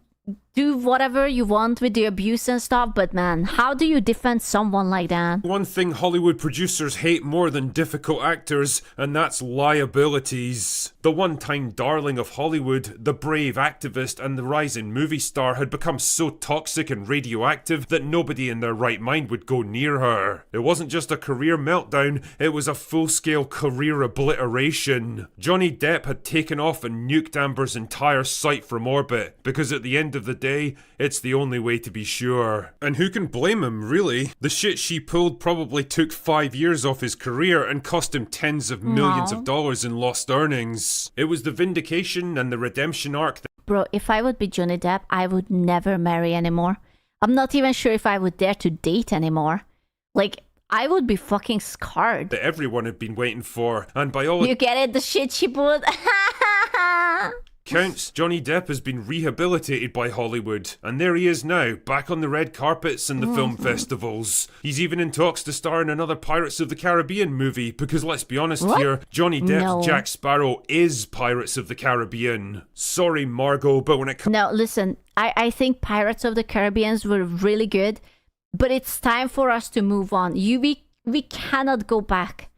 do whatever you want with the abuse and stuff, but man, how do you defend someone like that? one thing Hollywood producers hate more than difficult actors, and that's liabilities. The one-time darling of Hollywood, the brave activist and the rising movie star had become so toxic and radioactive that nobody in their right mind would go near her. It wasn't just a career meltdown, it was a full-scale career obliteration. Johnny Depp had taken off and nuked Amber's entire site from orbit, because at the end of the day, it's the only way to be sure. And who can blame him, really? The shit she pulled probably took 5 years off his career and cost him tens of millions of dollars in lost earnings. It was the vindication and the redemption arc that... Bro, if I would be Johnny Depp, I would never marry anymore. I'm not even sure if I would dare to date anymore. Like, I would be fucking scarred. that everyone had been waiting for, and by all You get it? The shit she pulled? accounts, Johnny Depp has been rehabilitated by Hollywood, and there he is now, back on the red carpets and the film festivals. He's even in talks to star in another Pirates of the Caribbean movie, because let's be honest here, Johnny Depp's Jack Sparrow is Pirates of the Caribbean. Sorry, Margot, but when it comes... No, listen, I think Pirates of the Caribbean were really good, but it's time for us to move on. We cannot go back.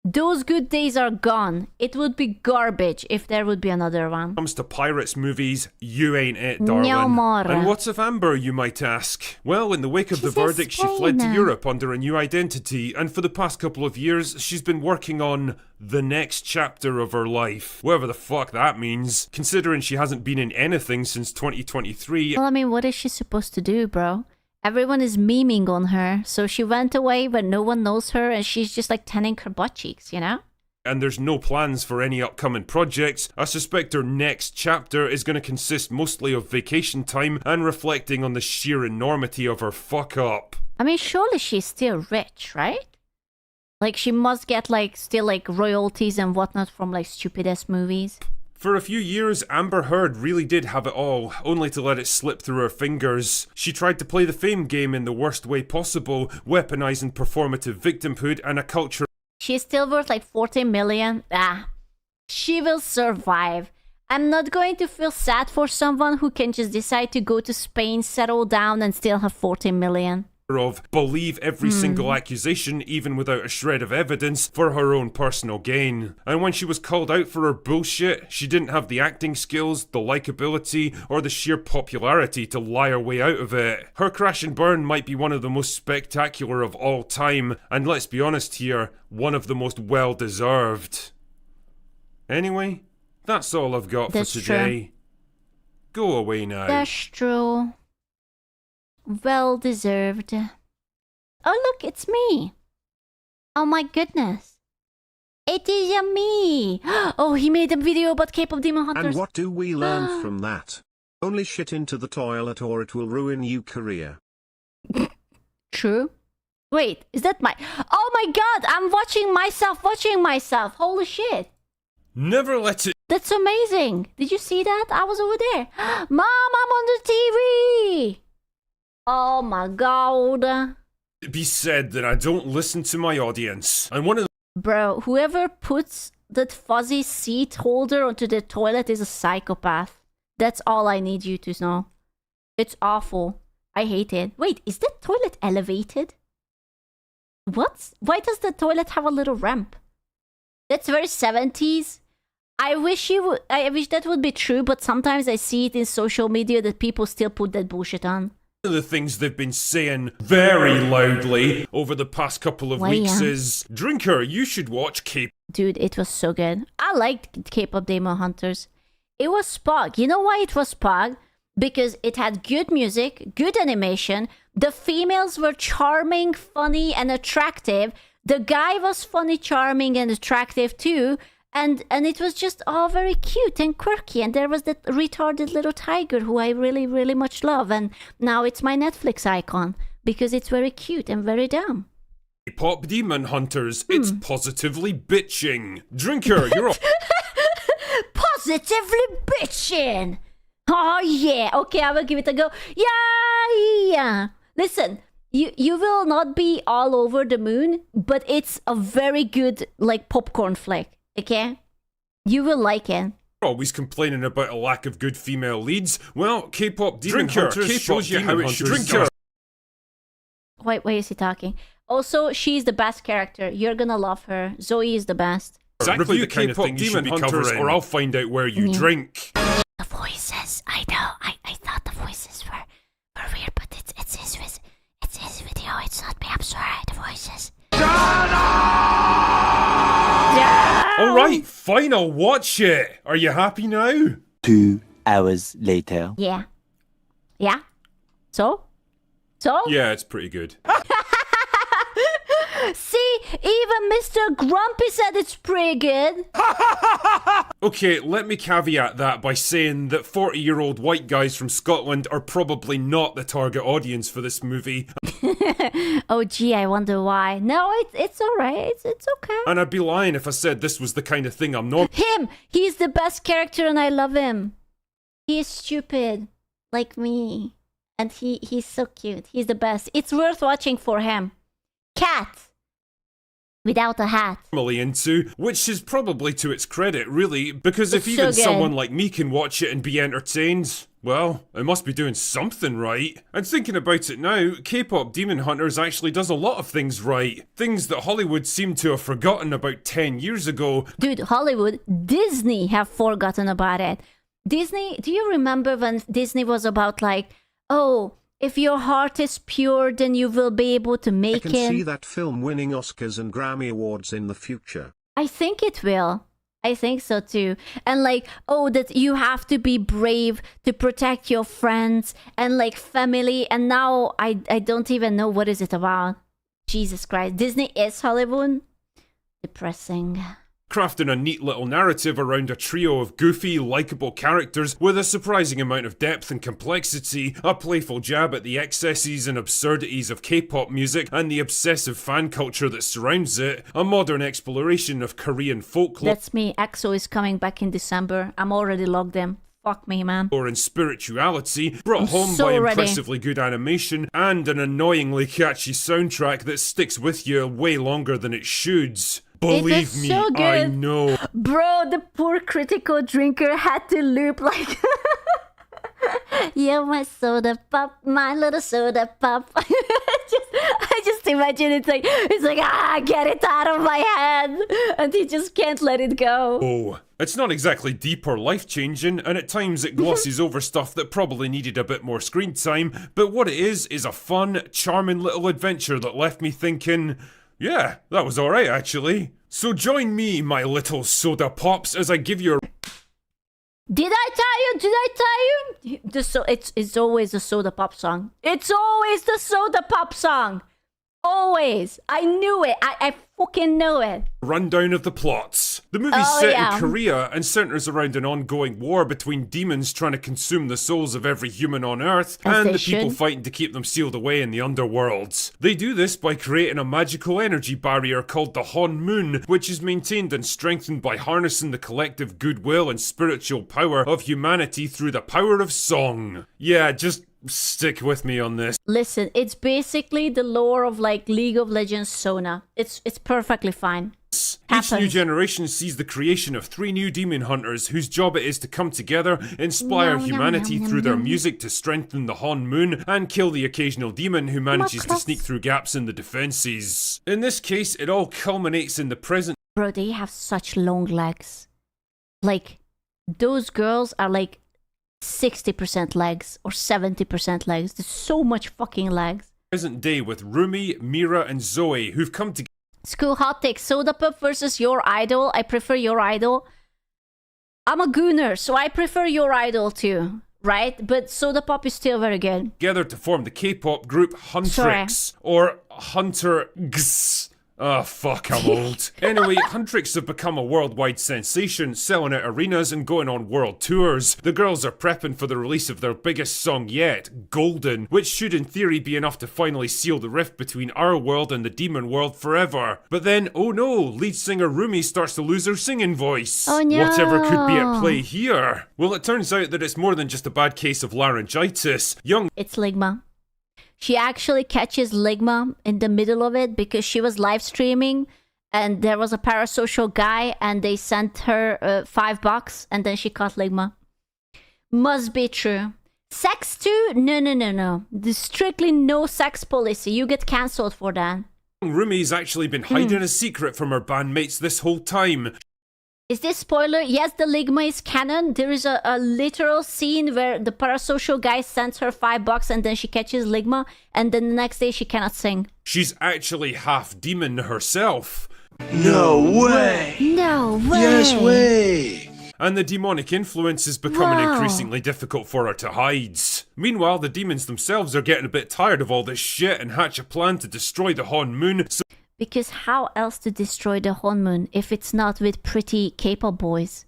Those good days are gone. It would be garbage if there would be another one. comes to Pirates movies, you ain't it, darling. No more. And what's of Amber, you might ask? Well, in the wake of the verdict, she fled to Europe under a new identity, and for the past couple of years, she's been working on the next chapter of her life. Whatever the fuck that means, considering she hasn't been in anything since 2023. Well, I mean, what is she supposed to do, bro? Everyone is memeing on her, so she went away where no one knows her, and she's just like tanning her butt cheeks, you know? And there's no plans for any upcoming projects. I suspect her next chapter is going to consist mostly of vacation time and reflecting on the sheer enormity of her fuck up. I mean, surely she's still rich, right? Like, she must get like still like royalties and whatnot from like stupid ass movies. For a few years, Amber Heard really did have it all, only to let it slip through her fingers. She tried to play the fame game in the worst way possible, weaponizing performative victimhood and a culture... She's still worth like 40 million. She will survive. I'm not going to feel sad for someone who can just decide to go to Spain, settle down, and still have 40 million. of believe every single accusation even without a shred of evidence for her own personal gain. And when she was called out for her bullshit, she didn't have the acting skills, the likability, or the sheer popularity to lie her way out of it. Her crash and burn might be one of the most spectacular of all time, and let's be honest here, one of the most well-deserved. Anyway, that's all I've got for today. Go away now. That's true. Well deserved. Oh look, it's me. Oh my goodness. It is me. Oh, he made a video about K-pop Demon Hunters. And what do we learn from that? Only shit into the toilet or it will ruin your career. True. Wait, is that my... Oh my god, I'm watching myself. Holy shit. Never let it... That's amazing. Did you see that? I was over there. Mom, I'm on the TV. Oh my god. be said that I don't listen to my audience. And one of the Bro, whoever puts that fuzzy seat holder onto the toilet is a psychopath. That's all I need you to know. It's awful. I hate it. Wait, is the toilet elevated? What? Why does the toilet have a little ramp? That's very 70s. I wish that would be true, but sometimes I see it in social media that people still put that bullshit on. One of the things they've been saying very loudly over the past couple of weeks is, Drinker, you should watch K-pop. Dude, it was so good. I liked K-pop Demon Hunters. It was Spog. You know why it was Spog? Because it had good music, good animation. The females were charming, funny, and attractive. The guy was funny, charming, and attractive too. And it was just all very cute and quirky. And there was that retarded little tiger who I really, really much love. And now it's my Netflix icon because it's very cute and very dumb. K-pop Demon Hunters, it's positively bitching. Drinker, you're all... Positively bitching! Oh yeah, okay, I will give it a go. Yeah. Listen, you will not be all over the moon, but it's a very good, like, popcorn flick, okay? You will like it. Always complaining about a lack of good female leads. Well, K-pop Demon Hunters shows you how it should be. Why is he talking? Also, she's the best character. You're gonna love her. Zoe is the best. Exactly the kind of thing you should be covering, or I'll find out where you drink. The voices, I know. I thought the voices were weird, but it's his video. It's not me. I'm sorry. The voices. Alright, fine, I'll watch it. Are you happy now? 2 hours later. Yeah. So? Yeah, it's pretty good. See, even Mr. Grumpy said it's pretty good. Okay, let me caveat that by saying that 40-year-old white guys from Scotland are probably not the target audience for this movie. Oh gee, I wonder why. No, it's alright. It's okay. And I'd be lying if I said this was the kind of thing I'm not. Him! He's the best character and I love him. He is stupid, like me. And he's so cute. He's the best. It's worth watching for him. Cat! Without a hat. Normally into, which is probably to its credit, really, because if It's even so good. someone like me can watch it and be entertained, well, it must be doing something right. And thinking about it now, K-pop Demon Hunters actually does a lot of things right. Things that Hollywood seemed to have forgotten about 10 years ago. Dude, Hollywood, Disney have forgotten about it. Disney, do you remember when Disney was about like, oh, if your heart is pure, then you will be able to make I it. can see that film winning Oscars and Grammy Awards in the future. I think it will. I think so too. And like, oh, that you have to be brave to protect your friends and like family. And now I don't even know what is it about. Jesus Christ. Disney is Hollywood? Depressing. Crafting a neat little narrative around a trio of goofy, likeable characters with a surprising amount of depth and complexity, a playful jab at the excesses and absurdities of K-pop music and the obsessive fan culture that surrounds it, a modern exploration of Korean folklore. That's me. EXO is coming back in December. I'm already logged in. Fuck me, man. Or in spirituality, brought I'm home so by ready. impressively good animation and an annoyingly catchy soundtrack that sticks with you way longer than it should. Believe me, so good. I know. Bro, the poor critical drinker had to loop like... You're my soda pop, my little soda pop. I just imagine it's like, get it out of my head. And he just can't let it go. Oh, it's not exactly deep or life-changing, and at times it glosses over stuff that probably needed a bit more screen time, but what it is a fun, charming little adventure that left me thinking... Yeah, that was alright actually. So join me, my little soda pops, as I give you a... Did I tell you? It's always the soda pop song. It's always the soda pop song. Always. I knew it. I fucking know it. rundown of the plots. The movie's set in Korea and centers around an ongoing war between demons trying to consume the souls of every human on Earth and the people fighting to keep them sealed away in the underworlds. They do this by creating a magical energy barrier called the Hon Moon, which is maintained and strengthened by harnessing the collective goodwill and spiritual power of humanity through the power of song. Yeah, just Stick with me on this. Listen, it's basically the lore of like League of Legends Sona. It's perfectly fine. Each new generation sees the creation of 3 new demon hunters whose job it is to come together, inspire humanity through their music to strengthen the Han Moon, and kill the occasional demon who manages to sneak through gaps in the defenses. In this case, it all culminates in the present. Bro, they have such long legs. Like, those girls are like 60% legs or 70% legs. There's so much fucking legs. Present day with Rumi, Mira, and Zoe who've come together. School hot take. Soda Pop versus Your Idol. I prefer Your Idol. I'm a gooner, so I prefer Your Idol too. Right? But Soda Pop is still very good. Together to form the K-pop group Huntrix. Or Hunter X. Oh, fuck, I'm old. Anyway, Huntrix have become a worldwide sensation, selling out arenas and going on world tours. The girls are prepping for the release of their biggest song yet, Golden, which should in theory be enough to finally seal the rift between our world and the demon world forever. But then, oh no, lead singer Rumi starts to lose her singing voice. Oh no. Whatever could be at play here? Well, it turns out that it's more than just a bad case of laryngitis. It's Ligma. She actually catches Ligma in the middle of it because she was live streaming and there was a parasocial guy and they sent her $5 and then she caught Ligma. Must be true. Sex too? No. There's strictly no sex policy. You get cancelled for that. Rumi's actually been hiding a secret from her bandmates this whole time. Is this spoiler? Yes, the Ligma is canon. There is a literal scene where the parasocial guy sends her $5 and then she catches Ligma and then the next day she cannot sing. She's actually half demon herself. No way! No way! Yes way! And the demonic influence is becoming increasingly difficult for her to hide. Meanwhile, the demons themselves are getting a bit tired of all this shit and hatch a plan to destroy the Han Moon. Because how else to destroy the Han Moon if it's not with pretty K-pop boys?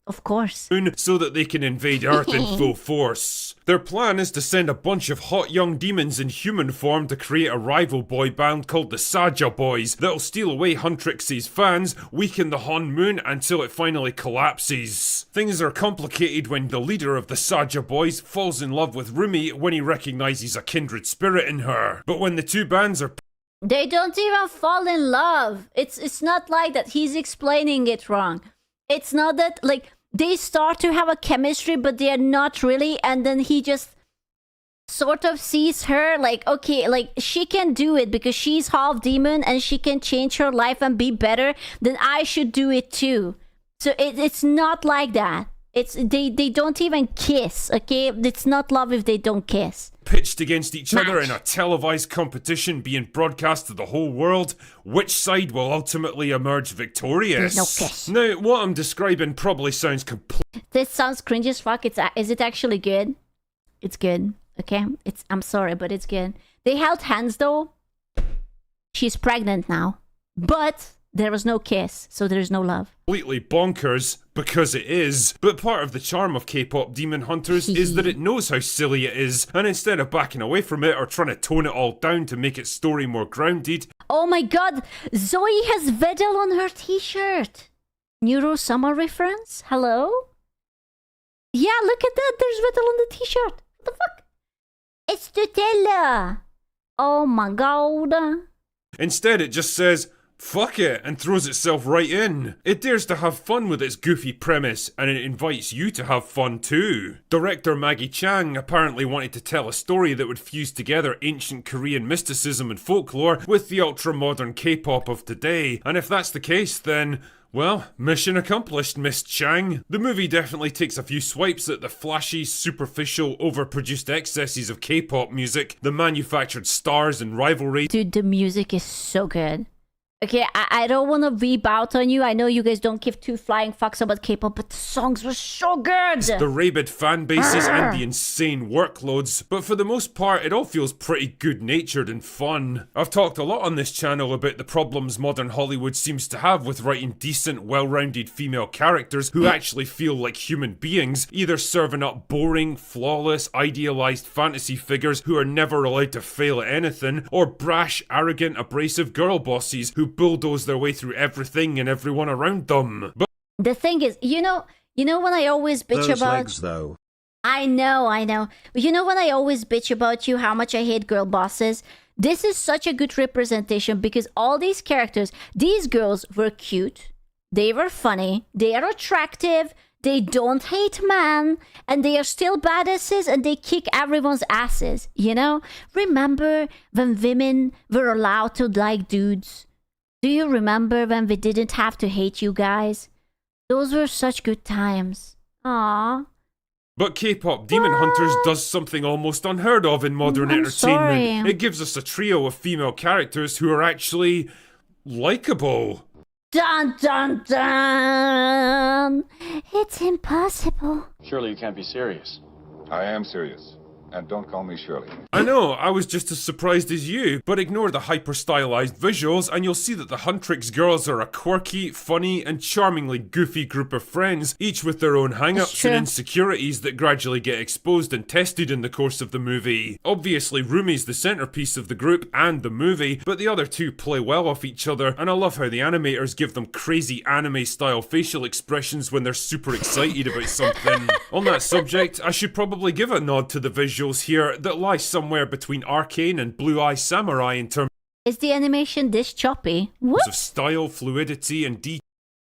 Of course. So that they can invade Earth in full force. Their plan is to send a bunch of hot young demons in human form to create a rival boy band called the Saja Boys that'll steal away Huntrix's fans, weaken the Han Moon until it finally collapses. Things are complicated when the leader of the Saja Boys falls in love with Rumi when he recognizes a kindred spirit in her. But when the two bands are they don't even fall in love. It's not like that. He's explaining it wrong. It's not that, like, they start to have a chemistry, but they are not really. And then he just sort of sees her like, okay, like, she can do it because she's half demon and she can change her life and be better. Then I should do it too. So it's not like that. It's they don't even kiss, okay? It's not love if they don't kiss. Pitched against each other in a televised competition being broadcast to the whole world, which side will ultimately emerge victorious? There's no kiss. Now, what I'm describing probably sounds This sounds cringe as fuck. Is it actually good? It's good, okay? I'm sorry, but it's good. They held hands though. She's pregnant now, but there was no kiss, so there's no love. Completely bonkers, because it is. But part of the charm of K-pop Demon Hunters is that it knows how silly it is, and instead of backing away from it or trying to tone it all down to make its story more grounded. Oh my god, Zoe has Vedel on her t-shirt. Neuro Summer reference? Hello? Yeah, look at that, there's Vedel on the t-shirt. What the fuck? It's Nutella. Oh my god. Instead, it just says, fuck it, and throws itself right in. It dares to have fun with its goofy premise, and it invites you to have fun too. Director Maggie Chang apparently wanted to tell a story that would fuse together ancient Korean mysticism and folklore with the ultra-modern K-pop of today, and if that's the case, then well, mission accomplished, Miss Chang. The movie definitely takes a few swipes at the flashy, superficial, overproduced excesses of K-pop music, the manufactured stars and rivalry. Dude, the music is so good. Okay, I don't want to weep out on you. I know you guys don't give two flying fucks about K-pop, but the songs were so good! The rabid fan bases and the insane workloads, but for the most part, it all feels pretty good-natured and fun. I've talked a lot on this channel about the problems modern Hollywood seems to have with writing decent, well-rounded female characters who actually feel like human beings, either serving up boring, flawless, idealized fantasy figures who are never allowed to fail at anything, or brash, arrogant, abrasive girl bosses who bulldoze their way through everything and everyone around them. But the thing is, you know when I always bitch those about legs, though. I know. But you know when I always bitch about you how much I hate girl bosses? This is such a good representation because all these characters, these girls were cute, they were funny, they are attractive, they don't hate man, and they are still badasses and they kick everyone's asses, you know? Remember when women were allowed to like dudes? Do you remember when we didn't have to hate you guys? Those were such good times. Aww. But K-pop Demon Hunters does something almost unheard of in modern entertainment. Sorry. It gives us a trio of female characters who are actually likable. Dun dun dun! It's impossible. Surely you can't be serious. I am serious. And don't call me Shirley. I know, I was just as surprised as you, but ignore the hyper-stylized visuals and you'll see that the Huntrix girls are a quirky, funny, and charmingly goofy group of friends, each with their own hang-ups and insecurities that gradually get exposed and tested in the course of the movie. Obviously, Rumi's the centerpiece of the group and the movie, but the other two play well off each other, and I love how the animators give them crazy anime-style facial expressions when they're super excited about something. On that subject, I should probably give a nod to the visuals here that lie somewhere between Arcane and Blue Eye Samurai in terms Is the animation this choppy? What? of style, fluidity, and detail.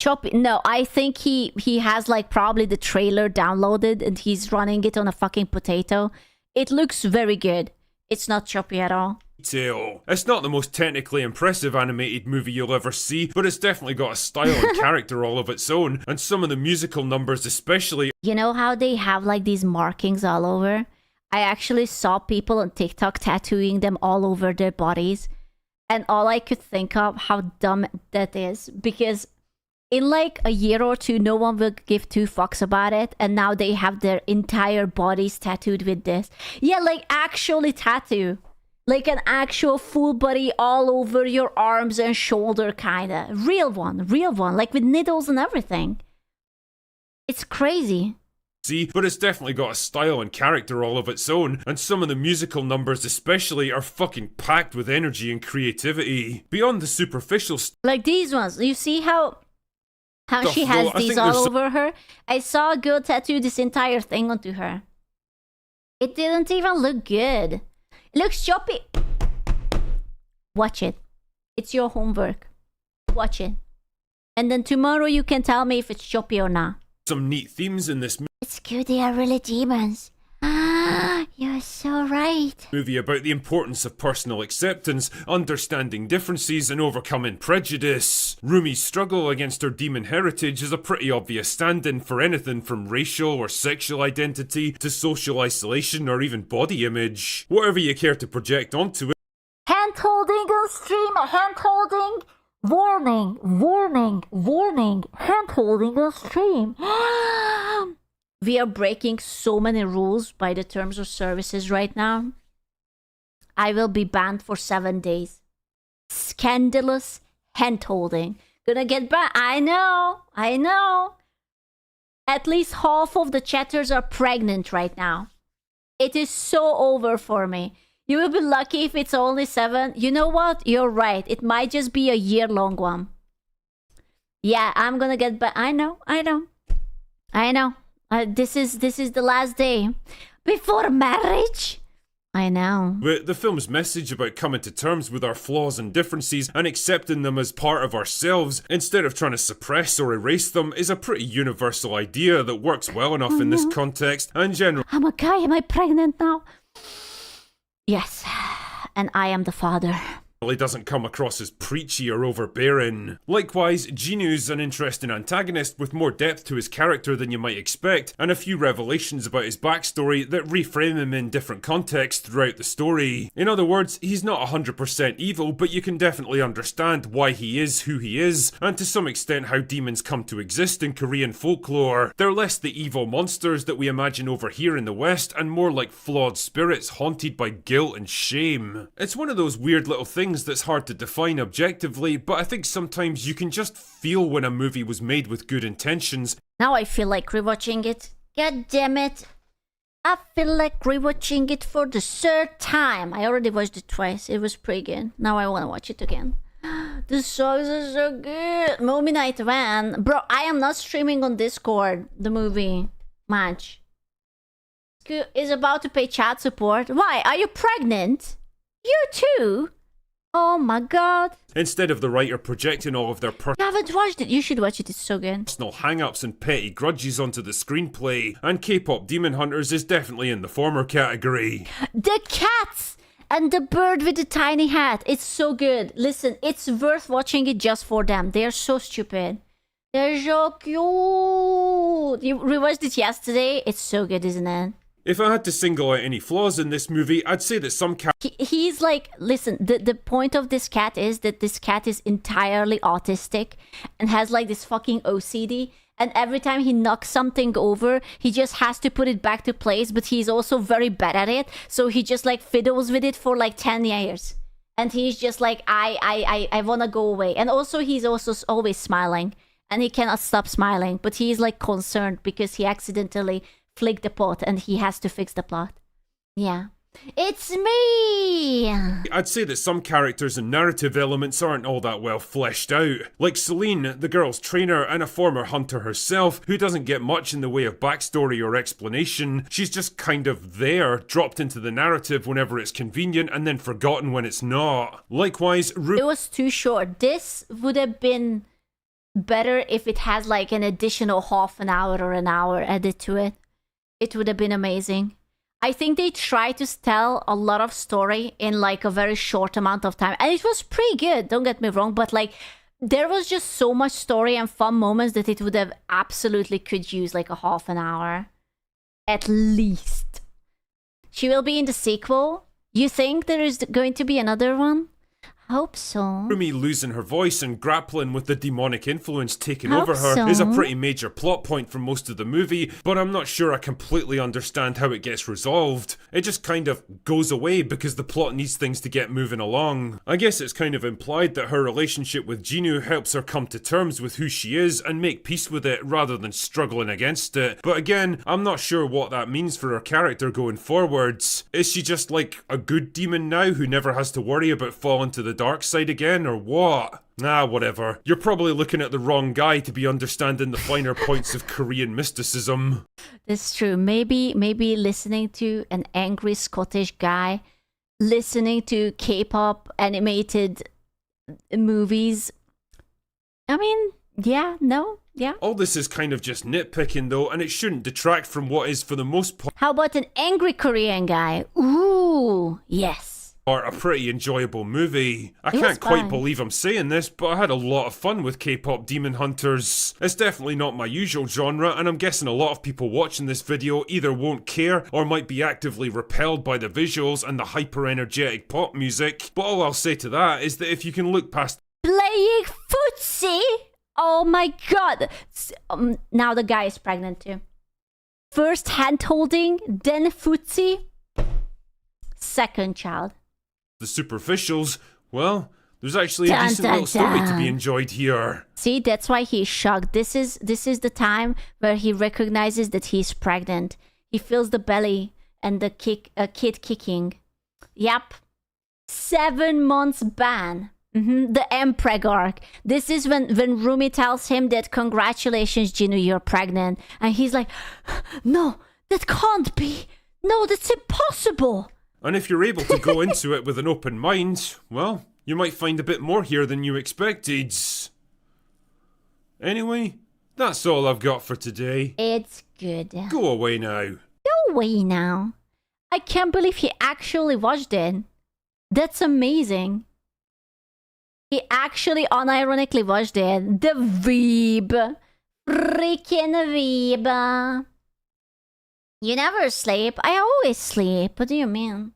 Choppy? No, I think he has like probably the trailer downloaded and he's running it on a fucking potato. It looks very good. It's not choppy at all. It's not the most technically impressive animated movie you'll ever see, but it's definitely got a style and character all of its own, and some of the musical numbers especially. You know how they have like these markings all over? I actually saw people on TikTok tattooing them all over their bodies. And all I could think of how dumb that is. Because in like a year or two, no one will give two fucks about it. And now they have their entire bodies tattooed with this. Yeah, like actually tattoo. Like an actual full body all over your arms and shoulder kinda. Real one. Like with needles and everything. It's crazy. But it's definitely got a style and character all of its own, and some of the musical numbers especially are fucking packed with energy and creativity. Beyond the superficial like these ones, you see how she has these all over her? I saw a girl tattoo this entire thing onto her. It didn't even look good. It looks choppy. Watch it. It's your homework. Watch it. And then tomorrow you can tell me if it's choppy or not. Some neat themes in this It's good they are really demons. Ah, you're so right. movie about the importance of personal acceptance, understanding differences, and overcoming prejudice. Rumi's struggle against her demon heritage is a pretty obvious stand-in for anything from racial or sexual identity to social isolation or even body image. Whatever you care to project onto it. Hand holding on stream, hand holding. Warning, warning, warning, hand holding on stream. We are breaking so many rules by the terms of services right now. I will be banned for 7 days. Scandalous hand holding. Gonna get banned. I know. At least half of the chatters are pregnant right now. It is so over for me. You will be lucky if it's only 7. You know what? You're right. It might just be a year-long one. Yeah, I'm gonna get back. I know. This is the last day before marriage. I know. But the film's message about coming to terms with our flaws and differences and accepting them as part of ourselves instead of trying to suppress or erase them is a pretty universal idea that works well enough in this context and generally. I'm a guy. Am I pregnant now? Yes, and I am the father. He doesn't come across as preachy or overbearing. Likewise, Jinu's an interesting antagonist with more depth to his character than you might expect, and a few revelations about his backstory that reframe him in different contexts throughout the story. In other words, he's not 100% evil, but you can definitely understand why he is who he is, and to some extent how demons come to exist in Korean folklore. They're less the evil monsters that we imagine over here in the West, and more like flawed spirits haunted by guilt and shame. It's one of those weird little things that's hard to define objectively, but I think sometimes you can just feel when a movie was made with good intentions. Now I feel like rewatching it. God damn it. I feel like rewatching it for the 3rd time. I already watched it twice. It was pretty good. Now I want to watch it again. The songs are so good. Movie Night Van. Bro, I am not streaming on Discord the movie. Much. Is about to pay child support. Why? Are you pregnant? You too? Oh my god. Instead of the writer projecting all of their I haven't watched it. You should watch it. It's so good. personal hang-ups and petty grudges onto the screenplay, and K-pop Demon Hunters is definitely in the former category. The cats and the bird with the tiny hat. It's so good. Listen, it's worth watching it just for them. They are so stupid. They're so cute. You rewatched it yesterday. It's so good, isn't it? If I had to single out any flaws in this movie, I'd say that some He's like, listen, the point of this cat is that this cat is entirely autistic and has like this fucking OCD. And every time he knocks something over, he just has to put it back to place. But he's also very bad at it. So he just like fiddles with it for like 10 years. And he's just like, I want to go away. And also, he's also always smiling. And he cannot stop smiling. But he's like concerned because he accidentally flicked the pot and he has to fix the plot. Yeah. It's me! I'd say that some characters and narrative elements aren't all that well fleshed out. Like Celine, the girl's trainer and a former hunter herself, who doesn't get much in the way of backstory or explanation. She's just kind of there, dropped into the narrative whenever it's convenient and then forgotten when it's not. Likewise, it was too short. This would have been better if it has like an additional half an hour or an hour added to it. It would have been amazing. I think they tried to tell a lot of story in like a very short amount of time. And it was pretty good, don't get me wrong. But like, there was just so much story and fun moments that it would have absolutely could use like a half an hour. At least. She will be in the sequel. You think there is going to be another one? Hope so. Rumi losing her voice and grappling with the demonic influence taking over her is a pretty major plot point for most of the movie, but I'm not sure I completely understand how it gets resolved. It just kind of goes away because the plot needs things to get moving along. I guess it's kind of implied that her relationship with Jinu helps her come to terms with who she is and make peace with it rather than struggling against it. But again, I'm not sure what that means for her character going forwards. Is she just like a good demon now who never has to worry about falling to the dark side again, or what? Nah, whatever. You're probably looking at the wrong guy to be understanding the finer points of Korean mysticism. That's true. Maybe listening to an angry Scottish guy, listening to K-pop animated movies. I mean, yeah, no, yeah. All this is kind of just nitpicking though, and it shouldn't detract from what is for the most part. How about an angry Korean guy? Ooh, yes. Or a pretty enjoyable movie. I can't quite believe I'm saying this, but I had a lot of fun with K-pop Demon Hunters. It's definitely not my usual genre, and I'm guessing a lot of people watching this video either won't care or might be actively repelled by the visuals and the hyper-energetic pop music. But all I'll say to that is that if you can look past playing footsie? Oh my god. Now the guy is pregnant too. First hand holding, then footsie. Second child. The superficials, well, there's actually a decent little story to be enjoyed here. See, that's why he's shocked. This is the time where he recognizes that he's pregnant. He feels the belly and the kid kicking. Yep. 7 months ban. The Empreg arc. This is when Rumi tells him that congratulations, Jinu, you're pregnant. And he's like, no, that can't be. No, that's impossible. And if you're able to go into it with an open mind, well, you might find a bit more here than you expected. Anyway, that's all I've got for today. It's good. Go away now. Go away now. I can't believe he actually watched it. That's amazing. He actually unironically watched it. The Weeb. Freaking Weeb. You never sleep. I always sleep. What do you mean?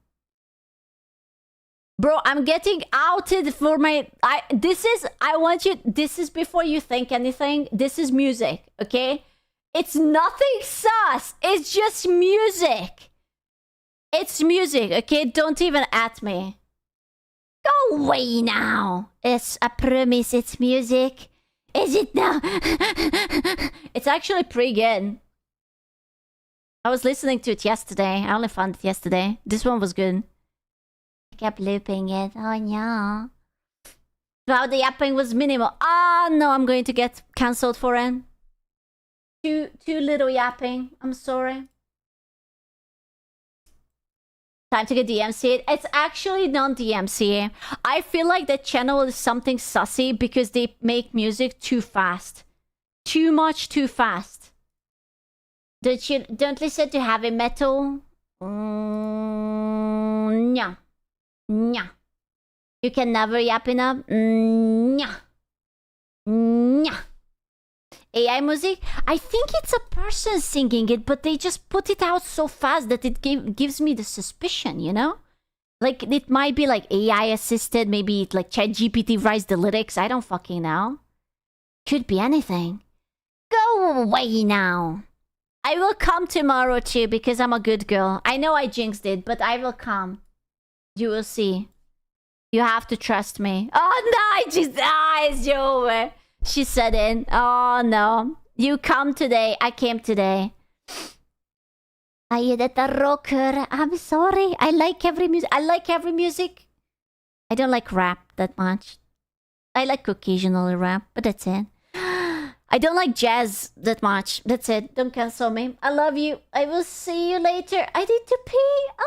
Bro, I'm getting outed for my... This is before you think anything. This is music, okay? It's nothing sus. It's just music. It's music, okay? Don't even at me. Go away now. I promise it's music. Is it now? It's actually pretty good. I was listening to it yesterday. I only found it yesterday. This one was good. I kept looping it. Oh no. Wow, the yapping was minimal. Ah, no, I'm going to get cancelled for it. Too little yapping. I'm sorry. Time to get DMCA. It's actually non-DMCA. I feel like that channel is something sussy because they make music too fast. Too much too fast. Don't listen to heavy metal. Nya. Nya. You can never yap enough. Nya. Nya. AI music? I think it's a person singing it, but they just put it out so fast that it gives me the suspicion, you know? Like, it might be like AI assisted, maybe like ChatGPT writes the lyrics, I don't fucking know. Could be anything. Go away now. I will come tomorrow too, because I'm a good girl. I know I jinxed it, but I will come. You will see. You have to trust me. Oh no, it's over. She said it. Oh no. You come today. I came today. Are you that a rocker? I'm sorry. I like every music. I don't like rap that much. I like occasional rap, but that's it. I don't like jazz that much. That's it. Don't cancel me. I love you. I will see you later. I need to pee. Ah!